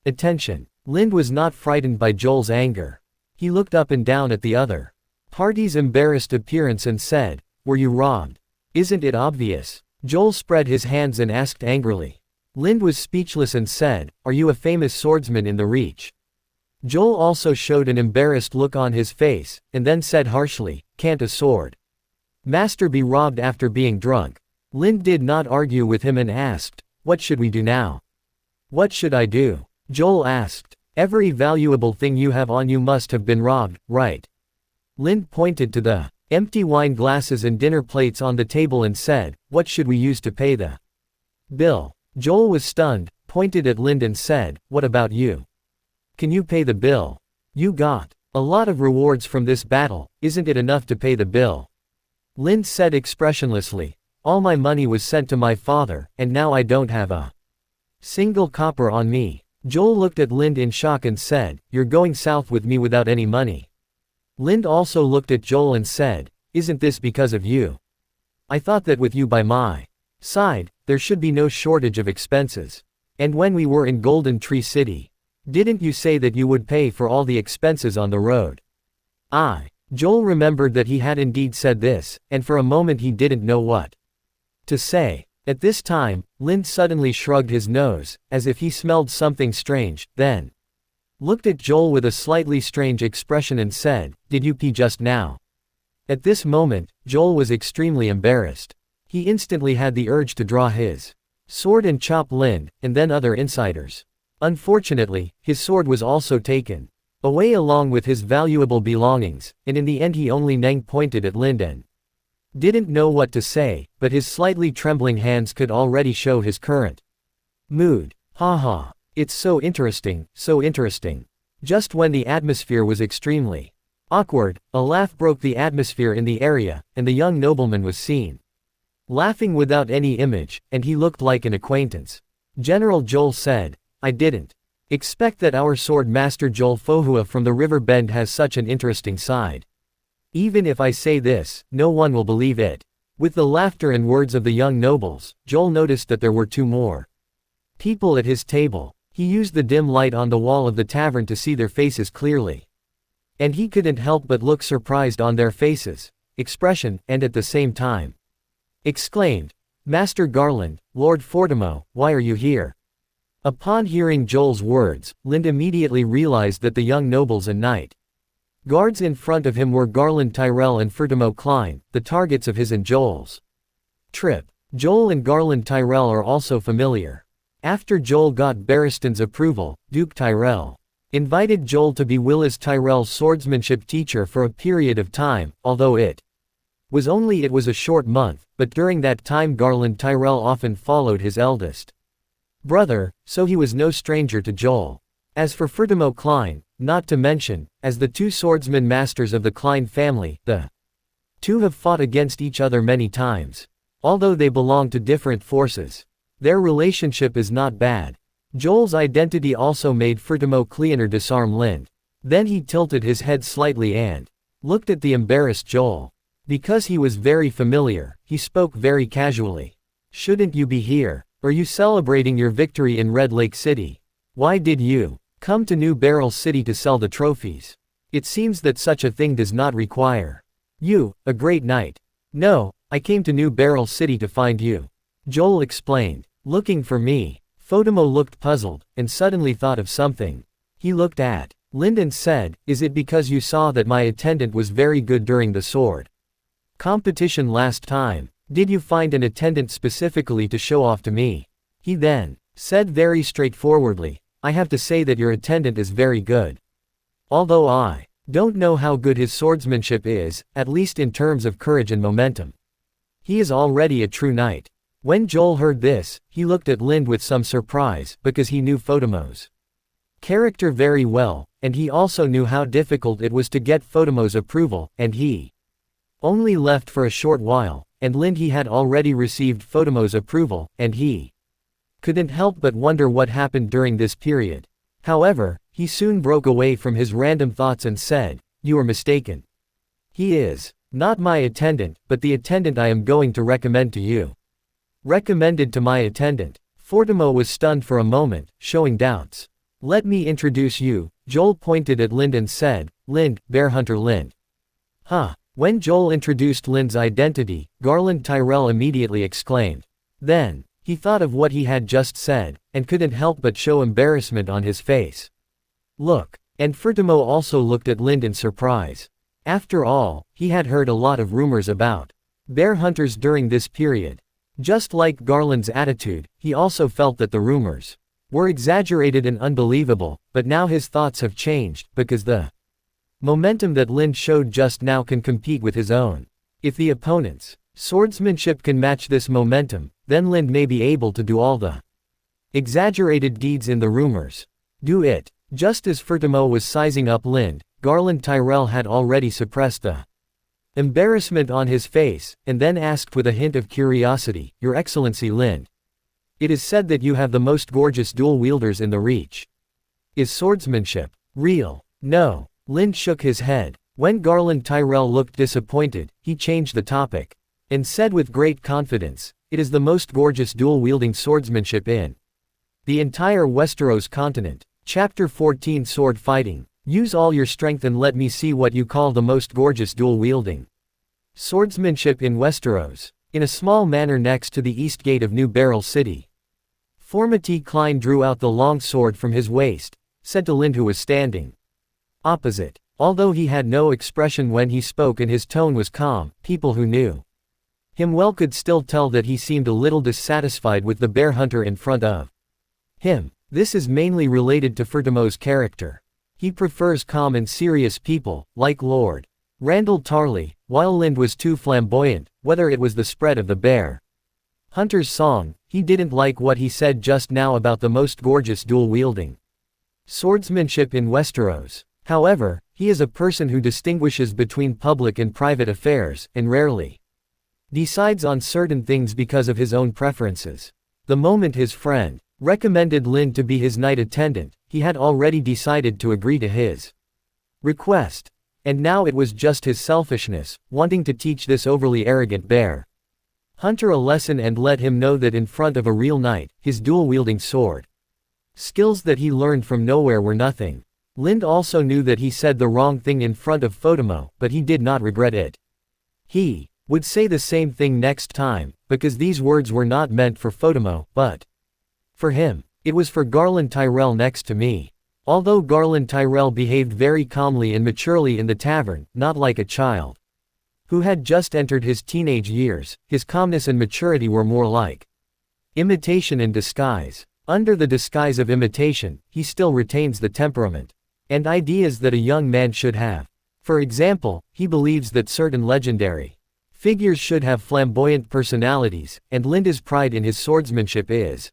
attention." Lind was not frightened by Joel's anger. He looked up and down at the other party's embarrassed appearance and said, "Were you robbed? Isn't it obvious?" Joel spread his hands and asked angrily. Lind was speechless and said, "Are you a famous swordsman in the Reach?" Joel also showed an embarrassed look on his face, and then said harshly, "Can't a sword master be robbed after being drunk?" Lind did not argue with him and asked, "What should we do now?" "What should I do?" Joel asked. "Every valuable thing you have on you must have been robbed, right?" Lind pointed to the empty wine glasses and dinner plates on the table and said, "What should we use to pay the bill?" Joel was stunned, pointed at Lind and said, "What about you? Can you pay the bill? You got a lot of rewards from this battle, isn't it enough to pay the bill?" Lind said expressionlessly, "All my money was sent to my father, and now I don't have a single copper on me." Joel looked at Lind in shock and said, "You're going south with me without any money?" Lind also looked at Joel and said, "Isn't this because of you? I thought that with you by my side, there should be no shortage of expenses. And when we were in Golden Tree City, didn't you say that you would pay for all the expenses on the road?" Joel remembered that he had indeed said this, and for a moment he didn't know what to say. At this time, Lind suddenly shrugged his nose, as if he smelled something strange, then looked at Joel with a slightly strange expression and said, "Did you pee just now?" At this moment, Joel was extremely embarrassed. He instantly had the urge to draw his sword and chop Lind, and then other insiders. Unfortunately, his sword was also taken away along with his valuable belongings, and in the end he only pointed at Lind and didn't know what to say, but his slightly trembling hands could already show his current mood. "Haha. It's so interesting, so interesting." Just when the atmosphere was extremely awkward, a laugh broke the atmosphere in the area, and the young nobleman was seen laughing without any image, and he looked like an acquaintance. General Joel said, "I didn't expect that our sword master Joel Fohua from the river bend has such an interesting side. Even if I say this, no one will believe it. With the laughter and words of the young nobles, Joel noticed that there were two more people at his table. He used the dim light on the wall of the tavern to see their faces clearly. And he couldn't help but look surprised on their faces, expression, and at the same time exclaimed, "Master Garland, Lord Fortimo, why are you here?" Upon hearing Joel's words, Lind immediately realized that the young nobles and knight guards in front of him were Garland Tyrell and Fortimo Klein, the targets of his and Joel's trip. Joel and Garland Tyrell are also familiar. After Joel got Barristan's approval, Duke Tyrell invited Joel to be Willis Tyrell's swordsmanship teacher for a period of time, although it was a short month, but during that time Garland Tyrell often followed his eldest brother, so he was no stranger to Joel. As for Fortimo Klein, not to mention, as the two swordsman masters of the Klein family, the two have fought against each other many times. Although they belong to different forces, their relationship is not bad. Joel's identity also made Fortimo Kleiner disarm Lind. Then he tilted his head slightly and looked at the embarrassed Joel. Because he was very familiar, he spoke very casually. "Shouldn't you be here? Are you celebrating your victory in Red Lake City? Why did you come to New Barrel City to sell the trophies? It seems that such a thing does not require you, a great knight." "No, I came to New Barrel City to find you," Joel explained. "Looking for me?" Fortimo looked puzzled, and suddenly thought of something. He looked at Lind and said, "Is it because you saw that my attendant was very good during the sword competition last time? Did you find an attendant specifically to show off to me?" He then said very straightforwardly, "I have to say that your attendant is very good. Although I don't know how good his swordsmanship is, at least in terms of courage and momentum. He is already a true knight." When Joel heard this, he looked at Lind with some surprise, because he knew Fortimo's character very well, and he also knew how difficult it was to get Fortimo's approval, and he only left for a short while, and Lind he had already received Fortimo's approval, and he couldn't help but wonder what happened during this period. However, he soon broke away from his random thoughts and said, "You are mistaken. He is not my attendant, but the attendant I am going to recommend to you." Recommended to my attendant. Fortimo was stunned for a moment, showing doubts. "Let me introduce you." Joel pointed at Lind and said, "Lind, Bear Hunter Lind." "Huh." When Joel introduced Lind's identity, Garland Tyrell immediately exclaimed. Then he thought of what he had just said, and couldn't help but show embarrassment on his face. "Look." And Fortimo also looked at Lind in surprise. After all, he had heard a lot of rumors about bear hunters during this period. Just like Garland's attitude, he also felt that the rumors were exaggerated and unbelievable, but now his thoughts have changed, because the momentum that Lind showed just now can compete with his own. If the opponent's swordsmanship can match this momentum, then Lind may be able to do all the exaggerated deeds in the rumors. Do it. Just as Fortimo was sizing up Lind, Garland Tyrell had already suppressed the embarrassment on his face, and then asked with a hint of curiosity, "Your Excellency Lind, it is said that you have the most gorgeous dual wielders in the Reach. Is swordsmanship real?" "No." Lind shook his head. When Garland Tyrell looked disappointed, he changed the topic, and said with great confidence, "It is the most gorgeous dual-wielding swordsmanship in the entire Westeros continent." Chapter 14 Sword Fighting. Use all your strength and let me see what you call the most gorgeous dual-wielding swordsmanship in Westeros. In a small manor next to the east gate of New Barrel City, Fortimo Klein drew out the long sword from his waist, said to Lind who was standing opposite. Although he had no expression when he spoke and his tone was calm, people who knew him well could still tell that he seemed a little dissatisfied with the bear hunter in front of him. This is mainly related to Fortimo's character. He prefers calm and serious people, like Lord Randall Tarley, while Lind was too flamboyant, whether it was the spread of the bear hunter's song. He didn't like what he said just now about the most gorgeous dual-wielding swordsmanship in Westeros. However, he is a person who distinguishes between public and private affairs, and rarely decides on certain things because of his own preferences. The moment his friend recommended Lind to be his knight attendant, he had already decided to agree to his request. And now it was just his selfishness, wanting to teach this overly arrogant bear Hunter a lesson and let him know that in front of a real knight, his dual-wielding sword skills that he learned from nowhere were nothing. Lind also knew that he said the wrong thing in front of Photomo, but he did not regret it. He would say the same thing next time, because these words were not meant for Photomo, but for him. It was for Garland Tyrell next to me. Although Garland Tyrell behaved very calmly and maturely in the tavern, not like a child who had just entered his teenage years, his calmness and maturity were more like imitation in disguise. Under the disguise of imitation, he still retains the temperament and ideas that a young man should have. For example, he believes that certain legendary figures should have flamboyant personalities, and Linda's pride in his swordsmanship is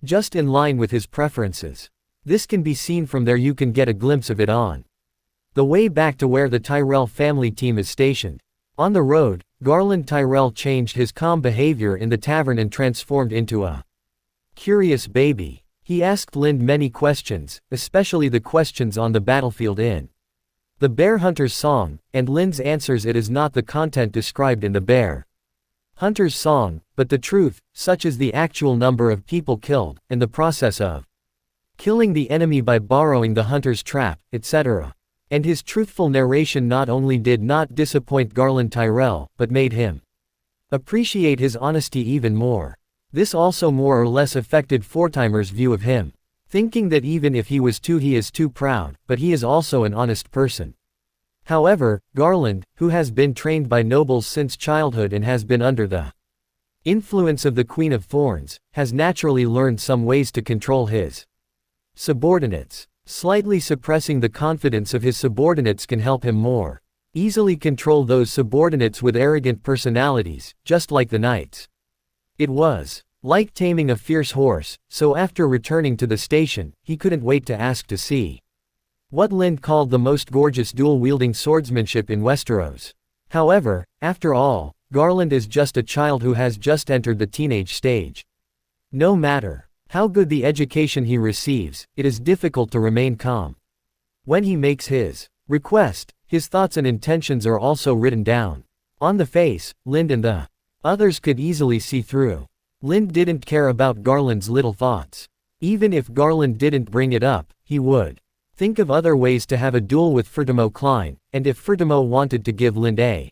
just in line with his preferences. This can be seen from there. You can get a glimpse of it on the way back to where the Tyrell family team is stationed. On the road, Garland Tyrell changed his calm behavior in the tavern and transformed into a curious baby. He asked Lind many questions, especially the questions on the battlefield in the Bear Hunter's song, and Lind's answers it is not the content described in the Bear Hunter's song, but the truth, such as the actual number of people killed, and the process of killing the enemy by borrowing the hunter's trap, etc. And his truthful narration not only did not disappoint Garland Tyrell, but made him appreciate his honesty even more. This also more or less affected Fortimer's view of him, thinking that even if he is too proud, but he is also an honest person. However, Garland, who has been trained by nobles since childhood and has been under the influence of the Queen of Thorns, has naturally learned some ways to control his subordinates. Slightly suppressing the confidence of his subordinates can help him more easily control those subordinates with arrogant personalities, just like the knights. It was like taming a fierce horse, so after returning to the station, he couldn't wait to ask to see what Lind called the most gorgeous dual-wielding swordsmanship in Westeros. However, after all, Garland is just a child who has just entered the teenage stage. No matter how good the education he receives, it is difficult to remain calm. When he makes his request, his thoughts and intentions are also written down on the face. Lind and the others could easily see through. Lind didn't care about Garland's little thoughts. Even if Garland didn't bring it up, he would think of other ways to have a duel with Fertimo Klein, and if Fertimo wanted to give Lind a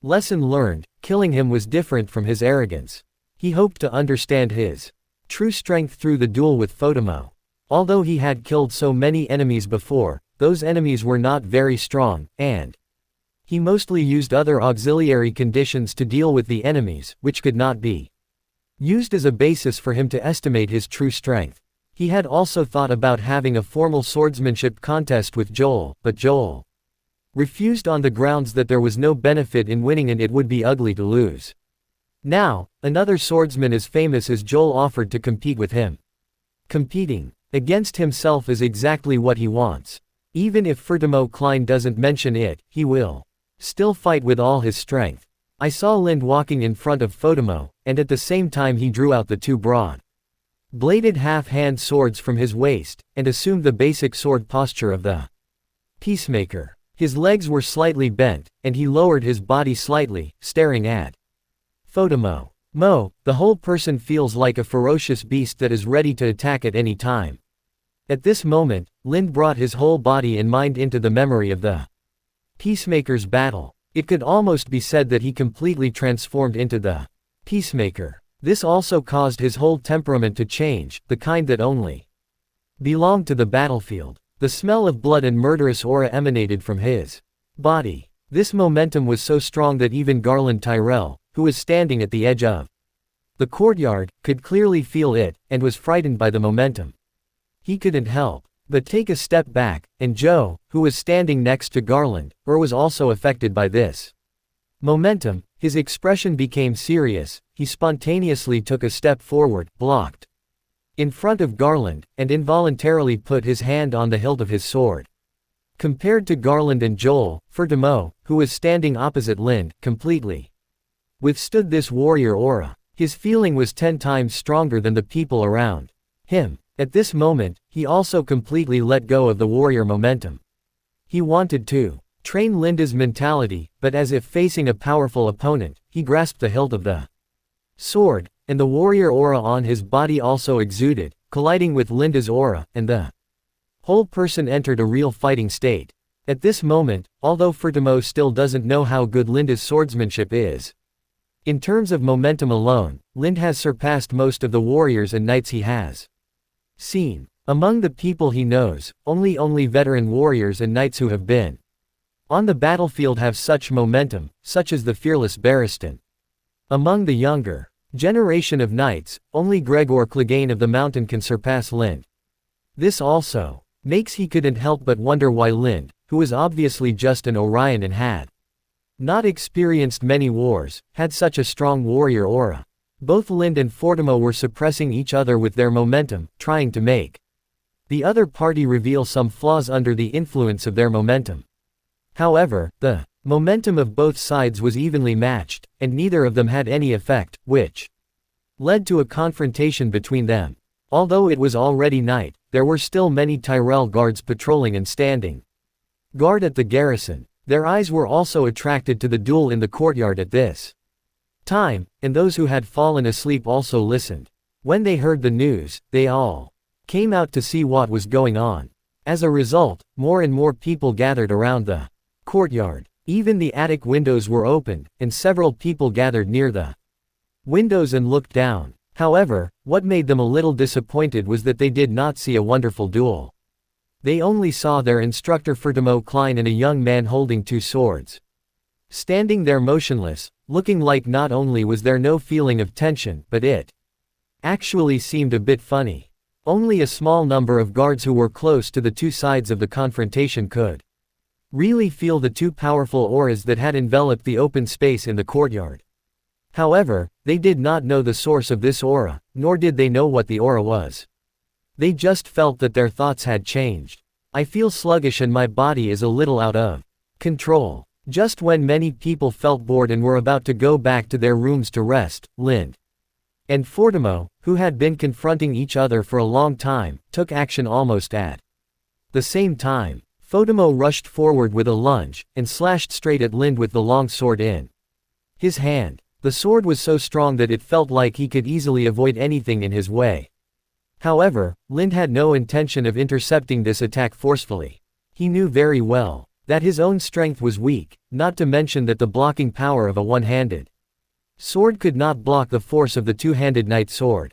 lesson learned, killing him was different from his arrogance. He hoped to understand his true strength through the duel with Fertimo. Although he had killed so many enemies before, those enemies were not very strong, and he mostly used other auxiliary conditions to deal with the enemies, which could not be used as a basis for him to estimate his true strength. He had also thought about having a formal swordsmanship contest with Joel, but Joel refused on the grounds that there was no benefit in winning and it would be ugly to lose. Now, another swordsman as famous as Joel offered to compete with him. Competing against himself is exactly what he wants. Even if Fertimo Klein doesn't mention it, he will still fight with all his strength. I saw Lind walking in front of Fertimo, and at the same time he drew out the two broad-bladed half-hand swords from his waist, and assumed the basic sword posture of the peacemaker. His legs were slightly bent, and he lowered his body slightly, staring at Fertimo. The whole person feels like a ferocious beast that is ready to attack at any time. At this moment, Lind brought his whole body and mind into the memory of the Peacemaker's battle. It could almost be said that he completely transformed into the Peacemaker. This also caused his whole temperament to change, the kind that only belonged to the battlefield. The smell of blood and murderous aura emanated from his body. This momentum was so strong that even Garland Tyrell, who was standing at the edge of the courtyard, could clearly feel it, and was frightened by the momentum. He couldn't help but take a step back, and Joe, who was standing next to Garland, was also affected by this momentum. His expression became serious. He spontaneously took a step forward, blocked in front of Garland, and involuntarily put his hand on the hilt of his sword. Compared to Garland and Joel, Fertimo, who was standing opposite Lind, completely withstood this warrior aura. His feeling was 10 times stronger than the people around him. At this moment, he also completely let go of the warrior momentum. He wanted to train Linda's mentality, but as if facing a powerful opponent, he grasped the hilt of the sword, and the warrior aura on his body also exuded, colliding with Linda's aura, and the whole person entered a real fighting state. At this moment, although Furtimo still doesn't know how good Linda's swordsmanship is, in terms of momentum alone, Lind has surpassed most of the warriors and knights he has seen. Among the people he knows, only veteran warriors and knights who have been on the battlefield have such momentum, such as the fearless Barristan. Among the younger generation of knights, only Gregor Clegane of the Mountain can surpass Lind. This also makes he couldn't help but wonder why Lind, who was obviously just an Orion and had not experienced many wars, had such a strong warrior aura. Both Lind and Fortimo were suppressing each other with their momentum, trying to make the other party reveal some flaws under the influence of their momentum. However, the momentum of both sides was evenly matched, and neither of them had any effect, which led to a confrontation between them. Although it was already night, there were still many Tyrell guards patrolling and standing guard at the garrison. Their eyes were also attracted to the duel in the courtyard at this time, and those who had fallen asleep also listened. When they heard the news, they all came out to see what was going on. As a result, more and more people gathered around the courtyard. Even the attic windows were opened, and several people gathered near the windows and looked down. However, what made them a little disappointed was that they did not see a wonderful duel. They only saw their instructor Furtimo Klein and a young man holding two swords, standing there motionless, looking like not only was there no feeling of tension, but it actually seemed a bit funny. Only a small number of guards who were close to the two sides of the confrontation could really feel the two powerful auras that had enveloped the open space in the courtyard. However, they did not know the source of this aura, nor did they know what the aura was. They just felt that their thoughts had changed. I feel sluggish and my body is a little out of control. Just when many people felt bored and were about to go back to their rooms to rest, Lind and Fortimo, who had been confronting each other for a long time, took action almost at the same time. Fortimo rushed forward with a lunge, and slashed straight at Lind with the long sword in his hand. The sword was so strong that it felt like he could easily avoid anything in his way. However, Lind had no intention of intercepting this attack forcefully. He knew very well that his own strength was weak, not to mention that the blocking power of a one-handed sword could not block the force of the two-handed knight sword.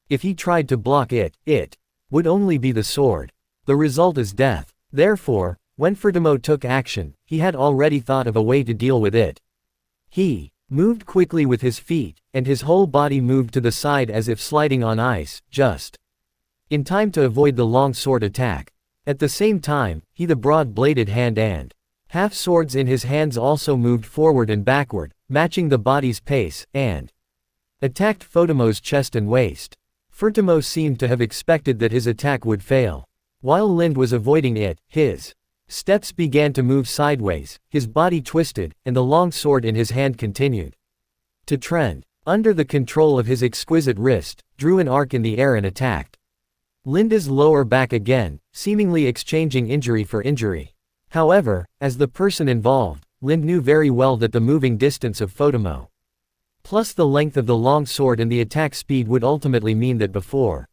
If he tried to block it, it would only be the sword. The result is death. Therefore, when Furtimo took action, he had already thought of a way to deal with it. He moved quickly with his feet, and his whole body moved to the side as if sliding on ice, just in time to avoid the long sword attack. At the same time, the broad-bladed hand and half swords in his hands also moved forward and backward, matching the body's pace, and attacked Furtimo's chest and waist. Furtimo seemed to have expected that his attack would fail. While Lind was avoiding it, his steps began to move sideways, his body twisted, and the long sword in his hand continued to trend. Under the control of his exquisite wrist, drew an arc in the air and attacked Linda's lower back again, seemingly exchanging injury for injury. However, as the person involved, Lind knew very well that the moving distance of Furtimo, plus the length of the long sword and the attack speed would ultimately mean that before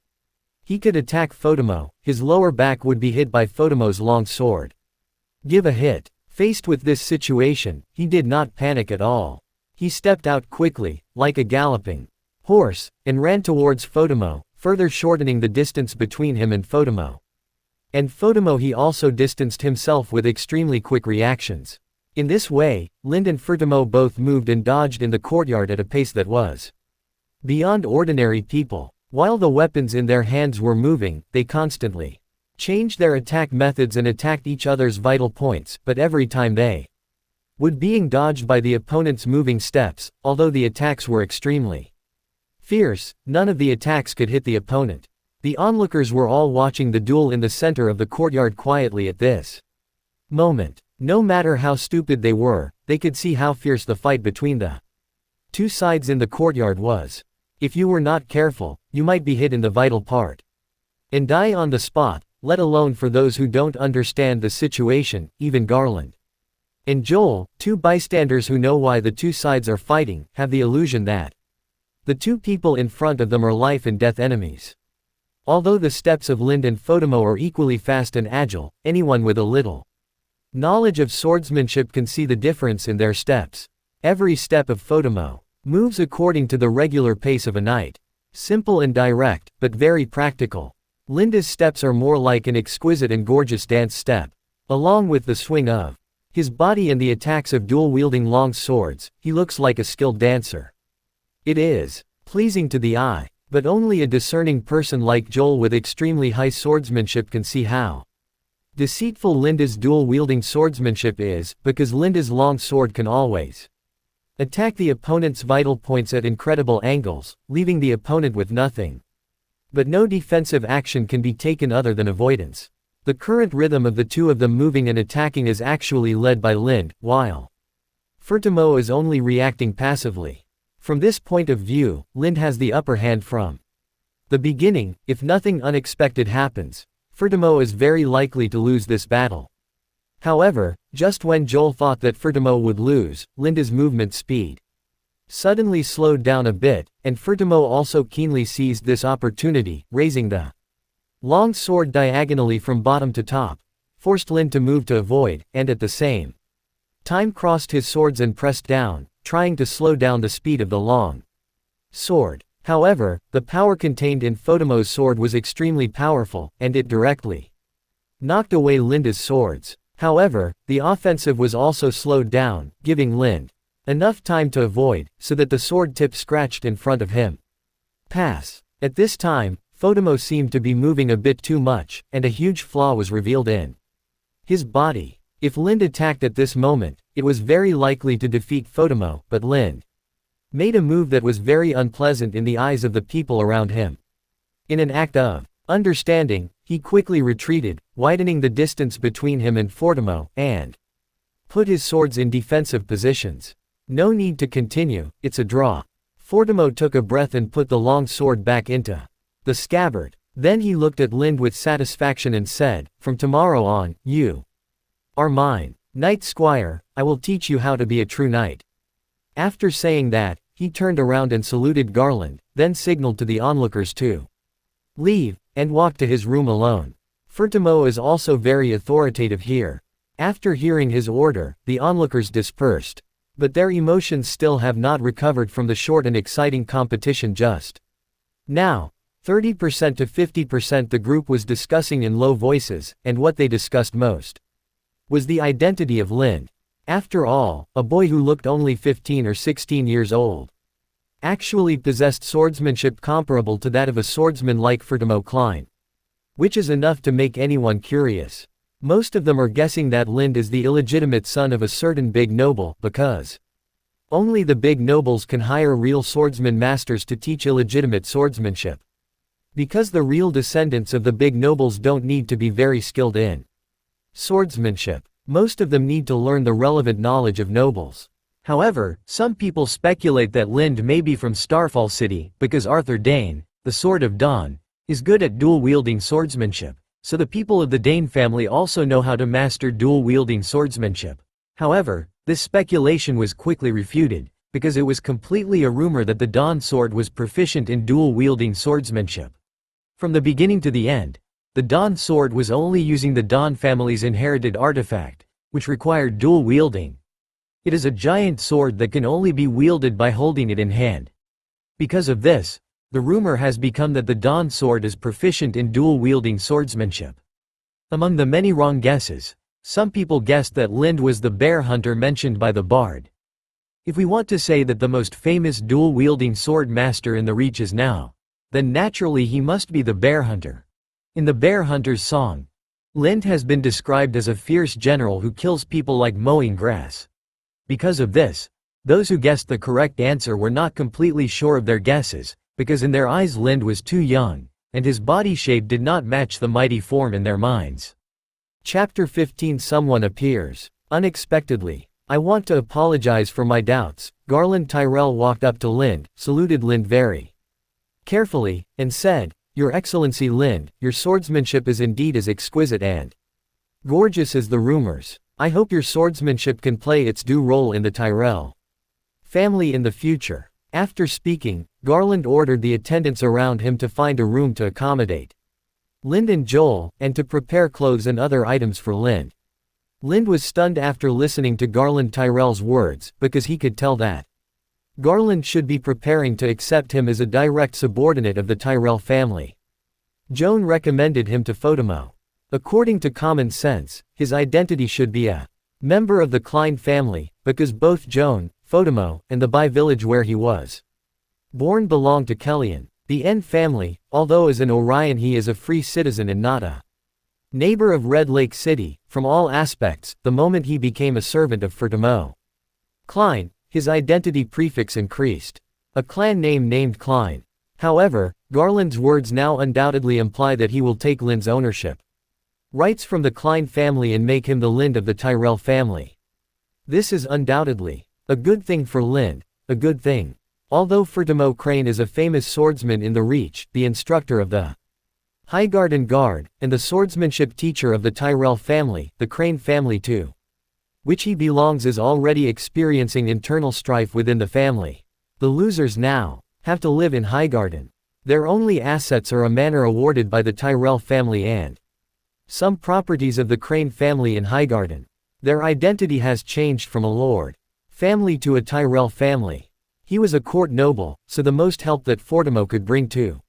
he could attack Furtimo, his lower back would be hit by Furtimo's long sword. Give a hit. Faced with this situation, he did not panic at all. He stepped out quickly, like a galloping horse, and ran towards Furtimo, further shortening the distance between him and Furtimo. And Furtimo he also distanced himself with extremely quick reactions. In this way, Lind and Furtimo both moved and dodged in the courtyard at a pace that was beyond ordinary people. While the weapons in their hands were moving, they constantly changed their attack methods and attacked each other's vital points, but every time they would being dodged by the opponent's moving steps. Although the attacks were extremely fierce, none of the attacks could hit the opponent. The onlookers were all watching the duel in the center of the courtyard quietly at this moment. No matter how stupid they were, they could see how fierce the fight between the two sides in the courtyard was. If you were not careful, you might be hit in the vital part and die on the spot, let alone for those who don't understand the situation. Even Garland and Joel, two bystanders who know why the two sides are fighting, have the illusion that The two people in front of them are life and death enemies. Although the steps of Lind and Photomo are equally fast and agile, anyone with a little knowledge of swordsmanship can see the difference in their steps. Every step of Photomo moves according to the regular pace of a knight. Simple and direct, but very practical. Linda's steps are more like an exquisite and gorgeous dance step. Along with the swing of his body and the attacks of dual-wielding long swords, he looks like a skilled dancer. It is pleasing to the eye, but only a discerning person like Joel with extremely high swordsmanship can see how deceitful Linda's dual-wielding swordsmanship is, because Linda's long sword can always attack the opponent's vital points at incredible angles, leaving the opponent with nothing. But no defensive action can be taken other than avoidance. The current rhythm of the two of them moving and attacking is actually led by Lind, while Photomo is only reacting passively. From this point of view, Lind has the upper hand from the beginning. If nothing unexpected happens, Photomo is very likely to lose this battle. However, just when Joel thought that Photomo would lose, Linda's movement speed suddenly slowed down a bit, and Photomo also keenly seized this opportunity, raising the long sword diagonally from bottom to top, forced Lind to move to avoid, and at the same time crossed his swords and pressed down, trying to slow down the speed of the long sword. However, the power contained in Photomo's sword was extremely powerful, and it directly knocked away Linda's swords. However, the offensive was also slowed down, giving Lind enough time to avoid, so that the sword tip scratched in front of him. Pass. At this time, Photomo seemed to be moving a bit too much, and a huge flaw was revealed in his body. If Lind attacked at this moment, it was very likely to defeat Photomo, but Lind made a move that was very unpleasant in the eyes of the people around him. In an act of understanding, he quickly retreated, widening the distance between him and Photomo, and put his swords in defensive positions. No need to continue, it's a draw. Photomo took a breath and put the long sword back into the scabbard. Then he looked at Lind with satisfaction and said, "From tomorrow on, you are mine. Knight Squire, I will teach you how to be a true knight." After saying that, he turned around and saluted Garland, then signaled to the onlookers to leave, and walked to his room alone. Photomo is also very authoritative here. After hearing his order, the onlookers dispersed. But their emotions still have not recovered from the short and exciting competition just now. 30% to 50% the group was discussing in low voices, and what they discussed most was the identity of Lind. After all, a boy who looked only 15 or 16 years old actually possessed swordsmanship comparable to that of a swordsman like Photomo Klein. Which is enough to make anyone curious. Most of them are guessing that Lind is the illegitimate son of a certain big noble, because only the big nobles can hire real swordsman masters to teach illegitimate swordsmanship. Because the real descendants of the big nobles don't need to be very skilled in swordsmanship. Most of them need to learn the relevant knowledge of nobles. However, some people speculate that Lind may be from Starfall City, because Arthur Dane, the Sword of Dawn, is good at dual-wielding swordsmanship. So the people of the Dane family also know how to master dual-wielding swordsmanship. However, this speculation was quickly refuted, because it was completely a rumor that the Dawn sword was proficient in dual-wielding swordsmanship. From the beginning to the end, the Dawn sword was only using the Dawn family's inherited artifact, which required dual-wielding. It is a giant sword that can only be wielded by holding it in hand. Because of this, the rumor has become that the Dawn sword is proficient in dual-wielding swordsmanship. Among the many wrong guesses, some people guessed that Lind was the bear hunter mentioned by the bard. If we want to say that the most famous dual-wielding sword master in the Reach is now, then naturally he must be the bear hunter. In the Bear Hunter's song, Lind has been described as a fierce general who kills people like mowing grass. Because of this, those who guessed the correct answer were not completely sure of their guesses, because in their eyes Lind was too young, and his body shape did not match the mighty form in their minds. Chapter 15. Someone appears unexpectedly. I want to apologize for my doubts. Garland Tyrell walked up to Lind, saluted Lind very carefully, and said, "Your Excellency Lind, your swordsmanship is indeed as exquisite and gorgeous as the rumors. I hope your swordsmanship can play its due role in the Tyrell family in the future." After speaking, Garland ordered the attendants around him to find a room to accommodate Lind and Joel, and to prepare clothes and other items for Lind. Lind was stunned after listening to Garland Tyrell's words, because he could tell that Garland should be preparing to accept him as a direct subordinate of the Tyrell family. Joan recommended him to Fotimo. According to common sense, his identity should be a member of the Klein family, because both Joan, Fotimo, and the Bai village where he was born belonged to Kellyan, the N family, although as an Orion he is a free citizen and not a neighbor of Red Lake City, from all aspects, the moment he became a servant of Fotimo Klein, his identity prefix increased. A clan name named Klein. However, Garland's words now undoubtedly imply that he will take Lind's ownership rights from the Klein family and make him the Lind of the Tyrell family. This is undoubtedly a good thing for Lind, a good thing. Although Fotimo Crane is a famous swordsman in the Reach, the instructor of the Highgarden Guard, and the swordsmanship teacher of the Tyrell family, the Crane family to which he belongs is already experiencing internal strife within the family. The losers now have to live in Highgarden. Their only assets are a manor awarded by the Tyrell family and some properties of the Crane family in Highgarden. Their identity has changed from a lord family to a Tyrell family. He was a court noble, so the most help that Fotimo could bring to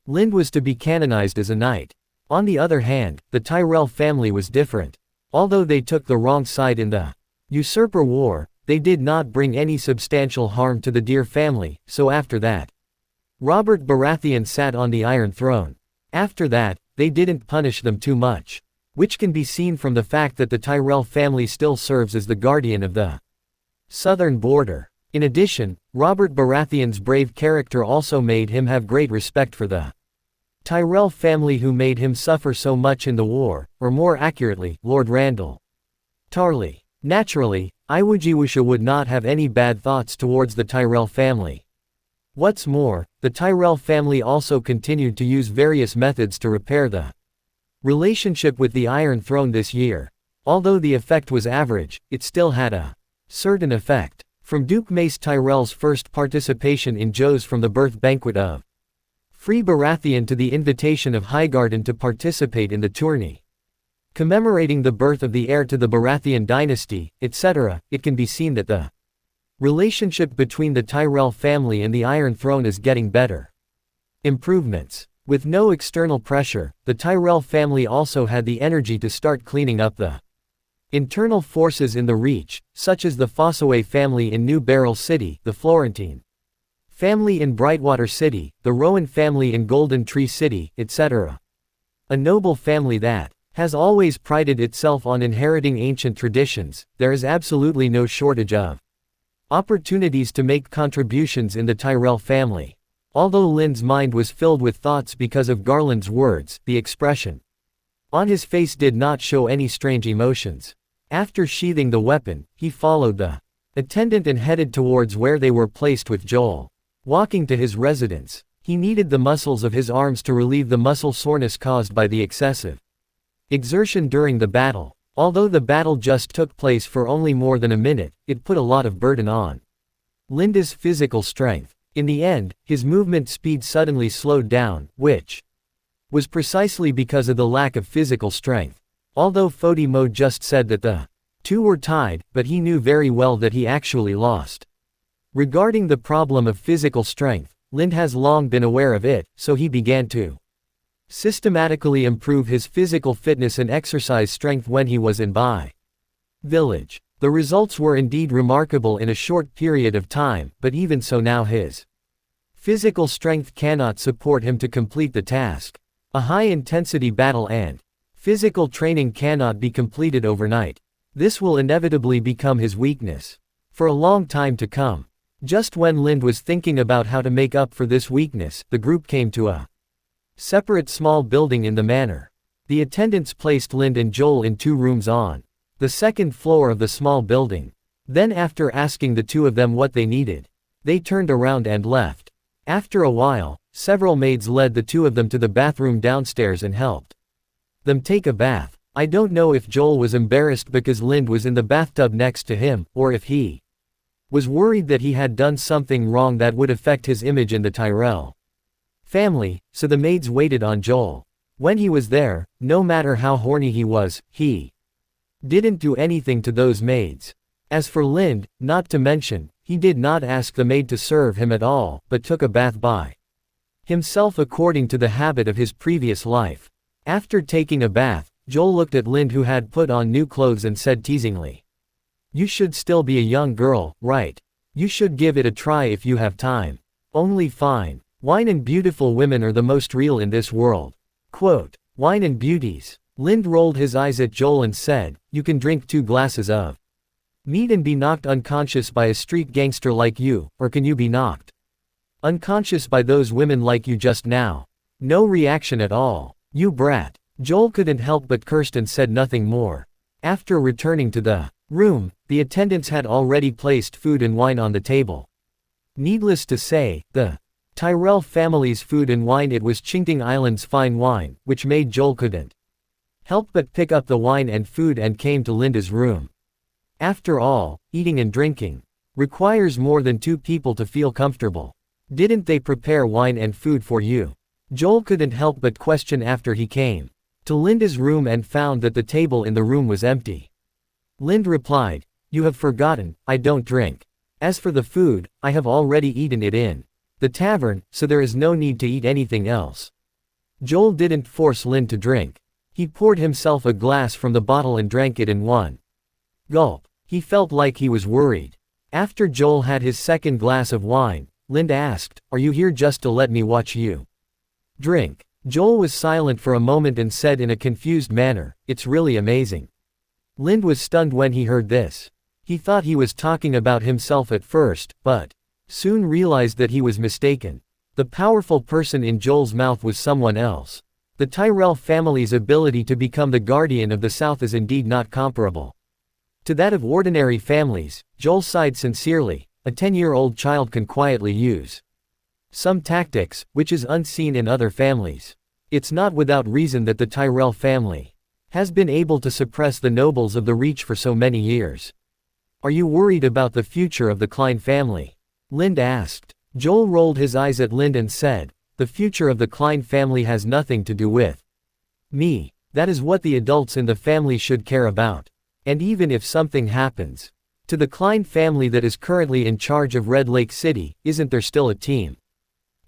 Lind was to be canonized as a knight. On the other hand, the Tyrell family was different. Although they took the wrong side in the Usurper War, they did not bring any substantial harm to the Deer family, so after that, Robert Baratheon sat on the Iron Throne. After that, they didn't punish them too much, which can be seen from the fact that the Tyrell family still serves as the guardian of the southern border. In addition, Robert Baratheon's brave character also made him have great respect for the Tyrell family who made him suffer so much in the war, or more accurately, Lord Randall Tarley. Naturally, Iwujiwusha would not have any bad thoughts towards the Tyrell family. What's more, the Tyrell family also continued to use various methods to repair the relationship with the Iron Throne this year. Although the effect was average, it still had a certain effect. From Duke Mace Tyrell's first participation in Joe's from the birth banquet of Free Baratheon to the invitation of Highgarden to participate in the tourney commemorating the birth of the heir to the Baratheon dynasty, etc., it can be seen that the relationship between the Tyrell family and the Iron Throne is getting better. Improvements. With no external pressure, the Tyrell family also had the energy to start cleaning up the internal forces in the Reach, such as the Fossaway family in New Barrel City, the Florentine family in Brightwater City, the Rowan family in Golden Tree City, etc. A noble family that has always prided itself on inheriting ancient traditions, there is absolutely no shortage of opportunities to make contributions in the Tyrell family. Although Lind's mind was filled with thoughts because of Garland's words, the expression on his face did not show any strange emotions. After sheathing the weapon, he followed the attendant and headed towards where they were placed with Joel. Walking to his residence, he needed the muscles of his arms to relieve the muscle soreness caused by the excessive exertion during the battle. Although the battle just took place for only more than a minute, it put a lot of burden on Linda's physical strength. In the end, his movement speed suddenly slowed down, which was precisely because of the lack of physical strength. Although Fotimo just said that the two were tied, but he knew very well that he actually lost. Regarding the problem of physical strength, Lind has long been aware of it, so he began to systematically improve his physical fitness and exercise strength when he was in Bai village. The results were indeed remarkable in a short period of time, but even so now his physical strength cannot support him to complete the task. A high-intensity battle and physical training cannot be completed overnight. This will inevitably become his weakness for a long time to come. Just when Lind was thinking about how to make up for this weakness, the group came to a separate small building in the manor. The attendants placed Lind and Joel in 2 rooms on the second floor of the small building. Then after asking the 2 of them what they needed, they turned around and left. After a while, several maids led the 2 of them to the bathroom downstairs and helped them take a bath. I don't know if Joel was embarrassed because Lind was in the bathtub next to him, or if he Was worried that he had done something wrong that would affect his image in the Tyrell family, so the maids waited on Joel. When he was there, no matter how horny he was, he didn't do anything to those maids. As for Lind, not to mention, he did not ask the maid to serve him at all, but took a bath by himself according to the habit of his previous life. After taking a bath, Joel looked at Lind, who had put on new clothes, and said teasingly, "You should still be a young girl, right? You should give it a try if you have time. Only fine wine and beautiful women are the most real in this world." Quote, "Wine and beauties." Lind rolled his eyes at Joel and said, "You can drink 2 glasses of mead and be knocked unconscious by a street gangster like you, or can you be knocked unconscious by those women like you just now? No reaction at all. You brat." Joel couldn't help but cursed and said nothing more. After returning to the room, the attendants had already placed food and wine on the table. Needless to say, the Tyrell family's food and wine, it was Chinking Island's fine wine, which made Joel couldn't help but pick up the wine and food and came to Linda's room. After all, eating and drinking requires more than 2 people to feel comfortable. Didn't they prepare wine and food for you? Joel couldn't help but question after he came to Linda's room and found that the table in the room was empty. Lind replied, "You have forgotten, I don't drink. As for the food, I have already eaten it in the tavern, so there is no need to eat anything else." Joel didn't force Lind to drink. He poured himself a glass from the bottle and drank it in one gulp. He felt like he was worried. After Joel had his second glass of wine, Lind asked, "Are you here just to let me watch you drink?" Joel was silent for a moment and said in a confused manner, "It's really amazing." Lind was stunned when he heard this. He thought he was talking about himself at first, but soon realized that he was mistaken. The powerful person in Joel's mouth was someone else. The Tyrell family's ability to become the guardian of the South is indeed not comparable to that of ordinary families. Joel sighed sincerely. A 10-year-old child can quietly use some tactics, which is unseen in other families. It's not without reason that the Tyrell family has been able to suppress the nobles of the Reach for so many years. "Are you worried about the future of the Klein family?" Lind asked. Joel rolled his eyes at Lind and said, "The future of the Klein family has nothing to do with me. That is what the adults in the family should care about. And even if something happens to the Klein family that is currently in charge of Red Lake City, isn't there still a team?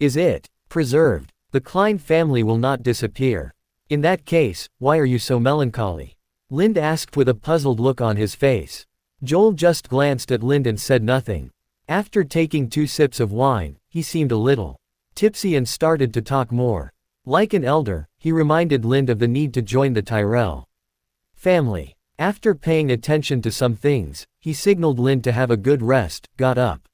Is it preserved? The Klein family will not disappear. In that case, why are you so melancholy?" Lind asked with a puzzled look on his face. Joel just glanced at Lind and said nothing. After taking 2 sips of wine, he seemed a little tipsy and started to talk more. Like an elder, he reminded Lind of the need to join the Tyrell family. After paying attention to some things, he signaled Lind to have a good rest, got up,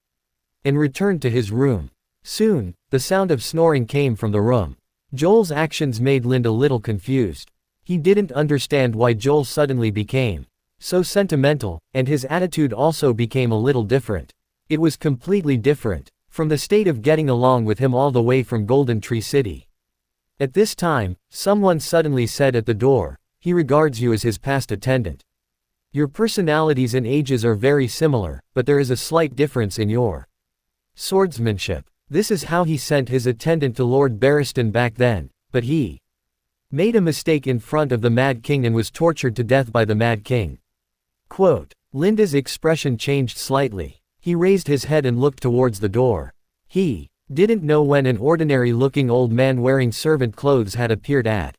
and returned to his room. Soon, the sound of snoring came from the room. Joel's actions made Lind a little confused. He didn't understand why Joel suddenly became so sentimental, and his attitude also became a little different. It was completely different from the state of getting along with him all the way from Golden Tree City. At this time, someone suddenly said at the door, "He regards you as his past attendant. Your personalities and ages are very similar, but there is a slight difference in your swordsmanship." This is how he sent his attendant to Lord Barristan back then, but he made a mistake in front of the Mad King and was tortured to death by the Mad King. Quote, Linda's expression changed slightly. He raised his head and looked towards the door. He didn't know when an ordinary-looking old man wearing servant clothes had appeared at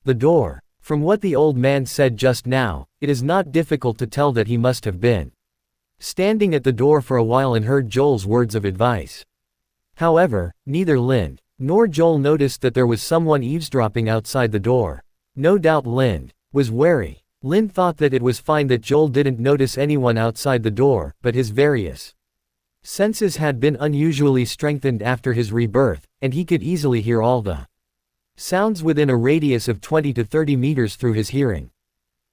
the door. From what the old man said just now, it is not difficult to tell that he must have been standing at the door for a while and heard Joel's words of advice. However, neither Lind nor Joel noticed that there was someone eavesdropping outside the door. No doubt Lind was wary. Lind thought that it was fine that Joel didn't notice anyone outside the door, but his various senses had been unusually strengthened after his rebirth, and he could easily hear all the sounds within a radius of 20 to 30 meters through his hearing.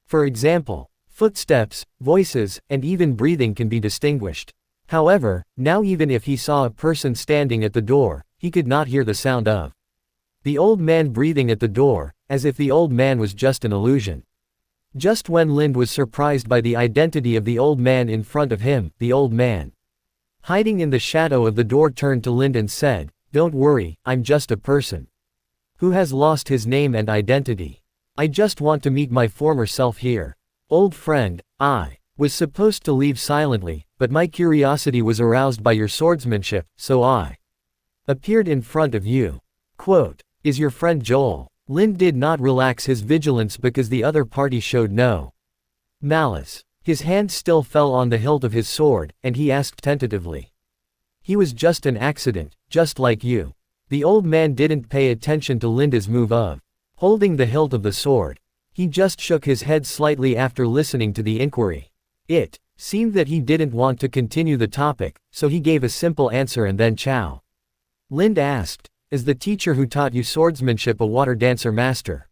For example, footsteps, voices, and even breathing can be distinguished. However, now even if he saw a person standing at the door, he could not hear the sound of the old man breathing at the door, as if the old man was just an illusion. Just when Lind was surprised by the identity of the old man in front of him, the old man hiding in the shadow of the door, turned to Lind and said, "Don't worry, I'm just a person who has lost his name and identity. I just want to meet my former self here. Old friend, I was supposed to leave silently, but my curiosity was aroused by your swordsmanship, so I appeared in front of you." Quote, "Is your friend Joel?" Lind did not relax his vigilance because the other party showed no malice. His hand still fell on the hilt of his sword, and he asked tentatively, "He was just an accident, just like you." The old man didn't pay attention to Linda's move of holding the hilt of the sword. He just shook his head slightly after listening to the inquiry. It seemed that he didn't want to continue the topic, so he gave a simple answer and then chow. Lind asked, "Is the teacher who taught you swordsmanship a water dancer master?"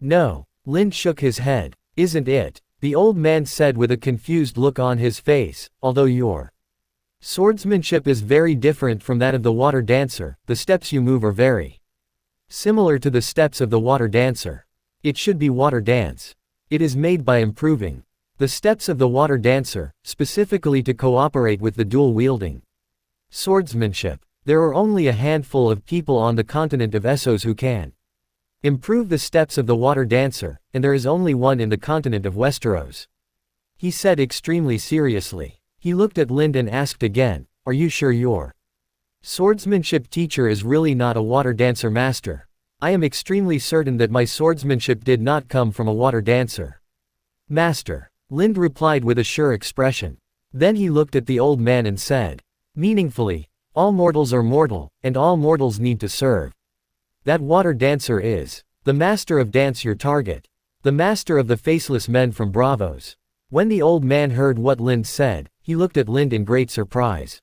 "No." Lind shook his head. "Isn't it?" The old man said with a confused look on his face, "Although your swordsmanship is very different from that of the water dancer, the steps you move are very similar to the steps of the water dancer. It should be water dance. It is made by improving the steps of the water dancer, specifically to cooperate with the dual-wielding swordsmanship. There are only a handful of people on the continent of Essos who can improve the steps of the water dancer, and there is only one in the continent of Westeros," he said extremely seriously. He looked at Lind and asked again, "Are you sure your swordsmanship teacher is really not a water dancer master?" "I am extremely certain that my swordsmanship did not come from a water dancer master," Lind replied with a sure expression. Then he looked at the old man and said, meaningfully, "All mortals are mortal, and all mortals need to serve. That water dancer is the master of dance, your target. The master of the faceless men from Bravos." When the old man heard what Lind said, he looked at Lind in great surprise.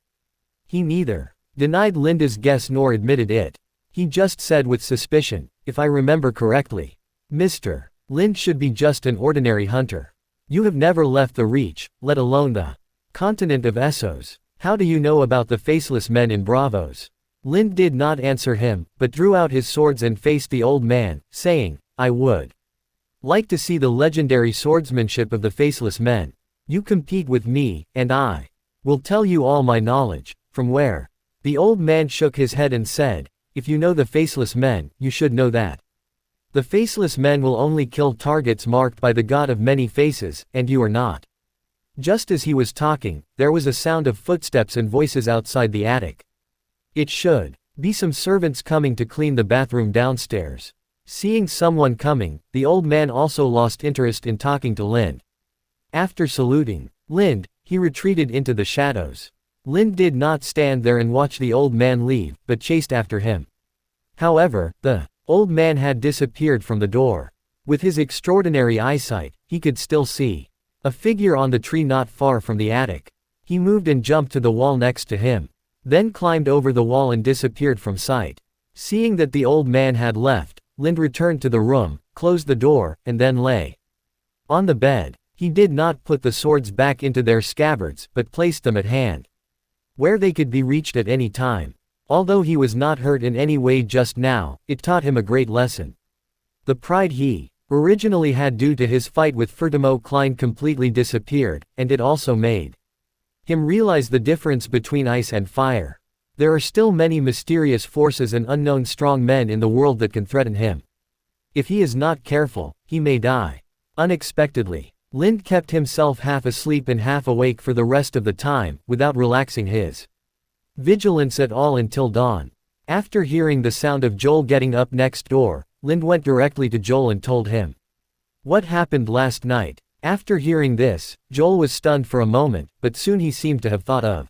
He neither denied Linda's guess nor admitted it. He just said with suspicion, "If I remember correctly, Mr. Lind should be just an ordinary hunter. You have never left the Reach, let alone the continent of Essos. How do you know about the faceless men in Bravos?" Lind did not answer him, but drew out his swords and faced the old man, saying, "I would like to see the legendary swordsmanship of the faceless men. You compete with me, and I will tell you all my knowledge." "From where?" The old man shook his head and said, "If you know the faceless men, you should know that the faceless men will only kill targets marked by the god of many faces, and you are not." Just as he was talking, there was a sound of footsteps and voices outside the attic. It should be some servants coming to clean the bathroom downstairs. Seeing someone coming, the old man also lost interest in talking to Lind. After saluting Lind, he retreated into the shadows. Lind did not stand there and watch the old man leave, but chased after him. However, the old man had disappeared from the door. With his extraordinary eyesight, he could still see a figure on the tree not far from the attic. He moved and jumped to the wall next to him, then climbed over the wall and disappeared from sight. Seeing that the old man had left, Lind returned to the room, closed the door, and then lay on the bed. He did not put the swords back into their scabbards, but placed them at hand, where they could be reached at any time. Although he was not hurt in any way just now, it taught him a great lesson. The pride he originally had due to his fight with Fertimo Klein completely disappeared, and it also made him realize the difference between ice and fire. There are still many mysterious forces and unknown strong men in the world that can threaten him. If he is not careful, he may die unexpectedly. Lind kept himself half asleep and half awake for the rest of the time, without relaxing his vigilance at all until dawn. After hearing the sound of Joel getting up next door, Lind went directly to Joel and told him what happened last night. After hearing this, Joel was stunned for a moment, but soon he seemed to have thought of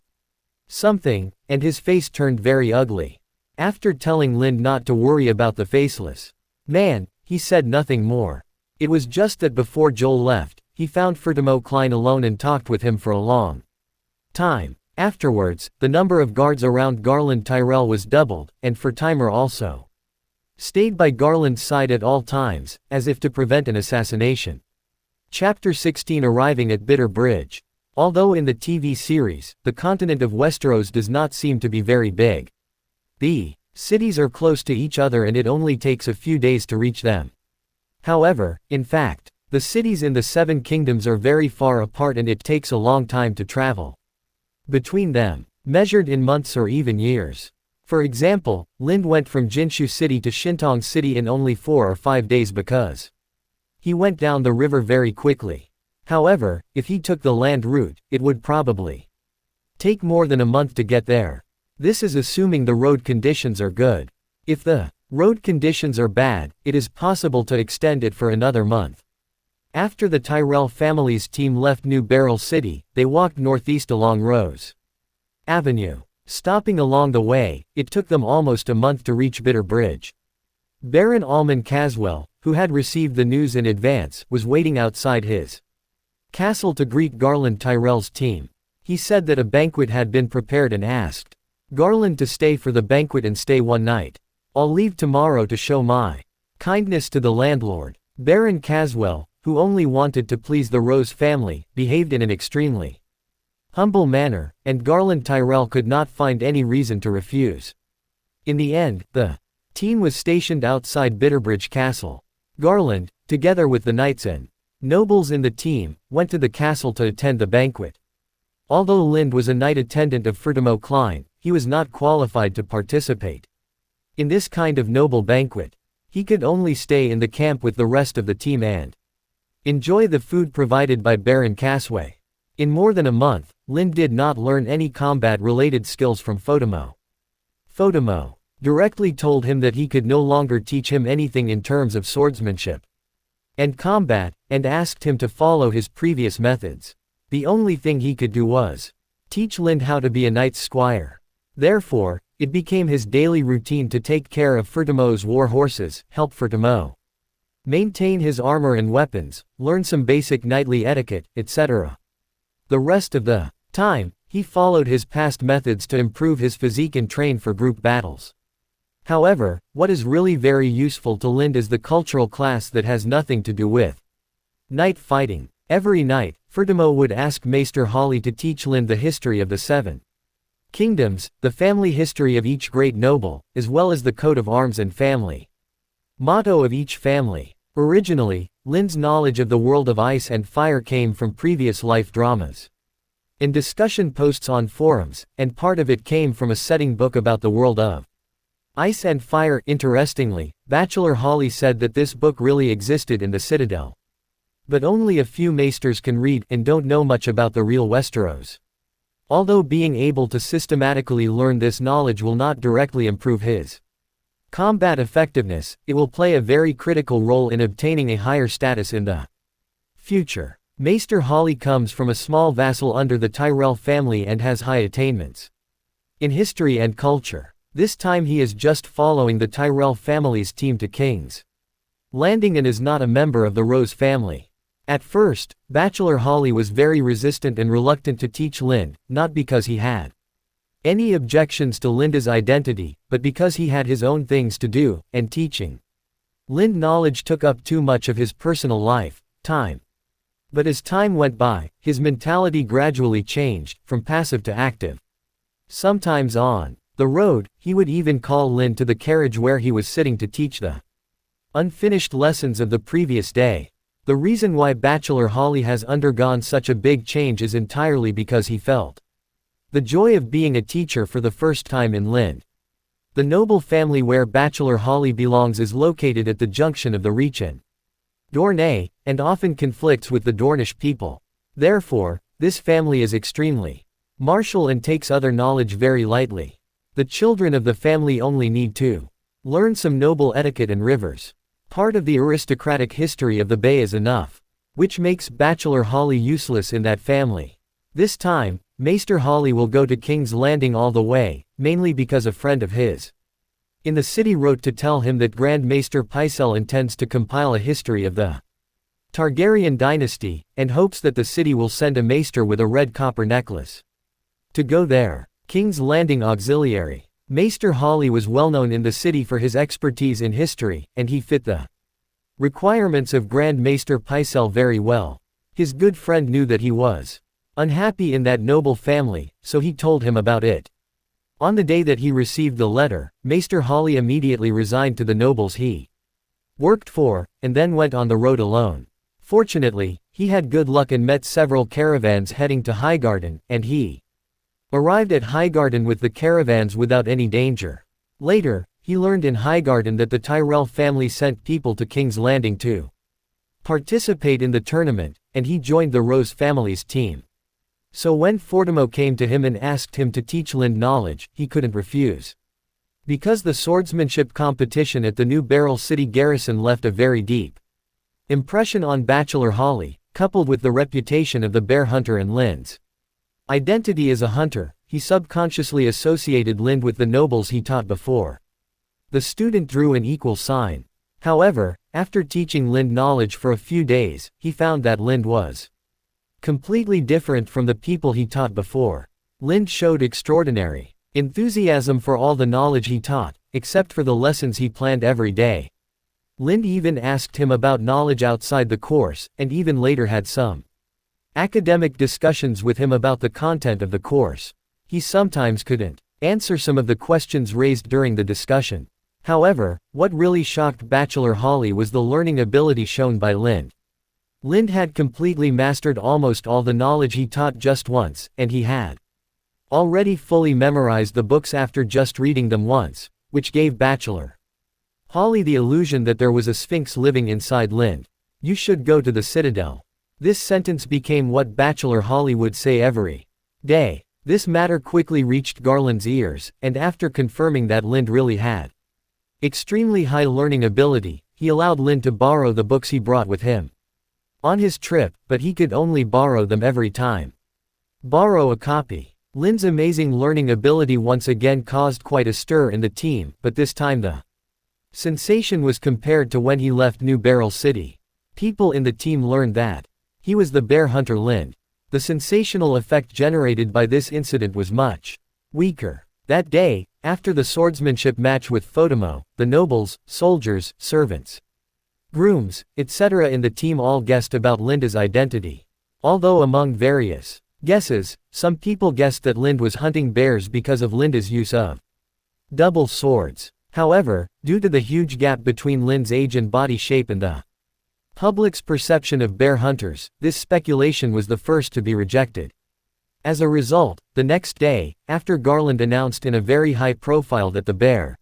something, and his face turned very ugly. After telling Lind not to worry about the faceless man, he said nothing more. It was just that before Joel left, he found Fertimo Klein alone and talked with him for a long time. Afterwards, the number of guards around Garland Tyrell was doubled, and Fertimer also stayed by Garland's side at all times, as if to prevent an assassination. Chapter 16 Arriving at Bitter Bridge. Although in the TV series, the continent of Westeros does not seem to be very big. The cities are close to each other and it only takes a few days to reach them. However, in fact, the cities in the Seven Kingdoms are very far apart and it takes a long time to travel between them. measured in months or even years. For example, Lind went from Jinshu City to Shintong City in only 4 or 5 days because he went down the river very quickly. However, if he took the land route, it would probably take more than a month to get there. This is assuming the road conditions are good. If the road conditions are bad, it is possible to extend it for another month. After the Tyrell family's team left New Beryl City, they walked northeast along Rose Avenue. Stopping along the way, it took them almost a month to reach Bitter Bridge. Baron Alman Caswell, who had received the news in advance, was waiting outside his castle to greet Garland Tyrell's team. He said that a banquet had been prepared and asked Garland to stay for the banquet and stay one night. "I'll leave tomorrow to show my kindness to the landlord." Baron Caswell, who only wanted to please the Rose family, behaved in an extremely humble manner, and Garland Tyrell could not find any reason to refuse. In the end, the team was stationed outside Bitterbridge Castle. Garland, together with the knights and nobles in the team, went to the castle to attend the banquet. Although Lind was a knight attendant of Fertimo Klein, he was not qualified to participate in this kind of noble banquet. He could only stay in the camp with the rest of the team and enjoy the food provided by Baron Casway. In more than a month, Lind did not learn any combat-related skills from Fotimo. Fotimo directly told him that he could no longer teach him anything in terms of swordsmanship and combat, and asked him to follow his previous methods. The only thing he could do was teach Lind how to be a knight's squire. Therefore, it became his daily routine to take care of Fertimo's war horses, help Fertimo maintain his armor and weapons, learn some basic knightly etiquette, etc. The rest of the time, he followed his past methods to improve his physique and train for group battles. However, what is really very useful to Lind is the cultural class that has nothing to do with knight fighting. Every night, Fertimo would ask Maester Hawley to teach Lind the history of the 7 kingdoms, the family history of each great noble, as well as the coat of arms and family motto of each family. Originally, Lind's knowledge of the world of ice and fire came from previous life dramas and discussion posts on forums, and part of it came from a setting book about the world of ice and fire. Interestingly, Bachelor Hawley said that this book really existed in the Citadel. But only a few maesters can read and don't know much about the real Westeros. Although being able to systematically learn this knowledge will not directly improve his combat effectiveness, it will play a very critical role in obtaining a higher status in the future. Maester Hawley comes from a small vassal under the Tyrell family and has high attainments in history and culture. This time he is just following the Tyrell family's team to King's Landing and is not a member of the Rose family. At first, Bachelor Hawley was very resistant and reluctant to teach Lind, not because he had any objections to Linda's identity, but because he had his own things to do, and teaching Lind knowledge took up too much of his personal time. But as time went by, his mentality gradually changed, from passive to active. Sometimes on the road, he would even call Lind to the carriage where he was sitting to teach the unfinished lessons of the previous day. The reason why Bachelor Hawley has undergone such a big change is entirely because he felt the joy of being a teacher for the first time in Lind. The noble family where Bachelor Hawley belongs is located at the junction of the Reach and Dorne, and often conflicts with the Dornish people. Therefore, this family is extremely martial and takes other knowledge very lightly. The children of the family only need to learn some noble etiquette and rivers. Part of the aristocratic history of the Bay is enough, which makes Bachelor Hawley useless in that family. This time, Maester Hawley will go to King's Landing all the way, mainly because a friend of his in the city wrote to tell him that Grand Maester Pycelle intends to compile a history of the Targaryen dynasty, and hopes that the city will send a maester with a red copper necklace to go there. King's Landing Auxiliary. Maester Hawley was well known in the city for his expertise in history, and he fit the requirements of Grand Maester Pycelle very well. His good friend knew that he was unhappy in that noble family, so he told him about it. On the day that he received the letter, Maester Hawley immediately resigned to the nobles he worked for, and then went on the road alone. Fortunately, he had good luck and met several caravans heading to Highgarden, and he Arrived at Highgarden with the caravans without any danger. Later, he learned in Highgarden that the Tyrell family sent people to King's Landing to participate in the tournament, and he joined the Rose family's team. So when Fortimo came to him and asked him to teach Lind knowledge, he couldn't refuse. Because the swordsmanship competition at the New Beryl City garrison left a very deep impression on Bachelor Holly, coupled with the reputation of the bear hunter and Lind's identity as a hunter, he subconsciously associated Lind with the nobles he taught before. The student drew an equal sign. However, after teaching Lind knowledge for a few days, he found that Lind was completely different from the people he taught before. Lind showed extraordinary enthusiasm for all the knowledge he taught, except for the lessons he planned every day. Lind even asked him about knowledge outside the course, and even later had some academic discussions with him about the content of the course. He sometimes couldn't answer some of the questions raised during the discussion. However, what really shocked Bachelor Holly was the learning ability shown by Lind. Lind had completely mastered almost all the knowledge he taught just once, and he had already fully memorized the books after just reading them once, which gave Bachelor Holly the illusion that there was a sphinx living inside Lind. "You should go to the Citadel." This sentence became what Bachelor Holly would say every day. This matter quickly reached Garland's ears, and after confirming that Lind really had extremely high learning ability, he allowed Lind to borrow the books he brought with him on his trip, but he could only borrow them every time. Borrow a copy. Lind's amazing learning ability once again caused quite a stir in the team, but this time the sensation was compared to when he left New Beryl City. People in the team learned that he was the bear hunter Lind. The sensational effect generated by this incident was much weaker. That day, after the swordsmanship match with Fortimo, the nobles, soldiers, servants, grooms, etc. in the team all guessed about Linda's identity. Although among various guesses, some people guessed that Lind was hunting bears because of Linda's use of double swords. However, due to the huge gap between Lind's age and body shape and the public's perception of bear hunters, this speculation was the first to be rejected. As a result, the next day, after Garland announced in a very high profile that the bear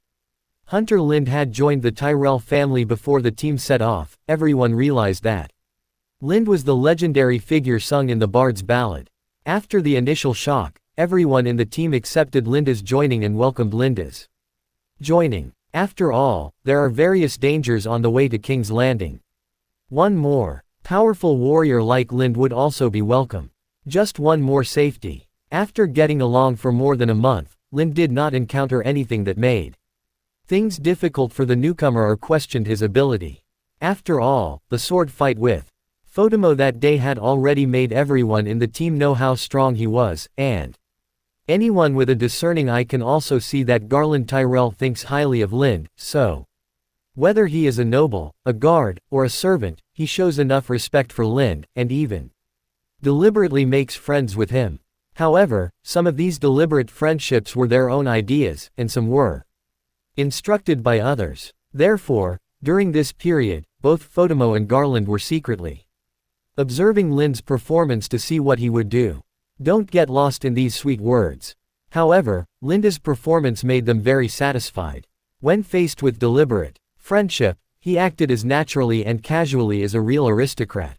hunter Lind had joined the Tyrell family before the team set off, everyone realized that Lind was the legendary figure sung in the Bard's Ballad. After the initial shock, everyone in the team accepted Linda's joining and welcomed Linda's joining. After all, there are various dangers on the way to King's Landing. One more powerful warrior like Lind would also be welcome. Just one more safety. After getting along for more than a month, Lind did not encounter anything that made things difficult for the newcomer or questioned his ability. After all, the sword fight with Fortimo that day had already made everyone in the team know how strong he was, and anyone with a discerning eye can also see that Garland Tyrell thinks highly of Lind, so whether he is a noble, a guard, or a servant, he shows enough respect for Lind, and even deliberately makes friends with him. However, some of these deliberate friendships were their own ideas, and some were instructed by others. Therefore, during this period, both Fortimo and Garland were secretly observing Lind's performance to see what he would do. Don't get lost in these sweet words. However, Linda's performance made them very satisfied. When faced with deliberate friendship, he acted as naturally and casually as a real aristocrat.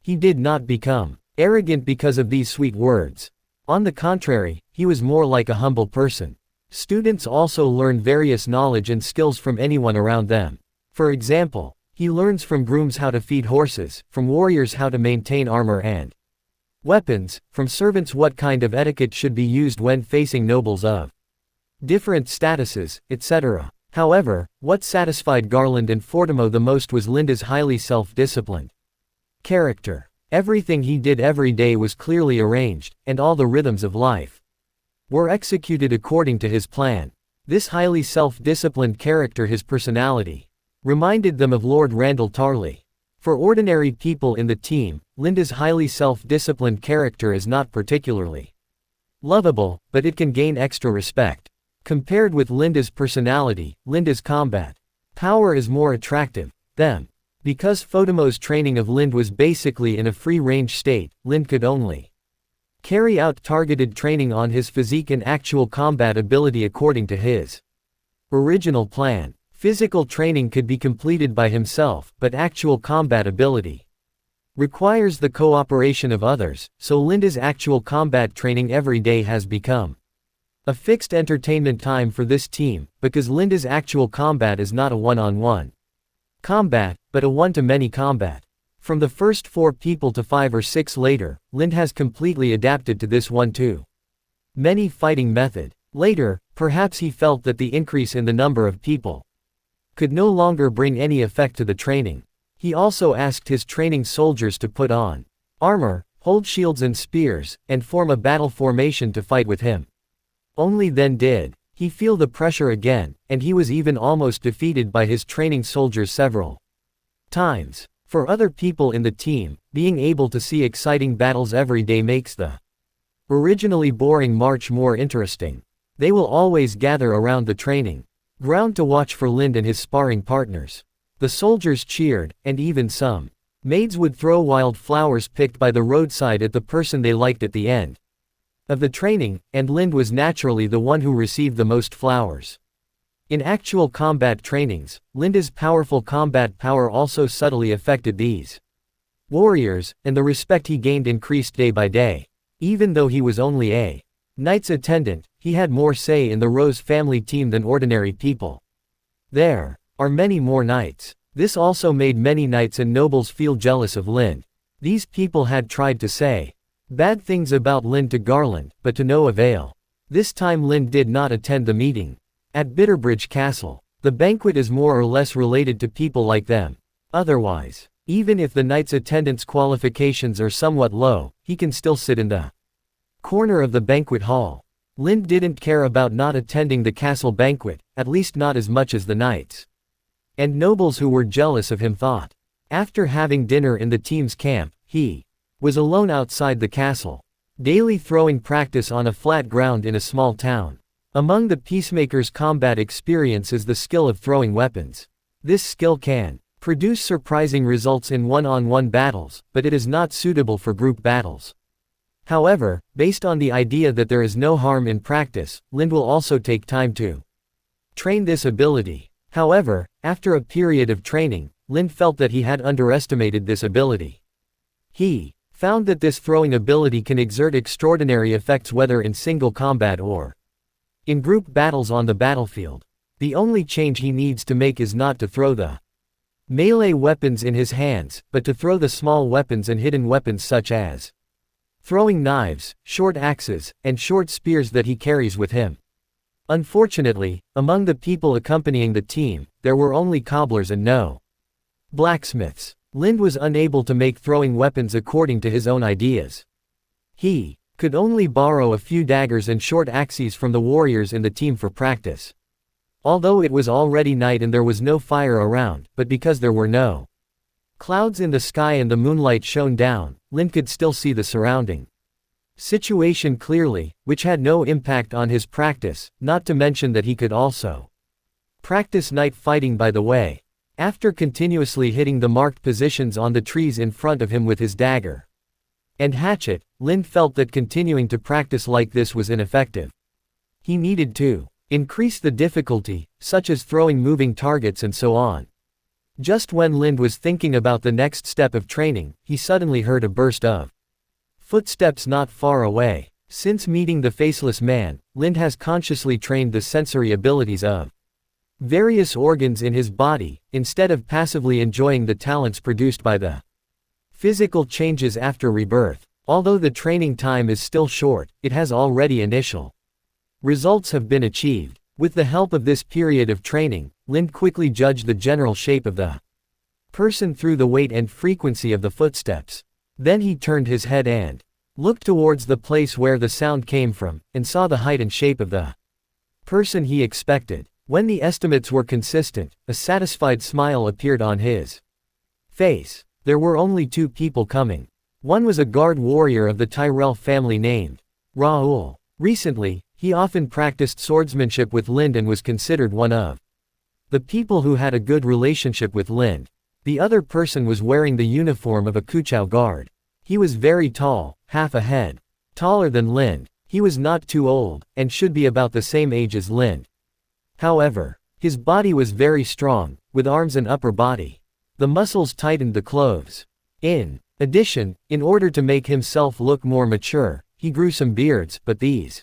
He did not become arrogant because of these sweet words. On the contrary, he was more like a humble person. Students also learn various knowledge and skills from anyone around them. For example, he learns from grooms how to feed horses, from warriors how to maintain armor and weapons, from servants what kind of etiquette should be used when facing nobles of different statuses, etc. However, what satisfied Garland and Fortimo the most was Linda's highly self-disciplined character. Everything he did every day was clearly arranged, and all the rhythms of life were executed according to his plan. This highly self-disciplined character, his personality, reminded them of Lord Randall Tarley. For ordinary people in the team, Linda's highly self-disciplined character is not particularly lovable, but it can gain extra respect. Compared with Linda's personality, Linda's combat power is more attractive. Them. Because Fortimo's training of Lind was basically in a free-range state, Lind could only Carry out targeted training on his physique and actual combat ability according to his original plan. Physical training could be completed by himself, but actual combat ability requires the cooperation of others, so Linda's actual combat training every day has become a fixed entertainment time for this team, because Linda's actual combat is not a one-on-one combat, but a one-to-many combat. From the first 4 people to 5 or 6 later, Lind has completely adapted to this one-to-many fighting method. Later, perhaps he felt that the increase in the number of people could no longer bring any effect to the training. He also asked his training soldiers to put on armor, hold shields and spears, and form a battle formation to fight with him. Only then did he feel the pressure again, and he was even almost defeated by his training soldiers several times. For other people in the team, being able to see exciting battles every day makes the originally boring march more interesting. They will always gather around the training ground to watch for Lind and his sparring partners. The soldiers cheered, and even some maids would throw wild flowers picked by the roadside at the person they liked at the end of the training, and Lind was naturally the one who received the most flowers. In actual combat trainings, Linda's powerful combat power also subtly affected these warriors, and the respect he gained increased day by day. Even though he was only a knight's attendant, he had more say in the Rose family team than ordinary people. There are many more knights. This also made many knights and nobles feel jealous of Lind. These people had tried to say bad things about Lind to Garland, but to no avail. This time Lind did not attend the meeting at Bitterbridge Castle. The banquet is more or less related to people like them. Otherwise, even if the knight's attendance qualifications are somewhat low, he can still sit in the corner of the banquet hall. Lind didn't care about not attending the castle banquet, at least not as much as the knights and nobles who were jealous of him thought. After having dinner in the team's camp, he was alone outside the castle, daily throwing practice on a flat ground in a small town. Among the peacemakers' combat experience is the skill of throwing weapons. This skill can produce surprising results in one-on-one battles, but it is not suitable for group battles. However, based on the idea that there is no harm in practice, Lind will also take time to train this ability. However, after a period of training, Lind felt that he had underestimated this ability. He found that this throwing ability can exert extraordinary effects whether in single combat or in group battles on the battlefield. The only change he needs to make is not to throw the melee weapons in his hands, but to throw the small weapons and hidden weapons such as throwing knives, short axes, and short spears that he carries with him. Unfortunately, among the people accompanying the team, there were only cobblers and no blacksmiths. Lind was unable to make throwing weapons according to his own ideas. He could only borrow a few daggers and short axes from the warriors in the team for practice. Although it was already night and there was no fire around, but because there were no clouds in the sky and the moonlight shone down, Lind could still see the surrounding situation clearly, which had no impact on his practice, not to mention that he could also practice night fighting by the way. After continuously hitting the marked positions on the trees in front of him with his dagger and hatchet, Lind felt that continuing to practice like this was ineffective. He needed to increase the difficulty, such as throwing moving targets and so on. Just when Lind was thinking about the next step of training, he suddenly heard a burst of footsteps not far away. Since meeting the Faceless Man, Lind has consciously trained the sensory abilities of various organs in his body, instead of passively enjoying the talents produced by the physical changes after rebirth. Although the training time is still short, it has already initial results have been achieved. With the help of this period of training, Lind quickly judged the general shape of the person through the weight and frequency of the footsteps. Then he turned his head and looked towards the place where the sound came from, and saw the height and shape of the person he expected. When the estimates were consistent, a satisfied smile appeared on his face. There were only 2 people coming. One was a guard warrior of the Tyrell family named Raoul. Recently, he often practiced swordsmanship with Lind and was considered one of the people who had a good relationship with Lind. The other person was wearing the uniform of a Kuchao guard. He was very tall, half a head Taller than Lind, he was not too old, and should be about the same age as Lind. However, his body was very strong, with arms and upper body. The muscles tightened the clothes. In addition, in order to make himself look more mature, he grew some beards, but these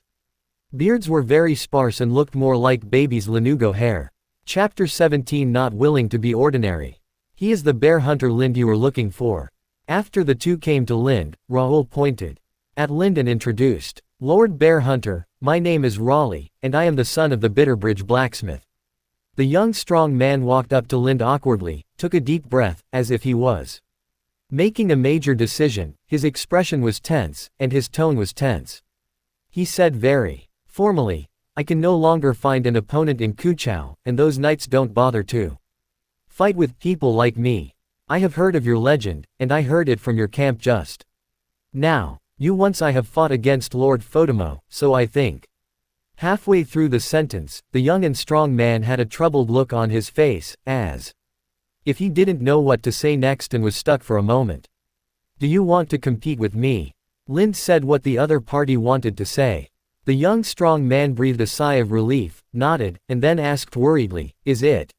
beards were very sparse and looked more like baby's lanugo hair. Chapter 17. Not willing to be ordinary. He is the bear hunter Lind you were looking for. After the two came to Lind, Raoul pointed at Lind and introduced, Lord Bear Hunter, my name is Raleigh, and I am the son of the Bitterbridge blacksmith. The young strong man walked up to Lind awkwardly, took a deep breath, as if he was making a major decision. His expression was tense, and his tone was tense. He said very formally, I can no longer find an opponent in Kuchao, and those knights don't bother to fight with people like me. I have heard of your legend, and I heard it from your camp just now. Once I have fought against Lord Fotimo, so I think. Halfway through the sentence, the young and strong man had a troubled look on his face, as if he didn't know what to say next and was stuck for a moment. Do you want to compete with me? Lind said what the other party wanted to say. The young strong man breathed a sigh of relief, nodded, and then asked worriedly, is it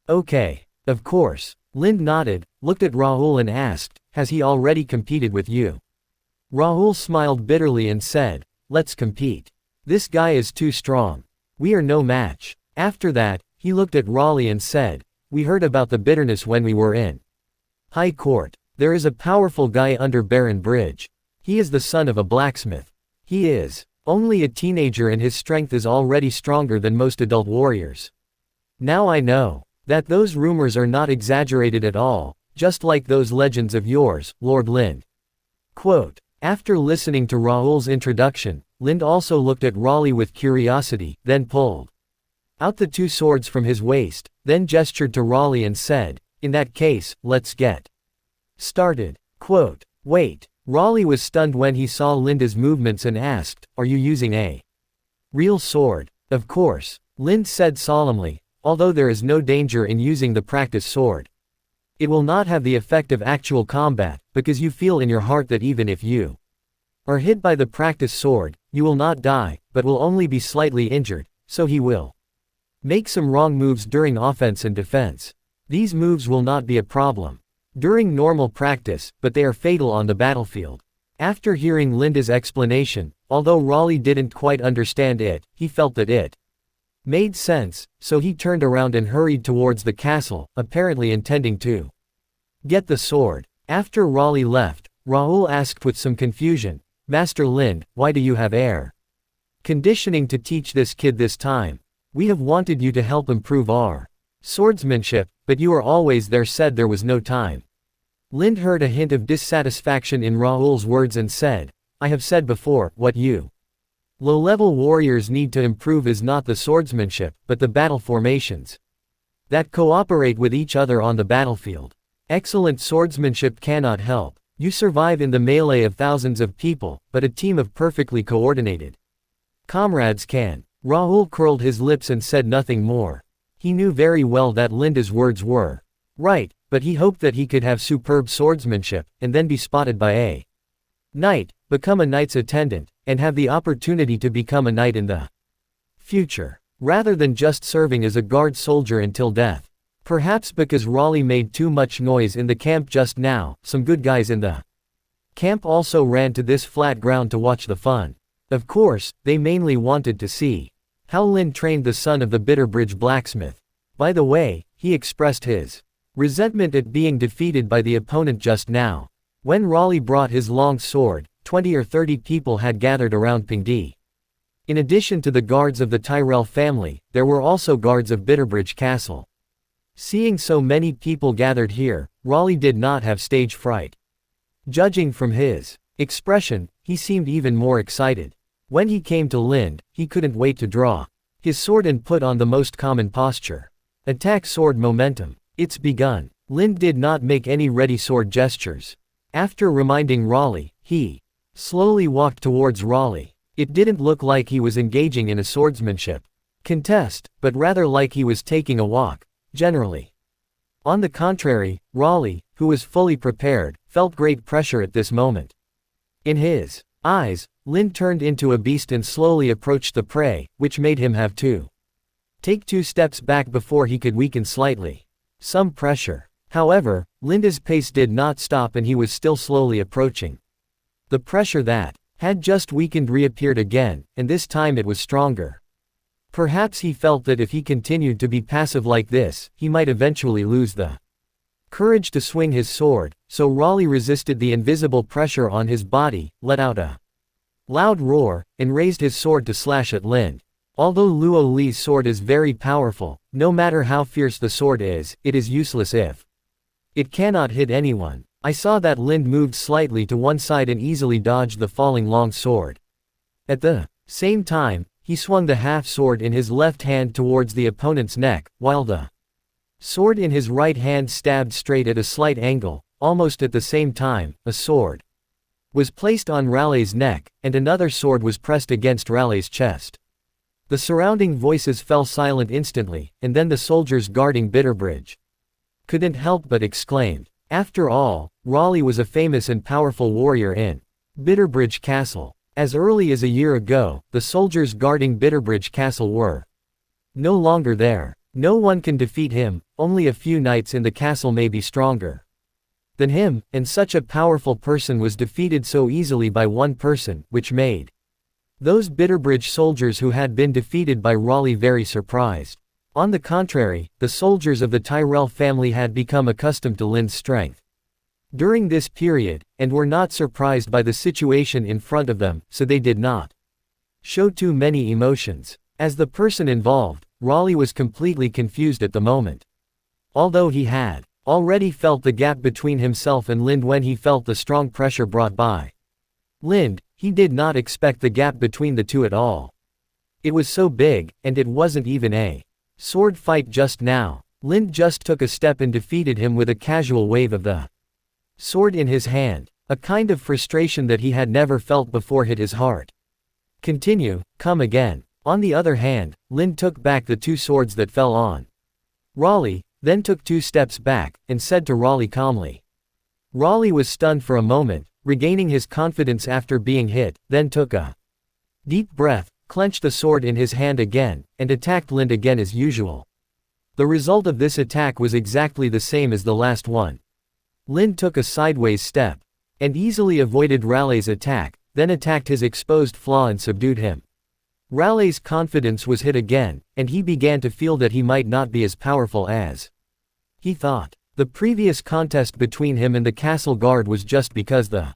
okay? Of course. Lind nodded, looked at Raoul and asked, has he already competed with you? Raoul smiled bitterly and said, let's compete. This guy is too strong. We are no match. After that, he looked at Raleigh and said, we heard about the bitterness when we were in High Court. There is a powerful guy under Baron Bridge. He is the son of a blacksmith. He is only a teenager and his strength is already stronger than most adult warriors. Now I know that those rumors are not exaggerated at all, just like those legends of yours, Lord Lind. Quote, after listening to Raoul's introduction, Lind also looked at Raleigh with curiosity, then pulled out the two swords from his waist, then gestured to Raleigh and said, in that case, let's get started. Quote, wait. Raleigh was stunned when he saw Linda's movements and asked, are you using a real sword? Of course, Lind said solemnly, although there is no danger in using the practice sword. It will not have the effect of actual combat, because you feel in your heart that even if you are hit by the practice sword, you will not die, but will only be slightly injured, so he will make some wrong moves during offense and defense. These moves will not be a problem during normal practice, but they are fatal on the battlefield. After hearing Linda's explanation, although Raleigh didn't quite understand it, he felt that it made sense, so he turned around and hurried towards the castle, apparently intending to get the sword. After Raleigh left, Raoul asked with some confusion, Master Lind, why do you have air conditioning to teach this kid this time? We have wanted you to help improve our swordsmanship, but you are always there. Said there was no time. Lind heard a hint of dissatisfaction in Raoul's words and said, I have said before, what you low-level warriors need to improve is not the swordsmanship, but the battle formations that cooperate with each other on the battlefield. Excellent swordsmanship cannot help you survive in the melee of thousands of people, but a team of perfectly coordinated comrades can. Raoul curled his lips and said nothing more. He knew very well that Linda's words were right, but he hoped that he could have superb swordsmanship, and then be spotted by a knight, become a knight's attendant, and have the opportunity to become a knight in the future, rather than just serving as a guard soldier until death. Perhaps because Raleigh made too much noise in the camp just now, some good guys in the camp also ran to this flat ground to watch the fun. Of course, they mainly wanted to see how Lind trained the son of the Bitterbridge blacksmith. By the way, he expressed his resentment at being defeated by the opponent just now. When Raleigh brought his long sword, 20 or 30 people had gathered around Pingdi. In addition to the guards of the Tyrell family, there were also guards of Bitterbridge Castle. Seeing so many people gathered here, Raleigh did not have stage fright. Judging from his expression, he seemed even more excited. When he came to Lind, he couldn't wait to draw his sword and put on the most common posture. Attack sword momentum. It's begun. Lind did not make any ready sword gestures. After reminding Raleigh, he slowly walked towards Raleigh. It didn't look like he was engaging in a swordsmanship contest, but rather like he was taking a walk, generally. On the contrary, Raleigh, who was fully prepared, felt great pressure at this moment. In his eyes, Lind turned into a beast and slowly approached the prey, which made him have to take 2 steps back before he could weaken slightly. Some pressure. However, Lind's pace did not stop and he was still slowly approaching. The pressure that had just weakened reappeared again, and this time it was stronger. Perhaps he felt that if he continued to be passive like this, he might eventually lose the courage to swing his sword, so Raleigh resisted the invisible pressure on his body, let out a loud roar, and raised his sword to slash at Lind. Although Luo Li's sword is very powerful, no matter how fierce the sword is, it is useless if it cannot hit anyone. I saw that Lind moved slightly to one side and easily dodged the falling long sword. At the same time, he swung the half-sword in his left hand towards the opponent's neck, while the sword in his right hand stabbed straight at a slight angle. Almost at the same time, a sword was placed on Raleigh's neck, and another sword was pressed against Raleigh's chest. The surrounding voices fell silent instantly, and then the soldiers guarding Bitterbridge couldn't help but exclaimed. After all, Raleigh was a famous and powerful warrior in Bitterbridge Castle. As early as a year ago, the soldiers guarding Bitterbridge Castle were no longer there. No one can defeat him, only a few knights in the castle may be stronger than him, and such a powerful person was defeated so easily by one person, which made those Bitterbridge soldiers who had been defeated by Raleigh very surprised. On the contrary, the soldiers of the Tyrell family had become accustomed to Lind's strength during this period, and were not surprised by the situation in front of them, so they did not show too many emotions. As the person involved, Raleigh was completely confused at the moment. Although he had already felt the gap between himself and Lind when he felt the strong pressure brought by Lind, he did not expect the gap between the two at all. It was so big, and it wasn't even a sword fight just now. Lind just took a step and defeated him with a casual wave of the sword in his hand. A kind of frustration that he had never felt before hit his heart. Continue, come again. On the other hand, Lind took back the 2 swords that fell on Raleigh, then took 2 steps back, and said to Raleigh calmly. Raleigh was stunned for a moment, regaining his confidence after being hit, then took a deep breath, clenched the sword in his hand again, and attacked Lind again as usual. The result of this attack was exactly the same as the last one. Lind took a sideways step, and easily avoided Raleigh's attack, then attacked his exposed flaw and subdued him. Raleigh's confidence was hit again, and he began to feel that he might not be as powerful as he thought. The previous contest between him and the castle guard was just because the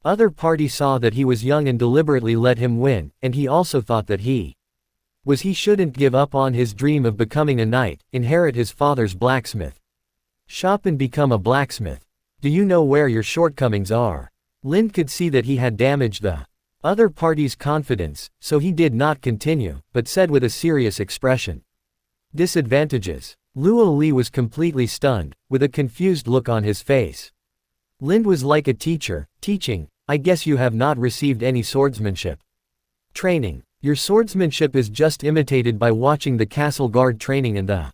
other party saw that he was young and deliberately let him win, and he also thought that he shouldn't give up on his dream of becoming a knight, inherit his father's blacksmith shop and become a blacksmith. Do you know where your shortcomings are? Lind could see that he had damaged the other party's confidence, so he did not continue, but said with a serious expression. Disadvantages. Luo Li was completely stunned, with a confused look on his face. Lind was like a teacher, teaching. I guess you have not received any swordsmanship training. Your swordsmanship is just imitated by watching the castle guard training and the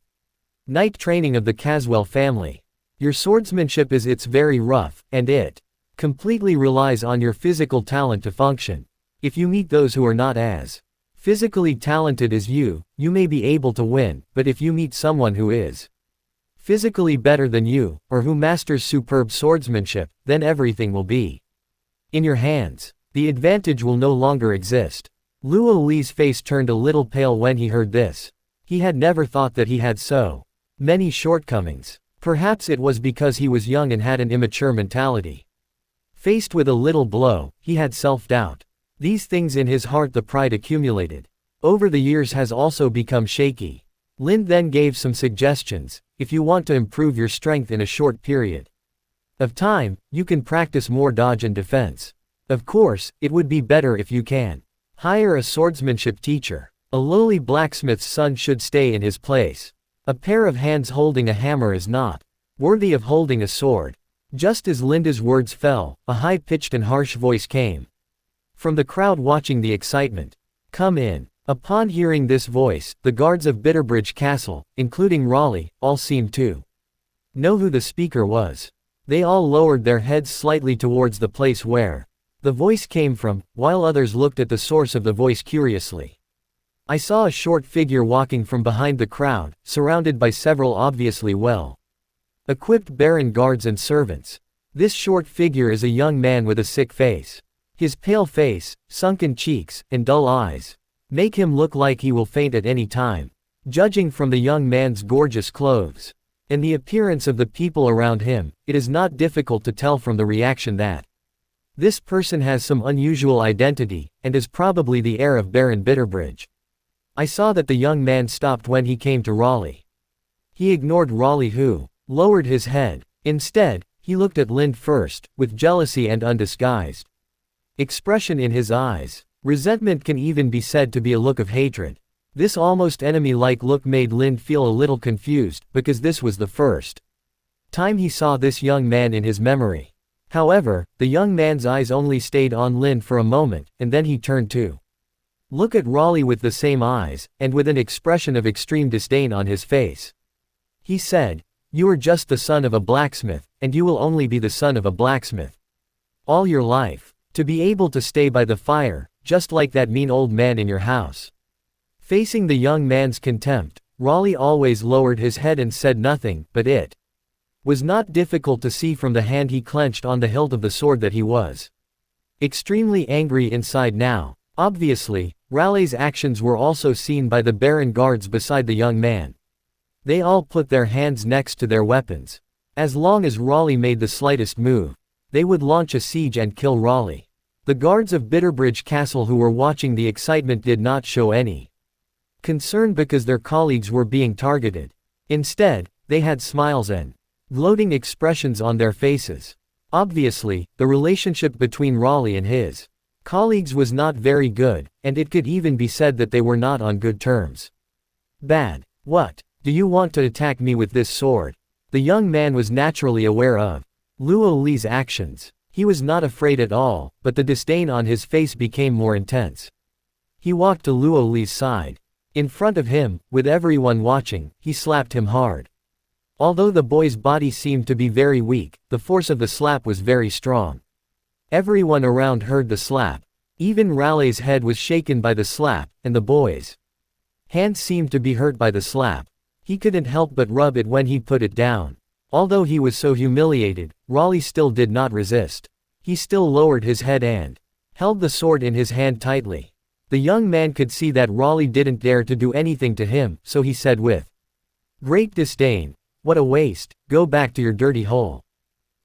knight training of the Caswell family. Your swordsmanship is it's very rough, and it completely relies on your physical talent to function. If you meet those who are not as physically talented as you, you may be able to win, but if you meet someone who is physically better than you, or who masters superb swordsmanship, then everything will be in your hands. The advantage will no longer exist. Luo Li's face turned a little pale when he heard this. He had never thought that he had so many shortcomings. Perhaps it was because he was young and had an immature mentality. Faced with a little blow, he had self-doubt. These things in his heart the pride accumulated over the years has also become shaky. Lind then gave some suggestions. If you want to improve your strength in a short period of time, you can practice more dodge and defense. Of course, it would be better if you can hire a swordsmanship teacher. A lowly blacksmith's son should stay in his place. A pair of hands holding a hammer is not worthy of holding a sword. Just as Linda's words fell, a high-pitched and harsh voice came from the crowd watching the excitement. Come in. Upon hearing this voice, the guards of Bitterbridge Castle, including Raleigh, all seemed to know who the speaker was. They all lowered their heads slightly towards the place where The voice came from, while others looked at the source of the voice curiously. I saw a short figure walking from behind the crowd, surrounded by several obviously well-equipped Baron guards and servants. This short figure is a young man with a sick face. His pale face, sunken cheeks, and dull eyes make him look like he will faint at any time. Judging from the young man's gorgeous clothes and the appearance of the people around him, it is not difficult to tell from the reaction that this person has some unusual identity, and is probably the heir of Baron Bitterbridge. I saw that the young man stopped when he came to Raleigh. He ignored Raleigh, who lowered his head. Instead, he looked at Lind first, with jealousy and undisguised expression in his eyes. Resentment can even be said to be a look of hatred. This almost enemy-like look made Lind feel a little confused, because this was the first time he saw this young man in his memory. However, the young man's eyes only stayed on Lind for a moment, and then he turned to look at Raleigh with the same eyes, and with an expression of extreme disdain on his face. He said, "You are just the son of a blacksmith, and you will only be the son of a blacksmith all your life. To be able to stay by the fire, just like that mean old man in your house." Facing the young man's contempt, Raleigh always lowered his head and said nothing, but it was not difficult to see from the hand he clenched on the hilt of the sword that he was extremely angry inside now. Obviously, Raleigh's actions were also seen by the Baron guards beside the young man. They all put their hands next to their weapons. As long as Raleigh made the slightest move, they would launch a siege and kill Raleigh. The guards of Bitterbridge Castle who were watching the excitement did not show any concern because their colleagues were being targeted. Instead, they had smiles and gloating expressions on their faces. Obviously, the relationship between Raleigh and his colleagues was not very good, and it could even be said that they were not on good terms. "Bad. What? Do you want to attack me with this sword?" The young man was naturally aware of Luo Li's actions. He was not afraid at all, but the disdain on his face became more intense. He walked to Luo Li's side. In front of him, with everyone watching, he slapped him hard. Although the boy's body seemed to be very weak, the force of the slap was very strong. Everyone around heard the slap. Even Raleigh's head was shaken by the slap, and the boy's hands seemed to be hurt by the slap. He couldn't help but rub it when he put it down. Although he was so humiliated, Raleigh still did not resist. He still lowered his head and held the sword in his hand tightly. The young man could see that Raleigh didn't dare to do anything to him, so he said with great disdain, "What a waste, go back to your dirty hole.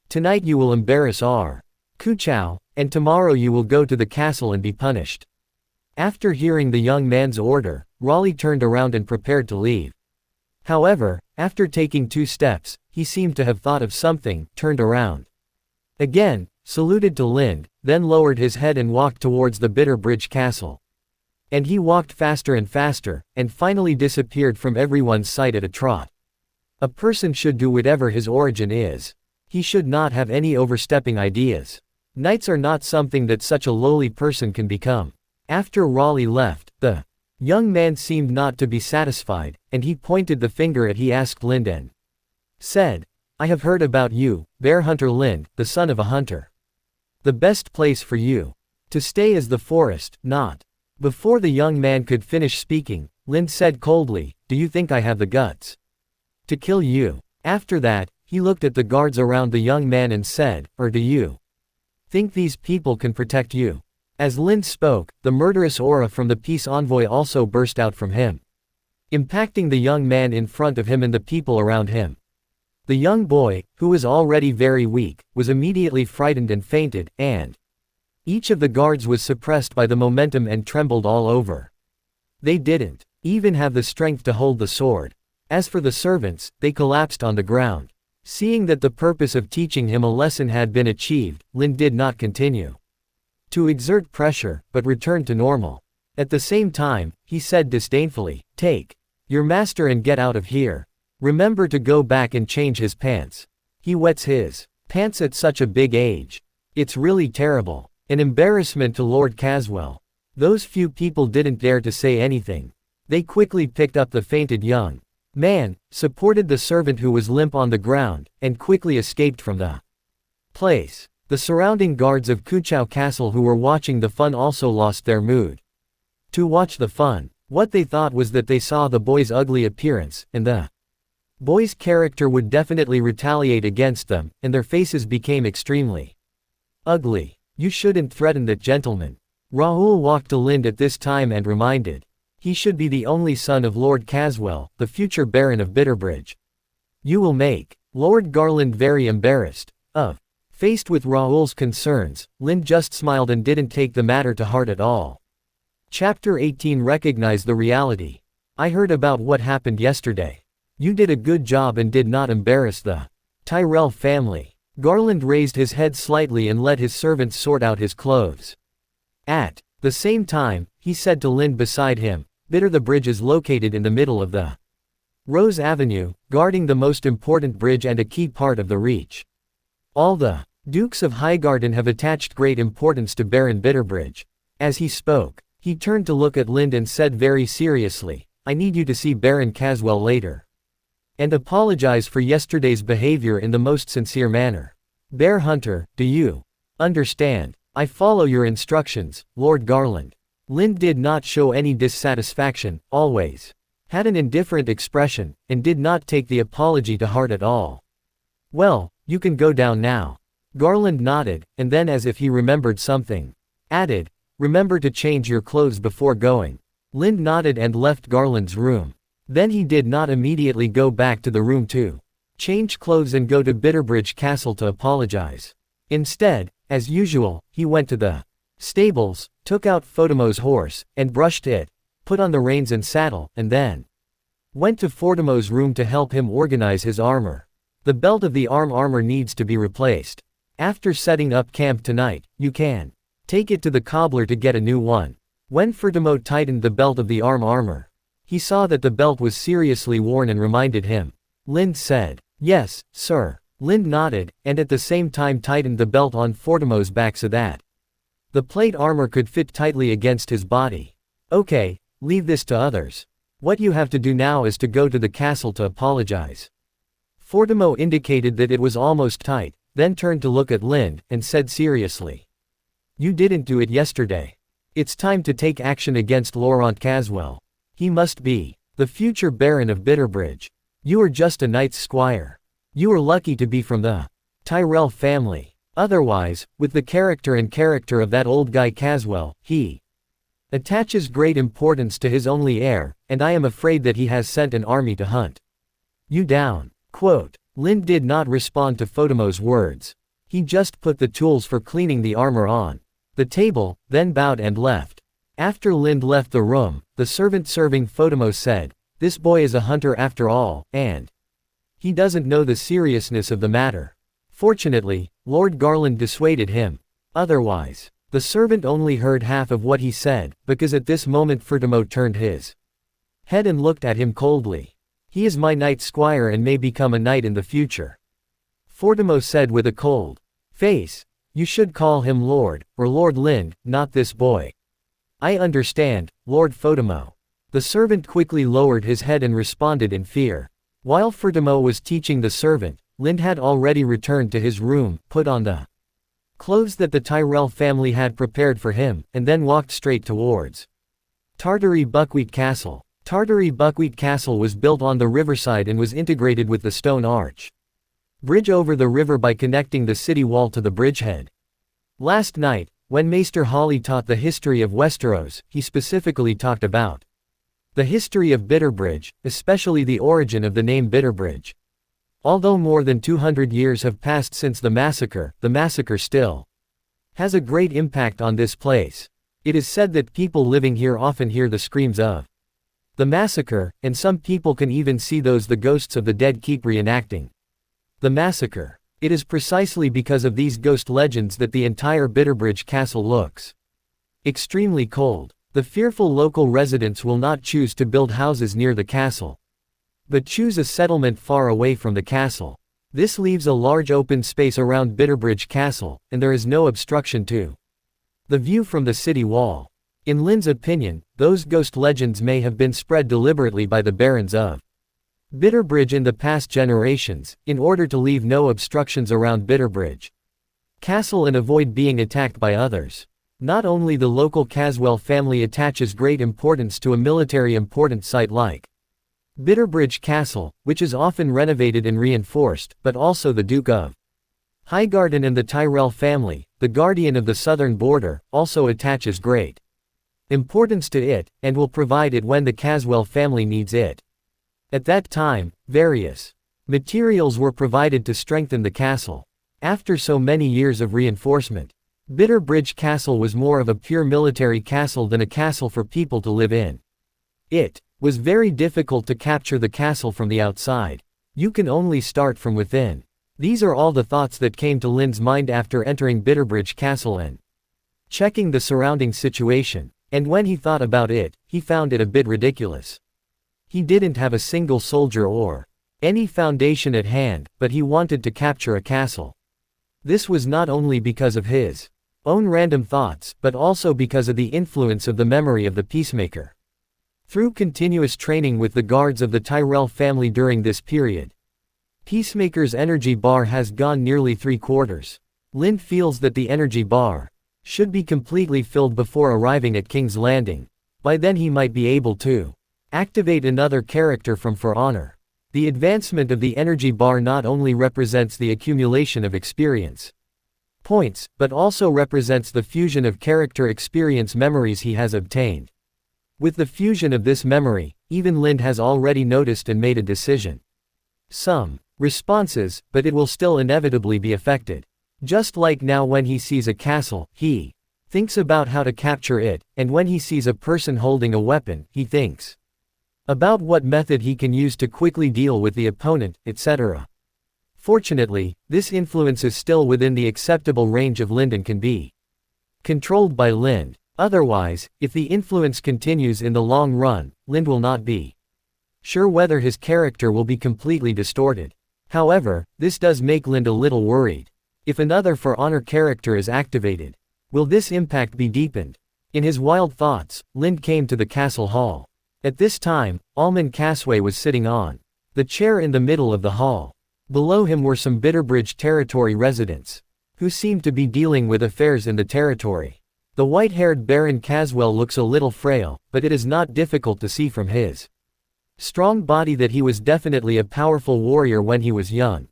Tonight you will embarrass our Kuchao, and tomorrow you will go to the castle and be punished." After hearing the young man's order, Raleigh turned around and prepared to leave. However, after taking 2 steps, he seemed to have thought of something, turned around again, saluted to Lind, then lowered his head and walked towards the Bitterbridge Castle. And he walked faster and faster, and finally disappeared from everyone's sight at a trot. A person should do whatever his origin is. He should not have any overstepping ideas. Knights are not something that such a lowly person can become. After Raleigh left, the young man seemed not to be satisfied, and he pointed the finger at he asked Lind and said, "I have heard about you, Bear Hunter Lind, the son of a hunter. The best place for you to stay is the forest, not." Before the young man could finish speaking, Lind said coldly, "Do you think I have the guts to kill you?" After that, he looked at the guards around the young man and said, "Or do you think these people can protect you?" As Lind spoke, the murderous aura from the peace envoy also burst out from him, impacting the young man in front of him and the people around him. The young boy, who was already very weak, was immediately frightened and fainted, and each of the guards was suppressed by the momentum and trembled all over. They didn't even have the strength to hold the sword. As for the servants, they collapsed on the ground. Seeing that the purpose of teaching him a lesson had been achieved, Lind did not continue to exert pressure, but returned to normal. At the same time, he said disdainfully, "Take your master and get out of here. Remember to go back and change his pants. He wets his pants at such a big age. It's really terrible. An embarrassment to Lord Caswell." Those few people didn't dare to say anything. They quickly picked up the fainted young man, supported the servant who was limp on the ground, and quickly escaped from the place. The surrounding guards of Kuchao Castle who were watching the fun also lost their mood. To watch the fun, what they thought was that they saw the boy's ugly appearance, and the boy's character would definitely retaliate against them, and their faces became extremely ugly. You shouldn't threaten that gentleman. Raoul walked to Lind at this time and reminded. He should be the only son of Lord Caswell, the future Baron of Bitterbridge. You will make Lord Garland very embarrassed. Faced with Raoul's concerns, Lind just smiled and didn't take the matter to heart at all. Chapter 18 Recognize the reality. I heard about what happened yesterday. You did a good job and did not embarrass the Tyrell family. Garland raised his head slightly and let his servants sort out his clothes. At the same time, he said to Lind beside him, the bridge is located in the middle of the Rose Avenue, guarding the most important bridge and a key part of the Reach. All the Dukes of Highgarden have attached great importance to Baron Bitterbridge. As he spoke, he turned to look at Lind and said very seriously, I need you to see Baron Caswell later. And apologize for yesterday's behavior in the most sincere manner. Bear Hunter, do you understand? I follow your instructions, Lord Garland. Lind did not show any dissatisfaction, always had an indifferent expression, and did not take the apology to heart at all. Well, you can go down now. Garland nodded, and then as if he remembered something, added, remember to change your clothes before going. Lind nodded and left Garland's room. Then he did not immediately go back to the room to change clothes and go to Bitterbridge Castle to apologize. Instead, as usual, he went to the stables, took out Fotimo's horse, and brushed it, put on the reins and saddle, and then went to Fotimo's room to help him organize his armor. The belt of the armor needs to be replaced. After setting up camp tonight, you can take it to the cobbler to get a new one. When Fotimo tightened the belt of the armor, he saw that the belt was seriously worn and reminded him. Lind said, yes, sir. Lind nodded, and at the same time tightened the belt on Fotimo's back so that the plate armor could fit tightly against his body. Okay, leave this to others. What you have to do now is to go to the castle to apologize. Fotimo indicated that it was almost tight, then turned to look at Lind, and said seriously. You didn't do it yesterday. It's time to take action against Laurent Caswell. He must be the future Baron of Bitterbridge. You are just a knight's squire. You are lucky to be from the Tyrell family. Otherwise, with the character of that old guy Caswell, he attaches great importance to his only heir, and I am afraid that he has sent an army to hunt you down. Quote. Lind did not respond to Fotimo's words. He just put the tools for cleaning the armor on the table, then bowed and left. After Lind left the room, the servant serving Fotimo said, this boy is a hunter after all, and he doesn't know the seriousness of the matter. Fortunately, Lord Garland dissuaded him. Otherwise, the servant only heard half of what he said, because at this moment Fotimo turned his head and looked at him coldly. He is my knight squire and may become a knight in the future. Fotimo said with a cold face, you should call him Lord, or Lord Lind, not this boy. I understand, Lord Fotimo. The servant quickly lowered his head and responded in fear. While Fotimo was teaching the servant, Lind had already returned to his room, put on the clothes that the Tyrell family had prepared for him, and then walked straight towards Tartary Buckwheat Castle. Tartary Buckwheat Castle was built on the riverside and was integrated with the stone arch bridge over the river by connecting the city wall to the bridgehead. Last night, when Maester Hawley taught the history of Westeros, he specifically talked about the history of Bitterbridge, especially the origin of the name Bitterbridge. Although more than 200 years have passed since the massacre still has a great impact on this place. It is said that people living here often hear the screams of the massacre, and some people can even see those the ghosts of the dead keep reenacting the massacre. It is precisely because of these ghost legends that the entire Bitterbridge Castle looks extremely cold. The fearful local residents will not choose to build houses near the castle, but choose a settlement far away from the castle. This leaves a large open space around Bitterbridge Castle, and there is no obstruction to the view from the city wall. In Lind's opinion, those ghost legends may have been spread deliberately by the barons of Bitterbridge in the past generations, in order to leave no obstructions around Bitterbridge. castle and avoid being attacked by others. Not only the local Caswell family attaches great importance to a military important site like Bitterbridge Castle, which is often renovated and reinforced, but also the Duke of Highgarden and the Tyrell family, the guardian of the southern border, also attaches great importance to it, and will provide it when the Caswell family needs it. At that time, various materials were provided to strengthen the castle. After so many years of reinforcement, Bitterbridge Castle was more of a pure military castle than a castle for people to live in. It was very difficult to capture the castle from the outside. You can only start from within. These are all the thoughts that came to Lynd's mind after entering Bitterbridge Castle and checking the surrounding situation. And when he thought about it, he found it a bit ridiculous. He didn't have a single soldier or any foundation at hand, but he wanted to capture a castle. This was not only because of his own random thoughts, but also because of the influence of the memory of the peacemaker. Through continuous training with the guards of the Tyrell family during this period, Peacemaker's energy bar has gone nearly 3/4. Lynd feels that the energy bar should be completely filled before arriving at King's Landing. By then he might be able to activate another character from For Honor. The advancement of the energy bar not only represents the accumulation of experience points, but also represents the fusion of character experience memories he has obtained. With the fusion of this memory, even Lynd has already noticed and made a decision. Some responses, but it will still inevitably be affected. Just like now when he sees a castle, he thinks about how to capture it, and when he sees a person holding a weapon, he thinks about what method he can use to quickly deal with the opponent, etc. Fortunately, this influence is still within the acceptable range of Lynd and can be controlled by Lynd. Otherwise, if the influence continues in the long run, Lynd will not be sure whether his character will be completely distorted. However, this does make Lynd a little worried. If another For Honor character is activated, will this impact be deepened? In his wild thoughts, Lynd came to the castle hall. At this time, Almond Casway was sitting on the chair in the middle of the hall. Below him were some Bitterbridge territory residents, who seemed to be dealing with affairs in the territory. The white-haired Baron Caswell looks a little frail, but it is not difficult to see from his strong body that he was definitely a powerful warrior when he was young.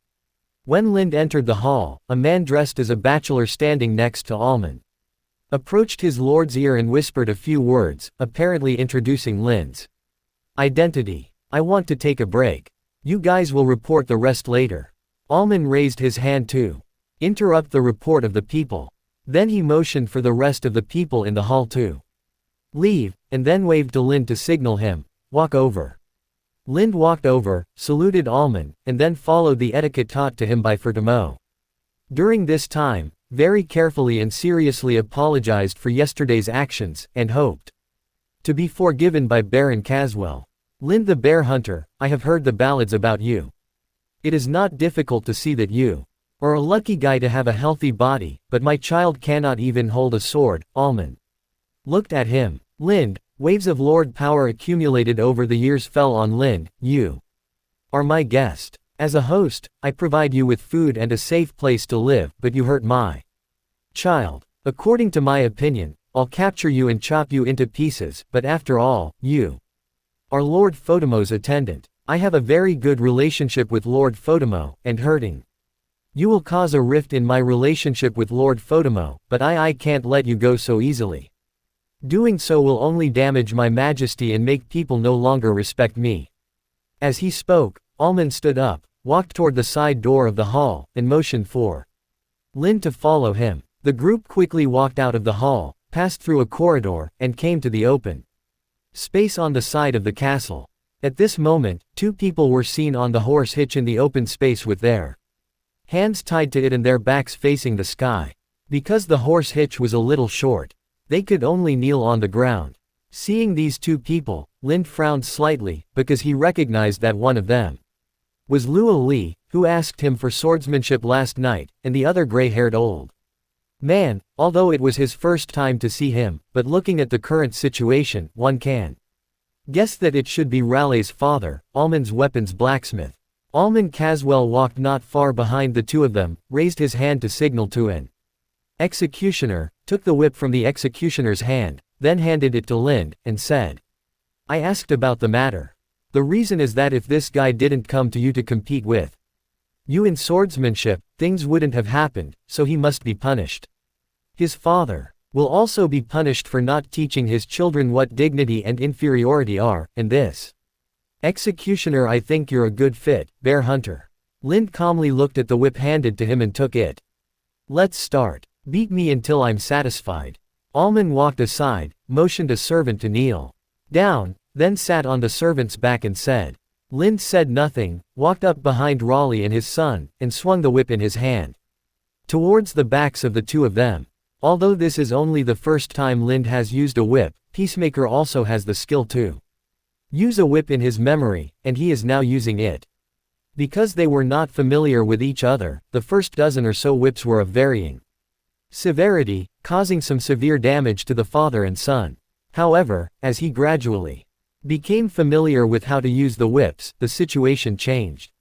When Lynd entered the hall, a man dressed as a bachelor standing next to Almond approached his lord's ear and whispered a few words, apparently introducing Lynd's identity. "I want to take a break. You guys will report the rest later." Almond raised his hand to interrupt the report of the people. Then he motioned for the rest of the people in the hall to leave, and then waved to Lynd to signal him, "Walk over." Lynd walked over, saluted Almond, and then followed the etiquette taught to him by Fertimo. During this time, very carefully and seriously apologized for yesterday's actions, and hoped to be forgiven by Baron Caswell. "Lynd the Bear Hunter, I have heard the ballads about you. It is not difficult to see that you are a lucky guy to have a healthy body, but my child cannot even hold a sword." Almond looked at him. Lynd, waves of Lord power accumulated over the years fell on Lynd. "You are my guest. As a host, I provide you with food and a safe place to live, but you hurt my child. According to my opinion, I'll capture you and chop you into pieces, but after all, you are Lord Fotimo's attendant. I have a very good relationship with Lord Fotimo, and hurting you will cause a rift in my relationship with Lord Fotimo, but I can't let you go so easily. Doing so will only damage my majesty and make people no longer respect me." As he spoke, Almond stood up, walked toward the side door of the hall, and motioned for Lynd to follow him. The group quickly walked out of the hall, passed through a corridor, and came to the open space on the side of the castle. At this moment, two people were seen on the horse hitch in the open space with their hands tied to it and their backs facing the sky. Because the horse hitch was a little short, they could only kneel on the ground. Seeing these two people, Lynd frowned slightly, because he recognized that one of them was Luo Li, who asked him for swordsmanship last night, and the other gray-haired old man, although it was his first time to see him, but looking at the current situation, one can guess that it should be Raleigh's father, Almond's weapons blacksmith. Almond Caswell walked not far behind the two of them, raised his hand to signal to an Executioner took the whip from the executioner's hand, then handed it to Lind, and said, "I asked about the matter. The reason is that if this guy didn't come to you to compete with you in swordsmanship, things wouldn't have happened, so he must be punished. His father will also be punished for not teaching his children what dignity and inferiority are, and this. Executioner, I think you're a good fit, Bear Hunter." Lind calmly looked at the whip handed to him and took it. "Let's start. Beat me until I'm satisfied." Alman walked aside, motioned a servant to kneel down, then sat on the servant's back and said. Lind said nothing, walked up behind Raleigh and his son, and swung the whip in his hand towards the backs of the two of them. Although this is only the first time Lind has used a whip, Peacemaker also has the skill to use a whip in his memory, and he is now using it. Because they were not familiar with each other, the first dozen or so whips were of varying severity, causing some severe damage to the father and son. However, as he gradually became familiar with how to use the whips, the situation changed.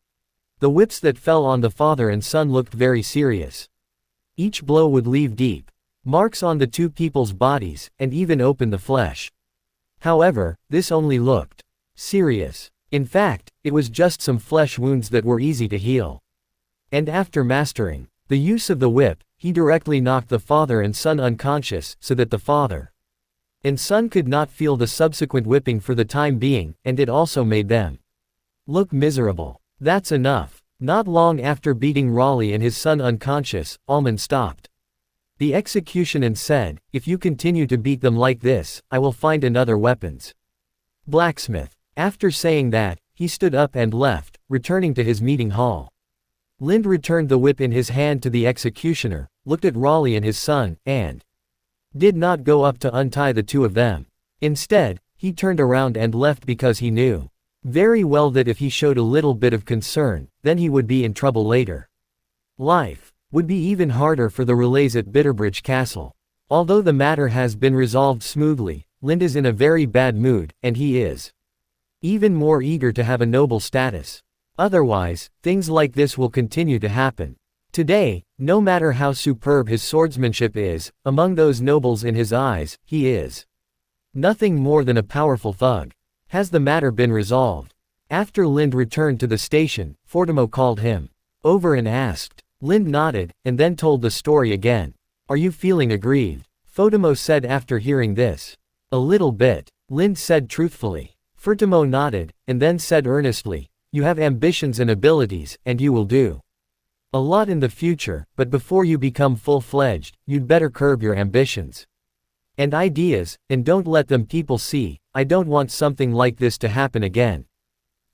The whips that fell on the father and son looked very serious. Each blow would leave deep marks on the two people's bodies, and even open the flesh. However, this only looked serious. In fact, it was just some flesh wounds that were easy to heal. And after mastering the use of the whip, he directly knocked the father and son unconscious, so that the father and son could not feel the subsequent whipping for the time being, and it also made them look miserable. That's enough. Not long after beating Raleigh and his son unconscious, Alman stopped the execution and said, "If you continue to beat them like this, I will find another weapons blacksmith." After saying that, he stood up and left, returning to his meeting hall. Lind returned the whip in his hand to the executioner, looked at Raleigh and his son, and did not go up to untie the two of them. Instead, he turned around and left because he knew very well that if he showed a little bit of concern, then he would be in trouble later. Life would be even harder for the relays at Bitterbridge Castle. Although the matter has been resolved smoothly, Lind is in a very bad mood, and he is even more eager to have a noble status. Otherwise, things like this will continue to happen. Today, no matter how superb his swordsmanship is, among those nobles in his eyes, he is nothing more than a powerful thug. Has the matter been resolved? After Lind returned to the station, Fortimo called him over and asked. Lind nodded, and then told the story again. "Are you feeling aggrieved?" Fortimo said after hearing this. "A little bit," Lind said truthfully. Fortimo nodded, and then said earnestly, "You have ambitions and abilities, and you will do a lot in the future, but before you become full-fledged, you'd better curb your ambitions and ideas, and don't let them people see. I don't want something like this to happen again.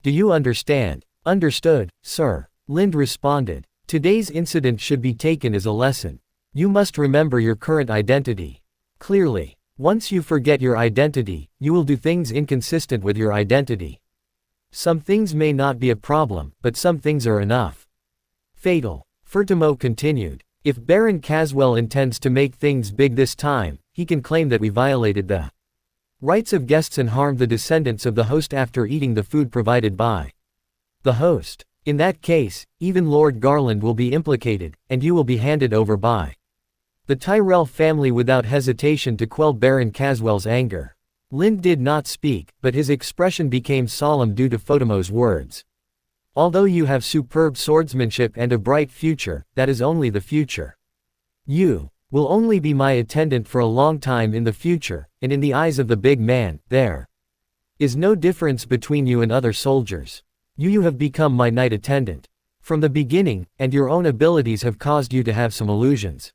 Do you understand?" "Understood, sir," Lind responded. "Today's incident should be taken as a lesson. You must remember your current identity clearly. Once you forget your identity, you will do things inconsistent with your identity. Some things may not be a problem, but some things are enough. Fatal." Fortimo continued. "If Baron Caswell intends to make things big this time, he can claim that we violated the rights of guests and harmed the descendants of the host after eating the food provided by the host. In that case, even Lord Garland will be implicated, and you will be handed over by the Tyrell family without hesitation to quell Baron Caswell's anger." Lind did not speak, but his expression became solemn due to Fortimo's words. "Although you have superb swordsmanship and a bright future, that is only the future. You will only be my attendant for a long time in the future, and in the eyes of the big man, there is no difference between you and other soldiers. You have become my knight attendant from the beginning, and your own abilities have caused you to have some illusions.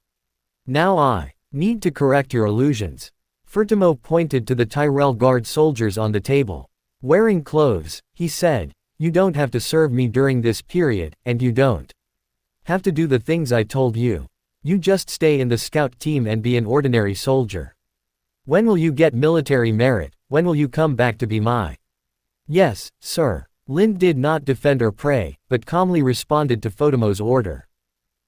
Now I need to correct your illusions." Fortimo pointed to the Tyrell Guard soldiers on the table. "Wearing clothes," he said. "You don't have to serve me during this period, and you don't have to do the things I told you. You just stay in the scout team and be an ordinary soldier. When will you get military merit? When will you come back to be my—" "Yes, sir." Lind did not defend or pray, but calmly responded to Fortimo's order.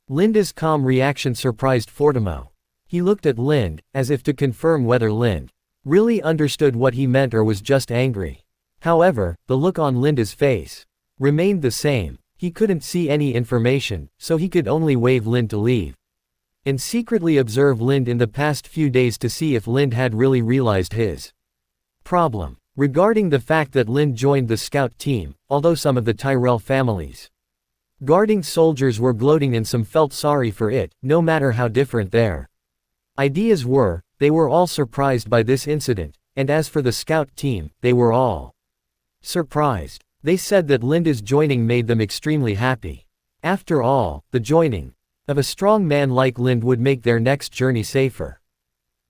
Lind's calm reaction surprised Fortimo. He looked at Lind, as if to confirm whether Lind really understood what he meant or was just angry. However, the look on Lind's face remained the same. He couldn't see any information, so he could only wave Lind to leave. and secretly observe Lind in the past few days to see if Lind had really realized his problem regarding the fact that Lind joined the scout team, although some of the Tyrell families guarding soldiers were gloating and some felt sorry for it, no matter how different their ideas were, they were all surprised by this incident, and as for the scout team, they were all surprised. They said that Linda's joining made them extremely happy. After all, the joining of a strong man like Lind would make their next journey safer.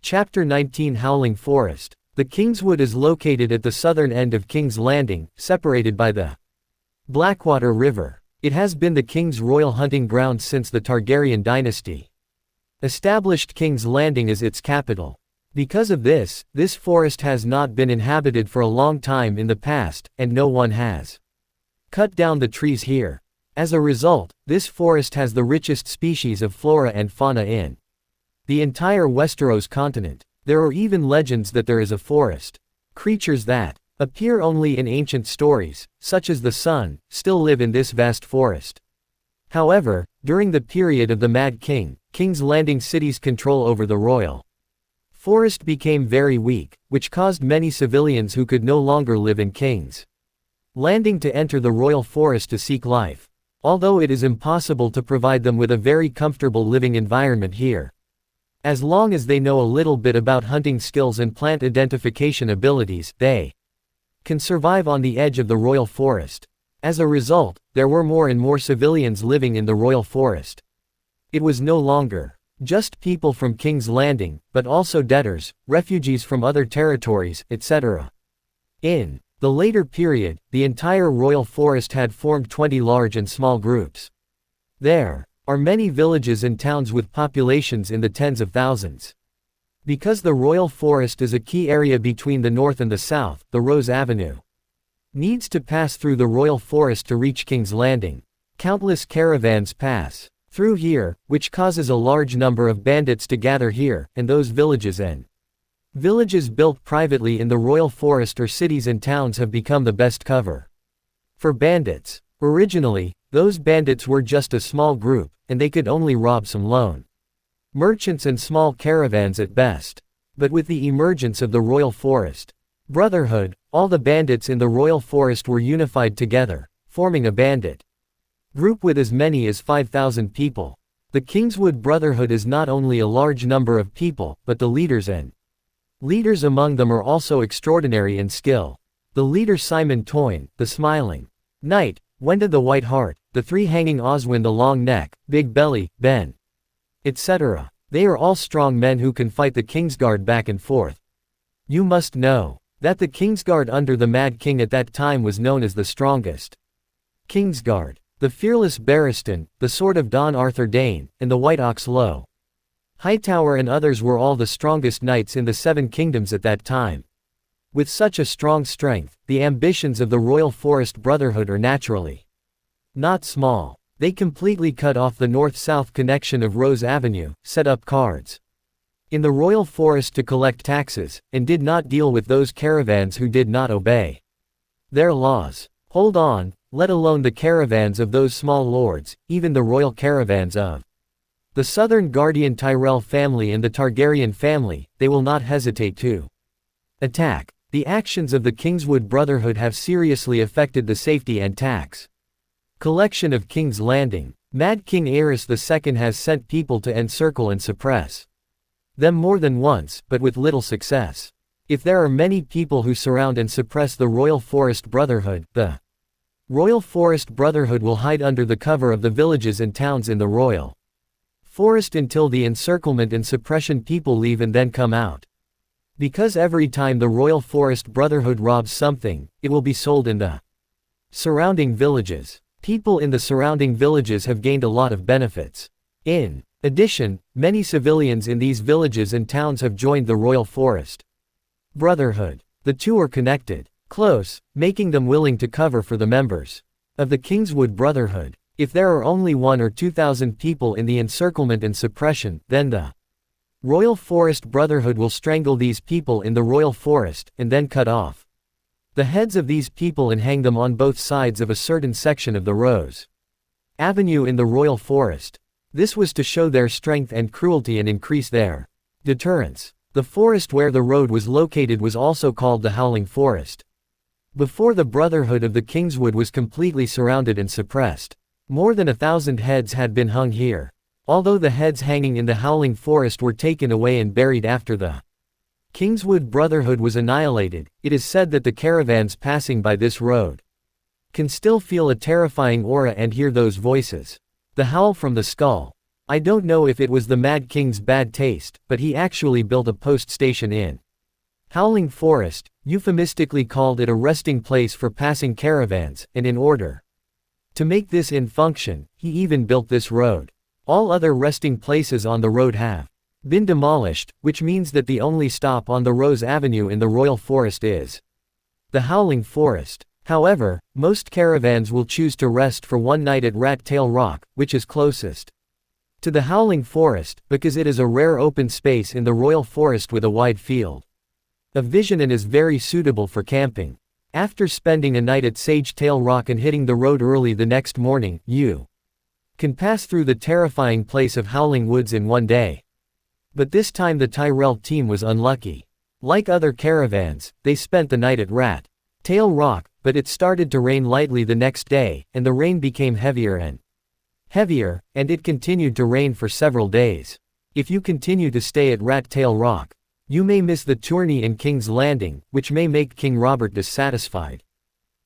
Chapter 19 Howling Forest. The Kingswood is located at the southern end of King's Landing, separated by the Blackwater River. It has been the king's royal hunting ground since the Targaryen dynasty established King's Landing as its capital. Because of this, this forest has not been inhabited for a long time in the past, and no one has cut down the trees here. As a result, this forest has the richest species of flora and fauna in the entire Westeros continent. There are even legends that there is a forest creatures that appear only in ancient stories, such as the sun, still live in this vast forest. However, during the period of the Mad King, King's Landing city's control over the royal forest became very weak, which caused many civilians who could no longer live in King's Landing to enter the royal forest to seek life. Although it is impossible to provide them with a very comfortable living environment here. As long as they know a little bit about hunting skills and plant identification abilities, they can survive on the edge of the royal forest. As a result, there were more and more civilians living in the royal forest. It was no longer just people from King's Landing, but also debtors, refugees from other territories, etc. In the later period, the entire royal forest had formed 20 large and small groups. There are many villages and towns with populations in the tens of thousands. Because the royal forest is a key area between the north and the south, the Rose Avenue needs to pass through the royal forest to reach King's Landing. Countless caravans pass through here, which causes a large number of bandits to gather here, and those villages built privately in the royal forest or cities and towns have become the best cover for bandits. Originally, those bandits were just a small group, and they could only rob some lone merchants and small caravans at best. But with the emergence of the royal forest brotherhood, all the bandits in the royal forest were unified together, forming a bandit group with as many as 5,000 people. The Kingswood Brotherhood is not only a large number of people, but the leaders among them are also extraordinary in skill. The leader Simon Toyne, the Smiling Knight, Wenda the White Heart, the Three Hanging Oswin the Long Neck, Big Belly, Ben, etc. They are all strong men who can fight the Kingsguard back and forth. You must know that the Kingsguard under the Mad King at that time was known as the strongest Kingsguard. The fearless Barristan, the Sword of Don Arthur Dane, and the White Ox Low Hightower and others were all the strongest knights in the Seven Kingdoms at that time. With such a strong strength, the ambitions of the Royal Forest Brotherhood are naturally not small. They completely cut off the north-south connection of Rose Avenue, set up guards in the Royal Forest to collect taxes, and did not deal with those caravans who did not obey their laws. Hold on, let alone the caravans of those small lords, even the royal caravans of the Southern Guardian Tyrell family and the Targaryen family, they will not hesitate to attack. The actions of the Kingswood Brotherhood have seriously affected the safety and tax collection of King's Landing. Mad King Aerys II has sent people to encircle and suppress them more than once, but with little success. If there are many people who surround and suppress the Royal Forest Brotherhood, the Royal Forest Brotherhood will hide under the cover of the villages and towns in the Royal Forest until the encirclement and suppression people leave and then come out. Because every time the Royal Forest Brotherhood robs something, it will be sold in the surrounding villages. People in the surrounding villages have gained a lot of benefits. In addition, many civilians in these villages and towns have joined the Royal Forest Brotherhood. The two are connected close, making them willing to cover for the members of the Kingswood Brotherhood. If there are only 1,000 or 2,000 people in the encirclement and suppression, then the Royal Forest Brotherhood will strangle these people in the Royal Forest, and then cut off the heads of these people and hang them on both sides of a certain section of the Rose Avenue in the Royal Forest. This was to show their strength and cruelty and increase their deterrence. The forest where the road was located was also called the Howling Forest. Before the Brotherhood of the Kingswood was completely surrounded and suppressed, more than 1,000 heads had been hung here. Although the heads hanging in the Howling Forest were taken away and buried after the Kingswood Brotherhood was annihilated, it is said that the caravans passing by this road can still feel a terrifying aura and hear those voices. The howl from the skull. I don't know if it was the Mad King's bad taste, but he actually built a post station in Howling Forest, euphemistically called it a resting place for passing caravans, and in order to make this inn function, he even built this road. All other resting places on the road have been demolished, which means that the only stop on the Rose Avenue in the Royal Forest is the Howling Forest. However, most caravans will choose to rest for one night at Rat Tail Rock, which is closest to the Howling Forest, because it is a rare open space in the Royal Forest with a wide field of vision and is very suitable for camping. After spending a night at Sage Tail Rock and hitting the road early the next morning, you can pass through the terrifying place of Howling Woods in one day. But this time the Tyrell team was unlucky. Like other caravans, they spent the night at Rat Tail Rock, but it started to rain lightly the next day, and the rain became heavier and heavier, and it continued to rain for several days. If you continue to stay at Rat Tail Rock, you may miss the tourney in King's Landing, which may make King Robert dissatisfied.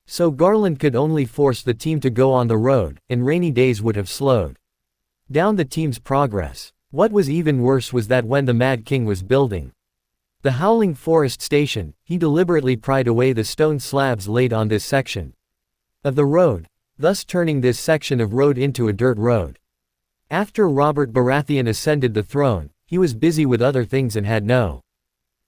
So Garland could only force the team to go on the road, and rainy days would have slowed down the team's progress. What was even worse was that when the Mad King was building the Howling Forest Station, he deliberately pried away the stone slabs laid on this section of the road, thus turning this section of road into a dirt road. After Robert Baratheon ascended the throne, he was busy with other things and had no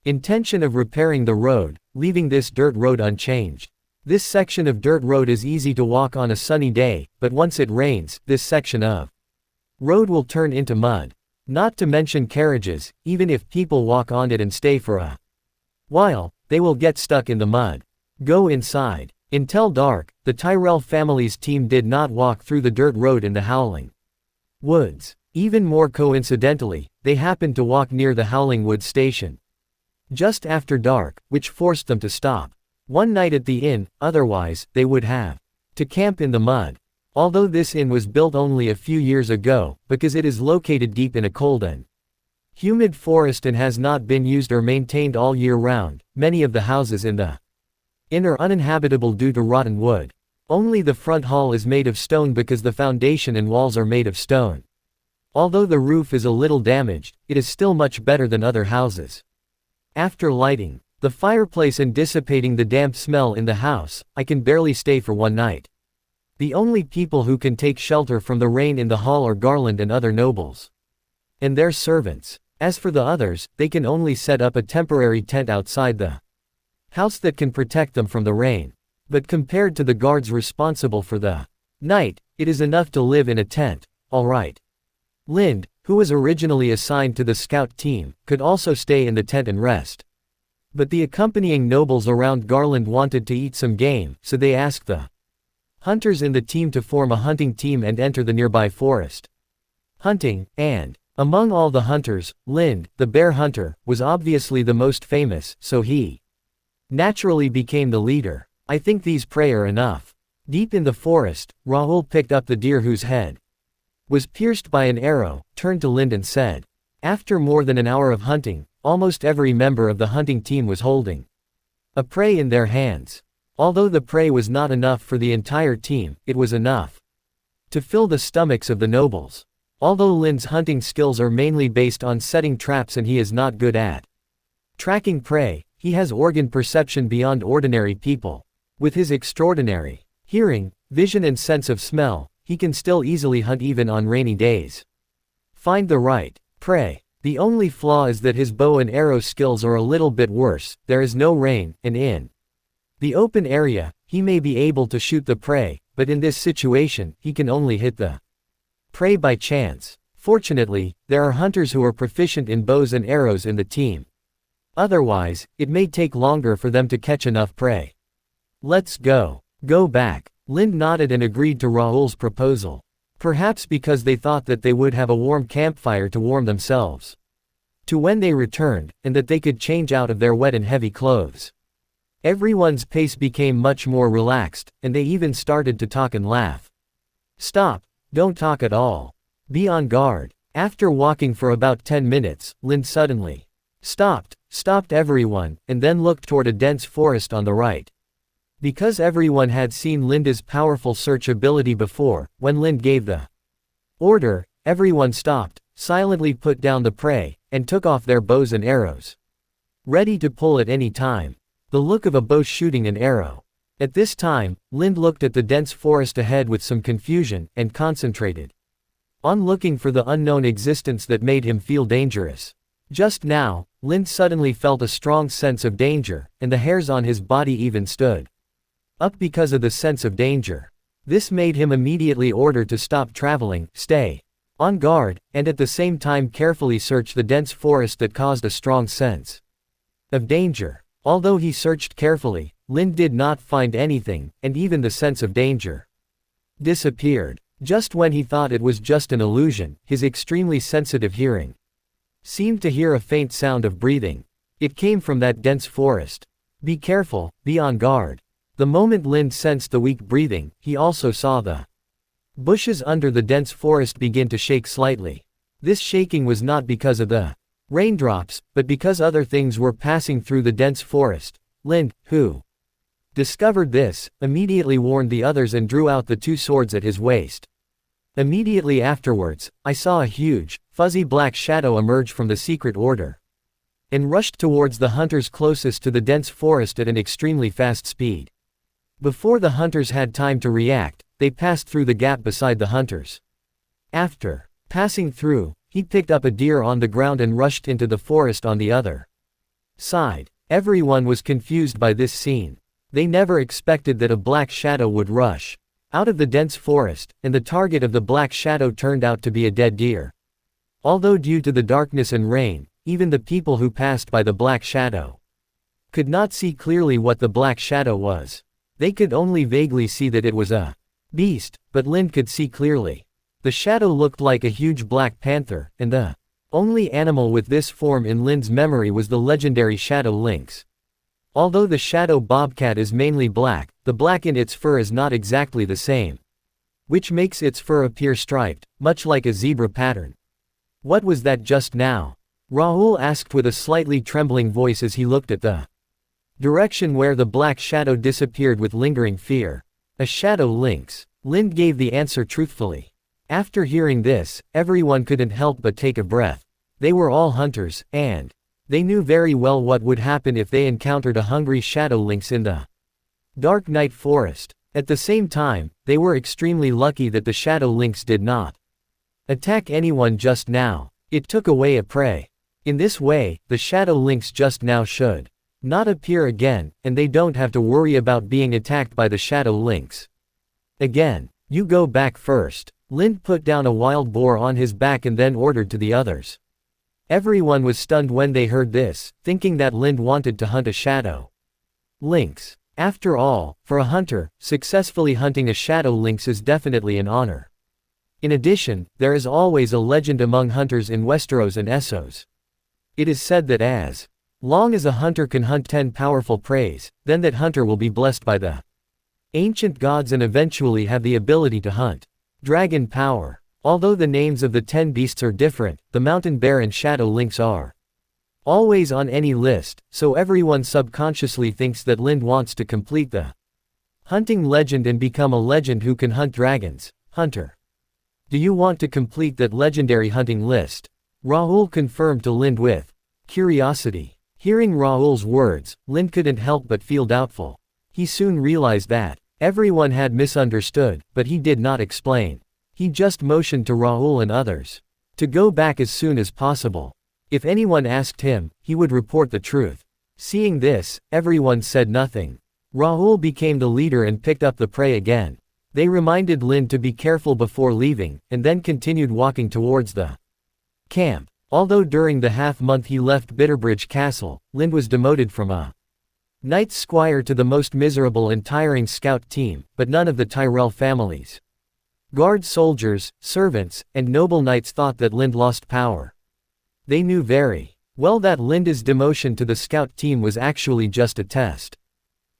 intention of repairing the road, leaving this dirt road unchanged. This section of dirt road is easy to walk on a sunny day, but once it rains, this section of road will turn into mud. Not to mention carriages, even if people walk on it and stay for a while, they will get stuck in the mud. Go inside. Until dark, the Tyrell family's team did not walk through the dirt road in the Howling Woods. Even more coincidentally, they happened to walk near the Howling Woods station just after dark, which forced them to stop one night at the inn, otherwise, they would have to camp in the mud. Although this inn was built only a few years ago, because it is located deep in a cold and humid forest and has not been used or maintained all year round, many of the houses in the inn are uninhabitable due to rotten wood. Only the front hall is made of stone because the foundation and walls are made of stone. Although the roof is a little damaged, it is still much better than other houses. After lighting the fireplace and dissipating the damp smell in the house, I can barely stay for one night. The only people who can take shelter from the rain in the hall are Garland and other nobles and their servants. As for the others, they can only set up a temporary tent outside the house that can protect them from the rain. But compared to the guards responsible for the night, it is enough to live in a tent. Alright. Lind, who was originally assigned to the scout team, could also stay in the tent and rest. But the accompanying nobles around Garland wanted to eat some game, so they asked the hunters in the team to form a hunting team and enter the nearby forest. Hunting, and among all the hunters, Lind, the bear hunter, was obviously the most famous, so he naturally became the leader. I think these prey are enough. Deep in the forest, Rahul picked up the deer whose head was pierced by an arrow, turned to Lind and said, after more than an hour of hunting, almost every member of the hunting team was holding a prey in their hands. Although the prey was not enough for the entire team, it was enough to fill the stomachs of the nobles. Although Lind's hunting skills are mainly based on setting traps and he is not good at tracking prey, he has organ perception beyond ordinary people. With his extraordinary hearing, vision and sense of smell, he can still easily hunt even on rainy days. Find the right prey. The only flaw is that his bow and arrow skills are a little bit worse. There is no rain, and in the open area, he may be able to shoot the prey, but in this situation, he can only hit the prey by chance. Fortunately, there are hunters who are proficient in bows and arrows in the team. Otherwise, it may take longer for them to catch enough prey. Let's go. Go back. Lind nodded and agreed to Rahul's proposal. Perhaps because they thought that they would have a warm campfire to warm themselves to when they returned, and that they could change out of their wet and heavy clothes. Everyone's pace became much more relaxed, and they even started to talk and laugh. Stop, don't talk at all. Be on guard. After walking for about 10 minutes, Lind suddenly stopped everyone, and then looked toward a dense forest on the right. Because everyone had seen Linda's powerful search ability before, when Lind gave the order, everyone stopped, silently put down the prey, and took off their bows and arrows, ready to pull at any time. The look of a bow shooting an arrow. At this time, Lind looked at the dense forest ahead with some confusion, and concentrated on looking for the unknown existence that made him feel dangerous. Just now, Lind suddenly felt a strong sense of danger, and the hairs on his body even stood up because of the sense of danger. This made him immediately order to stop traveling, stay on guard, and at the same time carefully search the dense forest that caused a strong sense of danger. Although he searched carefully, Lind did not find anything, and even the sense of danger disappeared. Just when he thought it was just an illusion, his extremely sensitive hearing seemed to hear a faint sound of breathing. It came from that dense forest. Be careful, be on guard. The moment Lind sensed the weak breathing, he also saw the bushes under the dense forest begin to shake slightly. This shaking was not because of the raindrops, but because other things were passing through the dense forest. Lind, who discovered this, immediately warned the others and drew out the two swords at his waist. Immediately afterwards, I saw a huge, fuzzy black shadow emerge from the secret order and rushed towards the hunters closest to the dense forest at an extremely fast speed. Before the hunters had time to react, they passed through the gap beside the hunters. After passing through, he picked up a deer on the ground and rushed into the forest on the other side. Everyone was confused by this scene. They never expected that a black shadow would rush out of the dense forest, and the target of the black shadow turned out to be a dead deer. Although due to the darkness and rain, even the people who passed by the black shadow could not see clearly what the black shadow was. They could only vaguely see that it was a beast, but Lind could see clearly. The shadow looked like a huge black panther, and the only animal with this form in Lind's memory was the legendary shadow lynx. Although the shadow bobcat is mainly black, the black in its fur is not exactly the same, which makes its fur appear striped, much like a zebra pattern. What was that just now? Rahul asked with a slightly trembling voice as he looked at the direction where the black shadow disappeared with lingering fear. A shadow lynx. Lind gave the answer truthfully. After hearing this, everyone couldn't help but take a breath. They were all hunters, and they knew very well what would happen if they encountered a hungry shadow lynx in the dark night forest. At the same time, they were extremely lucky that the shadow lynx did not attack anyone just now. It took away a prey. In this way, the shadow lynx just now should not appear again, and they don't have to worry about being attacked by the shadow lynx again. You go back first. Lind put down a wild boar on his back and then ordered to the others. Everyone was stunned when they heard this, thinking that Lind wanted to hunt a shadow lynx. After all, for a hunter, successfully hunting a shadow lynx is definitely an honor. In addition, there is always a legend among hunters in Westeros and Essos. It is said that as long as a hunter can hunt 10 powerful preys, then that hunter will be blessed by the ancient gods and eventually have the ability to hunt dragon power. Although the names of the 10 beasts are different, the mountain bear and shadow lynx are always on any list, so everyone subconsciously thinks that Lind wants to complete the hunting legend and become a legend who can hunt dragons. Hunter, do you want to complete that legendary hunting list? Rahul confirmed to Lind with curiosity. Hearing Rahul's words, Lind couldn't help but feel doubtful. He soon realized that everyone had misunderstood, but he did not explain. He just motioned to Rahul and others to go back as soon as possible. If anyone asked him, he would report the truth. Seeing this, everyone said nothing. Rahul became the leader and picked up the prey again. They reminded Lind to be careful before leaving, and then continued walking towards the camp. Although during the half-month he left Bitterbridge Castle, Lind was demoted from a Knight's Squire to the most miserable and tiring scout team, but none of the Tyrell families Guard soldiers, servants, and noble knights thought that Lind lost power. They knew very well that Lind's demotion to the scout team was actually just a test.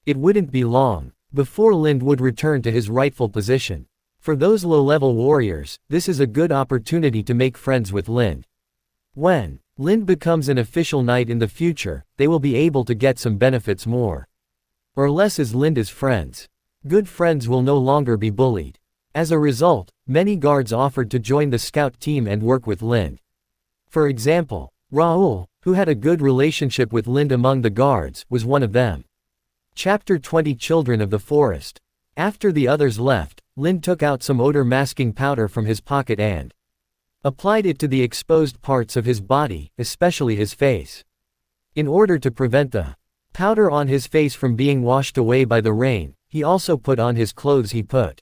It wouldn't be long before Lind would return to his rightful position. For those low-level warriors, this is a good opportunity to make friends with Lind. When Lind becomes an official knight in the future, they will be able to get some benefits more or less as Lind's friends. Good friends will no longer be bullied. As a result, many guards offered to join the scout team and work with Lind. For example, Raoul, who had a good relationship with Lind among the guards, was one of them. Chapter 20 Children of the Forest. After the others left, Lind took out some odor-masking powder from his pocket and applied it to the exposed parts of his body, especially his face. In order to prevent the powder on his face from being washed away by the rain, he also put on his clothes. He put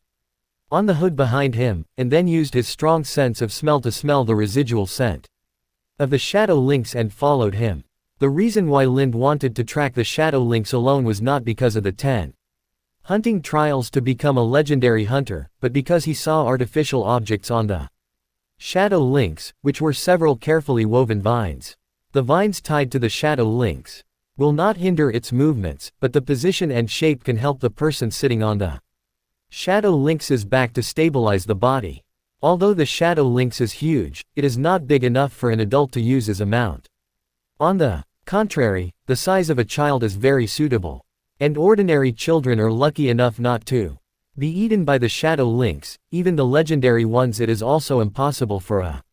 on the hood behind him, and then used his strong sense of smell to smell the residual scent of the shadow lynx and followed him. The reason why Lind wanted to track the shadow lynx alone was not because of the 10 hunting trials to become a legendary hunter, but because he saw artificial objects on the shadow lynx, which were several carefully woven vines. The vines tied to the shadow lynx will not hinder its movements, but the position and shape can help the person sitting on the shadow lynx's back to stabilize the body. Although the shadow lynx is huge, it is not big enough for an adult to use as a mount. On the contrary, the size of a child is very suitable. And ordinary children are lucky enough not to be eaten by the shadow lynx, even the legendary ones. It is also impossible for a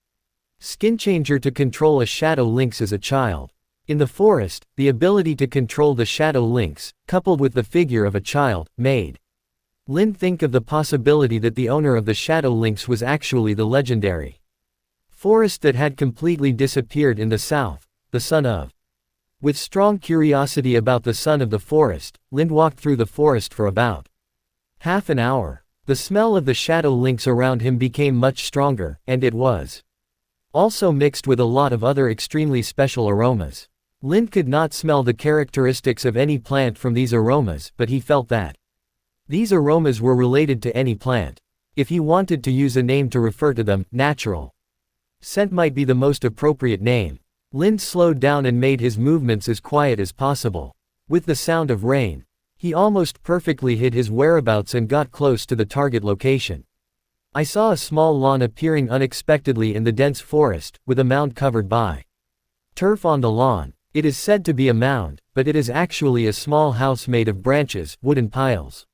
skin changer to control a shadow lynx as a child. In the forest, the ability to control the shadow lynx, coupled with the figure of a child, made Lind think of the possibility that the owner of the shadow lynx was actually the legendary forest that had completely disappeared in the south, the son of. With strong curiosity about the son of the forest, Lind walked through the forest for about half an hour. The smell of the shadow lynx around him became much stronger, and it was also mixed with a lot of other extremely special aromas. Lind could not smell the characteristics of any plant from these aromas, but he felt that these aromas were related to any plant. If he wanted to use a name to refer to them, natural scent might be the most appropriate name. Lind slowed down and made his movements as quiet as possible. With the sound of rain, he almost perfectly hid his whereabouts and got close to the target location. I saw a small lawn appearing unexpectedly in the dense forest, with a mound covered by turf on the lawn. It is said to be a mound, but it is actually a small house made of branches, wooden piles,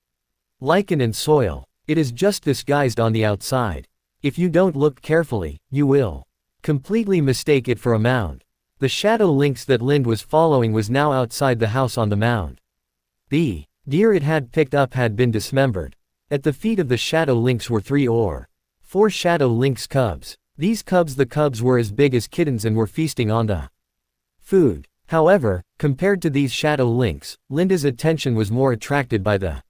lichen and soil. It is just disguised on the outside. If you don't look carefully, you will completely mistake it for a mound. The shadow lynx that Lind was following was now outside the house on the mound. The deer it had picked up had been dismembered. At the feet of the shadow lynx were 3 or 4 shadow lynx cubs. The cubs were as big as kittens and were feasting on the food. However, compared to these shadow lynx, Linda's attention was more attracted by the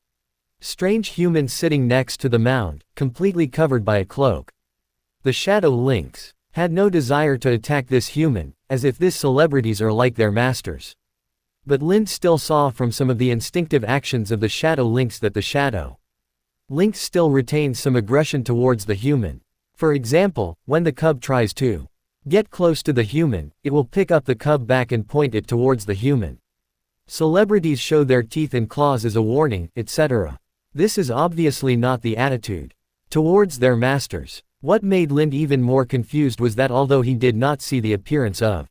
strange human sitting next to the mound, completely covered by a cloak. The shadow lynx had no desire to attack this human, as if these celebrities are like their masters. But Lind still saw from some of the instinctive actions of the shadow lynx that the shadow lynx still retains some aggression towards the human. For example, when the cub tries to get close to the human, it will pick up the cub back and point it towards the human. Celebrities show their teeth and claws as a warning, etc. This is obviously not the attitude towards their masters. What made Lind even more confused was that although he did not see the appearance of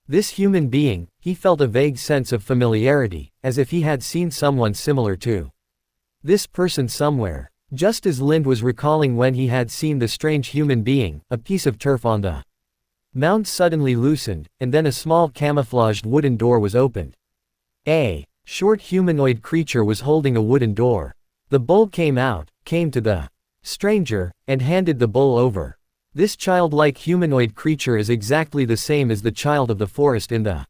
this human being, he felt a vague sense of familiarity, as if he had seen someone similar to this person somewhere. Just as Lind was recalling when he had seen the strange human being, a piece of turf on the mound suddenly loosened, and then a small camouflaged wooden door was opened. A short humanoid creature was holding a wooden door. The bull came to the stranger, and handed the bull over. This childlike humanoid creature is exactly the same as the child of the forest in the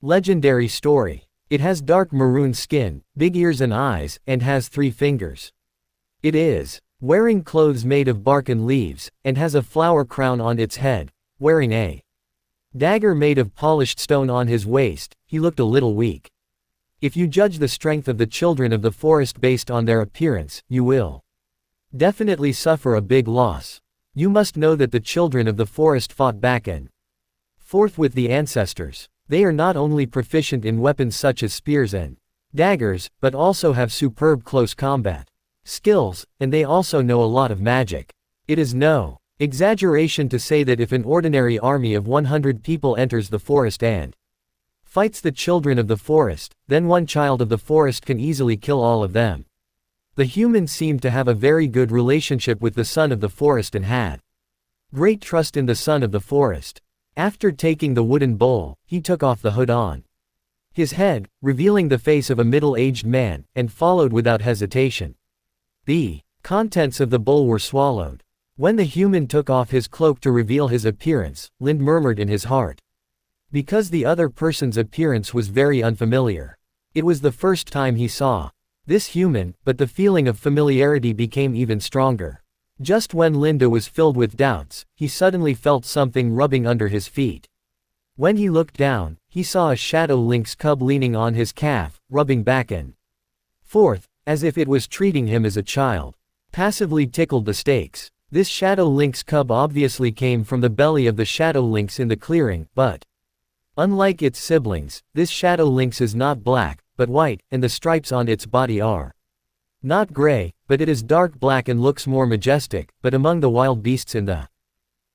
legendary story. It has dark maroon skin, big ears and eyes, and has 3 fingers. It is wearing clothes made of bark and leaves, and has a flower crown on its head, wearing a dagger made of polished stone on his waist. He looked a little weak. If you judge the strength of the children of the forest based on their appearance, you will definitely suffer a big loss. You must know that the children of the forest fought back and forth with the ancestors. They are not only proficient in weapons such as spears and daggers, but also have superb close combat skills, and they also know a lot of magic. It is no exaggeration to say that if an ordinary army of 100 people enters the forest and fights the children of the forest, then one child of the forest can easily kill all of them. The humans seemed to have a very good relationship with the son of the forest and had great trust in the son of the forest. After taking the wooden bowl, he took off the hood on his head, revealing the face of a middle-aged man, and followed without hesitation. The contents of the bowl were swallowed. When the human took off his cloak to reveal his appearance, Lind murmured in his heart, because the other person's appearance was very unfamiliar. It was the first time he saw this human, but the feeling of familiarity became even stronger. Just when Linda was filled with doubts, he suddenly felt something rubbing under his feet. When he looked down, he saw a shadow lynx cub leaning on his calf, rubbing back and forth, as if it was treating him as a child. Passively tickled the stakes. This shadow lynx cub obviously came from the belly of the shadow lynx in the clearing, but unlike its siblings, this shadow lynx is not black, but white, and the stripes on its body are not gray, but it is dark black and looks more majestic. But among the wild beasts in the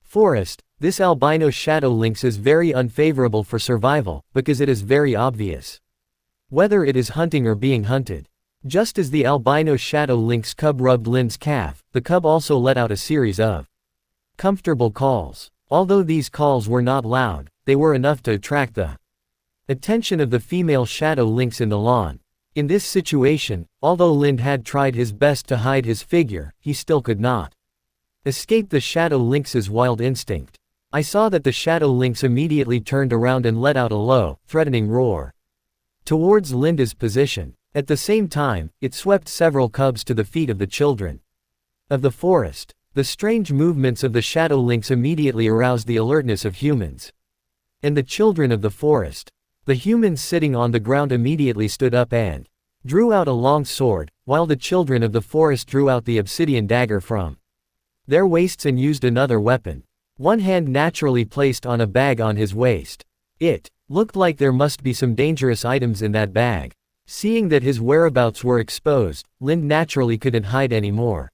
forest, this albino shadow lynx is very unfavorable for survival, because it is very obvious whether it is hunting or being hunted. Just as the albino shadow lynx cub rubbed Lind's calf, the cub also let out a series of comfortable calls. Although these calls were not loud, they were enough to attract the attention of the female shadow lynx in the lawn. In this situation, although Lind had tried his best to hide his figure, he still could not escape the shadow lynx's wild instinct. I saw that the shadow lynx immediately turned around and let out a low, threatening roar towards Linda's position. At the same time, it swept several cubs to the feet of the children of the forest. The strange movements of the shadow lynx immediately aroused the alertness of humans and the children of the forest. The humans sitting on the ground immediately stood up and drew out a long sword, while the children of the forest drew out the obsidian dagger from their waists and used another weapon. One hand naturally placed on a bag on his waist. It looked like there must be some dangerous items in that bag. Seeing that his whereabouts were exposed, Lind naturally couldn't hide anymore.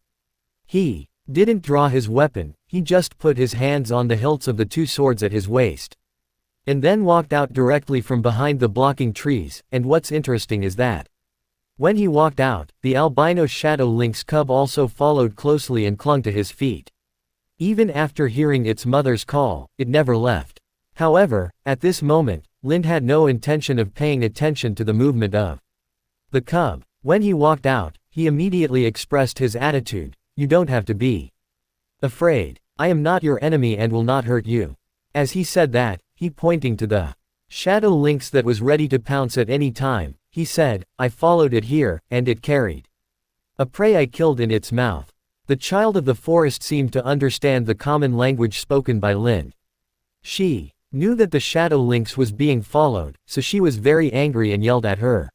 He didn't draw his weapon, he just put his hands on the hilts of the two swords at his waist, and then walked out directly from behind the blocking trees. And what's interesting is that when he walked out, the albino shadow lynx cub also followed closely and clung to his feet. Even after hearing its mother's call, it never left. However, at this moment, Lind had no intention of paying attention to the movement of the cub. When he walked out, he immediately expressed his attitude: "You don't have to be afraid. I am not your enemy and will not hurt you." As he said that, he pointing to the shadow lynx that was ready to pounce at any time, he said, "I followed it here, and it carried a prey I killed in its mouth." The child of the forest seemed to understand the common language spoken by Lind. She knew that the shadow lynx was being followed, so she was very angry and yelled at her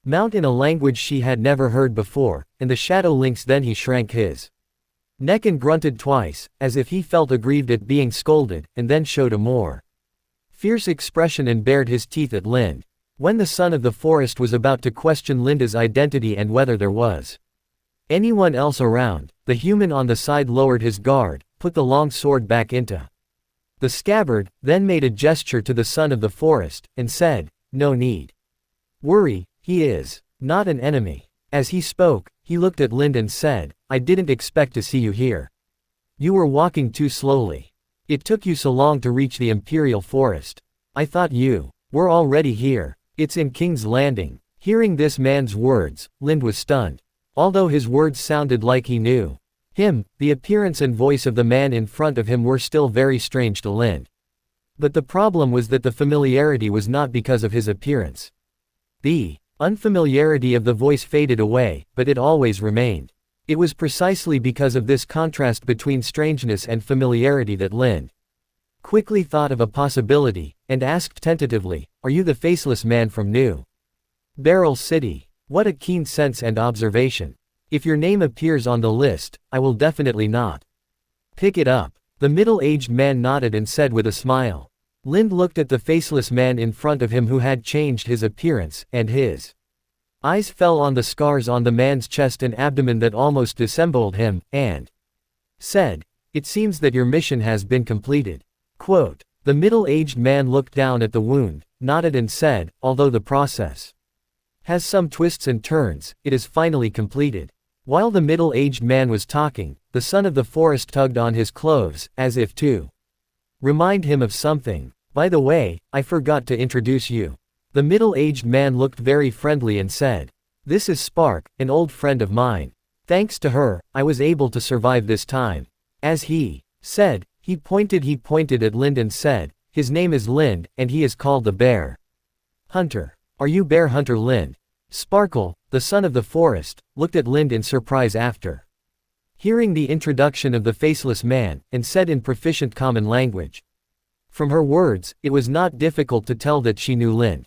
mount in a language she had never heard before, and the shadow lynx then he shrank his neck and grunted twice, as if he felt aggrieved at being scolded, and then showed a more fierce expression and bared his teeth at Lind. When the son of the forest was about to question Linda's identity and whether there was anyone else around, the human on the side lowered his guard, put the long sword back into the scabbard, then made a gesture to the son of the forest, and said, "No need worry, he is not an enemy." As he spoke, he looked at Lind and said, "I didn't expect to see you here. You were walking too slowly. It took you so long to reach the Imperial Forest. I thought you were already here. It's in King's Landing." Hearing this man's words, Lind was stunned. Although his words sounded like he knew him, the appearance and voice of the man in front of him were still very strange to Lind. But the problem was that the familiarity was not because of his appearance. The unfamiliarity of the voice faded away, but it always remained. It was precisely because of this contrast between strangeness and familiarity that Lind quickly thought of a possibility, and asked tentatively, "Are you the faceless man from New Barrel City?" What a keen sense and observation. If your name appears on the list, I will definitely not pick it up. The middle-aged man nodded and said with a smile. Lind looked at the faceless man in front of him who had changed his appearance, and his eyes fell on the scars on the man's chest and abdomen that almost dissembled him, and said, "It seems that your mission has been completed." Quote, the middle-aged man looked down at the wound, nodded and said, "Although the process has some twists and turns, it is finally completed." While the middle-aged man was talking, the son of the forest tugged on his clothes, as if to remind him of something. "By the way, I forgot to introduce you." The middle-aged man looked very friendly and said, "This is Spark, an old friend of mine. Thanks to her, I was able to survive this time." As he said, he pointed at Lind and said, "His name is Lind, and he is called the Bear Hunter. Are you Bear Hunter Lind?" Sparkle, the son of the forest, looked at Lind in surprise after hearing the introduction of the faceless man, and said in proficient common language. From her words, it was not difficult to tell that she knew Lind.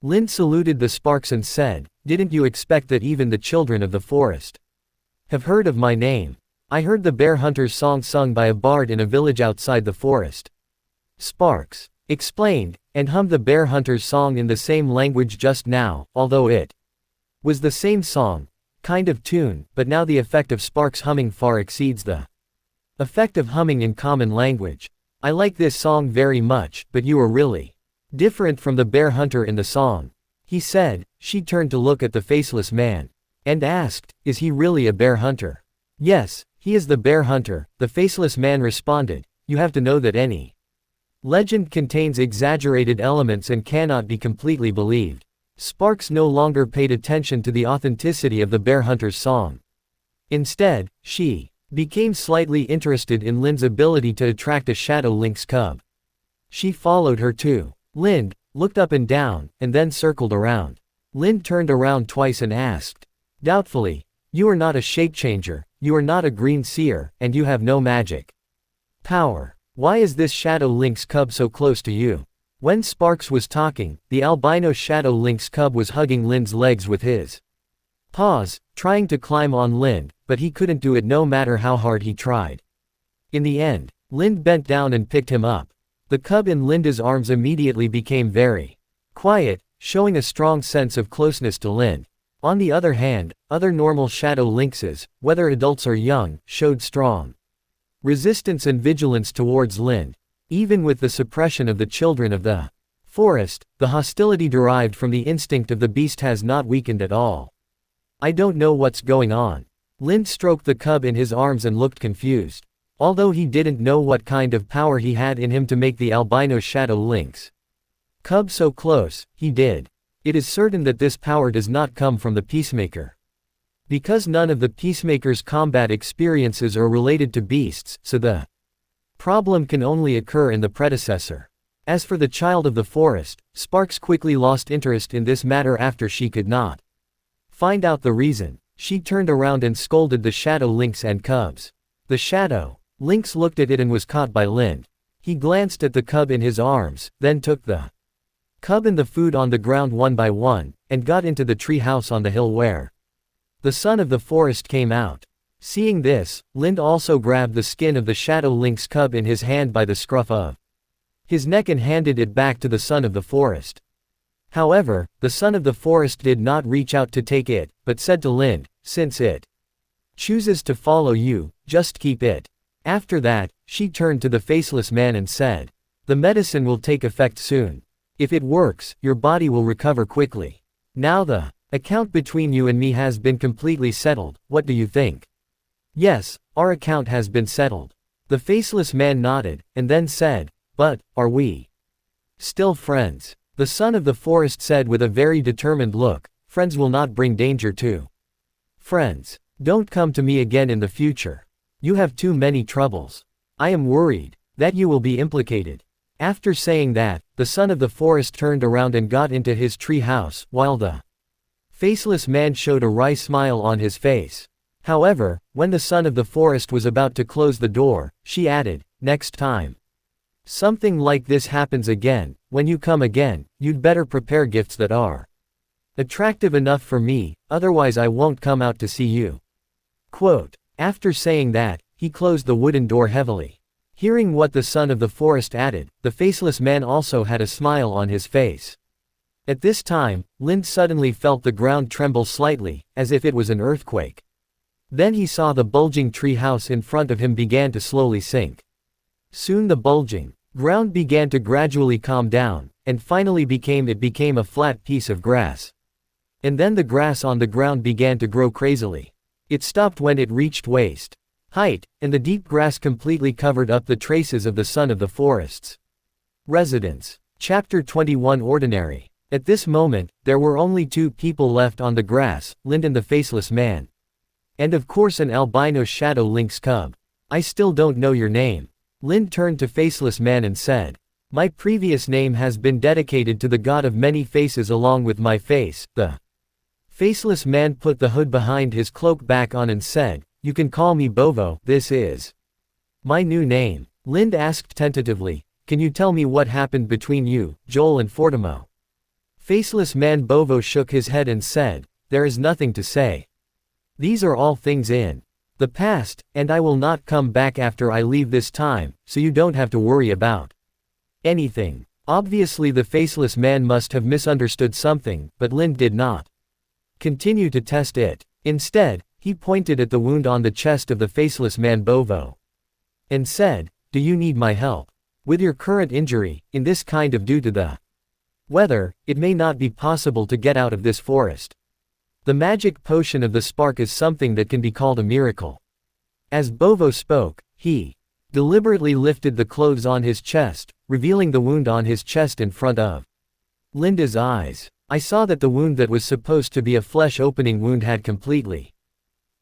Lind saluted the Sparks and said, "Didn't you expect that even the children of the forest have heard of my name? I heard the Bear Hunter's song sung by a bard in a village outside the forest." Sparks explained, and hummed the Bear Hunter's song in the same language just now, although it was the same song, kind of tune, but now the effect of Sparks humming far exceeds the effect of humming in common language. "I like this song very much, but you are really different from the Bear Hunter in the song," he said. She turned to look at the faceless man and asked, "Is he really a bear hunter?" "Yes, he is the Bear Hunter," the faceless man responded. "You have to know that any legend contains exaggerated elements and cannot be completely believed." Sparks no longer paid attention to the authenticity of the Bear Hunter's song. Instead, she became slightly interested in Lind's ability to attract a shadow lynx cub. She followed her too. Lind looked up and down, and then circled around. Lind turned around twice and asked, doubtfully, "You are not a shape changer, you are not a green seer, and you have no magic power. Why is this shadow lynx cub so close to you?" When Sparks was talking, the albino shadow lynx cub was hugging Lind's legs with his paws, trying to climb on Lind, but he couldn't do it no matter how hard he tried. In the end, Lind bent down and picked him up. The cub in Linda's arms immediately became very quiet, showing a strong sense of closeness to Lind. On the other hand, other normal shadow lynxes, whether adults or young, showed strong resistance and vigilance towards Lind. Even with the suppression of the children of the forest, the hostility derived from the instinct of the beast has not weakened at all. "I don't know what's going on." Lind stroked the cub in his arms and looked confused. Although he didn't know what kind of power he had in him to make the albino shadow lynx cub so close, he did. It is certain that this power does not come from the Peacemaker. Because none of the Peacemaker's combat experiences are related to beasts, so the problem can only occur in the predecessor. As for the child of the forest, Sparks quickly lost interest in this matter after she could not find out the reason. She turned around and scolded the shadow lynx and cubs. The shadow lynx looked at it and was caught by Lind. He glanced at the cub in his arms, then took the cub and the food on the ground one by one, and got into the tree house on the hill where the son of the forest came out. Seeing this, Lind also grabbed the skin of the shadow lynx cub in his hand by the scruff of his neck and handed it back to the son of the forest. However, the son of the forest did not reach out to take it, but said to Lind, "Since it chooses to follow you, just keep it." After that, she turned to the faceless man and said, "The medicine will take effect soon. If it works, your body will recover quickly. Now the account between you and me has been completely settled, what do you think?" "Yes, our account has been settled." The faceless man nodded, and then said, "But, are we still friends?" The son of the forest said with a very determined look, "Friends will not bring danger to friends. Don't come to me again in the future. You have too many troubles. I am worried that you will be implicated." After saying that, the son of the forest turned around and got into his tree house, while the faceless man showed a wry smile on his face. However, when the son of the forest was about to close the door, she added, "Next time something like this happens again, when you come again, you'd better prepare gifts that are attractive enough for me, otherwise I won't come out to see you." After saying that, he closed the wooden door heavily. Hearing what the son of the forest added, the faceless man also had a smile on his face. At this time, Lind suddenly felt the ground tremble slightly, as if it was an earthquake. Then he saw the bulging tree house in front of him began to slowly sink. Soon the bulging ground began to gradually calm down, and finally became a flat piece of grass. And then the grass on the ground began to grow crazily. It stopped when it reached waist height, and the deep grass completely covered up the traces of the son of the forest's residence. Chapter 21 Ordinary. At this moment, there were only two people left on the grass, Lind and the faceless man. And of course an albino shadow lynx cub. I still don't know your name. Lind turned to faceless man and said. My previous name has been dedicated to the god of many faces along with my face. The faceless man put the hood behind his cloak back on and said, you can call me Bovo, this is my new name. Lind asked tentatively, can you tell me what happened between you, Joel and Fortimo? Faceless man Bovo shook his head and said, there is nothing to say. These are all things in the past, and I will not come back after I leave this time, so you don't have to worry about anything. Obviously the faceless man must have misunderstood something, but Lind did not continue to test it. Instead, he pointed at the wound on the chest of the faceless man Bovo and said, do you need my help? With your current injury, in this kind of due to the weather, it may not be possible to get out of this forest. The magic potion of the spark is something that can be called a miracle. As Bovo spoke, he deliberately lifted the clothes on his chest, revealing the wound on his chest in front of Linda's eyes. I saw that the wound that was supposed to be a flesh-opening wound had completely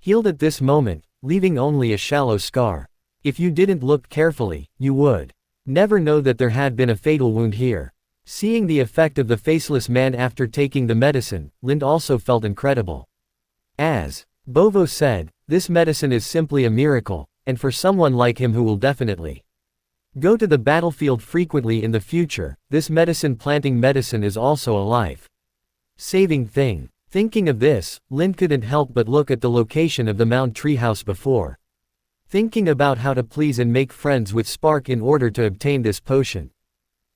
healed at this moment, leaving only a shallow scar. If you didn't look carefully, you would never know that there had been a fatal wound here. Seeing the effect of the faceless man after taking the medicine, Lind also felt incredible. As Bovo said, this medicine is simply a miracle, and for someone like him who will definitely go to the battlefield frequently in the future, this planting medicine is also a life-saving thing. Thinking of this, Lind couldn't help but look at the location of the mound treehouse before thinking about how to please and make friends with Spark in order to obtain this potion.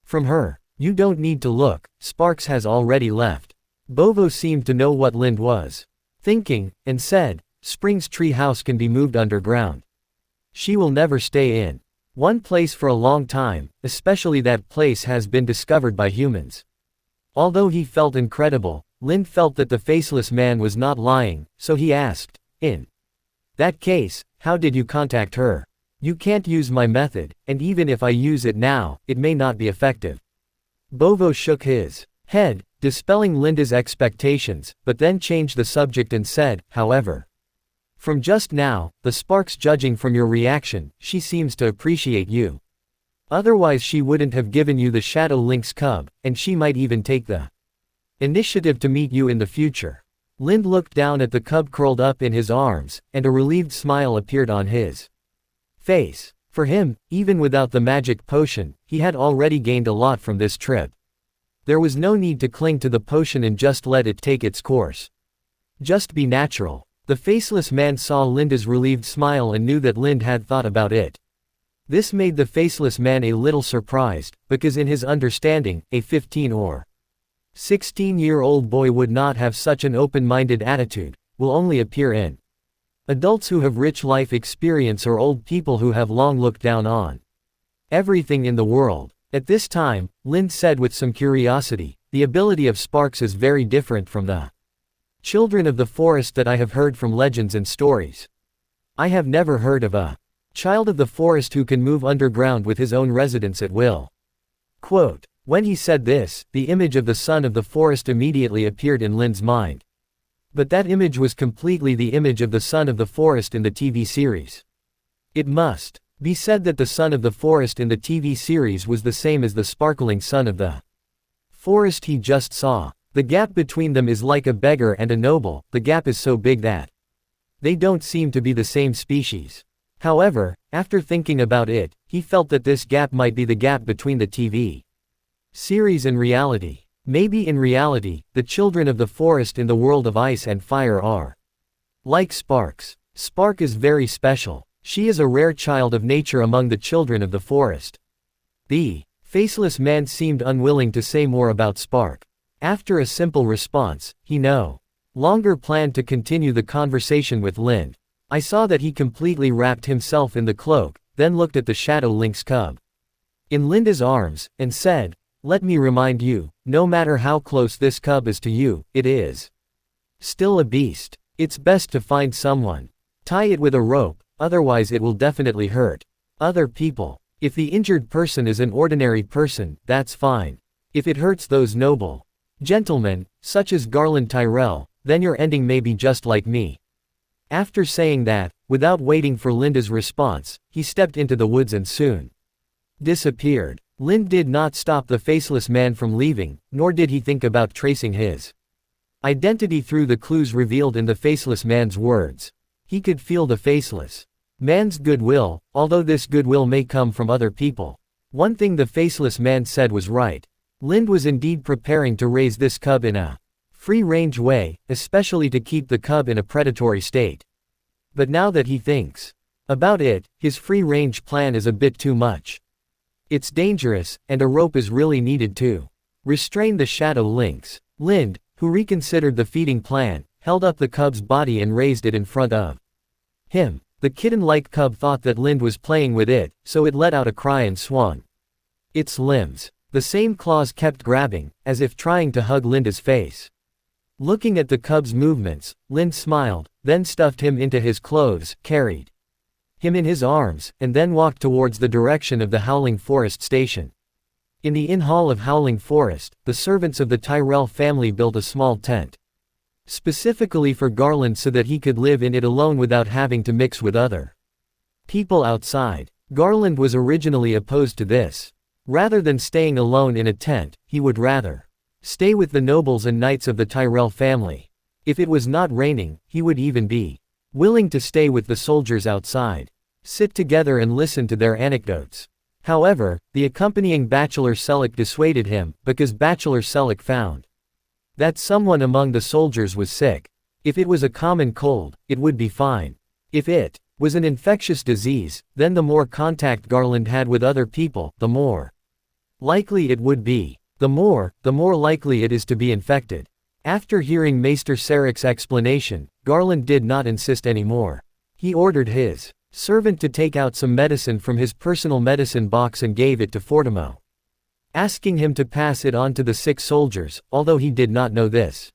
From her, you don't need to look, Sparks has already left. Bovo seemed to know what Lind was thinking, and said, Spring's tree house can be moved underground. She will never stay in one place for a long time, especially that place has been discovered by humans. Although he felt incredible, Lind felt that the faceless man was not lying, so he asked, in that case, how did you contact her? You can't use my method, and even if I use it now, it may not be effective. Bovo shook his head, dispelling Linda's expectations, but then changed the subject and said, however, from just now, the Sparks judging from your reaction, she seems to appreciate you. Otherwise she wouldn't have given you the Shadow Lynx cub, and she might even take the initiative to meet you in the future. Lind looked down at the cub curled up in his arms, and a relieved smile appeared on his face. For him, even without the magic potion, he had already gained a lot from this trip. There was no need to cling to the potion and just let it take its course. Just be natural. The faceless man saw Linda's relieved smile and knew that Lind had thought about it. This made the faceless man a little surprised, because in his understanding, a 15 or 16-year-old boy would not have such an open-minded attitude, will only appear in adults who have rich life experience or old people who have long looked down on everything in the world. At this time, Lind said with some curiosity, the ability of Sparks is very different from the children of the forest that I have heard from legends and stories. I have never heard of a child of the forest who can move underground with his own residence at will. Quote, when he said this, the image of the son of the forest immediately appeared in Lind's mind. But that image was completely the image of the son of the forest in the TV series. It must be said that the son of the forest in the TV series was the same as the sparkling son of the forest he just saw. The gap between them is like a beggar and a noble, the gap is so big that they don't seem to be the same species. However, after thinking about it, he felt that this gap might be the gap between the TV series and reality. Maybe in reality, the children of the forest in the world of ice and fire are like Sparks. Spark is very special. She is a rare child of nature among the children of the forest. The faceless man seemed unwilling to say more about Spark. After a simple response, he no longer planned to continue the conversation with Lind. I saw that he completely wrapped himself in the cloak, then looked at the shadow lynx cub in Linda's arms, and said, "Let me remind you, no matter how close this cub is to you, it is still a beast. It's best to find someone. Tie it with a rope, otherwise it will definitely hurt other people. If the injured person is an ordinary person, that's fine. If it hurts those noble gentlemen, such as Garland Tyrell, then your ending may be just like me." After saying that, without waiting for Linda's response, he stepped into the woods and soon disappeared. Lind did not stop the faceless man from leaving, nor did he think about tracing his identity through the clues revealed in the faceless man's words. He could feel the faceless man's goodwill, although this goodwill may come from other people. One thing the faceless man said was right. Lind was indeed preparing to raise this cub in a free-range way, especially to keep the cub in a predatory state. But now that he thinks about it, his free-range plan is a bit too much. It's dangerous, and a rope is really needed to restrain the shadow lynx. Lind, who reconsidered the feeding plan, held up the cub's body and raised it in front of him. The kitten-like cub thought that Lind was playing with it, so it let out a cry and swung its limbs. The same claws kept grabbing, as if trying to hug Linda's face. Looking at the cub's movements, Lind smiled, then stuffed him into his clothes, carried him in his arms, and then walked towards the direction of the Howling Forest station. In the inn hall of Howling Forest, the servants of the Tyrell family built a small tent specifically for Garland so that he could live in it alone without having to mix with other people outside. Garland was originally opposed to this. Rather than staying alone in a tent, he would rather stay with the nobles and knights of the Tyrell family. If it was not raining, he would even be willing to stay with the soldiers outside, sit together and listen to their anecdotes. However, the accompanying Bachelor Selleck dissuaded him, because Bachelor Selleck found that someone among the soldiers was sick. If it was a common cold, it would be fine. If it was an infectious disease, then the more contact Garland had with other people, the more likely it would be. The more likely it is to be infected. After hearing Maester Sarek's explanation, Garland did not insist anymore. He ordered his servant to take out some medicine from his personal medicine box and gave it to Fortimo, asking him to pass it on to the sick soldiers, although he did not know this.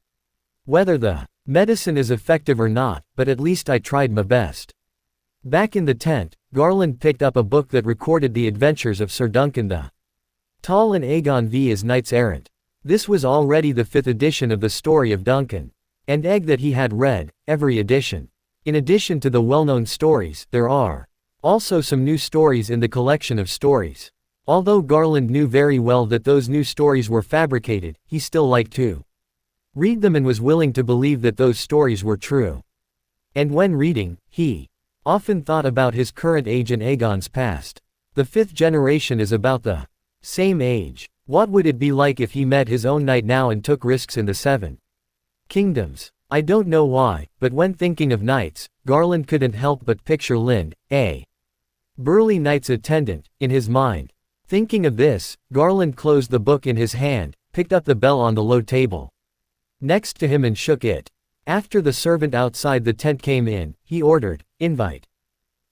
Whether the medicine is effective or not, but at least I tried my best. Back in the tent, Garland picked up a book that recorded the adventures of Sir Duncan the Tall and Aegon V as knights errant. This was already the 5th edition of the story of Duncan and Egg that he had read, every edition. In addition to the well-known stories, there are also some new stories in the collection of stories. Although Garland knew very well that those new stories were fabricated, he still liked to read them and was willing to believe that those stories were true. And when reading, he often thought about his current age and Aegon's past. The 5th generation is about the same age. What would it be like if he met his own knight now and took risks in the 7 kingdoms? I don't know why, but when thinking of knights, Garland couldn't help but picture Lind, a burly knight's attendant, in his mind. Thinking of this, Garland closed the book in his hand, picked up the bell on the low table next to him and shook it. After the servant outside the tent came in, he ordered, "Invite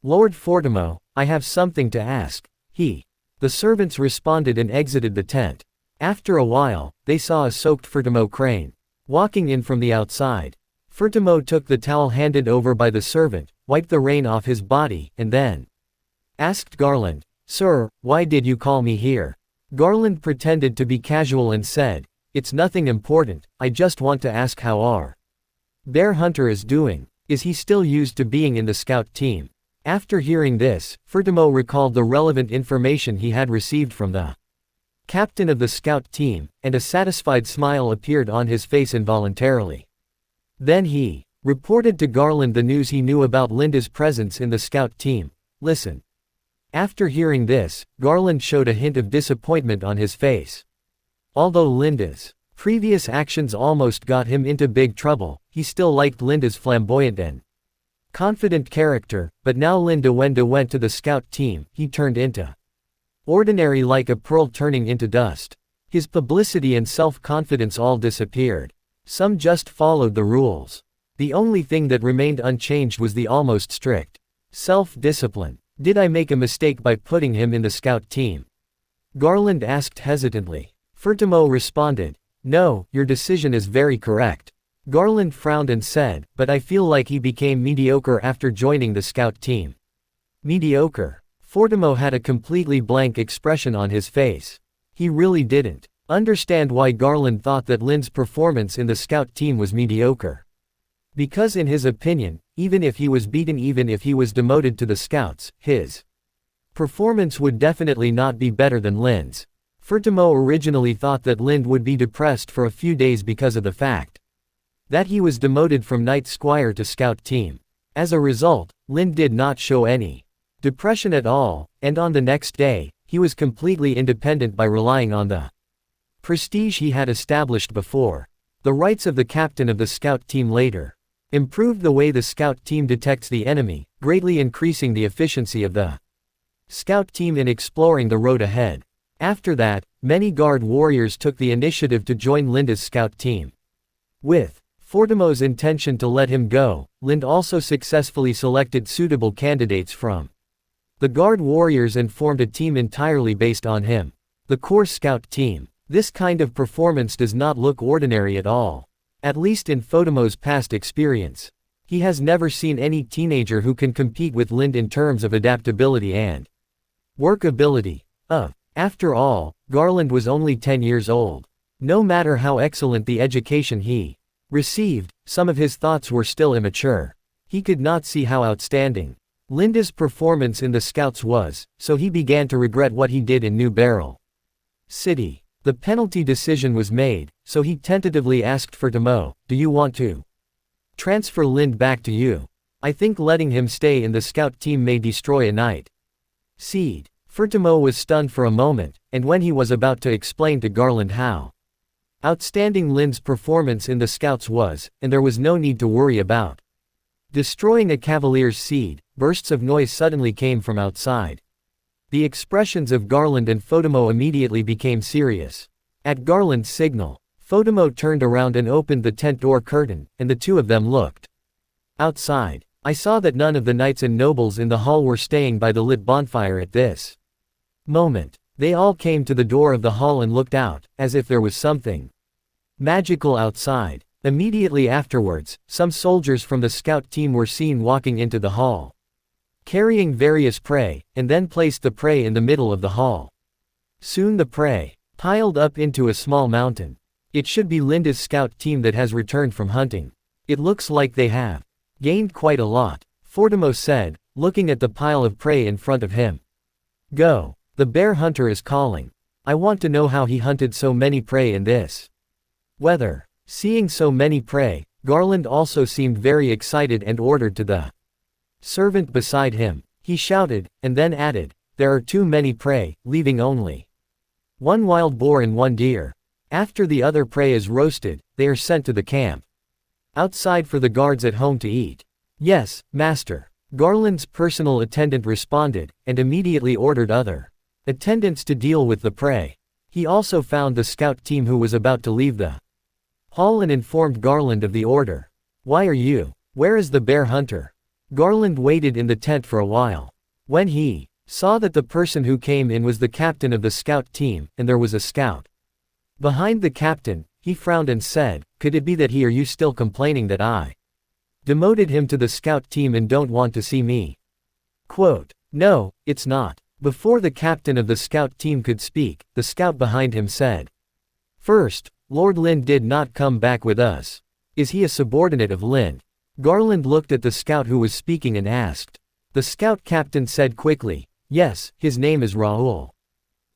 Lord Fortimo, I have something to ask." The servants responded and exited the tent. After a while, they saw a soaked Fortimo Crane walking in from the outside. Fortimo took the towel handed over by the servant, wiped the rain off his body, and then asked Garland, "Sir, why did you call me here?" Garland pretended to be casual and said, "It's nothing important, I just want to ask how our bear hunter is doing. Is he still used to being in the scout team?" After hearing this, Fortimo recalled the relevant information he had received from the captain of the scout team, and a satisfied smile appeared on his face involuntarily. Then he reported to Garland the news he knew about Linda's presence in the scout team. "Listen." After hearing this, Garland showed a hint of disappointment on his face. Although Linda's previous actions almost got him into big trouble, he still liked Linda's flamboyant and Confident character, but now Linda when went to the scout team, he turned into ordinary like a pearl turning into dust. His publicity and self-confidence all disappeared. Some just followed the rules. The only thing that remained unchanged was the almost strict self-discipline. Did I make a mistake by putting him in the scout team? Garland asked hesitantly. Furtimo responded, no, your decision is very correct. Garland frowned and said, but I feel like he became mediocre after joining the scout team. Mediocre. Furtimo had a completely blank expression on his face. He really didn't understand why Garland thought that Lin's performance in the scout team was mediocre. Because in his opinion, even if he was beaten, even if he was demoted to the scouts, his performance would definitely not be better than Lin's. Furtimo originally thought that Lind would be depressed for a few days because of the fact that he was demoted from Night Squire to scout team. As a result, Lind did not show any depression at all, and on the next day, he was completely independent by relying on the prestige he had established before. The rights of the captain of the scout team later improved the way the scout team detects the enemy, greatly increasing the efficiency of the scout team in exploring the road ahead. After that, many guard warriors took the initiative to join Linda's scout team. With Furtimo's intention to let him go, Lind also successfully selected suitable candidates from the guard warriors and formed a team entirely based on him. The core scout team. This kind of performance does not look ordinary at all. At least in Furtimo's past experience. He has never seen any teenager who can compete with Lind in terms of adaptability and workability. After all, Garland was only 10 years old. No matter how excellent the education he received, some of his thoughts were still immature. He could not see how outstanding Linda's performance in the scouts was, so he began to regret what he did in New Barrel City. The penalty decision was made, so he tentatively asked Furtimo, do you want to transfer Lind back to you? I think letting him stay in the scout team may destroy a night seed. Furtimo was stunned for a moment, and when he was about to explain to Garland how outstanding Lind's performance in the scouts was, and there was no need to worry about destroying a cavalier's seed, bursts of noise suddenly came from outside. The expressions of Garland and Furtimo immediately became serious. At Garland's signal, Furtimo turned around and opened the tent door curtain, and the two of them looked outside. I saw that none of the knights and nobles in the hall were staying by the lit bonfire at this moment. They all came to the door of the hall and looked out, as if there was something magical outside. Immediately afterwards, some soldiers from the scout team were seen walking into the hall, carrying various prey, and then placed the prey in the middle of the hall. Soon the prey piled up into a small mountain. It should be Linda's scout team that has returned from hunting. It looks like they have gained quite a lot, Furtimo said, looking at the pile of prey in front of him. Go. The bear hunter is calling. I want to know how he hunted so many prey in this weather. Seeing so many prey, Garland also seemed very excited and ordered to the servant beside him. He shouted, and then added, there are too many prey, leaving only one wild boar and one deer. After the other prey is roasted, they are sent to the camp outside for the guards at home to eat. Yes, master. Garland's personal attendant responded, and immediately ordered other attendants to deal with the prey. He also found the scout team who was about to leave the hall and informed Garland of the order. Why are you? Where is the bear hunter? Garland waited in the tent for a while. When he saw that the person who came in was the captain of the scout team, and there was a scout behind the captain, he frowned and said, could it be that he or you still complaining that I demoted him to the scout team and don't want to see me? Quote, no, it's not. Before the captain of the scout team could speak, the scout behind him said, first, Lord Lind did not come back with us. Is he a subordinate of Lind? Garland looked at the scout who was speaking and asked. The scout captain said quickly, yes, his name is Raoul.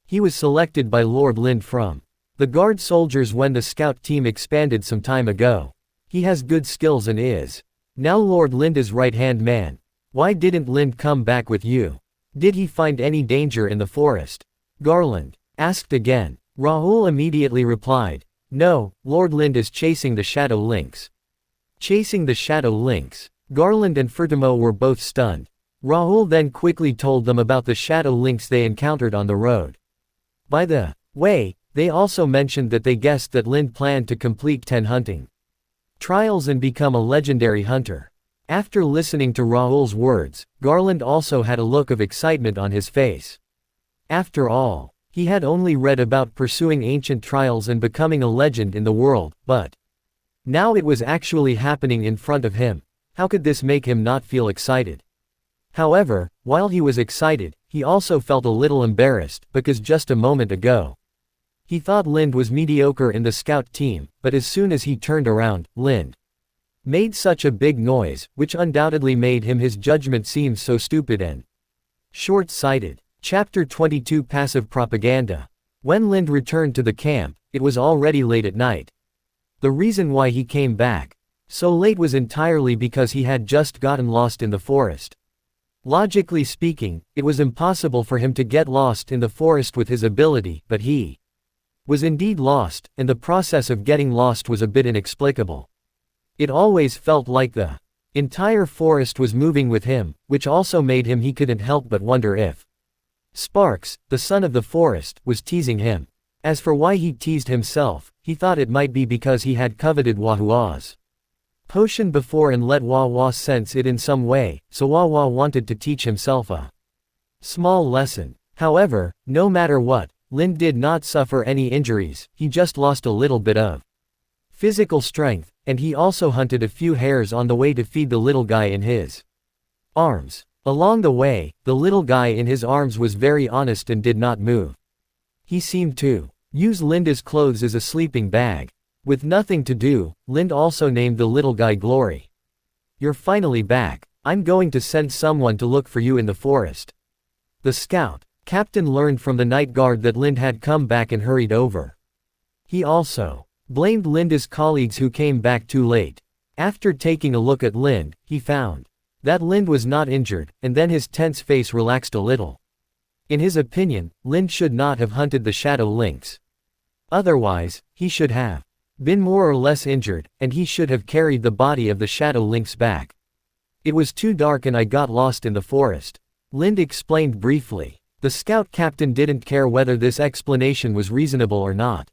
He was selected by Lord Lind from the guard soldiers when the scout team expanded some time ago. He has good skills and is now Lord Linda's right-hand man. Why didn't Lind come back with you? Did he find any danger in the forest? Garland asked again. Raoul immediately replied, no, Lord Lind is chasing the shadow lynx. Chasing the shadow lynx. Garland and Furtimo were both stunned. Raoul then quickly told them about the shadow lynx they encountered on the road. By the way, they also mentioned that they guessed that Lind planned to complete 10 hunting trials and become a legendary hunter. After listening to Raoul's words, Garland also had a look of excitement on his face. After all, he had only read about pursuing ancient trials and becoming a legend in the world, but now it was actually happening in front of him. How could this make him not feel excited? However, while he was excited, he also felt a little embarrassed, because just a moment ago, he thought Lind was mediocre in the scout team, but as soon as he turned around, Lind made such a big noise, which undoubtedly made his judgment seem so stupid and short-sighted. Chapter 22 Passive Propaganda. When Lind returned to the camp, it was already late at night. The reason why he came back so late was entirely because he had just gotten lost in the forest. Logically speaking, it was impossible for him to get lost in the forest with his ability, but he was indeed lost, and the process of getting lost was a bit inexplicable. It always felt like the entire forest was moving with him, which also made him he couldn't help but wonder if Sparks, the son of the forest, was teasing him. As for why he teased himself, he thought it might be because he had coveted Wahua's potion before and let Wahua sense it in some way, so Wahua wanted to teach himself a small lesson. However, no matter what, Lind did not suffer any injuries, he just lost a little bit of physical strength, and he also hunted a few hares on the way to feed the little guy in his arms. Along the way, the little guy in his arms was very honest and did not move. He seemed to use Linda's clothes as a sleeping bag. With nothing to do, Lind also named the little guy Glory. "You're finally back. I'm going to send someone to look for you in the forest." The scout captain learned from the night guard that Lind had come back and hurried over. He also blamed Linda's colleagues who came back too late. After taking a look at Lind, he found that Lind was not injured, and then his tense face relaxed a little. In his opinion, Lind should not have hunted the shadow lynx. Otherwise, he should have been more or less injured, and he should have carried the body of the shadow lynx back. "It was too dark and I got lost in the forest," Lind explained briefly. The scout captain didn't care whether this explanation was reasonable or not.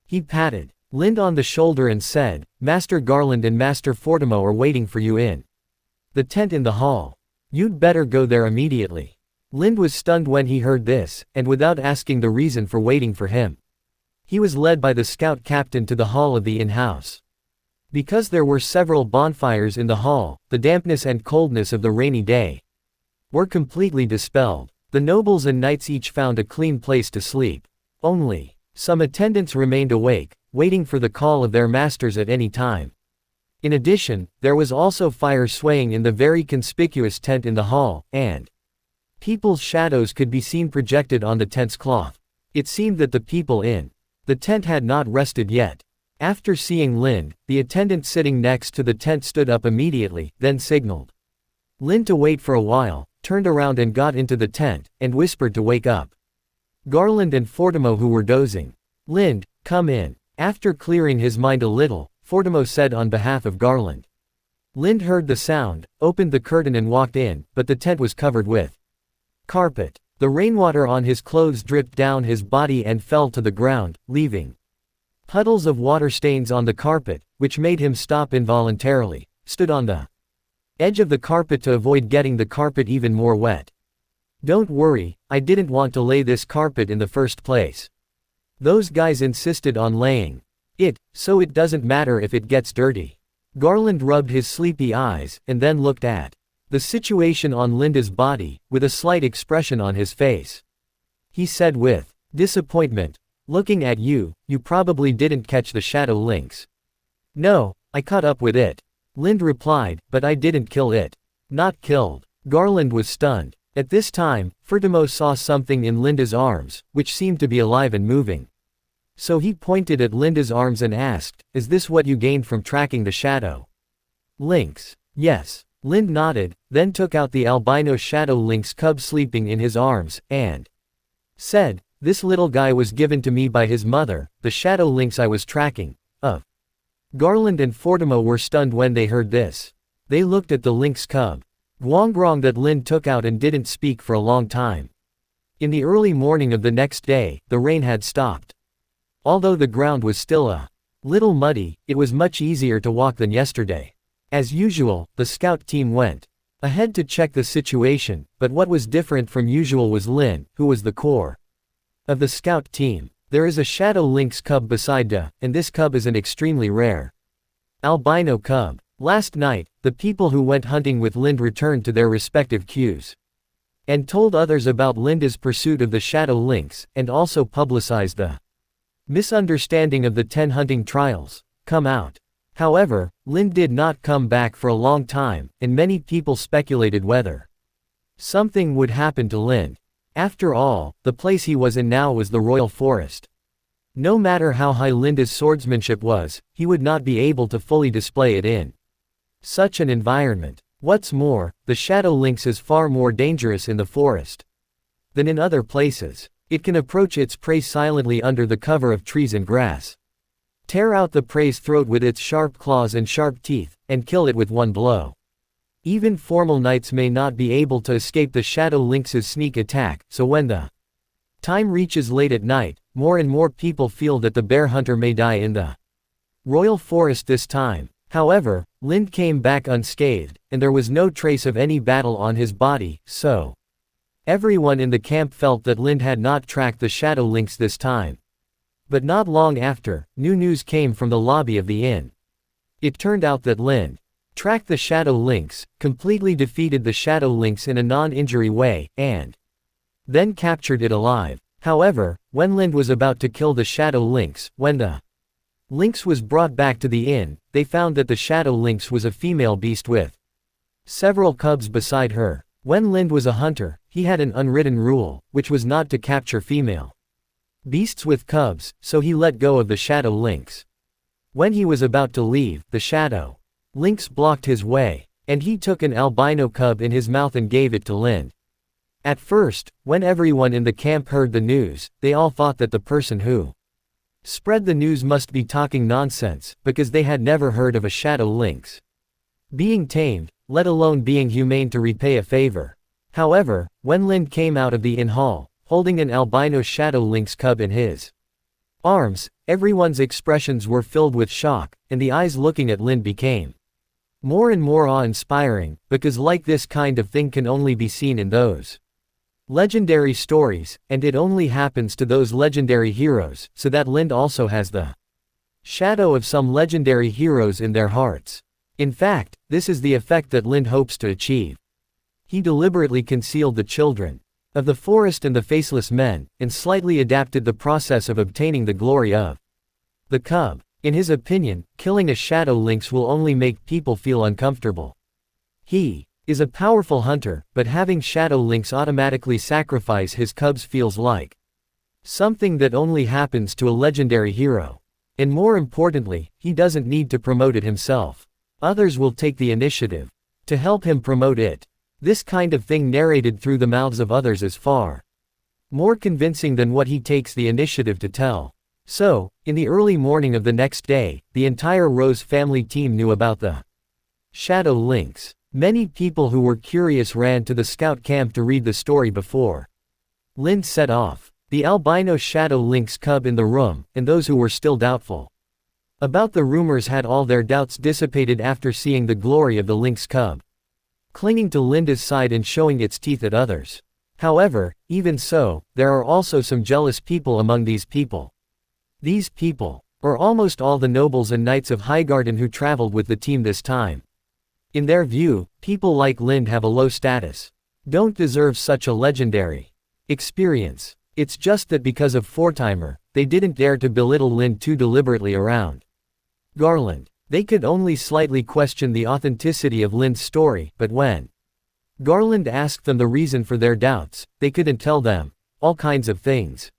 He patted Lind on the shoulder and said, "Master Garland and Master Fortimo are waiting for you in the tent in the hall. You'd better go there immediately." Lind was stunned when he heard this, and without asking the reason for waiting for him, he was led by the scout captain to the hall of the inn-house. Because there were several bonfires in the hall, the dampness and coldness of the rainy day were completely dispelled. The nobles and knights each found a clean place to sleep. Only some attendants remained awake, waiting for the call of their masters at any time. In addition, there was also fire swaying in the very conspicuous tent in the hall, and people's shadows could be seen projected on the tent's cloth. It seemed that the people in the tent had not rested yet. After seeing Lind, the attendant sitting next to the tent stood up immediately, then signaled Lind to wait for a while, turned around and got into the tent, and whispered to wake up Garland and Fortimo, who were dozing. "Lind, come in." After clearing his mind a little, Fortimo said on behalf of Garland. Lind heard the sound, opened the curtain and walked in, but the tent was covered with carpet. The rainwater on his clothes dripped down his body and fell to the ground, leaving puddles of water stains on the carpet, which made him stop involuntarily, stood on the edge of the carpet to avoid getting the carpet even more wet. "Don't worry, I didn't want to lay this carpet in the first place. Those guys insisted on laying it, so it doesn't matter if it gets dirty." Garland rubbed his sleepy eyes, and then looked at the situation on Linda's body, with a slight expression on his face. He said with disappointment, "Looking at you, you probably didn't catch the shadow lynx." "No, I caught up with it," Lind replied, "but I didn't kill it." "Not killed?" Garland was stunned. At this time, Fortimo saw something in Linda's arms, which seemed to be alive and moving. So he pointed at Linda's arms and asked, "Is this what you gained from tracking the shadow lynx?" "Yes." Lind nodded, then took out the albino shadow lynx cub sleeping in his arms, and said, "This little guy was given to me by his mother, the shadow lynx I was tracking." Garland and Fortimo were stunned when they heard this. They looked at the lynx cub. Guangrong that Lind took out and didn't speak for a long time. In the early morning of the next day, the rain had stopped. Although the ground was still a little muddy, it was much easier to walk than yesterday. As usual, the scout team went ahead to check the situation, but what was different from usual was Lin, who was the core of the scout team. There is a shadow lynx cub beside Da, and this cub is an extremely rare albino cub. Last night, the people who went hunting with Lind returned to their respective queues and told others about Linda's pursuit of the shadow lynx, and also publicized the misunderstanding of the 10 hunting trials come out. However, Lind did not come back for a long time, and many people speculated whether something would happen to Lind. After all, the place he was in now was the royal forest. No matter how high Linda's swordsmanship was, he would not be able to fully display it in such an environment. What's more, the shadow lynx is far more dangerous in the forest than in other places. It can approach its prey silently under the cover of trees and grass, tear out the prey's throat with its sharp claws and sharp teeth, and kill it with one blow. Even formal knights may not be able to escape the shadow lynx's sneak attack, so when the time reaches late at night, more and more people feel that the bear hunter may die in the royal forest this time. However, Lind came back unscathed, and there was no trace of any battle on his body, so everyone in the camp felt that Lind had not tracked the shadow lynx this time. But not long after, new news came from the lobby of the inn. It turned out that Lind tracked the shadow lynx, completely defeated the shadow lynx in a non-injury way, and then captured it alive. However, when Lind was about to kill the shadow lynx, when the lynx was brought back to the inn, they found that the shadow lynx was a female beast with several cubs beside her. When Lind was a hunter, he had an unwritten rule, which was not to capture female beasts with cubs, so he let go of the shadow lynx. When he was about to leave, the shadow lynx blocked his way, and he took an albino cub in his mouth and gave it to Lind. At first, when everyone in the camp heard the news, they all thought that the person who spread the news must be talking nonsense, because they had never heard of a shadow lynx being tamed, let alone being humane to repay a favor. However, when Lind came out of the inn hall, holding an albino shadow lynx cub in his arms, everyone's expressions were filled with shock, and the eyes looking at Lind became more and more awe-inspiring, because like this kind of thing can only be seen in those legendary stories, and it only happens to those legendary heroes, so that Lind also has the shadow of some legendary heroes in their hearts. In fact, this is the effect that Lind hopes to achieve. He deliberately concealed the children of the forest and the faceless men, and slightly adapted the process of obtaining the glory of the cub. In his opinion, killing a shadow lynx will only make people feel uncomfortable. He is a powerful hunter, but having shadow lynx automatically sacrifice his cubs feels like something that only happens to a legendary hero. And more importantly, he doesn't need to promote it himself. Others will take the initiative to help him promote it. This kind of thing narrated through the mouths of others is far more convincing than what he takes the initiative to tell. So, in the early morning of the next day, the entire Rose family team knew about the shadow lynx. Many people who were curious ran to the scout camp to read the story before Lind set off. The albino shadow lynx cub in the room, and those who were still doubtful about the rumors had all their doubts dissipated after seeing the glory of the lynx cub clinging to Linda's side and showing its teeth at others. However, even so, there are also some jealous people among these people. These people are almost all the nobles and knights of Highgarden who traveled with the team this time. In their view, people like Lind have a low status, don't deserve such a legendary experience. It's just that because of Fortimer, they didn't dare to belittle Lind too deliberately around Garland. They could only slightly question the authenticity of Lind's story, but when Garland asked them the reason for their doubts, they couldn't tell them. All kinds of things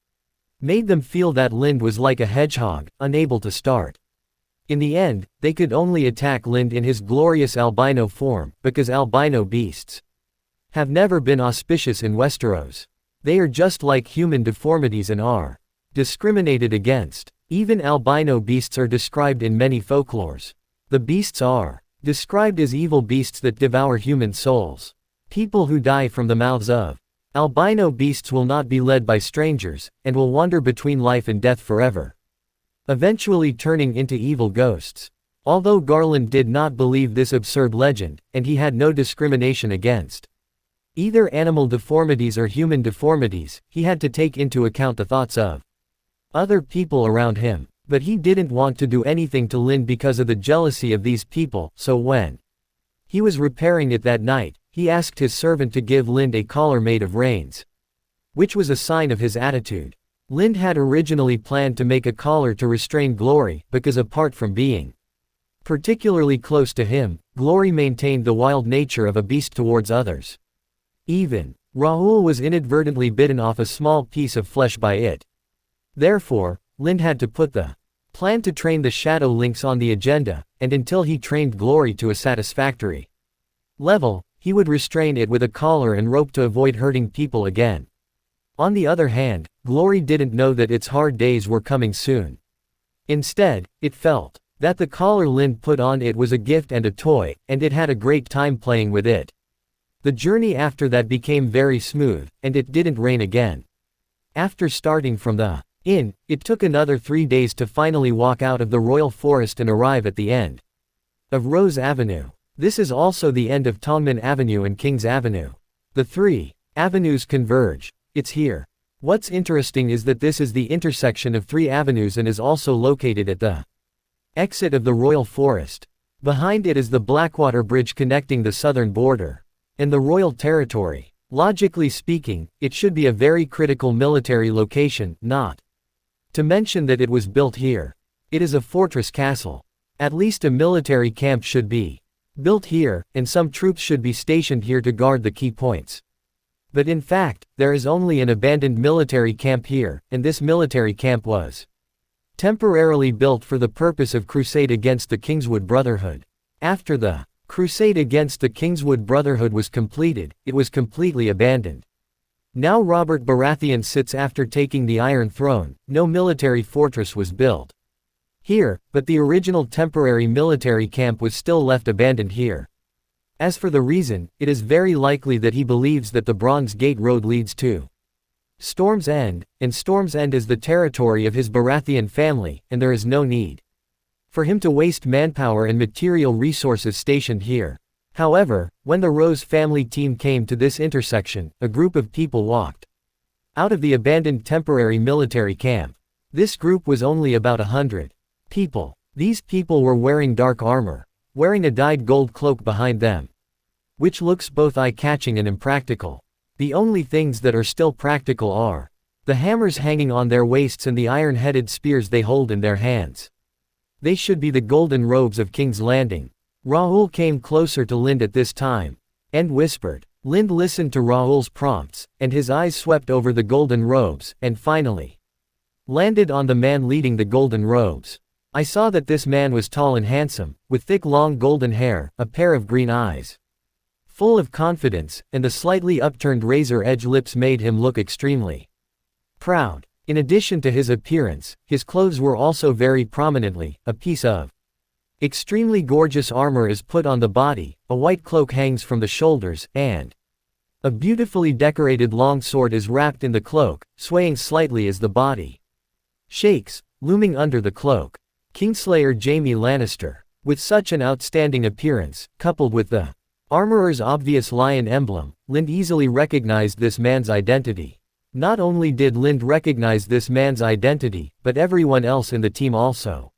made them feel that Lind was like a hedgehog, unable to start. In the end, they could only attack Lind in his glorious albino form, because albino beasts have never been auspicious in Westeros. They are just like human deformities and are discriminated against. Even albino beasts are described in many folklores. The beasts are described as evil beasts that devour human souls. People who die from the mouths of albino beasts will not be led by strangers, and will wander between life and death forever, eventually turning into evil ghosts. Although Garland did not believe this absurd legend, and he had no discrimination against either animal deformities or human deformities, he had to take into account the thoughts of other people around him. But he didn't want to do anything to Lind because of the jealousy of these people, so when he was repairing it that night, he asked his servant to give Lind a collar made of reins, which was a sign of his attitude. Lind had originally planned to make a collar to restrain Glory, because apart from being particularly close to him, Glory maintained the wild nature of a beast towards others. Even Rahul was inadvertently bitten off a small piece of flesh by it. Therefore, Lind had to put the plan to train the Shadow Lynx on the agenda, and until he trained Glory to a satisfactory level, he would restrain it with a collar and rope to avoid hurting people again. On the other hand, Glory didn't know that its hard days were coming soon. Instead, it felt that the collar Lind put on it was a gift and a toy, and it had a great time playing with it. The journey after that became very smooth, and it didn't rain again. After starting from the inn, it took another 3 days to finally walk out of the royal forest and arrive at the end of Rose Avenue. This is also the end of Tongman Avenue and Kings Avenue. The 3 avenues converge. It's here. What's interesting is that this is the intersection of 3 avenues and is also located at the exit of the royal forest. Behind it is the Blackwater Bridge connecting the southern border and the royal territory. Logically speaking, it should be a very critical military location, not to mention that it was built here. It is a fortress castle. At least a military camp should be built here, and some troops should be stationed here to guard the key points. But in fact, there is only an abandoned military camp here, and this military camp was temporarily built for the purpose of crusade against the Kingswood Brotherhood. After the crusade against the Kingswood Brotherhood was completed, it was completely abandoned. Now Robert Baratheon sits after taking the Iron Throne. No military fortress was built here, but the original temporary military camp was still left abandoned here. As for the reason, it is very likely that he believes that the Bronze Gate Road leads to Storm's End, and Storm's End is the territory of his Baratheon family, and there is no need for him to waste manpower and material resources stationed here. However, when the Rose family team came to this intersection, a group of people walked out of the abandoned temporary military camp. This group was only about 100 people. These people were wearing dark armor, wearing a dyed gold cloak behind them, which looks both eye-catching and impractical. The only things that are still practical are the hammers hanging on their waists and the iron-headed spears they hold in their hands. They should be the golden robes of King's Landing. Rahul came closer to Lind at this time and whispered. Lind listened to Rahul's prompts, and his eyes swept over the golden robes, and finally landed on the man leading the golden robes. I saw that this man was tall and handsome, with thick long golden hair, a pair of green eyes full of confidence, and the slightly upturned razor-edge lips made him look extremely proud. In addition to his appearance, his clothes were also very prominently a piece of extremely gorgeous armor is put on the body, a white cloak hangs from the shoulders, and a beautifully decorated long sword is wrapped in the cloak, swaying slightly as the body shakes, looming under the cloak. Kingslayer Jaime Lannister. With such an outstanding appearance, coupled with the armorer's obvious lion emblem, Lind easily recognized this man's identity. Not only did Lind recognize this man's identity, but everyone else in the team also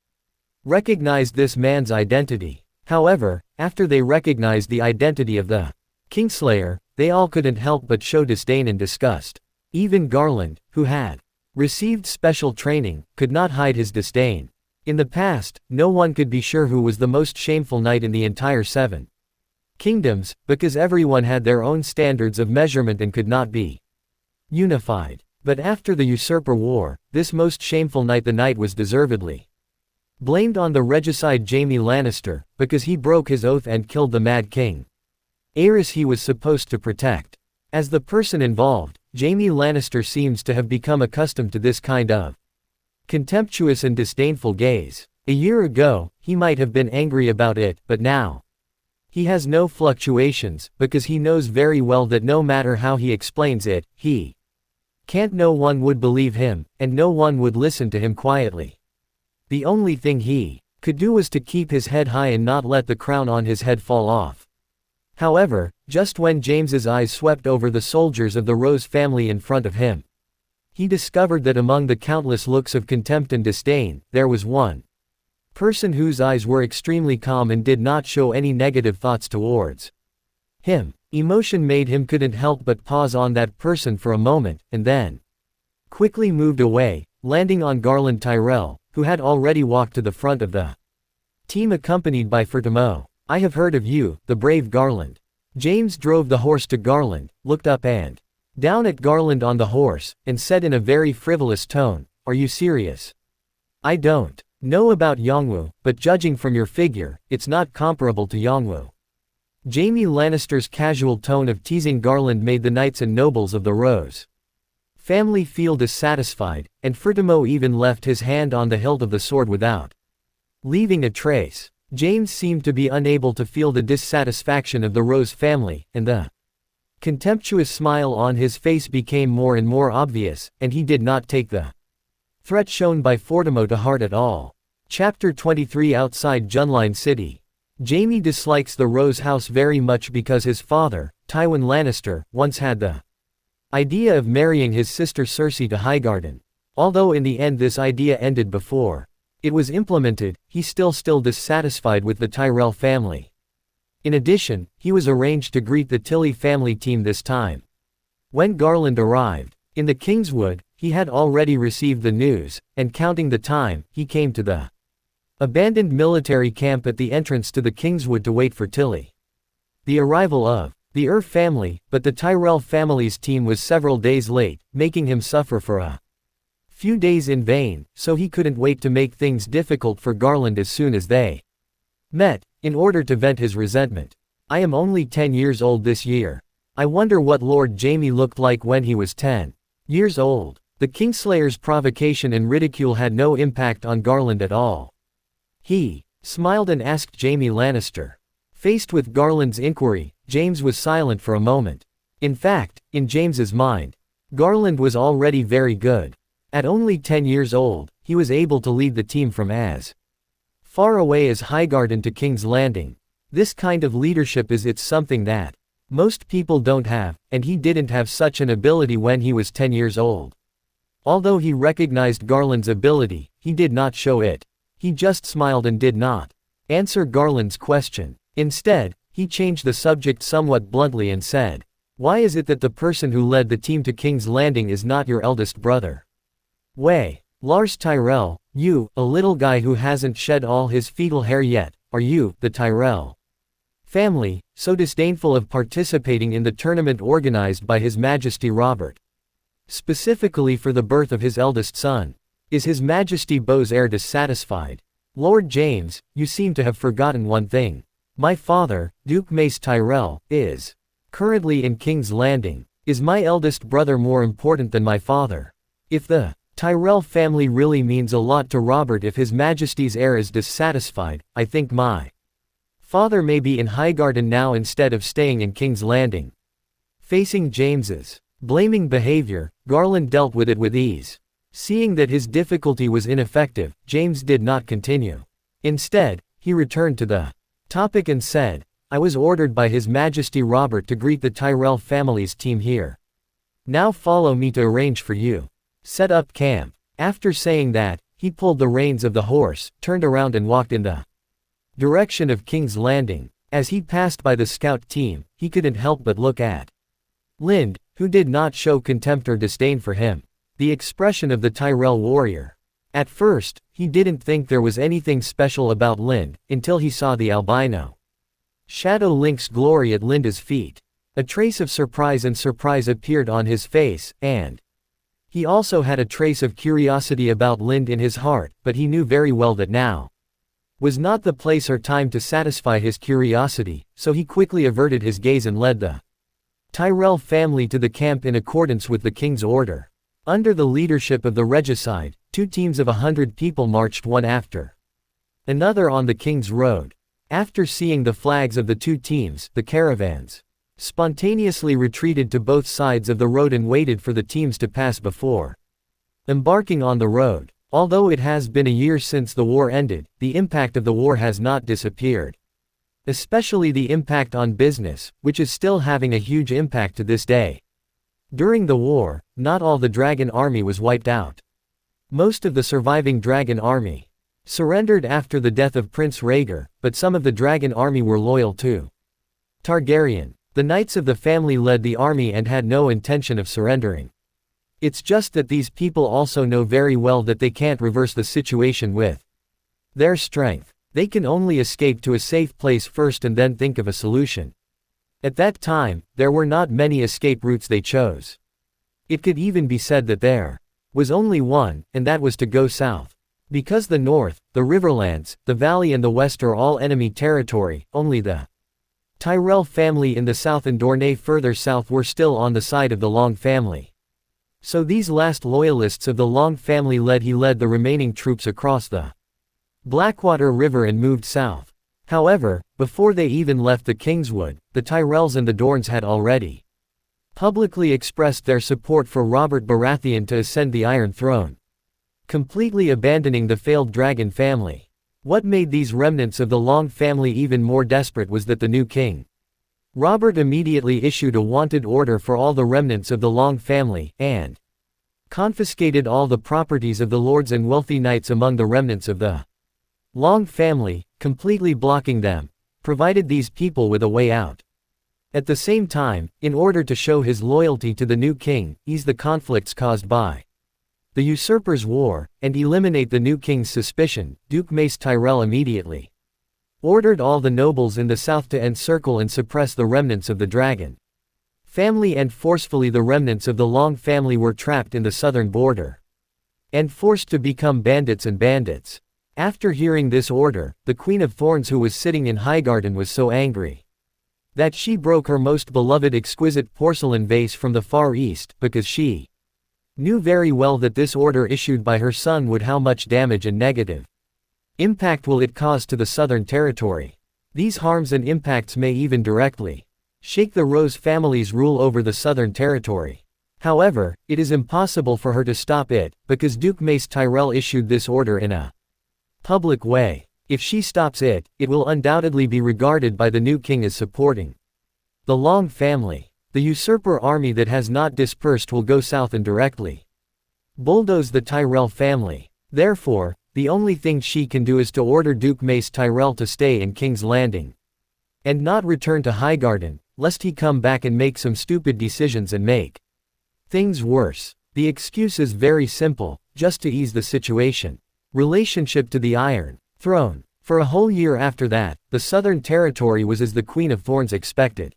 recognized this man's identity. However, after they recognized the identity of the Kingslayer, they all couldn't help but show disdain and disgust. Even Garland, who had received special training, could not hide his disdain. In the past, no one could be sure who was the most shameful knight in the entire 7 kingdoms, because everyone had their own standards of measurement and could not be unified. But after the Usurper War, this most shameful knight, the knight, was deservedly blamed on the regicide Jaime Lannister, because he broke his oath and killed the Mad King, Aerys he was supposed to protect. As the person involved, Jaime Lannister seems to have become accustomed to this kind of contemptuous and disdainful gaze. A year ago, he might have been angry about it, but now He has no fluctuations, because he knows very well that no matter how he explains it, he can't. No one would believe him, and no one would listen to him quietly. The only thing he could do was to keep his head high and not let the crown on his head fall off. However, just when James's eyes swept over the soldiers of the Rose family in front of him, he discovered that among the countless looks of contempt and disdain, there was one person whose eyes were extremely calm and did not show any negative thoughts towards him. Emotion made him couldn't help but pause on that person for a moment, and then quickly moved away, landing on Garland Tyrell, who had already walked to the front of the team accompanied by Fertimo. "I have heard of you, the brave Garland." James drove the horse to Garland, looked up and down at Garland on the horse, and said in a very frivolous tone, "Are you serious? I don't know about Yongwu, but judging from your figure, it's not comparable to Yongwu." Jaime Lannister's casual tone of teasing Garland made the knights and nobles of the Rose family feel dissatisfied, and Fertimo even left his hand on the hilt of the sword without leaving a trace. James seemed to be unable to feel the dissatisfaction of the Rose family, and the contemptuous smile on his face became more and more obvious, and he did not take the threat shown by Fertimo to heart at all. Chapter 23. Outside Junline City. Jaime dislikes the Rose house very much because his father, Tywin Lannister, once had the idea of marrying his sister Cersei to Highgarden. Although in the end this idea ended before it was implemented, he's still dissatisfied with the Tyrell family. In addition, he was arranged to greet the Tilly family team this time. When Garland arrived in the Kingswood, he had already received the news, and counting the time, he came to the abandoned military camp at the entrance to the Kingswood to wait for Tilly. The arrival of the family, but the Tyrell family's team was several days late, making him suffer for a few days in vain, so he couldn't wait to make things difficult for Garland as soon as they met, in order to vent his resentment. "I am only 10 years old this year. I wonder what Lord Jaime looked like when he was 10 years old." The Kingslayer's provocation and ridicule had no impact on Garland at all. He smiled and asked Jaime Lannister. Faced with Garland's inquiry, James was silent for a moment. In fact, in James's mind, Garland was already very good. At only 10 years old, he was able to lead the team from as far away as Highgarden to King's Landing. This kind of leadership is something that most people don't have, and he didn't have such an ability when he was 10 years old. Although he recognized Garland's ability, he did not show it. He just smiled and did not answer Garland's question. Instead, he changed the subject somewhat bluntly and said, "Why is it that the person who led the team to King's Landing is not your eldest brother? Why, Lars Tyrell, you, a little guy who hasn't shed all his fetal hair yet, are you, the Tyrell family, so disdainful of participating in the tournament organized by His Majesty Robert? Specifically for the birth of his eldest son. Is His Majesty Beau's heir dissatisfied? Lord James, you seem to have forgotten one thing. My father, Duke Mace Tyrell, is currently in King's Landing. Is my eldest brother more important than my father? If the Tyrell family really means a lot to Robert, if His Majesty's heir is dissatisfied, I think my father may be in Highgarden now instead of staying in King's Landing." Facing James's blaming behavior, Garland dealt with it with ease. Seeing that his difficulty was ineffective, James did not continue. Instead, he returned to the topic and said, "I was ordered by His Majesty Robert to greet the Tyrell family's team here. Now follow me to arrange for you. Set up camp." After saying that, he pulled the reins of the horse, turned around and walked in the direction of King's Landing. As he passed by the scout team, he couldn't help but look at Lind, who did not show contempt or disdain for him. The expression of the Tyrell warrior. At first, he didn't think there was anything special about Lind, until he saw the albino Shadow Link's glory at Linda's feet. A trace of surprise appeared on his face, and he also had a trace of curiosity about Lind in his heart, but he knew very well that now was not the place or time to satisfy his curiosity, so he quickly averted his gaze and led the Tyrell family to the camp in accordance with the king's order. Under the leadership of the regicide, 2 teams of 100 people marched one after another on the King's Road. After seeing the flags of the two teams, the caravans spontaneously retreated to both sides of the road and waited for the teams to pass before embarking on the road. Although it has been a year since the war ended, the impact of the war has not disappeared. Especially the impact on business, which is still having a huge impact to this day. During the war, not all the dragon army was wiped out. Most of the surviving dragon army surrendered after the death of Prince Rhaegar, but some of the dragon army were loyal to Targaryen. The knights of the family led the army and had no intention of surrendering. It's just that these people also know very well that they can't reverse the situation with their strength. They can only escape to a safe place first and then think of a solution. At that time, there were not many escape routes they chose. It could even be said that there was only one, and that was to go south. Because the north, the Riverlands, the valley and the west are all enemy territory, only the Tyrell family in the south and Dorne further south were still on the side of the Long family. So these last loyalists of the Long family led the remaining troops across the Blackwater River and moved south. However, before they even left the Kingswood, the Tyrells and the Dornes had already publicly expressed their support for Robert Baratheon to ascend the Iron Throne, completely abandoning the failed dragon family. What made these remnants of the Long family even more desperate was that the new king, Robert, immediately issued a wanted order for all the remnants of the Long family, and confiscated all the properties of the lords and wealthy knights among the remnants of the Long family, completely blocking them, provided these people with a way out. At the same time, in order to show his loyalty to the new king, ease the conflicts caused by the Usurpers' War, and eliminate the new king's suspicion, Duke Mace Tyrell immediately ordered all the nobles in the south to encircle and suppress the remnants of the dragon family, and forcefully the remnants of the Long family were trapped in the southern border and forced to become bandits and bandits. After hearing this order, the Queen of Thorns, who was sitting in Highgarden, was so angry that she broke her most beloved exquisite porcelain vase from the Far East, because she knew very well that this order issued by her son would how much damage and negative impact will it cause to the Southern Territory. These harms and impacts may even directly shake the Rose family's rule over the Southern Territory. However, it is impossible for her to stop it, because Duke Mace Tyrell issued this order in a public way. If she stops it, it will undoubtedly be regarded by the new king as supporting the Long family. The usurper army that has not dispersed will go south and directly bulldoze the Tyrell family. Therefore, the only thing she can do is to order Duke Mace Tyrell to stay in King's Landing and not return to Highgarden, lest he come back and make some stupid decisions and make things worse. The excuse is very simple, just to ease the situation. Relationship to the Iron Throne. For a whole year after that, the Southern Territory was as the Queen of Thorns expected.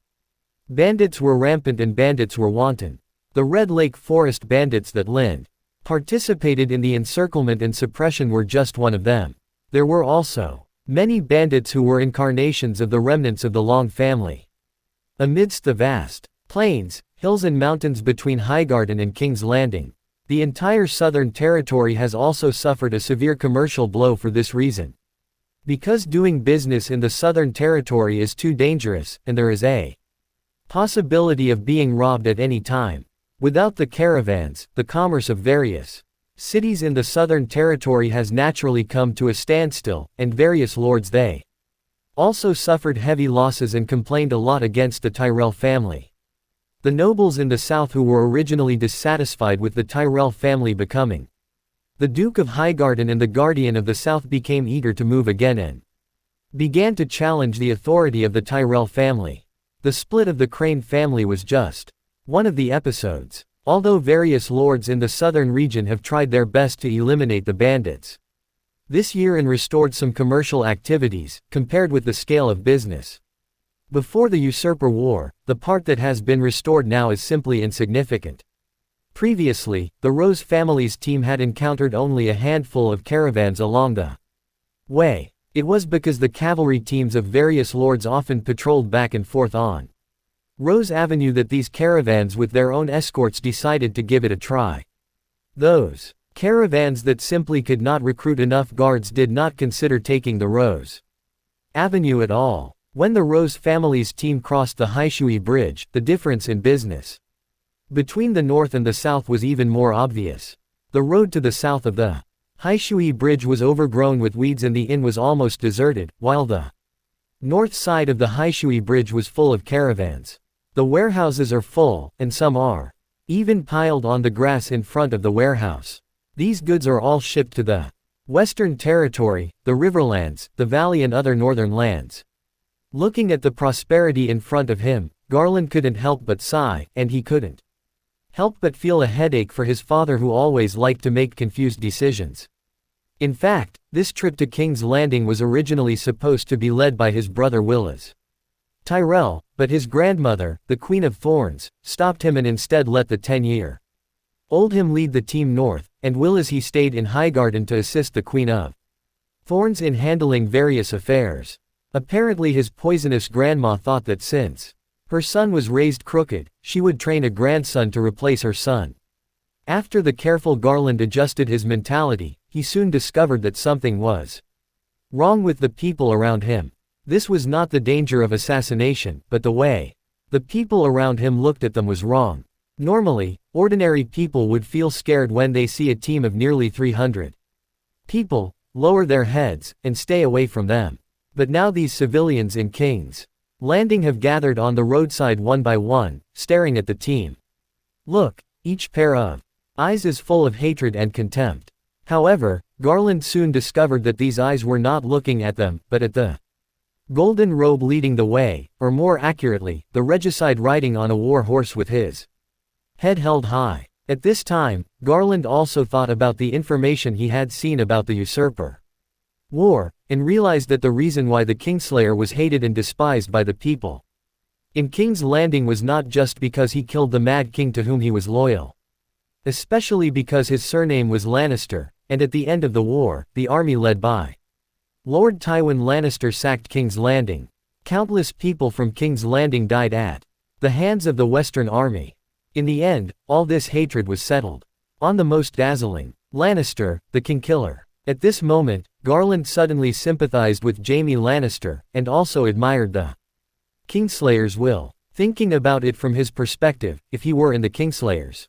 Bandits were rampant and bandits were wanton. The Red Lake Forest bandits that Lind participated in the encirclement and suppression were just one of them. There were also many bandits who were incarnations of the remnants of the Long family. Amidst the vast plains, hills and mountains between Highgarden and King's Landing, the entire Southern Territory has also suffered a severe commercial blow for this reason. Because doing business in the Southern Territory is too dangerous, and there is a possibility of being robbed at any time. Without the caravans, the commerce of various cities in the Southern Territory has naturally come to a standstill, and various lords they also suffered heavy losses and complained a lot against the Tyrell family. The nobles in the south who were originally dissatisfied with the Tyrell family becoming the Duke of Highgarden and the Guardian of the South became eager to move again and began to challenge the authority of the Tyrell family. The split of the Crane family was just one of the episodes. Although various lords in the southern region have tried their best to eliminate the bandits this year and restored some commercial activities, compared with the scale of business before the Usurper War, the part that has been restored now is simply insignificant. Previously, the Rose family's team had encountered only a handful of caravans along the way. It was because the cavalry teams of various lords often patrolled back and forth on Rose Avenue that these caravans with their own escorts decided to give it a try. Those caravans that simply could not recruit enough guards did not consider taking the Rose avenue at all. When the Rose family's team crossed the Haishui Bridge, the difference in business between the north and the south was even more obvious. The road to the south of the Haishui Bridge was overgrown with weeds and the inn was almost deserted, while the north side of the Haishui Bridge was full of caravans. The warehouses are full, and some are even piled on the grass in front of the warehouse. These goods are all shipped to the Western Territory, the Riverlands, the Valley and other northern lands. Looking at the prosperity in front of him, Garland couldn't help but sigh, and he couldn't help but feel a headache for his father who always liked to make confused decisions. In fact, this trip to King's Landing was originally supposed to be led by his brother Willis Tyrell, but his grandmother, the Queen of Thorns, stopped him and instead let the 10-year-old him lead the team north, and Willis he stayed in Highgarden to assist the Queen of Thorns in handling various affairs. Apparently his poisonous grandma thought that since her son was raised crooked, she would train a grandson to replace her son. After the careful Garland adjusted his mentality, he soon discovered that something was wrong with the people around him. This was not the danger of assassination, but the way the people around him looked at them was wrong. Normally, ordinary people would feel scared when they see a team of nearly 300 people, lower their heads, and stay away from them. But now these civilians in King's Landing have gathered on the roadside one by one, staring at the team. Look, each pair of eyes is full of hatred and contempt. However, Garland soon discovered that these eyes were not looking at them, but at the golden robe leading the way, or more accurately, the regicide riding on a war horse with his head held high. At this time, Garland also thought about the information he had seen about the usurper war, and realized that the reason why the Kingslayer was hated and despised by the people in King's Landing was not just because he killed the Mad King to whom he was loyal. Especially because his surname was Lannister, and at the end of the war, the army led by Lord Tywin Lannister sacked King's Landing. Countless people from King's Landing died at the hands of the Western Army. In the end, all this hatred was settled on the most dazzling Lannister, the Kingkiller. At this moment, Garland suddenly sympathized with Jaime Lannister, and also admired the Kingslayer's will. Thinking about it from his perspective, if he were in the Kingslayer's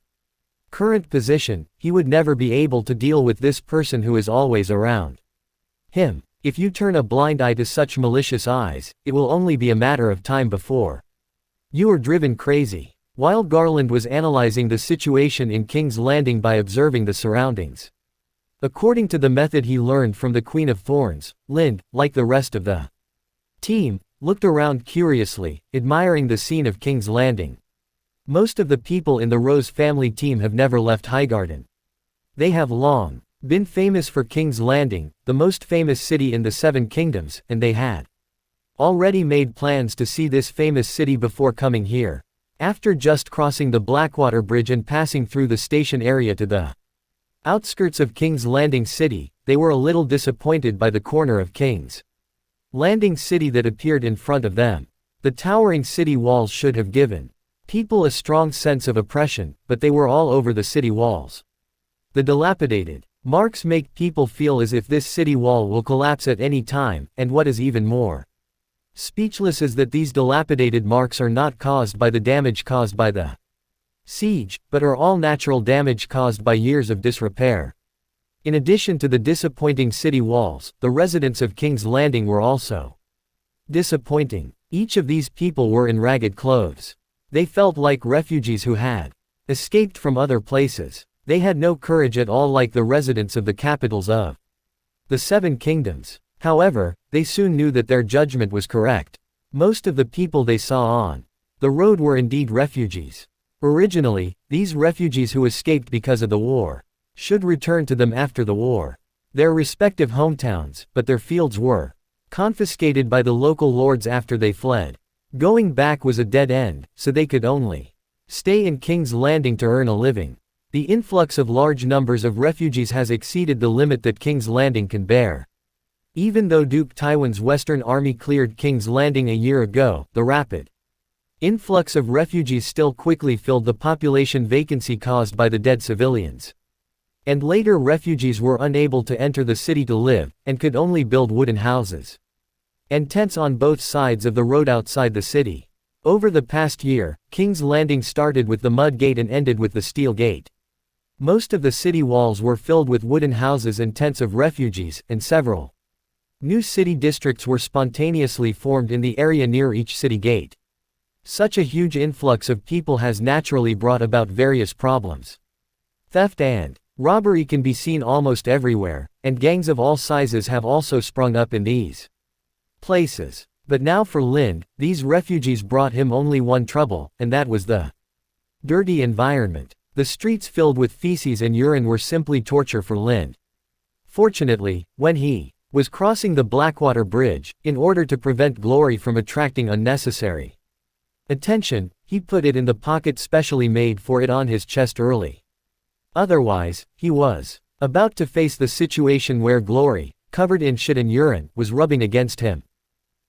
current position, he would never be able to deal with this person who is always around him. If you turn a blind eye to such malicious eyes, it will only be a matter of time before you are driven crazy. While Garland was analyzing the situation in King's Landing by observing the surroundings, according to the method he learned from the Queen of Thorns, Lind, like the rest of the team, looked around curiously, admiring the scene of King's Landing. Most of the people in the Rose family team have never left Highgarden. They have long been famous for King's Landing, the most famous city in the Seven Kingdoms, and they had already made plans to see this famous city before coming here. After just crossing the Blackwater Bridge and passing through the station area to the outskirts of King's Landing City, they were a little disappointed by the corner of King's Landing City that appeared in front of them. The towering city walls should have given people a strong sense of oppression, but they were all over the city walls. The dilapidated marks make people feel as if this city wall will collapse at any time, and what is even more speechless is that these dilapidated marks are not caused by the damage caused by the siege, but are all natural damage caused by years of disrepair. In addition to the disappointing city walls, the residents of King's Landing were also disappointing. Each of these people were in ragged clothes. They felt like refugees who had escaped from other places. They had no courage at all like the residents of the capitals of the Seven Kingdoms. However, they soon knew that their judgment was correct. Most of the people they saw on the road were indeed refugees. Originally, these refugees who escaped because of the war should return to them after the war. Their respective hometowns, but their fields were confiscated by the local lords after they fled. Going back was a dead end, so they could only stay in King's Landing to earn a living. The influx of large numbers of refugees has exceeded the limit that King's Landing can bear. Even though Duke Tywin's Western Army cleared King's Landing a year ago, the rapid influx of refugees still quickly filled the population vacancy caused by the dead civilians. And later refugees were unable to enter the city to live, and could only build wooden houses. and tents on both sides of the road outside the city. Over the past year, King's Landing started with the mud gate and ended with the steel gate. Most of the city walls were filled with wooden houses and tents of refugees, and several new city districts were spontaneously formed in the area near each city gate. Such a huge influx of people has naturally brought about various problems. Theft and robbery can be seen almost everywhere, and gangs of all sizes have also sprung up in these places. But now for Lind, these refugees brought him only one trouble, and that was the dirty environment. The streets filled with feces and urine were simply torture for Lind. Fortunately, when he was crossing the Blackwater Bridge, in order to prevent Glory from attracting unnecessary attention, he put it in the pocket specially made for it on his chest early. Otherwise, he was about to face the situation where Glory, covered in shit and urine, was rubbing against him.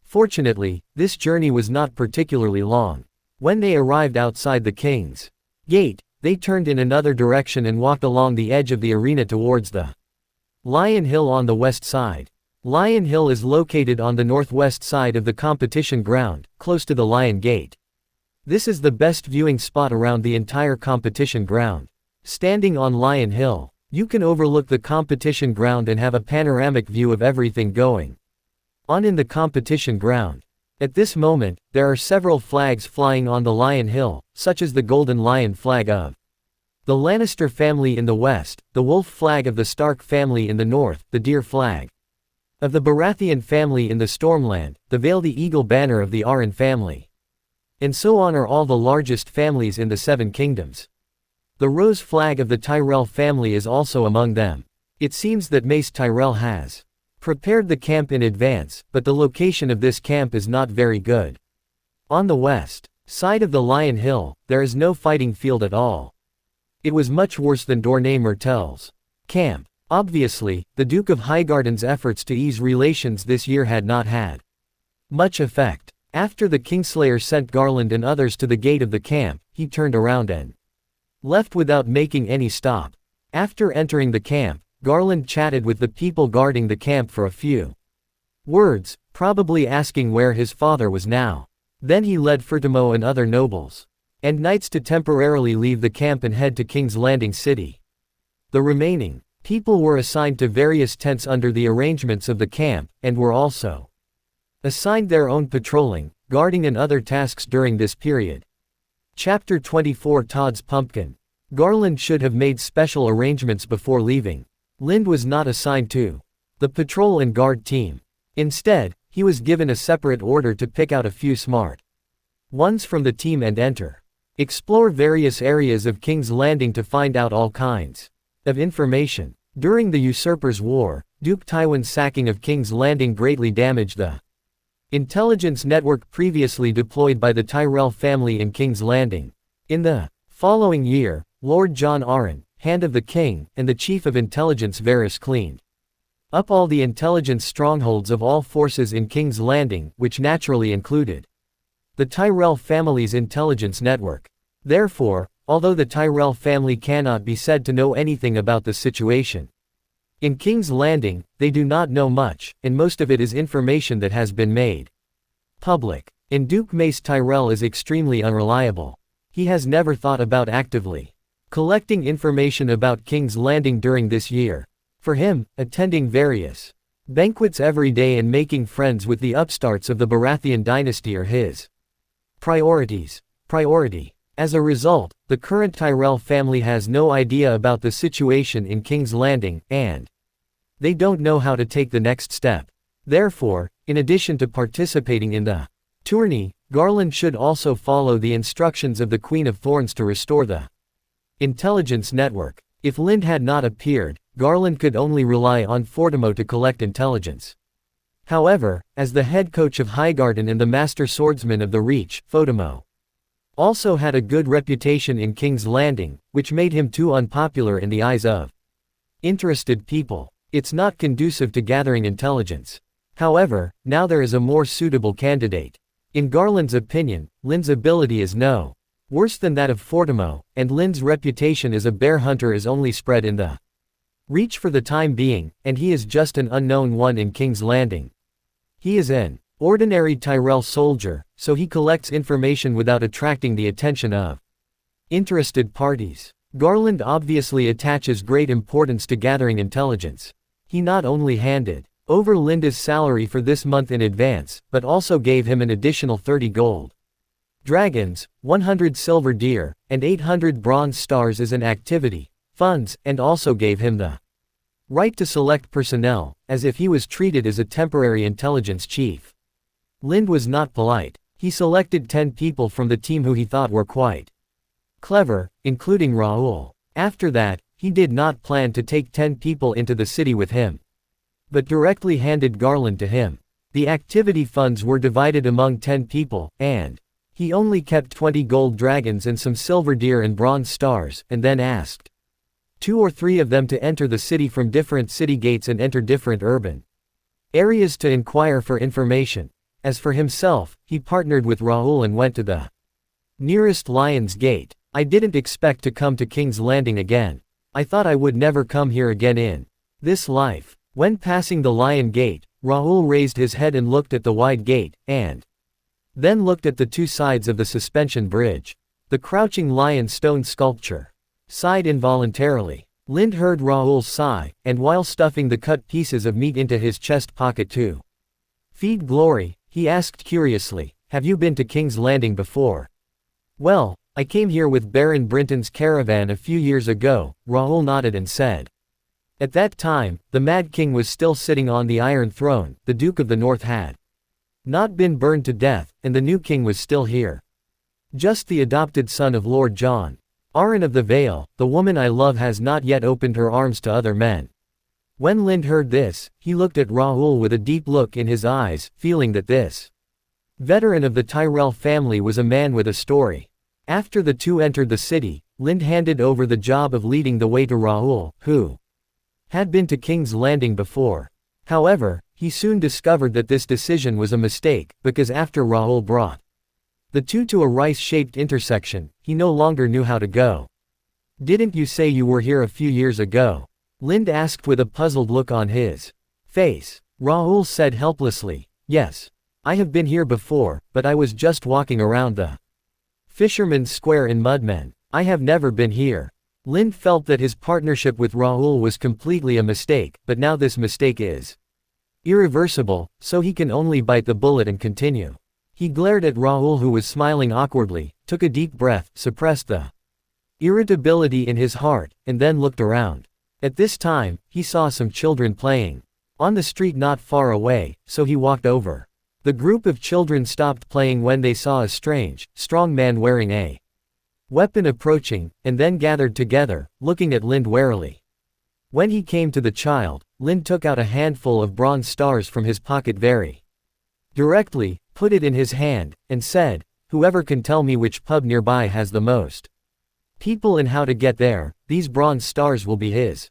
Fortunately, this journey was not particularly long. When they arrived outside the King's Gate, they turned in another direction and walked along the edge of the arena towards the Lion Hill on the west side. Lion Hill is located on the northwest side of the competition ground, close to the Lion Gate. This is the best viewing spot around the entire competition ground. Standing on Lion Hill, you can overlook the competition ground and have a panoramic view of everything going on in the competition ground. At this moment, there are several flags flying on the Lion Hill, such as the Golden Lion flag of the Lannister family in the west, the Wolf flag of the Stark family in the north, the Deer flag of the Baratheon family in the Stormland, the Vale the Eagle banner of the Arryn family. And so on are all the largest families in the Seven Kingdoms. The Rose flag of the Tyrell family is also among them. It seems that Mace Tyrell has prepared the camp in advance, but the location of this camp is not very good. On the west side of the Lion Hill, there is no fighting field at all. It was much worse than Dorne Myrtell's camp. Obviously, the Duke of Highgarden's efforts to ease relations this year had not had much effect. After the Kingslayer sent Garland and others to the gate of the camp, he turned around and left without making any stop. After entering the camp, Garland chatted with the people guarding the camp for a few words, probably asking where his father was now. Then he led Fertimo and other nobles and knights to temporarily leave the camp and head to King's Landing City. The remaining people were assigned to various tents under the arrangements of the camp, and were also assigned their own patrolling, guarding and other tasks during this period. Chapter 24 Todd's Pumpkin. Garland should have made special arrangements before leaving. Lind was not assigned to the patrol and guard team. Instead, he was given a separate order to pick out a few smart ones from the team and explore various areas of King's Landing to find out all kinds of information. During the Usurpers' War, Duke Tywin's sacking of King's Landing greatly damaged the intelligence network previously deployed by the Tyrell family in King's Landing. In the following year, Lord John Arryn, Hand of the King, and the Chief of Intelligence Varys cleaned up all the intelligence strongholds of all forces in King's Landing, which naturally included the Tyrell family's intelligence network. Therefore, although the Tyrell family cannot be said to know anything about the situation in King's Landing, they do not know much, and most of it is information that has been made public. And Duke Mace Tyrell is extremely unreliable. He has never thought about actively collecting information about King's Landing during this year. For him, attending various banquets every day and making friends with the upstarts of the Baratheon dynasty are his priority. As a result, the current Tyrell family has no idea about the situation in King's Landing, and they don't know how to take the next step. Therefore, in addition to participating in the tourney, Garland should also follow the instructions of the Queen of Thorns to restore the intelligence network. If Lind had not appeared, Garland could only rely on Fortimo to collect intelligence. However, as the head coach of Highgarden and the master swordsman of the Reach, Fortimo also had a good reputation in King's Landing, which made him too unpopular in the eyes of interested people. It's not conducive to gathering intelligence. However, now there is a more suitable candidate. In Garland's opinion, Lind's ability is no worse than that of Fortimo, and Lind's reputation as a bear hunter is only spread in the Reach for the time being, and he is just an unknown one in King's Landing. He is an Ordinary Tyrell soldier, so he collects information without attracting the attention of interested parties. Garland obviously attaches great importance to gathering intelligence. He not only handed over Linda's salary for this month in advance, but also gave him an additional 30 gold dragons, 100 silver deer, and 800 bronze stars as an activity funds, and also gave him the right to select personnel, as if he was treated as a temporary intelligence chief. Lind was not polite. He selected 10 people from the team who he thought were quite clever, including Raoul. After that, he did not plan to take 10 people into the city with him, but directly handed Garland to him. The activity funds were divided among 10 people, and he only kept 20 gold dragons and some silver deer and bronze stars, and then asked 2 or 3 of them to enter the city from different city gates and enter different urban areas to inquire for information. As for himself, he partnered with Raoul and went to the nearest Lion's Gate. I didn't expect to come to King's Landing again. I thought I would never come here again in this life. When passing the Lion Gate, Raoul raised his head and looked at the wide gate, and then looked at the 2 sides of the suspension bridge. The crouching lion stone sculpture sighed involuntarily. Lind heard Raoul's sigh, and while stuffing the cut pieces of meat into his chest pocket to feed Glory, he asked curiously, "Have you been to King's Landing before?" "Well, I came here with Baron Brinton's caravan a few years ago," Raoul nodded and said. At that time, the Mad King was still sitting on the Iron Throne. The Duke of the North had not been burned to death, and the new king was still here. Just the adopted son of Lord John Arryn of the Vale. The woman I love has not yet opened her arms to other men. When Lind heard this, he looked at Raoul with a deep look in his eyes, feeling that this veteran of the Tyrell family was a man with a story. After the 2 entered the city, Lind handed over the job of leading the way to Raoul, who had been to King's Landing before. However, he soon discovered that this decision was a mistake, because after Raoul brought the 2 to a rice-shaped intersection, he no longer knew how to go. "Didn't you say you were here a few years ago?" Lind asked with a puzzled look on his face. Raoul said helplessly, "Yes. I have been here before, but I was just walking around the Fisherman's Square in Mudmen. I have never been here." Lind felt that his partnership with Raoul was completely a mistake, but now this mistake is irreversible, so he can only bite the bullet and continue. He glared at Raoul, who was smiling awkwardly, took a deep breath, suppressed the irritability in his heart, and then looked around. At this time, he saw some children playing on the street not far away, so he walked over. The group of children stopped playing when they saw a strange, strong man wearing a weapon approaching, and then gathered together, looking at Lind warily. When he came to the child, Lind took out a handful of bronze stars from his pocket very directly, put it in his hand, and said, "Whoever can tell me which pub nearby has the most people and how to get there, these bronze stars will be his."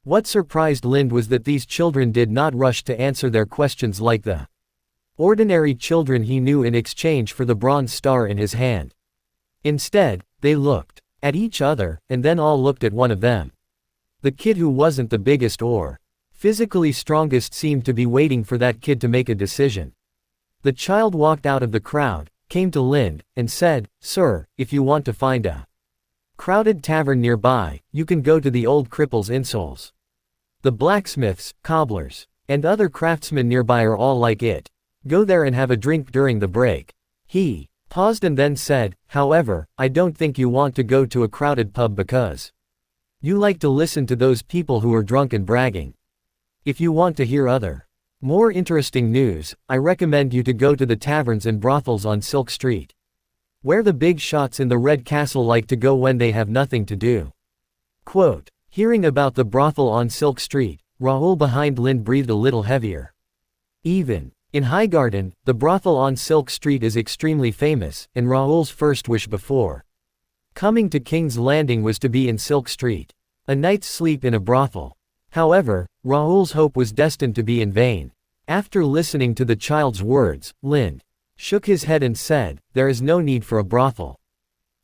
What surprised Lind was that these children did not rush to answer their questions like the ordinary children he knew in exchange for the bronze star in his hand. Instead, they looked at each other, and then all looked at one of them. The kid who wasn't the biggest or physically strongest seemed to be waiting for that kid to make a decision. The child walked out of the crowd, came to Lind, and said, "Sir, if you want to find a crowded tavern nearby, you can go to the Old Cripple's Insoles. The blacksmiths, cobblers, and other craftsmen nearby are all like it. Go there and have a drink during the break." He paused and then said, "However, I don't think you want to go to a crowded pub because you like to listen to those people who are drunk and bragging. If you want to hear other, more interesting news, I recommend you to go to the taverns and brothels on Silk Street, where the big shots in the Red Castle like to go when they have nothing to do." Quote, hearing about the brothel on Silk Street, Raoul behind Lind breathed a little heavier. Even in Highgarden, the brothel on Silk Street is extremely famous, and Raoul's first wish before coming to King's Landing was to be in Silk Street. A night's sleep in a brothel. However, Raoul's hope was destined to be in vain. After listening to the child's words, Lind shook his head and said, "There is no need for a brothel.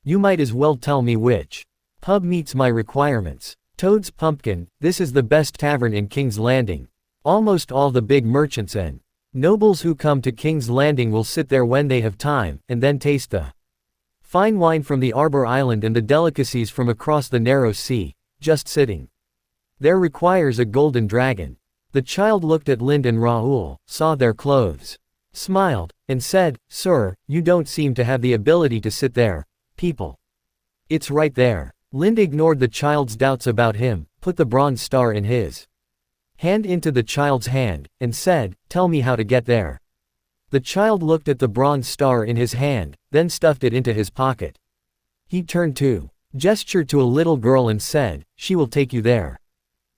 You might as well tell me which pub meets my requirements." Toad's Pumpkin, this is the best tavern in King's Landing. Almost all the big merchants and Nobles who come to King's Landing will sit there when they have time, and then taste the fine wine from the Arbor Island and the delicacies from across the narrow sea, just sitting there requires a golden dragon. The child looked at Lind and Raoul, saw their clothes, smiled, and said, "Sir, you don't seem to have the ability to sit there, people. It's right there." Lind ignored the child's doubts about him, put the bronze star in his hand into the child's hand, and said, "Tell me how to get there." The child looked at the bronze star in his hand, then stuffed it into his pocket. He turned to gesture to a little girl and said, "She will take you there.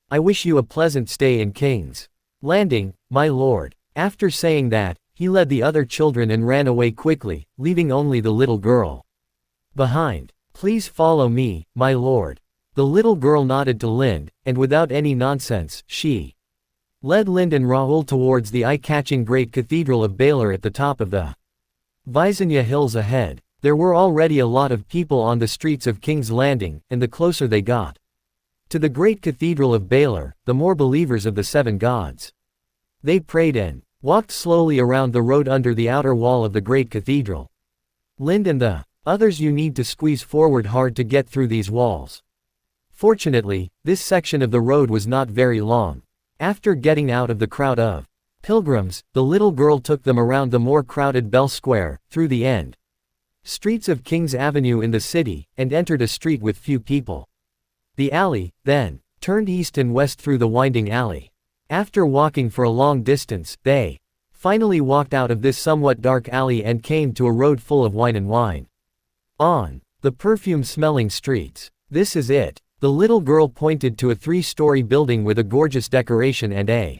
I wish you a pleasant stay in King's Landing, my lord." After saying that, he led the other children and ran away quickly, leaving only the little girl behind. "Please follow me, my lord." The little girl nodded to Lind, and without any nonsense, she led Lind and Raoul towards the eye-catching great cathedral of Baylor at the top of the Visanya Hills ahead. There were already a lot of people on the streets of King's Landing, and the closer they got to the great cathedral of Baylor, the more believers of the seven gods they prayed and walked slowly around the road under the outer wall of the great cathedral. Lind and the others, you need to squeeze forward hard to get through these walls. Fortunately, this section of the road was not very long. After getting out of the crowd of pilgrims, the little girl took them around the more crowded Bell Square, through the end streets of King's Avenue in the city, and entered a street with few people. The alley, then, turned east and west through the winding alley. After walking for a long distance, they finally walked out of this somewhat dark alley and came to a road full of wine and wine. On the perfume-smelling streets. "This is it." The little girl pointed to a 3-story building with a gorgeous decoration and a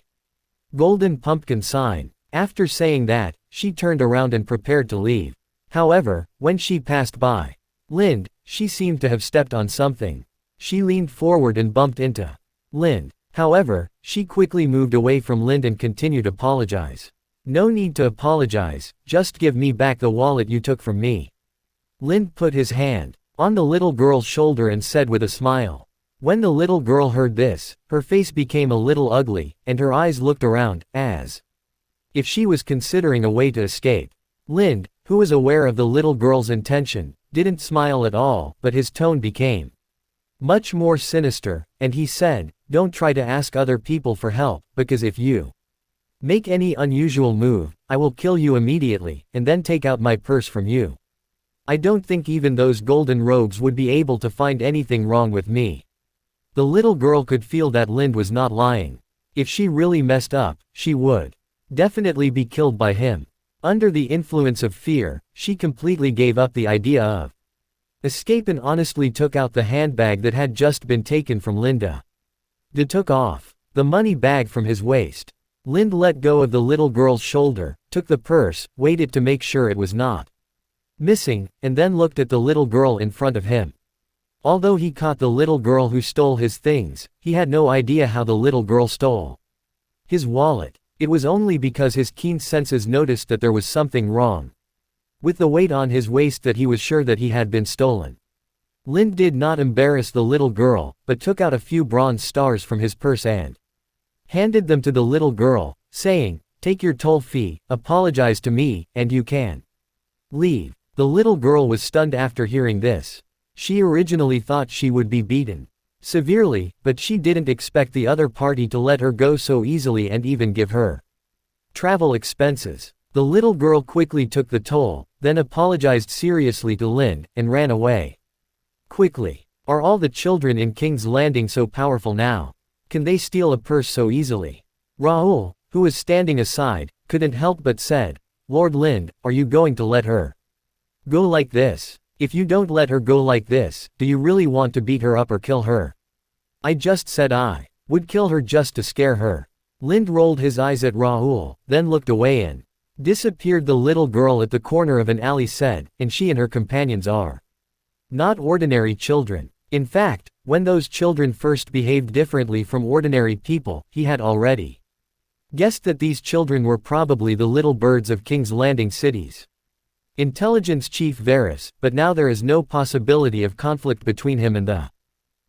golden pumpkin sign. After saying that, she turned around and prepared to leave. However, when she passed by Lind, she seemed to have stepped on something. She leaned forward and bumped into Lind. However, she quickly moved away from Lind and continued to apologize. "No need to apologize, just give me back the wallet you took from me." Lind put his hand on the little girl's shoulder and said with a smile. When the little girl heard this, her face became a little ugly, and her eyes looked around, as if she was considering a way to escape. Lind, who was aware of the little girl's intention, didn't smile at all, but his tone became much more sinister, and he said, "Don't try to ask other people for help, because if you make any unusual move, I will kill you immediately, and then take out my purse from you. I don't think even those golden robes would be able to find anything wrong with me." The little girl could feel that Lind was not lying. If she really messed up, she would definitely be killed by him. Under the influence of fear, she completely gave up the idea of escape and honestly took out the handbag that had just been taken from Linda. They took off the money bag from his waist. Lind let go of the little girl's shoulder, took the purse, waited to make sure it was not missing, and then looked at the little girl in front of him. Although he caught the little girl who stole his things, he had no idea how the little girl stole his wallet. It was only because his keen senses noticed that there was something wrong with the weight on his waist that he was sure that he had been stolen. Lind did not embarrass the little girl, but took out a few bronze stars from his purse and handed them to the little girl, saying, "Take your toll fee, apologize to me, and you can leave." The little girl was stunned after hearing this. She originally thought she would be beaten severely, but she didn't expect the other party to let her go so easily and even give her travel expenses. The little girl quickly took the toll, then apologized seriously to Lind, and ran away quickly. Are all the children in King's Landing so powerful now? Can they steal a purse so easily? Raoul, who was standing aside, couldn't help but said, "Lord Lind, are you going to let her go like this? If you don't let her go like this, do you really want to beat her up or kill her?" "I just said I would kill her just to scare her." Lind rolled his eyes at Raoul, then looked away and disappeared. The little girl at the corner of an alley said, "And she and her companions are not ordinary children." In fact, when those children first behaved differently from ordinary people, he had already guessed that these children were probably the little birds of King's Landing cities. Intelligence Chief Varys, but now there is no possibility of conflict between him and the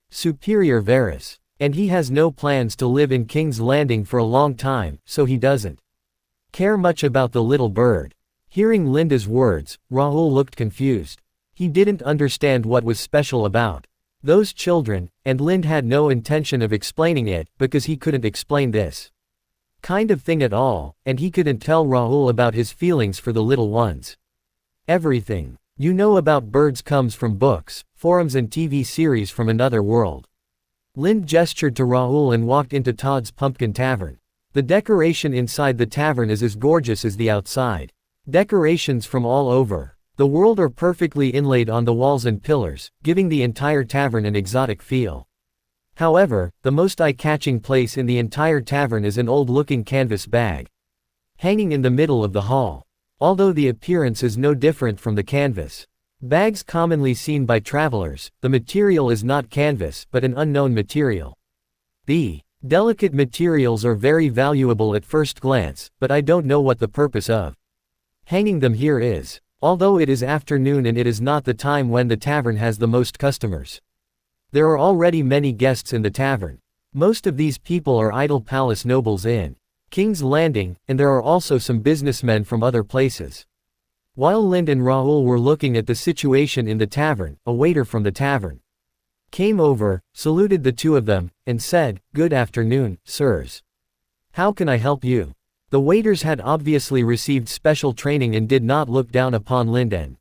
superior Varys. And he has no plans to live in King's Landing for a long time, so he doesn't Care much about the little bird. Hearing Linda's words, Raoul looked confused. He didn't understand what was special about those children, and Lind had no intention of explaining it, because he couldn't explain this kind of thing at all, and he couldn't tell Raoul about his feelings for the little ones. Everything you know about birds comes from books, forums and TV series from another world. Lind gestured to Raoul and walked into Todd's Pumpkin Tavern. The decoration inside the tavern is as gorgeous as the outside. Decorations from all over the world are perfectly inlaid on the walls and pillars, giving the entire tavern an exotic feel. However, the most eye-catching place in the entire tavern is an old-looking canvas bag, hanging in the middle of the hall. Although the appearance is no different from the canvas bags commonly seen by travelers, the material is not canvas but an unknown material. The delicate materials are very valuable at first glance, but I don't know what the purpose of hanging them here is. Although it is afternoon and it is not the time when the tavern has the most customers. There are already many guests in the tavern. Most of these people are idle palace nobles in King's Landing, and there are also some businessmen from other places. While Lind and Raoul were looking at the situation in the tavern, a waiter from the tavern came over, saluted the two of them, and said, "Good afternoon, sirs. How can I help you?" The waiters had obviously received special training and did not look down upon Lind and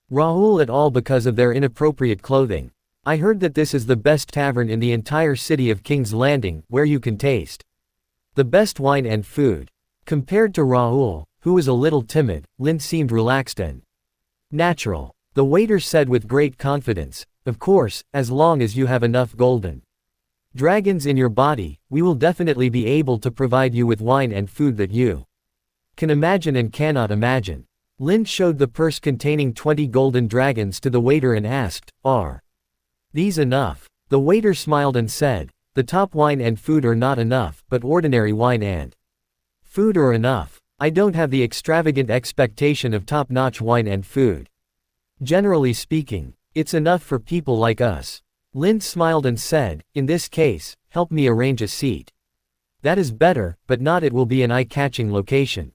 Raoul at all because of their inappropriate clothing. "I heard that this is the best tavern in the entire city of King's Landing, where you can taste the best wine and food." Compared to Raoul, who was a little timid, Lind seemed relaxed and natural. The waiter said with great confidence, "Of course, as long as you have enough golden dragons in your body, we will definitely be able to provide you with wine and food that you can imagine and cannot imagine." Lind showed the purse containing 20 golden dragons to the waiter and asked, "Are these enough?" The waiter smiled and said, "The top wine and food are not enough, but ordinary wine and food are enough. I don't have the extravagant expectation of top-notch wine and food. Generally speaking, it's enough for people like us." Lind smiled and said, "In this case, help me arrange a seat." "That is better, but not it will be an eye-catching location."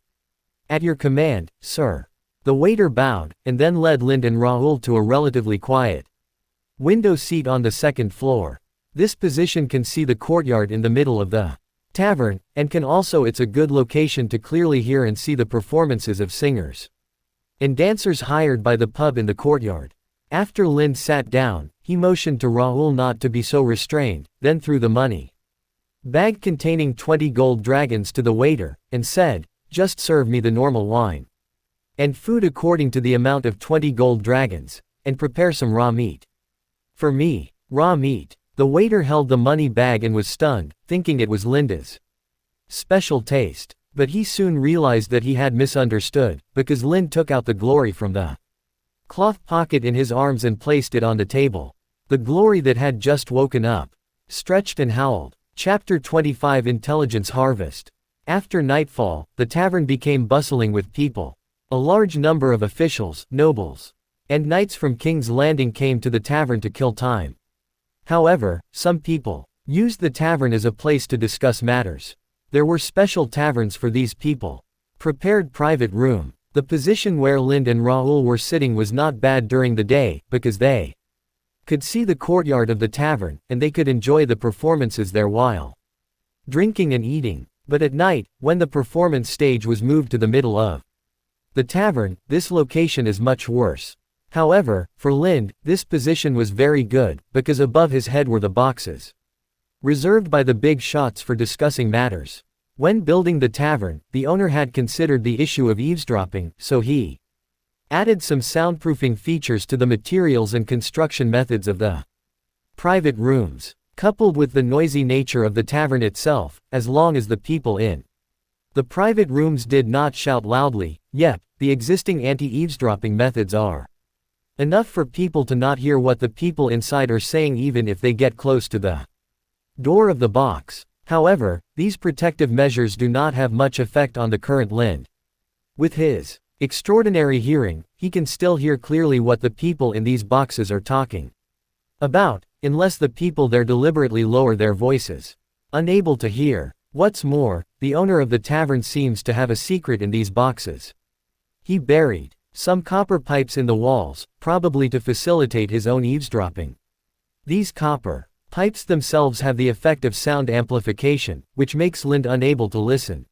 "At your command, sir." The waiter bowed, and then led Lind and Raoul to a relatively quiet window seat on the second floor. This position can see the courtyard in the middle of the tavern, and can also it's a good location to clearly hear and see the performances of singers and dancers hired by the pub in the courtyard. After Lind sat down, he motioned to Raoul not to be so restrained, then threw the money bag containing 20 gold dragons to the waiter, and said, "Just serve me the normal wine and food according to the amount of 20 gold dragons, and prepare some raw meat for me." Raw meat. The waiter held the money bag and was stunned, thinking it was Linda's special taste. But he soon realized that he had misunderstood, because Lind took out the glory from the cloth pocket in his arms and placed it on the table. The glory that had just woken up stretched and howled. Chapter 25 Intelligence Harvest. After nightfall, the tavern became bustling with people. A large number of officials, nobles, and knights from King's Landing came to the tavern to kill time. However, some people used the tavern as a place to discuss matters. There were special taverns for these people. Prepared private room. The position where Lind and Raoul were sitting was not bad during the day, because they could see the courtyard of the tavern, and they could enjoy the performances there while drinking and eating. But at night, when the performance stage was moved to the middle of the tavern, this location is much worse. However, for Lind, this position was very good, because above his head were the boxes reserved by the big shots for discussing matters. When building the tavern, the owner had considered the issue of eavesdropping, so he added some soundproofing features to the materials and construction methods of the private rooms, coupled with the noisy nature of the tavern itself, as long as the people in the private rooms did not shout loudly. Yep, the existing anti-eavesdropping methods are enough for people to not hear what the people inside are saying even if they get close to the door of the box. However, these protective measures do not have much effect on the current Lind. With his extraordinary hearing, he can still hear clearly what the people in these boxes are talking about, unless the people there deliberately lower their voices. Unable to hear, What's more, the owner of the tavern seems to have a secret in these boxes. He buried some copper pipes in the walls, probably to facilitate his own eavesdropping. These copper pipes themselves have the effect of sound amplification, which makes Lind unable to listen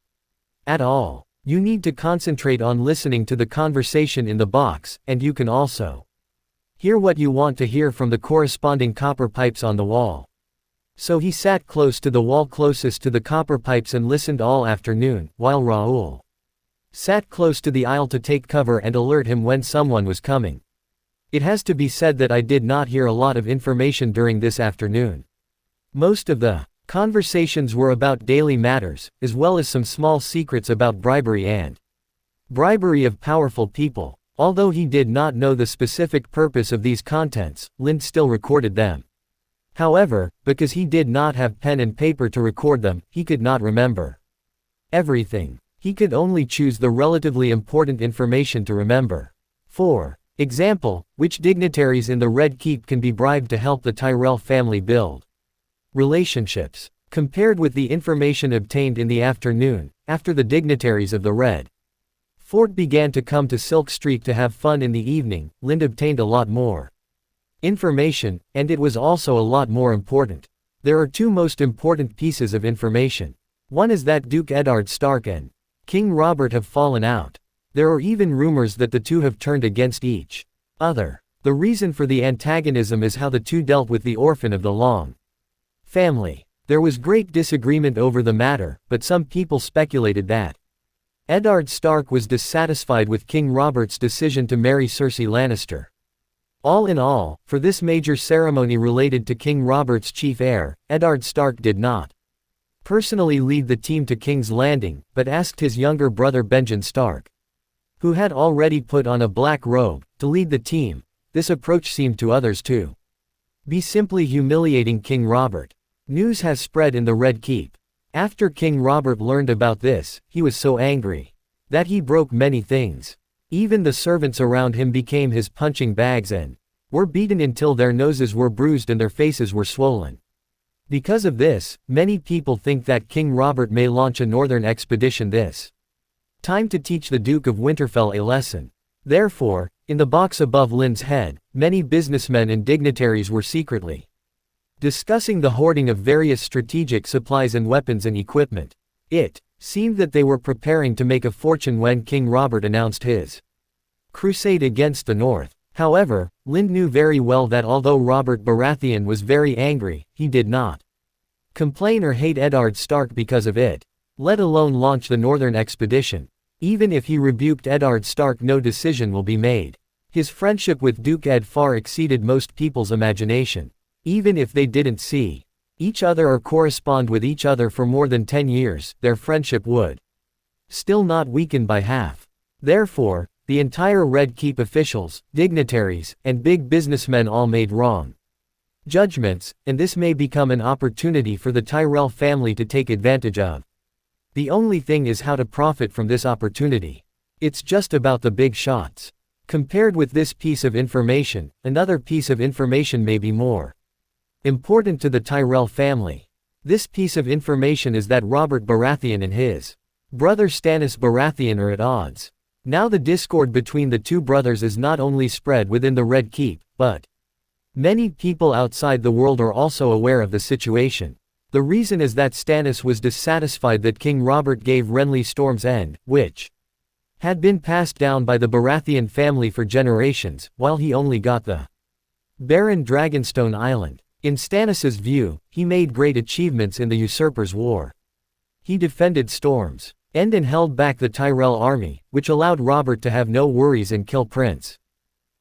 at all. You need to concentrate on listening to the conversation in the box, and you can also hear what you want to hear from the corresponding copper pipes on the wall. So he sat close to the wall closest to the copper pipes and listened all afternoon, while Raoul sat close to the aisle to take cover and alert him when someone was coming. It has to be said that I did not hear a lot of information during this afternoon. Most of the conversations were about daily matters, as well as some small secrets about bribery of powerful people. Although he did not know the specific purpose of these contents, Lind still recorded them. However, because he did not have pen and paper to record them, he could not remember everything. He could only choose the relatively important information to remember. For example, which dignitaries in the Red Keep can be bribed to help the Tyrell family build relationships. Compared with the information obtained in the afternoon, after the dignitaries of the Red Fort began to come to Silk Street to have fun in the evening, Lind obtained a lot more information, and it was also a lot more important. There are two most important pieces of information. One is that Duke Eddard Stark and King Robert have fallen out. There are even rumors that the two have turned against each other. The reason for the antagonism is how the two dealt with the orphan of the Long family. There was great disagreement over the matter, but some people speculated that Eddard Stark was dissatisfied with King Robert's decision to marry Cersei Lannister. All in all, for this major ceremony related to King Robert's chief heir, Eddard Stark did not personally lead the team to King's Landing, but asked his younger brother Benjen Stark, who had already put on a black robe, to lead the team. This approach seemed to others to be simply humiliating King Robert. News has spread in the Red Keep. After King Robert learned about this, he was so angry that he broke many things. Even the servants around him became his punching bags and were beaten until their noses were bruised and their faces were swollen. Because of this, many people think that King Robert may launch a northern expedition this time to teach the Duke of Winterfell a lesson. Therefore, in the box above Lind's head, many businessmen and dignitaries were secretly discussing the hoarding of various strategic supplies and weapons and equipment. It seemed that they were preparing to make a fortune when King Robert announced his crusade against the North. However, Lind knew very well that although Robert Baratheon was very angry, he did not complain or hate Eddard Stark because of it, let alone launch the northern expedition. Even if he rebuked Eddard Stark, no decision will be made. His friendship with Duke Ed far exceeded most people's imagination. Even if they didn't see each other or correspond with each other for more than 10 years, their friendship would still not weaken by half. Therefore, the entire Red Keep officials, dignitaries, and big businessmen all made wrong judgments, and this may become an opportunity for the Tyrell family to take advantage of. The only thing is how to profit from this opportunity. It's just about the big shots. Compared with this piece of information, another piece of information may be more important to the Tyrell family. This piece of information is that Robert Baratheon and his brother Stannis Baratheon are at odds. Now the discord between the two brothers is not only spread within the Red Keep, but many people outside the world are also aware of the situation. The reason is that Stannis was dissatisfied that King Robert gave Renly Storm's End, which had been passed down by the Baratheon family for generations, while he only got the barren Dragonstone Island. In Stannis's view, he made great achievements in the Usurpers' War. He defended Storm's End and held back the Tyrell army, which allowed Robert to have no worries and kill Prince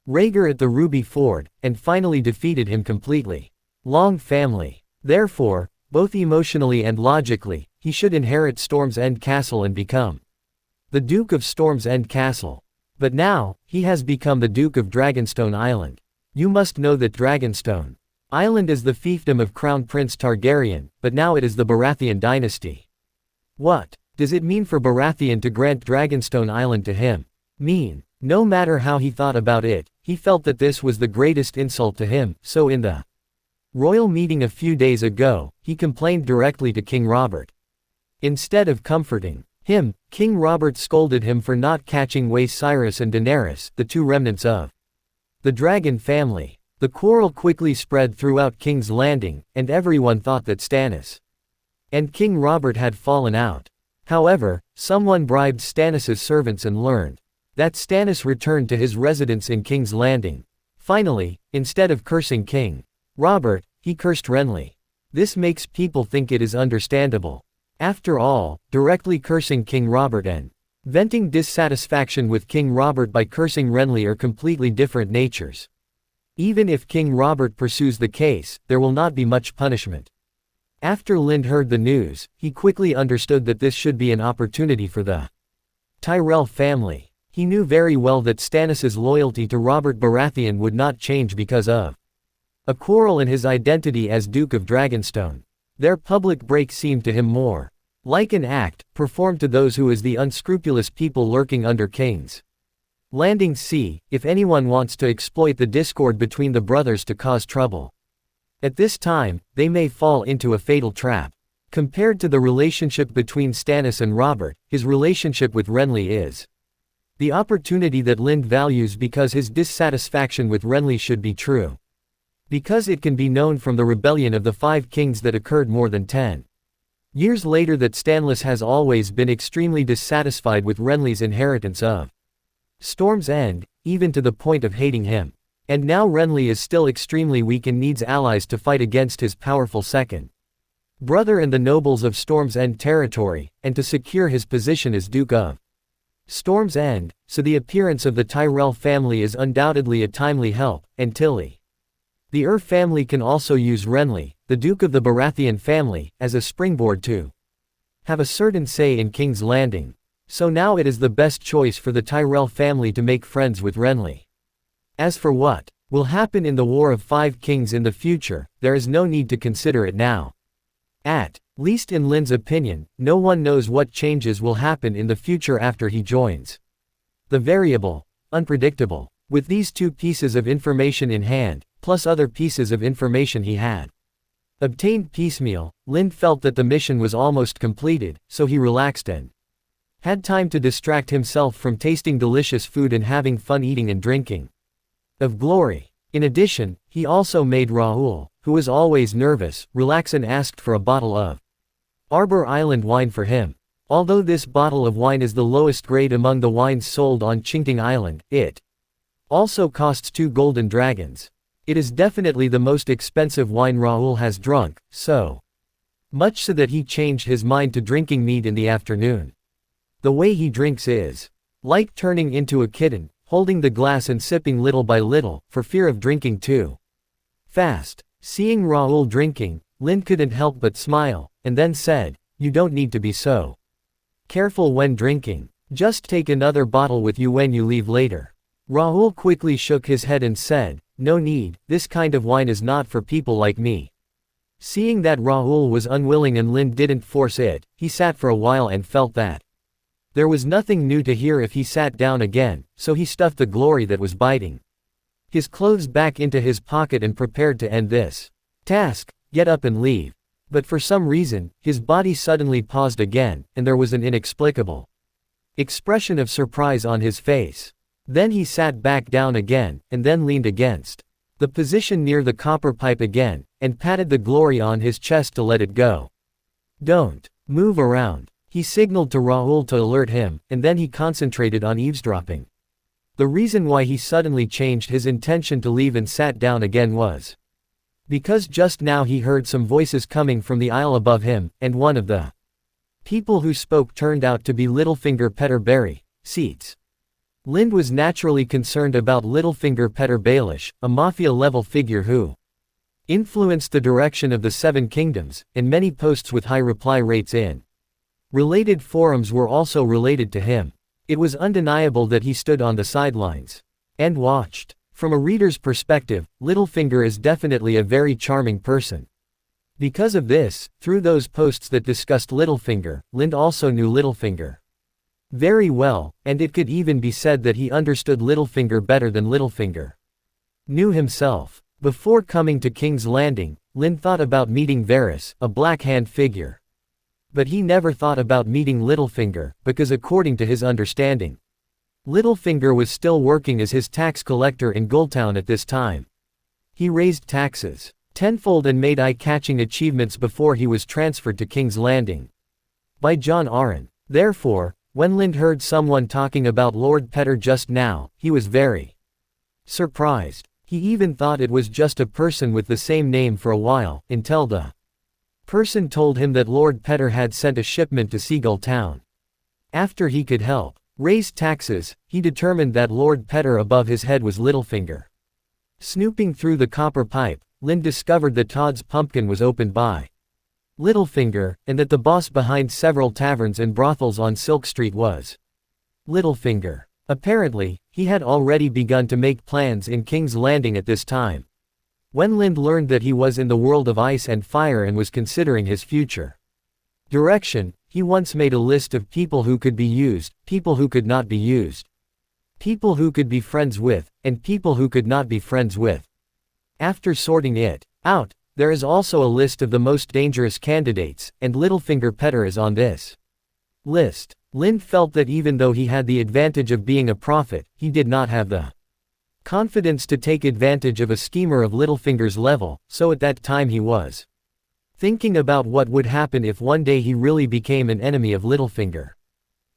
Rhaegar at the Ruby Ford, and finally defeated him completely. Long family. Therefore, both emotionally and logically, he should inherit Storm's End Castle and become the Duke of Storm's End Castle. But now, he has become the Duke of Dragonstone Island. You must know that Dragonstone Island is the fiefdom of Crown Prince Targaryen, but now it is the Baratheon dynasty. What does it mean for Baratheon to grant Dragonstone Island to him? No matter how he thought about it, he felt that this was the greatest insult to him, so in the royal meeting a few days ago, he complained directly to King Robert. Instead of comforting him, King Robert scolded him for not catching away Cyrus and Daenerys, the two remnants of the dragon family. The quarrel quickly spread throughout King's Landing, and everyone thought that Stannis and King Robert had fallen out. However, someone bribed Stannis's servants and learned that Stannis returned to his residence in King's Landing. Finally, instead of cursing King Robert, he cursed Renly. This makes people think it is understandable. After all, directly cursing King Robert and venting dissatisfaction with King Robert by cursing Renly are completely different natures. Even if King Robert pursues the case, there will not be much punishment. After Lind heard the news, he quickly understood that this should be an opportunity for the Tyrell family. He knew very well that Stannis's loyalty to Robert Baratheon would not change because of a quarrel in his identity as Duke of Dragonstone. Their public break seemed to him more like an act, performed to those who is the unscrupulous people lurking under King's Landing. If anyone wants to exploit the discord between the brothers to cause trouble at this time, they may fall into a fatal trap. Compared to the relationship between Stannis and Robert, his relationship with Renly is the opportunity that Lind values because his dissatisfaction with Renly should be true. Because it can be known from the rebellion of the Five Kings that occurred more than 10 years later that Stannis has always been extremely dissatisfied with Renly's inheritance of Storm's End, even to the point of hating him. And now Renly is still extremely weak and needs allies to fight against his powerful second brother and the nobles of Storm's End territory, and to secure his position as Duke of Storm's End, so the appearance of the Tyrell family is undoubtedly a timely help, and Tilly, the family can also use Renly, the Duke of the Baratheon family, as a springboard to have a certain say in King's Landing. So now it is the best choice for the Tyrell family to make friends with Renly. As for what will happen in the War of Five Kings in the future, there is no need to consider it now. At least in Lind's opinion, no one knows what changes will happen in the future after he joins the variable, unpredictable. With these two pieces of information in hand, plus other pieces of information he had obtained piecemeal, Lind felt that the mission was almost completed, so he relaxed and had time to distract himself from tasting delicious food and having fun eating and drinking of glory. In addition, he also made Raoul, who was always nervous, relax and asked for a bottle of Arbor Island wine for him. Although this bottle of wine is the lowest grade among the wines sold on Qingting Island, it also costs 2 golden dragons. It is definitely the most expensive wine Raoul has drunk, so much so that he changed his mind to drinking mead in the afternoon. The way he drinks is like turning into a kitten, holding the glass and sipping little by little, for fear of drinking too fast. Seeing Raoul drinking, Lind couldn't help but smile, and then said, "You don't need to be so careful when drinking. Just take another bottle with you when you leave later." Raoul quickly shook his head and said, "No need, this kind of wine is not for people like me." Seeing that Raoul was unwilling and Lind didn't force it, he sat for a while and felt that there was nothing new to hear if he sat down again, so he stuffed the glory that was biting his clothes back into his pocket and prepared to end this task, get up and leave. But for some reason, his body suddenly paused again, and there was an inexplicable expression of surprise on his face. Then he sat back down again, and then leaned against the position near the copper pipe again, and patted the glory on his chest to let it go. "Don't move around," he signaled to Raoul to alert him, and then he concentrated on eavesdropping. The reason why he suddenly changed his intention to leave and sat down again was because just now he heard some voices coming from the aisle above him, and one of the people who spoke turned out to be Littlefinger Petter Seats. Lind was naturally concerned about Littlefinger Petter Baelish, a mafia-level figure who influenced the direction of the Seven Kingdoms, and many posts with high reply rates in related forums were also related to him. It was undeniable that he stood on the sidelines and watched. From a reader's perspective, Littlefinger is definitely a very charming person. Because of this, through those posts that discussed Littlefinger, Lind also knew Littlefinger very well, and it could even be said that he understood Littlefinger better than Littlefinger knew himself. Before coming to King's Landing, Lind thought about meeting Varys, a Black Hand figure. But he never thought about meeting Littlefinger, because according to his understanding, Littlefinger was still working as his tax collector in Gulltown at this time. He raised taxes tenfold and made eye-catching achievements before he was transferred to King's Landing. By John Aaron. Therefore, when Lind heard someone talking about Lord Petter just now, he was very surprised. He even thought it was just a person with the same name for a while, until the person told him that Lord Petter had sent a shipment to Seagull Town. After he could help raise taxes, he determined that Lord Petter above his head was Littlefinger. Snooping through the copper pipe, Lind discovered that Todd's pumpkin was opened by Littlefinger, and that the boss behind several taverns and brothels on Silk Street was Littlefinger. Apparently, he had already begun to make plans in King's Landing at this time. When Lind learned that he was in the world of ice and fire and was considering his future direction, he once made a list of people who could be used, people who could not be used, people who could be friends with, and people who could not be friends with. After sorting it out, there is also a list of the most dangerous candidates, and Littlefinger Petter is on this list. Lind felt that even though he had the advantage of being a prophet, he did not have the confidence to take advantage of a schemer of Littlefinger's level, so at that time he was thinking about what would happen if one day he really became an enemy of Littlefinger.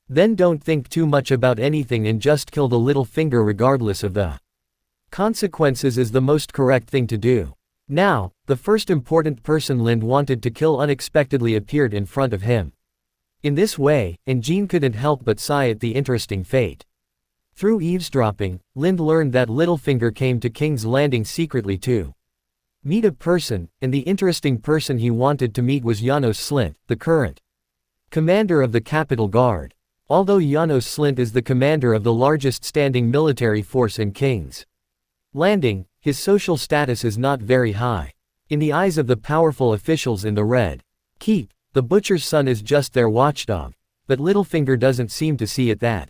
Then don't think too much about anything and just kill the Littlefinger regardless of the consequences is the most correct thing to do. Now, the first important person Lind wanted to kill unexpectedly appeared in front of him. In this way, and Jean couldn't help but sigh at the interesting fate. Through eavesdropping, Lind learned that Littlefinger came to King's Landing secretly to meet a person, and the interesting person he wanted to meet was Janos Slint, the current commander of the Capital Guard. Although Janos Slint is the commander of the largest standing military force in King's Landing, his social status is not very high. In the eyes of the powerful officials in the Red Keep, the butcher's son is just their watchdog, but Littlefinger doesn't seem to see it that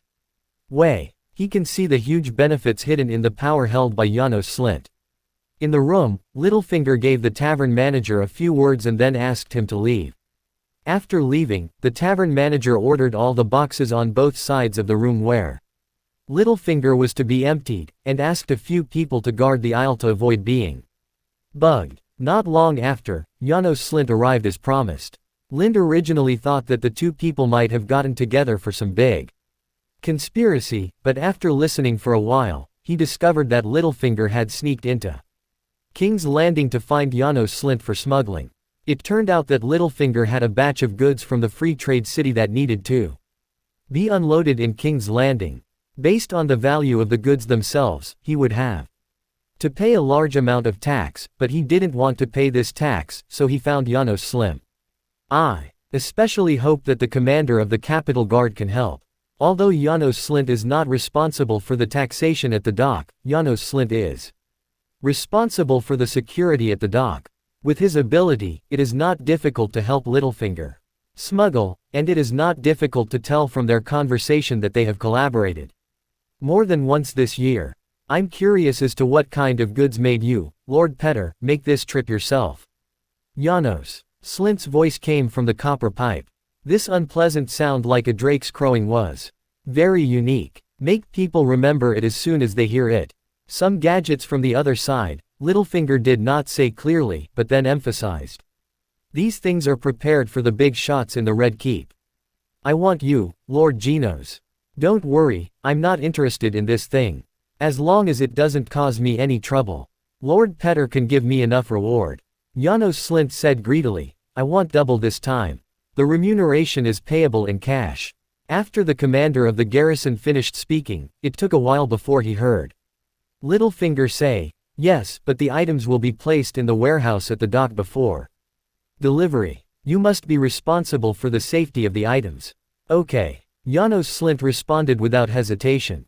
way. He can see the huge benefits hidden in the power held by Janos Slint. In the room, Littlefinger gave the tavern manager a few words and then asked him to leave. After leaving, the tavern manager ordered all the boxes on both sides of the room where Littlefinger was to be emptied, and asked a few people to guard the aisle to avoid being bugged. Not long after, Janos Slint arrived as promised. Lind originally thought that the two people might have gotten together for some big conspiracy, but after listening for a while, he discovered that Littlefinger had sneaked into King's Landing to find Janos Slint for smuggling. It turned out that Littlefinger had a batch of goods from the free trade city that needed to be unloaded in King's Landing. Based on the value of the goods themselves, he would have to pay a large amount of tax, but he didn't want to pay this tax, so he found Janos Slint. I especially hope that the commander of the Capital Guard can help. Although Janos Slint is not responsible for the taxation at the dock, Janos Slint is responsible for the security at the dock. With his ability, it is not difficult to help Littlefinger smuggle, and it is not difficult to tell from their conversation that they have collaborated more than once this year. I'm curious as to what kind of goods made you, Lord Petter, make this trip yourself. Janos Slint's voice came from the copper pipe. This unpleasant sound like a drake's crowing was very unique. Make people remember it as soon as they hear it. Some gadgets from the other side, Littlefinger did not say clearly, but then emphasized. These things are prepared for the big shots in the Red Keep. I want you, Lord Genos. Don't worry, I'm not interested in this thing. As long as it doesn't cause me any trouble. Lord Petter can give me enough reward. Janos Slint said greedily. I want double this time. The remuneration is payable in cash. After the commander of the garrison finished speaking, it took a while before he heard Littlefinger say, yes, but the items will be placed in the warehouse at the dock before delivery. You must be responsible for the safety of the items. Okay. Janos Slint responded without hesitation.